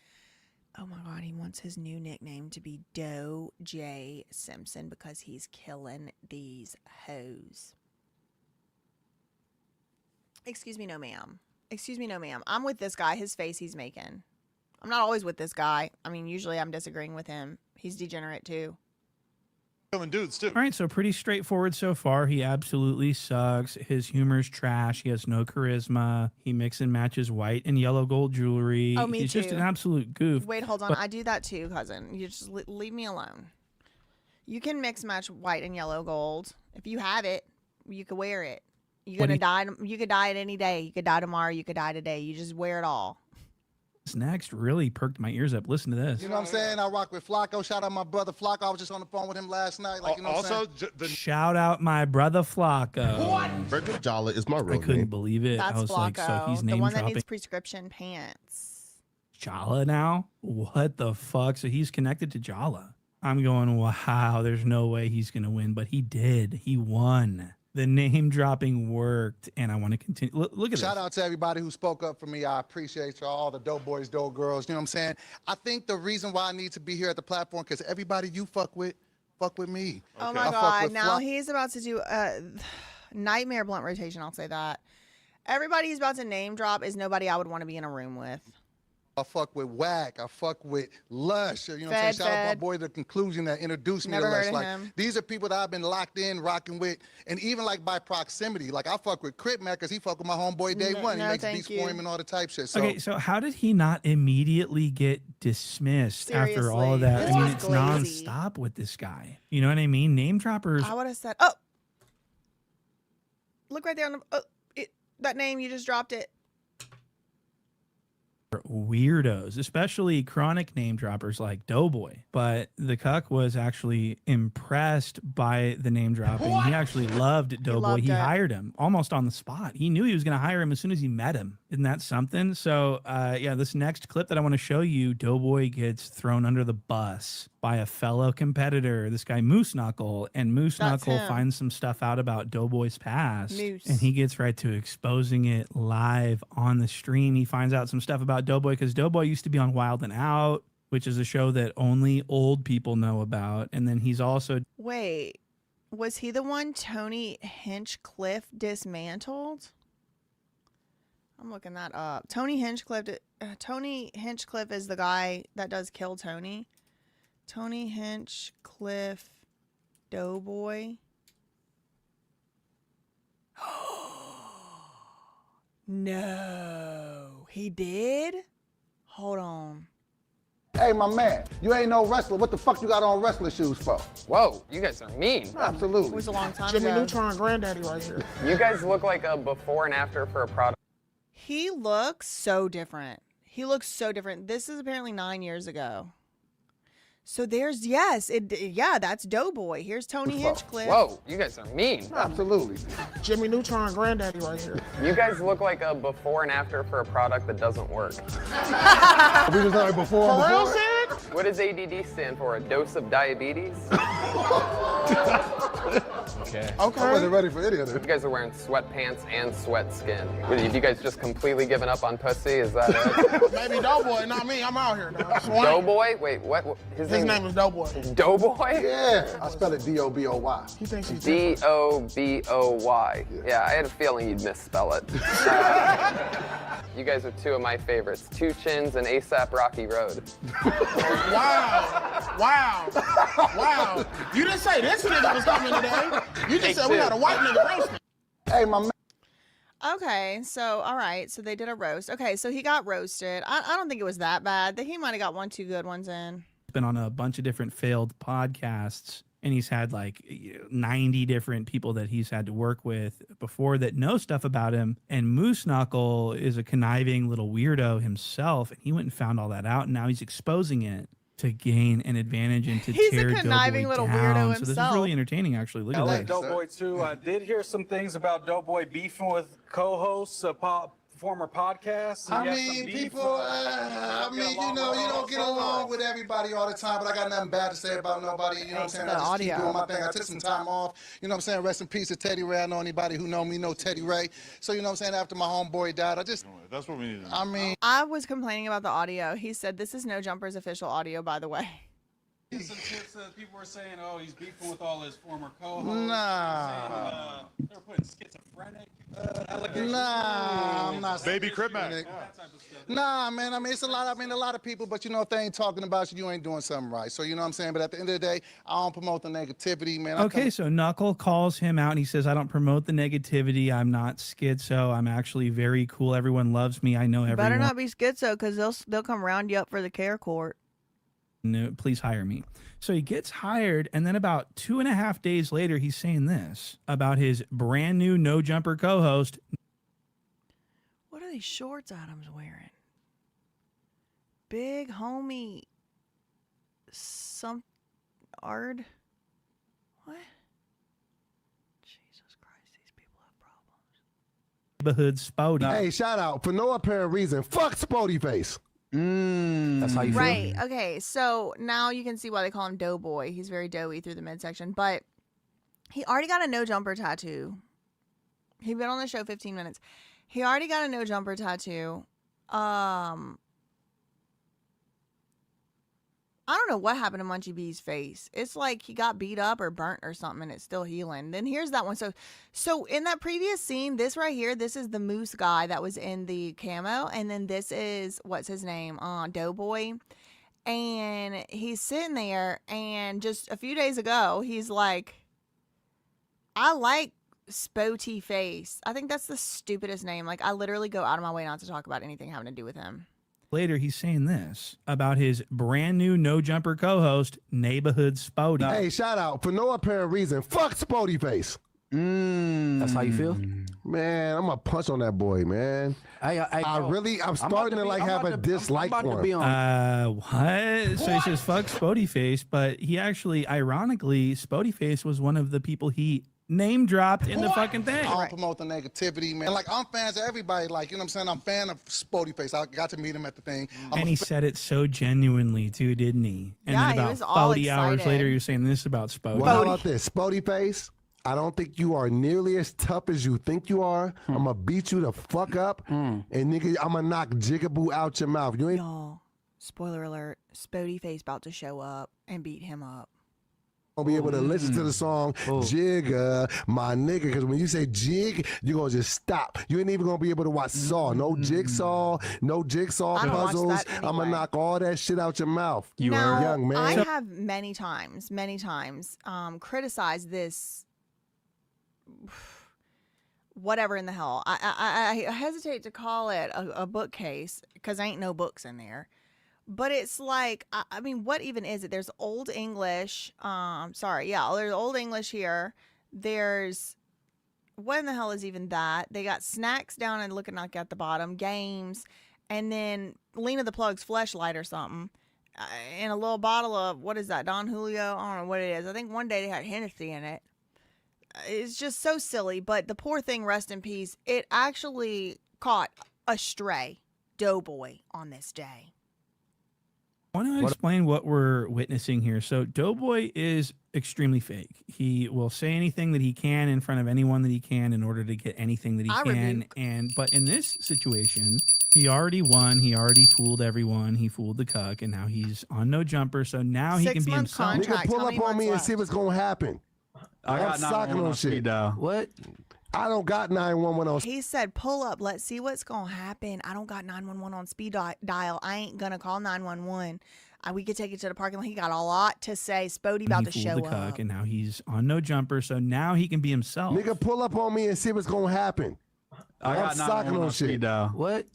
Oh my God, he wants his new nickname to be J Simpson because he's killing these hoes. Excuse me, no ma'am. Excuse me, no ma'am. I'm with this guy. His face he's making. I'm not always with this guy. I mean, usually I'm disagreeing with him. He's degenerate too. Dudes too. All right, so pretty straightforward so far. He absolutely sucks. His humor's trash. He has no charisma. He mix and matches white and yellow gold jewelry. Oh, me He's too. just an absolute goof. Wait, hold on. But I do that too, cousin. You just leave me alone. You can mix match white and yellow gold. If you have it, you could wear it. You're gonna die. You could die at any day. You could die tomorrow. You could die today. You just wear it all. this next really perked my ears up. Listen to this. You know what I'm saying? I rock with Flacco. Shout out my brother Flacco. I was just on the phone with him last night. Like, you know what I'm saying? Shout out my brother Flacco. What? Jala is my real I couldn't name. believe it. That's I was Flacco, like, so he's name the one that dropping needs prescription pants. Jala now? What the fuck? So he's connected to Jala. I'm going, wow, there's no way he's going to win. But he did. He won. The name dropping worked, and I want to continue. Look at Shout this. out to everybody who spoke up for me. I appreciate y'all, all the dope boys, dope girls. You know what I'm saying? I think the reason why I need to be here at the platform, because everybody you fuck with me. Oh my I fuck God. with Now Fla- he's about to do a nightmare blunt rotation. I'll say that. Everybody he's about to name drop is nobody I would want to be in a room with. I fuck with Whack. I fuck with Lush. You know what I'm Fed, saying? Shout out my Fed. boy, The Conclusion, that introduced me Never to Lush. heard of Like, him. these are people that I've been locked in, rocking with, and even like by proximity. Like, I fuck with Crip Mac because he fuck with my homeboy Day One. He no, makes thank beats you. for him and all the type shit. So, Okay, so how did he not immediately get dismissed after all of Seriously, that? this I mean, was it's glazy. nonstop with this guy. You know what I mean? Name droppers. I would have said, oh, look right there on the, that name, you just dropped it. Weirdos, especially chronic name droppers like Doughboy. But the cuck was actually impressed by the name dropping. He actually loved Doughboy. loved He it. hired him almost on the spot. He knew he was going to hire him as soon as he met him. Isn't that something? So, yeah, this next clip that I want to show you, Doughboy gets thrown under the bus by a fellow competitor, this guy Moose Knuckle, and Moose That's Knuckle him. finds some stuff out about Doughboy's past, Moose. and he gets right to exposing it live on the stream. He finds out some stuff about Doughboy because Doughboy used to be on Wild and Out, which is a show that only old people know about, and then he's also Wait, was he the one Tony Hinchcliffe dismantled? I'm looking that up. Tony Hinchcliffe is the guy that does Kill Tony. Tony Hinchcliffe Doughboy. No, he did? Hold on. hey, my man, you ain't no wrestler. What the fuck you got on wrestler shoes for? Whoa, you guys are mean. It Absolutely. was a long time Jimmy ago. Neutron granddaddy right here. You guys look like a before and after for a product. He looks so different. He looks so different. This is apparently 9 years ago. So there's, yeah, that's Doughboy. Here's Tony Hinchcliffe. Whoa, you guys are mean. Absolutely. Jimmy Neutron granddaddy right here. You guys look like a before and after for a product that doesn't work. We was like before. What does ADD stand for? A dose of diabetes? Okay. I wasn't ready for any of this. You guys are wearing sweatpants and sweat skin. What, have you guys just completely given up on pussy? Is that it? Maybe Doughboy, not me. I'm out here, dog. Doughboy? Wait, what? His name is Doughboy. Doughboy? Yeah, I spell it D-O-B-O-Y. He thinks he's different. D-O-B-O-Y. Yeah, I had a feeling you'd misspell it. You guys are two of my favorites, 2 Chins and ASAP Rocky Road. Wow. You didn't say this nigga was coming today. You just said we got a white nigga roasting. Hey, my man. Okay, so, all right. So they did a roast. Okay, so he got roasted. I don't think it was that bad. He might have got 1-2 good ones in. been on a bunch of different failed podcasts, and he's had like 90 different people that he's had to work with before that know stuff about him. And Moose Knuckle is a conniving little weirdo himself, and he went and found all that out, and now he's exposing it to gain an advantage and to He's tear a conniving Doughboy little down. weirdo So this is himself. really entertaining, actually. Look I at like this. Doughboy too. I did hear some things about Doughboy beefing with co-hosts of former podcasts. I mean, people, I mean, you know, you don't get along with everybody all the time, but I got nothing bad to say about nobody. You know what I'm saying? I just keep doing my thing. I took some time off. You know what I'm saying? Rest in peace to Teddy Ray. I know anybody who know me know Teddy Ray. So, you know what I'm saying? After my homeboy died, I just... That's what we need to do. I mean... I was complaining about the audio. He said, this is No Jumper's official audio, by the way. Some shit that people were saying, oh, he's beefing with all his former co-hosts. Nah. They were putting schizophrenic Nah, I'm not... Baby Crip Mac. Nah, man, I mean, it's a lot, a lot of people, but you know, if they ain't talking about you, you ain't doing something right. So, you know what I'm saying? But at the end of the day, I don't promote the negativity, man. Okay, so Knuckle calls him out and he says, I don't promote the negativity. I'm not schizo. I'm actually very cool. Everyone loves me. I know everyone. Better not be schizo, because they'll come round you up for the care court. No, please hire me. So he gets hired, and then about 2.5 days later, he's saying this about his brand new No Jumper co-host. What are these shorts Adam's wearing? Big homie Ard? What? Jesus Christ, these people have problems. Neighborhood Spody. Hey, shout out for no apparent reason. Fuck Spody Face. That's how you feel. Right. Okay. So now you can see why they call him Doughboy. He's very doughy through the midsection, but he already got a No Jumper tattoo. He'd been on the show 15 minutes. He already got a No Jumper tattoo. I don't know what happened to Munchie B's face. It's like he got beat up or burnt or something, and it's still healing. Then here's that one. So in that previous scene, this right here, this is the moose guy that was in the camo, and then this is what's his name, Doughboy, and he's sitting there, and just a few days ago, he's like, I like Spotty Face. I think that's the stupidest name. Like, I literally go out of my way not to talk about anything having to do with him. Later, he's saying this about his brand new No Jumper co-host, Neighborhood Spody. Hey, shout out for no apparent reason. Fuck Spody Face. That's how you feel? Man, I'm gonna punch on that boy, man. I'm starting to have a dislike for him. What? So he says fuck Spody Face, but he actually, ironically, Spody Face was one of the people he name dropped in the fucking thing. I don't promote the negativity, man. Like, I'm fans of everybody. Like, you know what I'm saying? I'm a fan of Spody Face. I got to meet him at the thing. And he said it so genuinely too, didn't he? And Yeah, then he about was all 40 hours excited. later, you're saying this about Spody. Well, how about this? Spody Face, I don't think you are nearly as tough as you think you are. I'm gonna beat you the fuck up, and nigga, I'm gonna knock Jigaboo out your mouth. You ain't Y'all, spoiler alert, Spody Face about to show up and beat him up. gonna be able to listen to the song Jigga, my nigga, because when you say jig, you're gonna just stop. You ain't even gonna be able to watch Saw. No jigsaw, no jigsaw I don't watch puzzles. that I'm gonna anyway. knock all that shit out your mouth. Now, young man. I have many times, criticized this. Whatever in the hell. I hesitate to call it a bookcase because ain't no books in there. But it's like, I mean, what even is it? There's Old English. There's Old English here. There's, what in the hell is even that? They got snacks down and looking like at the bottom, games, and then Lena the Plug's Fleshlight or something. And a little bottle of, what is that, Don Julio? I don't know what it is. I think one day they had Hennessy in it. It's just so silly, but the poor thing, rest in peace, it actually caught a stray Doughboy on this day. I want to explain what we're witnessing here. So Doughboy is extremely fake. He will say anything that he can in front of anyone that he can in order to get anything that he can. But in this situation, he already won. He already fooled everyone. He fooled the cuck, and now he's on No Jumper. So now he can be himself. Nigga, pull up on me and see what's gonna happen. I got I'm socking 911 on shit. speed dial. What? I don't got 911 on. He said, pull up. Let's see what's going to happen. I don't got 911 on speed dial. I ain't going to call 911. We could take it to the parking lot. He got a lot to say. Spody about to He show fooled the cuck, up. and now he's on No Jumper. So now he can be himself. Nigga, pull up on me and see what's gonna happen. I got I'm socking 911 on on shit. speed dial. What?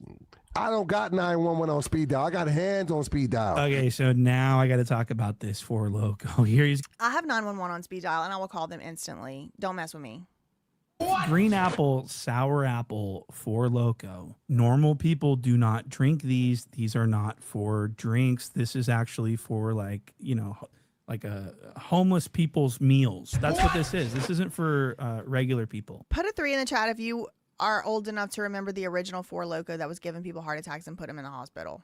I don't got 911 on speed dial. I got hands on speed dial. Okay, so now I got to talk about this for Loco. Here he's I have 911 on speed dial, and I will call them instantly. Don't mess with me. green apple, sour apple, for Loco. Normal people do not drink these. These are not for drinks. This is actually for like a homeless people's meals. That's what this is. This isn't for regular people. Put a 3 in the chat if you are old enough to remember the original Four Loko that was giving people heart attacks and put them in the hospital.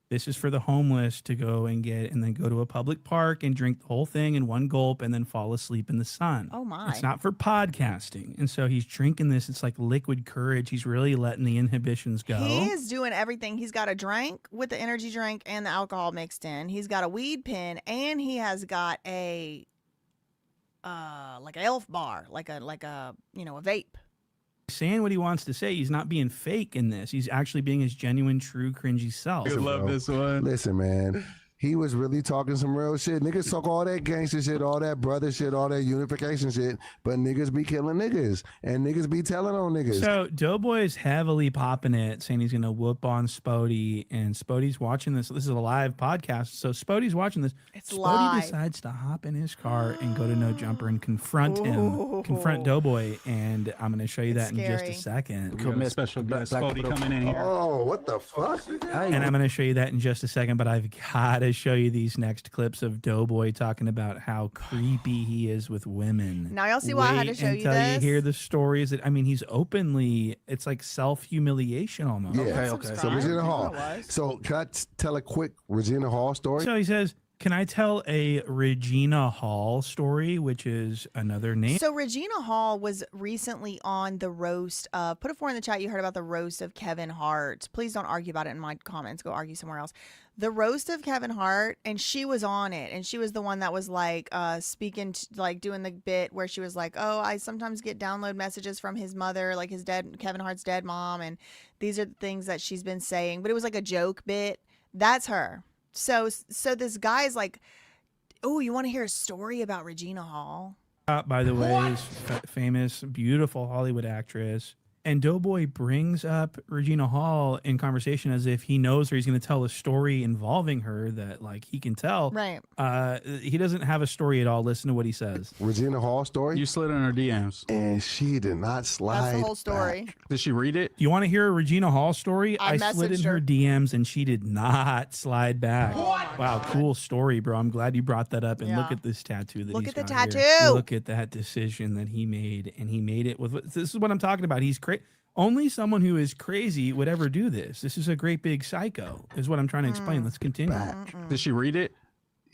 This is for the homeless to go and get, and then go to a public park and drink the whole thing in one gulp and then fall asleep in the sun. Oh my. It's not for podcasting. And so he's drinking this. It's like liquid courage. He's really letting the inhibitions go. He is doing everything. He's got a drink with the energy drink and the alcohol mixed in. He's got a weed pen, and he has got a like an elf bar, like a a vape. Saying what he wants to say. He's not being fake in this. He's actually being his genuine, true, cringy self. Listen, love bro. this one. Listen, man. He was really talking some real shit. Niggas talk all that gangster shit, all that brother shit, all that unification shit, but niggas be killing niggas, and niggas be telling on niggas. So Doughboy is heavily popping it, saying he's going to whoop on Spody, and Spody's watching this. This is a live podcast, so Spody's watching this. It's Spody live. decides to hop in his car and go to No Jumper and confront him, confront Doughboy, and I'm going to show you that in just a second. We got a special guest, Spody, coming in here. Oh, what the fuck? And I'm going to show you that in just a second, but I've got to show you these next clips of Doughboy talking about how creepy he is with women. Now y'all see why I had to show you until this? you hear the stories that, I mean, he's openly, it's like self-humiliation almost. Yeah. So Regina Hall. So can I tell a quick Regina Hall story? So he says, Can I tell a Regina Hall story, which is another name? So Regina Hall was recently on the roast of, put a 4 in the chat, you heard about the roast of Kevin Hart. Please don't argue about it in my comments. Go argue somewhere else. The roast of Kevin Hart, and she was on it, and she was the one that was like speaking, like doing the bit where she was like, oh, I sometimes get download messages from his mother, like his dead, Kevin Hart's dead mom, and these are the things that she's been saying. But it was like a joke bit. That's her. So this guy's like, oh, you want to hear a story about Regina Hall? By the way, is famous, beautiful Hollywood actress. And Doughboy brings up Regina Hall in conversation as if he knows her. He's going to tell a story involving her that, like, he can tell. Right. He doesn't have a story at all. Listen to what he says. Regina Hall story? You slid in her DMs. And she did not slide. That's the whole story. back. Did she read it? You want to hear a Regina Hall story? I slid in messaged her her. DMs and she did not slide back. Wow, cool story, bro. I'm glad you brought that up. And look Yeah. at this tattoo that Look he's at the got here. tattoo. Look at that decision that he made. And he made it with, this is what I'm talking about. He's crazy. Only someone who is crazy would ever do this. This is a great big psycho, is what I'm trying to explain. Let's continue. Did she read it?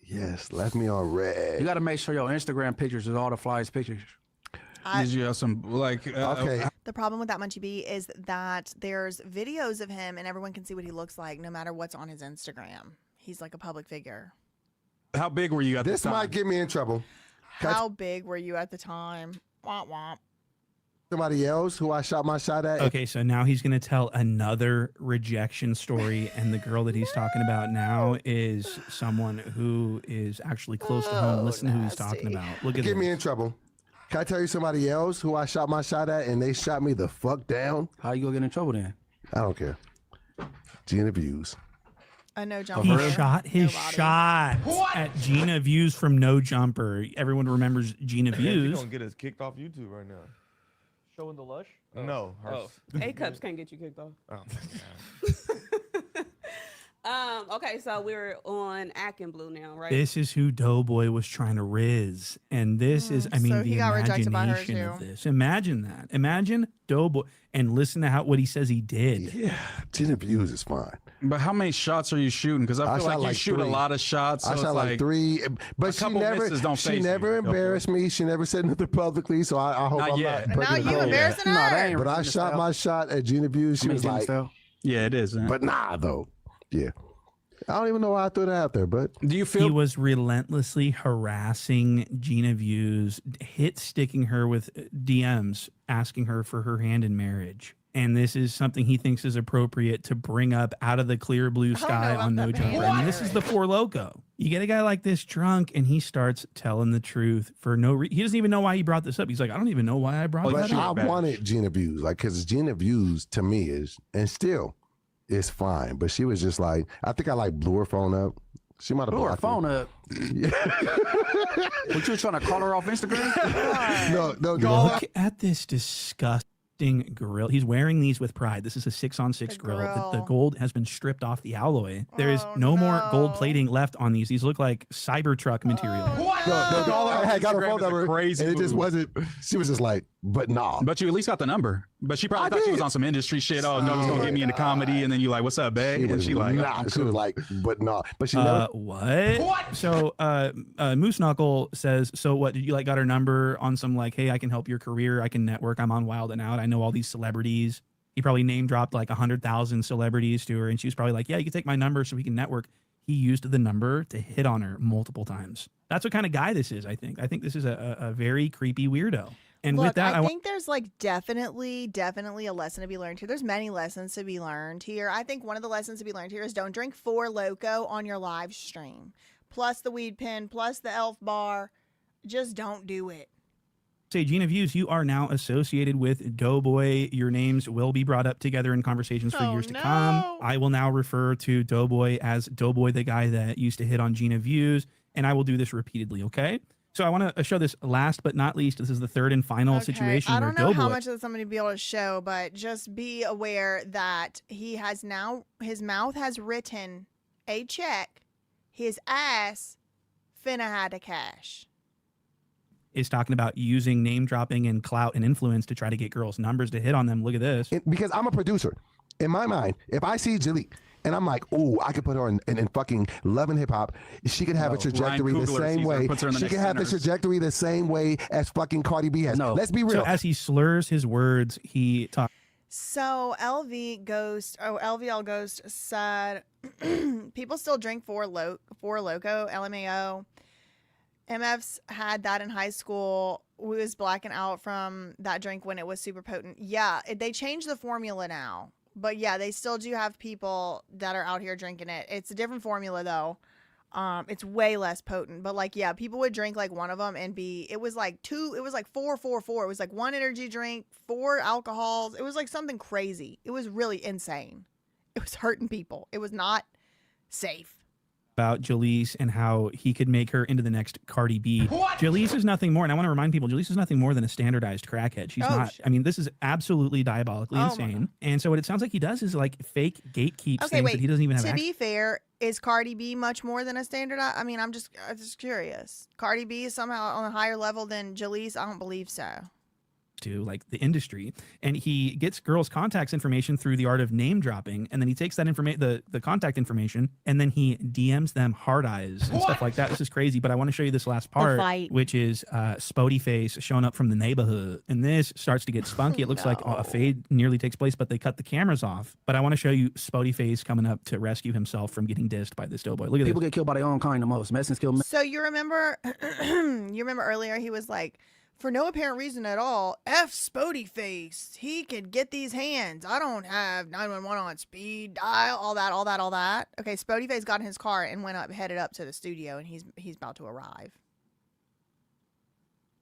Yes, left me on red. You got to make sure your Instagram pictures is all the flyest pictures. Did you have some like? Okay. The problem with that Munchie B is that there's videos of him and everyone can see what he looks like no matter what's on his Instagram. He's like a public figure. How big were you at This the time? might get me in trouble. Can I How big were you at the time? Womp womp. somebody else who I shot my shot at? Okay, so now he's going to tell another rejection story. And the girl that he's talking about now is someone who is actually close to home. Listen to who he's talking about. Look at Get me this. in trouble. Can I tell you somebody else who I shot my shot at and they shot me the fuck down? How you gonna get in trouble then? I don't care. Gina Views. No He jumper. shot his Nobody. shot at Gina Views from No Jumper. Everyone remembers Gina He's Views. gonna get us kicked off YouTube right now. Showing the lush? No. Oh. A-cups can't get you kicked off. Oh. Okay, so we're on Acting Blue now, right? This is who Doughboy was trying to riz. And this is, I mean, So the he got rejected by her, imagination of too. this. Imagine that. Imagine Doughboy and listen to what he says he did. Yeah, Gina Views is fine. But how many shots are you shooting? Because I feel shot like you shoot 3. a lot of shots. So I shot like 3, but she couple never, misses don't she faze never me. embarrassed me. She never said nothing publicly, so I hope Not I'm yet. not. Now breaking you the embarrassing No, her. that ain't But I Regina shot style. my shot at Gina Views. She I mean, was Gina like, style. Yeah, it is. Man. but nah, though. Yeah. I don't even know why I threw that out there, but do you He feel was relentlessly harassing Gina Views, sticking her with DMs, asking her for her hand in marriage. And this is something he thinks is appropriate to bring up out of the clear blue sky on No Jumper. I mean, this is the Four Loko. You get a guy like this drunk, and he starts telling the truth for no reason. He doesn't even know why he brought this up. He's like, I don't even know why I brought but that I up. wanted Gina Views, like, because Gina Views to me is, and still is fine. But she was just like, I think I like blew her phone up. She might have blew her blocked me. phone up? What, you were trying to call her off Instagram? No. Look at this disgusting grill. He's wearing these with pride. This is a 6-on-6 grill. The gold has been stripped off the alloy. There is no more gold plating left on these. These look like Cybertruck material. No, I had got her phone Instagram is a number, crazy and it just move. wasn't. She was just like, but nah. But you at least got the number. But she probably thought she was on some industry shit. Oh, no, he's gonna get me into comedy. And then you like, what's up, babe? And she like, nah. She was like, but nah. But she never. What? So Moose Knuckle says, so what, did you like got her number on some like, hey, I can help your career, I can network, I'm on Wild and Out, I know all these celebrities. He probably name dropped like 100,000 celebrities to her, and she was probably like, yeah, you can take my number so we can network. He used the number to hit on her multiple times. That's what kind of guy this is. I think this is a very creepy weirdo. And Look, with that, I think there's like definitely a lesson to be learned here. There's many lessons to be learned here. I think one of the lessons to be learned here is don't drink 4 Loko on your live stream, plus the weed pen, plus the elf bar. Just don't do it. say, Gina Views, you are now associated with Doughboy. Your names will be brought up together in conversations for years to come. I will now refer to Doughboy as Doughboy, the guy that used to hit on Gina Views, and I will do this repeatedly, okay? So I want to show this last but not least. This is the third and final situation I where don't know Doughboy... how much of this I'm going to be able to show, but just be aware that he has now, his mouth has written a check. His ass finna had the cash. is talking about using name dropping and clout and influence to try to get girls' numbers to hit on them. Look at this. Because I'm a producer. in my mind, if I see Jaleel and I'm like, ooh, I could put her in fucking Love and Hip Hop, she could have a trajectory the same way. She could have the trajectory the same way as fucking Cardi B has. Let's be real. So as he slurs his words, he talks. So LVL Ghost said, people still drink Four Loco, LMAO. MF's had that in high school. We was blacking out from that drink when it was super potent. Yeah, they changed the formula now. But yeah, they still do have people that are out here drinking it. It's a different formula though. It's way less potent. But like, yeah, people would drink like one of them and it was like 4. It was like 1 energy drink, 4 alcohols. It was like something crazy. It was really insane. It was hurting people. It was not safe. About Jalise and how he could make her into the next Cardi B. Jalise is nothing more, and I want to remind people, Jalise is nothing more than a standardized crackhead. She's not. I mean, this is absolutely diabolically insane. And so what it sounds like he does is like fake gatekeeps things that he doesn't even have. To be fair, is Cardi B much more than a standardized? I mean, I'm just curious. Cardi B is somehow on a higher level than Jalise? I don't believe so. To like the industry, and he gets girls' contacts information through the art of name dropping, and then he takes that information, the contact information, and then he DMs them hard eyes and stuff like that. This is crazy, but I want to show you this last part, which is Spody Face showing up from the neighborhood, and this starts to get spunky. It looks like a fade nearly takes place, but they cut the cameras off. But I want to show you Spody Face coming up to rescue himself from getting dissed by this doughboy. Look at people get killed by their own kind the most. Mexicans kill. So you remember earlier he was like, for no apparent reason at all, F Spody Face. He could get these hands. I don't have 911 on speed dial, all that. Okay, Spody Face got in his car and headed up to the studio, and he's about to arrive.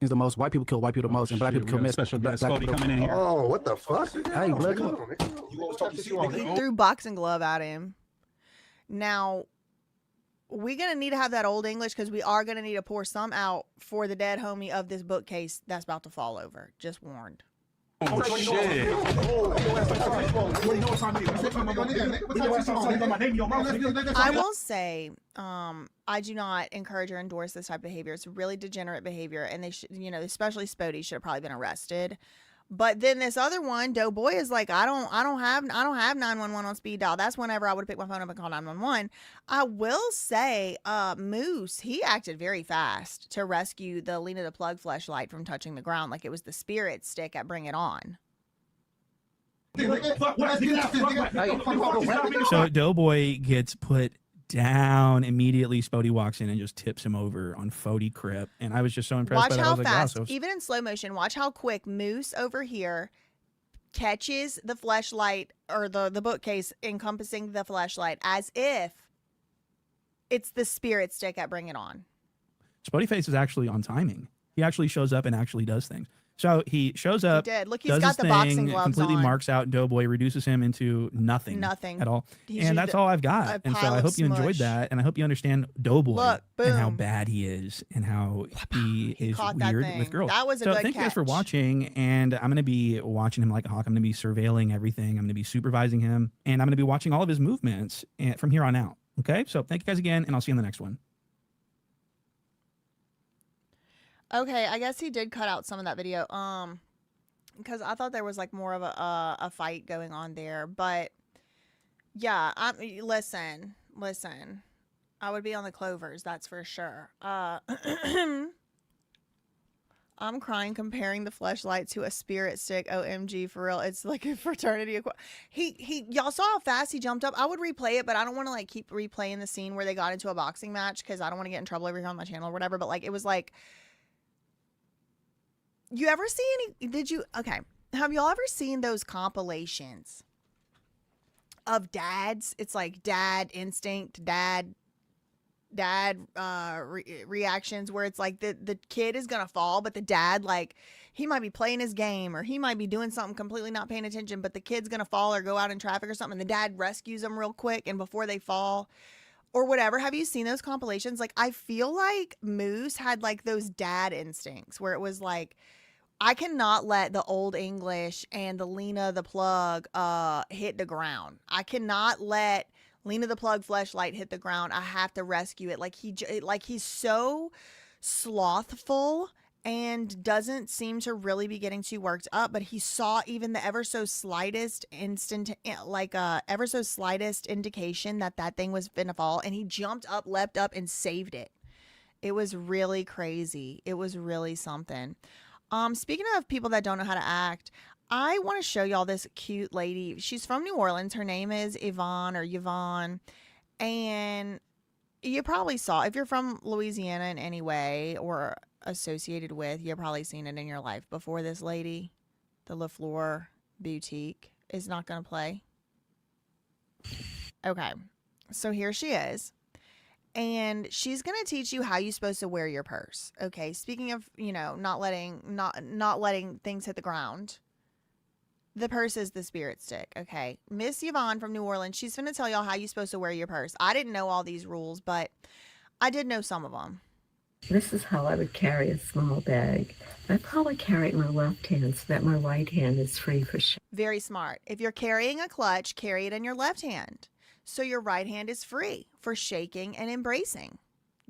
He's the most. White people kill white people the most, and black people kill special guest Spody coming in here. Oh, what the fuck? Hey, look. He threw boxing glove at him. Now, we're going to need to have that old English because we are going to need to pour some out for the dead homie of this bookcase that's about to fall over. Just warned. Oh, shit. I will say, I do not encourage or endorse this type of behavior. It's really degenerate behavior, and they should, especially Spody should have probably been arrested. But then this other one, Doughboy, is like, I don't have 911 on speed dial. That's whenever I would pick my phone up and call 911. I will say, Moose, he acted very fast to rescue the Lena the Plug fleshlight from touching the ground, like it was the spirit stick at Bring It On. So Doughboy gets put down immediately. Spody walks in and just tips him over on Fody Crip, and I was just so impressed. Watch by that. how I was fast, like, wow, even in slow motion, watch how quick Moose over here catches the fleshlight or the bookcase encompassing the fleshlight as if it's the spirit stick at Bring It On. Spody Face is actually on timing. He actually shows up and actually does things. So he shows up. He did. Look, he's does got his the thing, boxing gloves completely on. Marks out Doughboy, reduces him into nothing at all. And that's all I've got. And so I hope you enjoyed that, and I hope you understand Doughboy and how bad he is and how he is weird with girls. That was a so good thank you guys for catch. watching, and I'm going to be watching him like a hawk. I'm going to be surveilling everything. I'm going to be supervising him, and I'm going to be watching all of his movements from here on out. Okay, so thank you guys again, and I'll see you in the next one. Okay, I guess he did cut out some of that video. Because I thought there was like more of a fight going on there, but yeah, listen, I would be on the Clovers, that's for sure. I'm crying comparing the fleshlight to a spirit stick. OMG, for real, it's like a fraternity. Y'all saw how fast he jumped up. I would replay it, but I don't want to like keep replaying the scene where they got into a boxing match because I don't want to get in trouble over here on my channel or whatever. But like, it was like. You ever see have y'all ever seen those compilations of dads? It's like dad instinct, dad reactions where it's like the kid is gonna fall, but the dad, like, he might be playing his game or he might be doing something completely not paying attention, but the kid's gonna fall or go out in traffic or something, and the dad rescues them real quick and before they fall or whatever. Have you seen those compilations? Like, I feel like Moose had like those dad instincts where it was like, I cannot let the Old English and the Lena the Plug hit the ground. I cannot let Lena the Plug fleshlight hit the ground. I have to rescue it. Like he's so slothful and doesn't seem to really be getting too worked up, but he saw even the ever so slightest indication that that thing was finna fall, and he jumped up, leapt up, and saved it. It was really crazy. It was really something. Speaking of people that don't know how to act, I want to show y'all this cute lady. She's from New Orleans. Her name is Yvonne, and you probably saw, if you're from Louisiana in any way or associated with, you've probably seen it in your life before. This lady, the LaFleur Boutique, is not going to play. Okay, so here she is. And she's going to teach you how you're supposed to wear your purse. Okay, speaking of, not letting things hit the ground. The purse is the spirit stick, okay? Miss Yvonne from New Orleans, she's going to tell y'all how you're supposed to wear your purse. I didn't know all these rules, but I did know some of them. This is how I would carry a small bag. I probably carry it in my left hand so that my right hand is free for shaking. Very smart. If you're carrying a clutch, carry it in your left hand, so your right hand is free for shaking and embracing.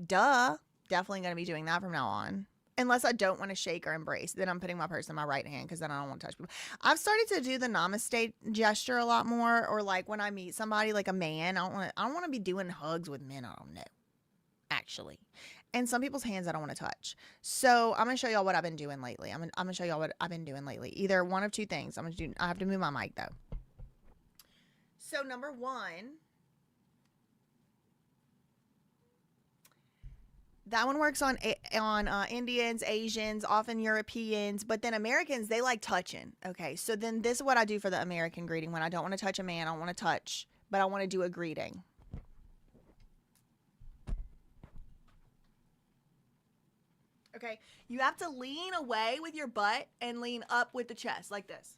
Duh. Definitely going to be doing that from now on. Unless I don't want to shake or embrace, then I'm putting my purse in my right hand because then I don't want to touch people. I've started to do the namaste gesture a lot more, or like when I meet somebody, like a man, I don't want to be doing hugs with men I don't know, actually. And some people's hands I don't want to touch. So I'm going to show y'all what I've been doing lately. I'm going to show y'all what I've been doing lately. Either one of two things. I have to move my mic though. So number one, that one works on Indians, Asians, often Europeans, but then Americans, they like touching. Okay, so then this is what I do for the American greeting when I don't want to touch a man, I don't want to touch, but I want to do a greeting. Okay, you have to lean away with your butt and lean up with the chest like this.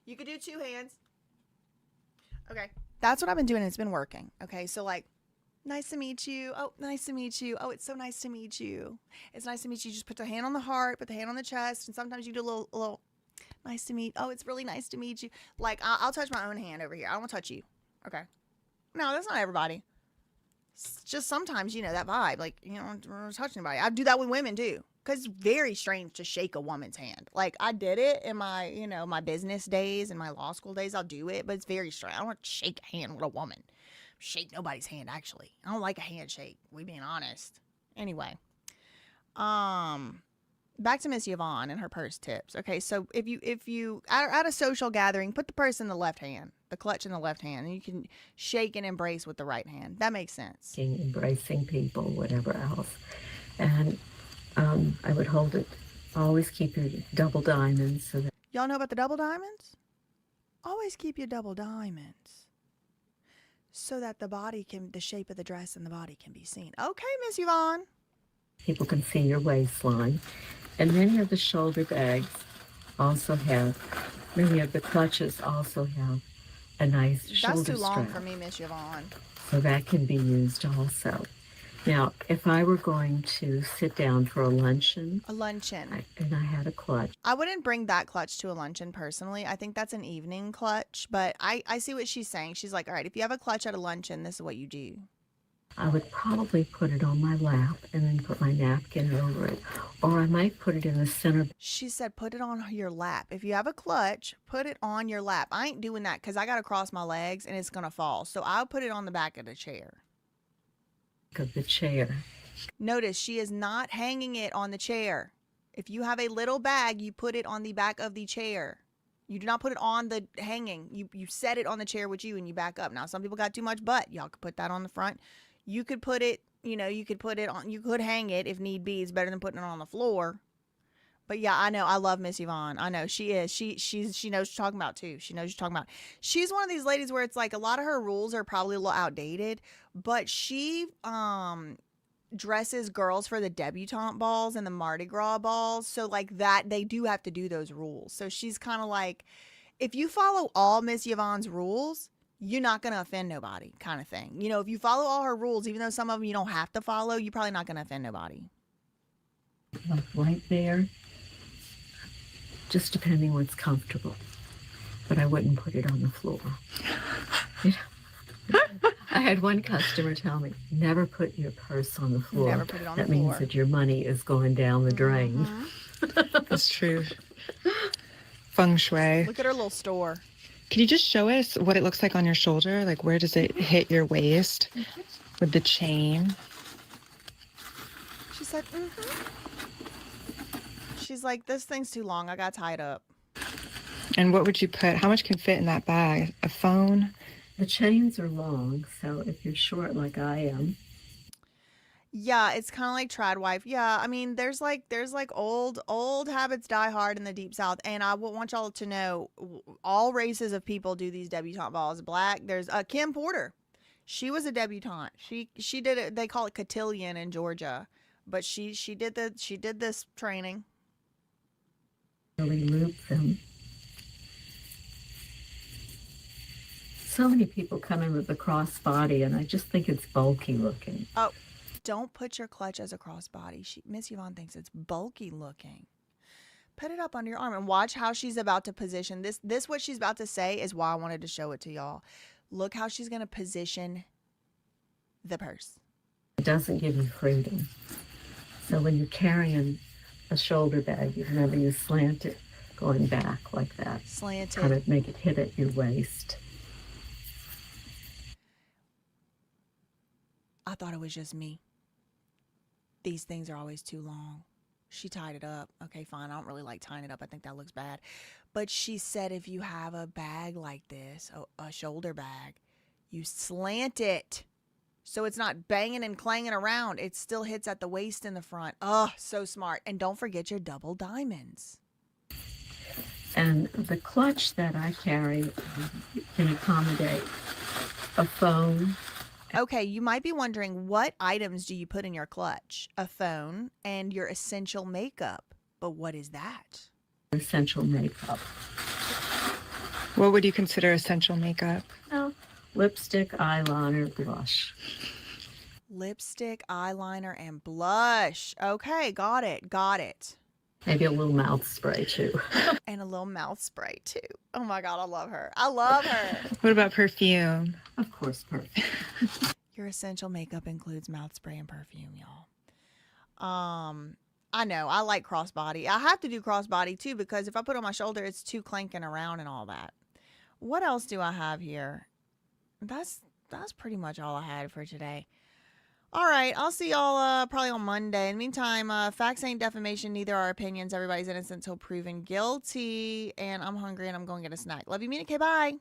You could do two hands. Okay, that's what I've been doing and it's been working. Okay, so like, nice to meet you. Oh, nice to meet you. Oh, it's so nice to meet you. It's nice to meet you. Just put the hand on the heart, put the hand on the chest, and sometimes you do a little nice to meet. Oh, it's really nice to meet you. Like, I'll touch my own hand over here. I don't want to touch you. Okay. No, that's not everybody. It's just sometimes, that vibe. Like, I don't want to touch anybody. I do that with women, too. Because it's very strange to shake a woman's hand. Like, I did it in my, my business days and my law school days. I'll do it, but it's very strange. I don't want to shake a hand with a woman. Shake nobody's hand, actually. I don't like a handshake, we being honest. Anyway, back to Miss Yvonne and her purse tips. Okay, so if you at a social gathering, put the purse in the left hand, the clutch in the left hand, and you can shake and embrace with the right hand. That makes sense. Embracing people, whatever else. And I would hold it, always keep your double diamonds. So that y'all know about the double diamonds? Always keep your double diamonds, so that the shape of the dress and the body can be seen. Okay, Miss Yvonne. people can see your waistline. And many of the shoulder bags also have, many of the clutches also have a nice shoulder strap. That's too long for me, Miss Yvonne. So that can be used also. Now, if I were going to sit down for a luncheon. And I had a clutch. I wouldn't bring that clutch to a luncheon personally. I think that's an evening clutch. But I see what she's saying. She's like, all right, if you have a clutch at a luncheon, this is what you do. I would probably put it on my lap and then put my napkin over it. Or I might put it in the center. She said put it on your lap. If you have a clutch, put it on your lap. I ain't doing that because I got to cross my legs and it's going to fall. So I'll put it on the back of the chair. Of the chair. Notice she is not hanging it on the chair. If you have a little bag, you put it on the back of the chair. You do not put it on the hanging. You set it on the chair with you and you back up. Now, some people got too much butt. Y'all could put that on the front. You could put it, you could put it on, you could hang it if need be. It's better than putting it on the floor. But yeah, I know. I love Miss Yvonne. I know she is. She knows what you're talking about too. She knows what you're talking about. She's one of these ladies where it's like a lot of her rules are probably a little outdated, but she dresses girls for the debutante balls and the Mardi Gras balls. So like that, they do have to do those rules. So she's kind of like, if you follow all Miss Yvonne's rules, you're not going to offend nobody kind of thing. If you follow all her rules, even though some of them you don't have to follow, you're probably not going to offend nobody. Like right there. Just depending what's comfortable. But I wouldn't put it on the floor. I had one customer tell me, never put your purse on the floor. Never put it on that the floor. means that your money is going down the drain. That's true. Feng shui. Look at her little store. Can you just show us what it looks like on your shoulder? Like, where does it hit your waist with the chain? She said, She's like, this thing's too long. I got tied up. And what would you put? How much can fit in that bag? A phone? The chains are long, so if you're short like I am. Yeah, it's kind of like trad wife. Yeah, I mean, there's like old habits die hard in the deep south, and I want y'all to know all races of people do these debutante balls. Black, there's Kim Porter. She was a debutante. She did it. They call it cotillion in Georgia, but she did this training. Really loop them. So many people come in with the crossbody, and I just think it's bulky looking. Oh, don't put your clutch as a crossbody. Miss Yvonne thinks it's bulky looking. Put it up under your arm and watch how she's about to position this. What she's about to say is why I wanted to show it to y'all. Look how she's going to position the purse. It doesn't give you freedom. So when you're carrying a shoulder bag, you remember you slant it going back like that. Slanted. Kind of make it hit at your waist. I thought it was just me. These things are always too long. She tied it up. Okay, fine. I don't really like tying it up. I think that looks bad. But she said if you have a bag like this, a shoulder bag, you slant it so it's not banging and clanging around. It still hits at the waist in the front. Oh, so smart. And don't forget your double diamonds. And the clutch that I carry can accommodate a phone. Okay, you might be wondering, what items do you put in your clutch? A phone and your essential makeup. But what is that? Essential makeup. What would you consider essential makeup? Oh, lipstick, eyeliner, blush. Lipstick, eyeliner, and blush. Okay, got it. Maybe a little mouth spray too. And a little mouth spray too. Oh my God, I love her. What about perfume? Of course, perfume. Your essential makeup includes mouth spray and perfume, y'all. I know, I like crossbody. I have to do crossbody too because if I put it on my shoulder, it's too clanking around and all that. What else do I have here? That's pretty much all I had for today. All right, I'll see y'all probably on Monday. In the meantime, facts ain't defamation, neither are opinions. Everybody's innocent until proven guilty. And I'm hungry and I'm going to get a snack. Love you, mean it. Okay, bye.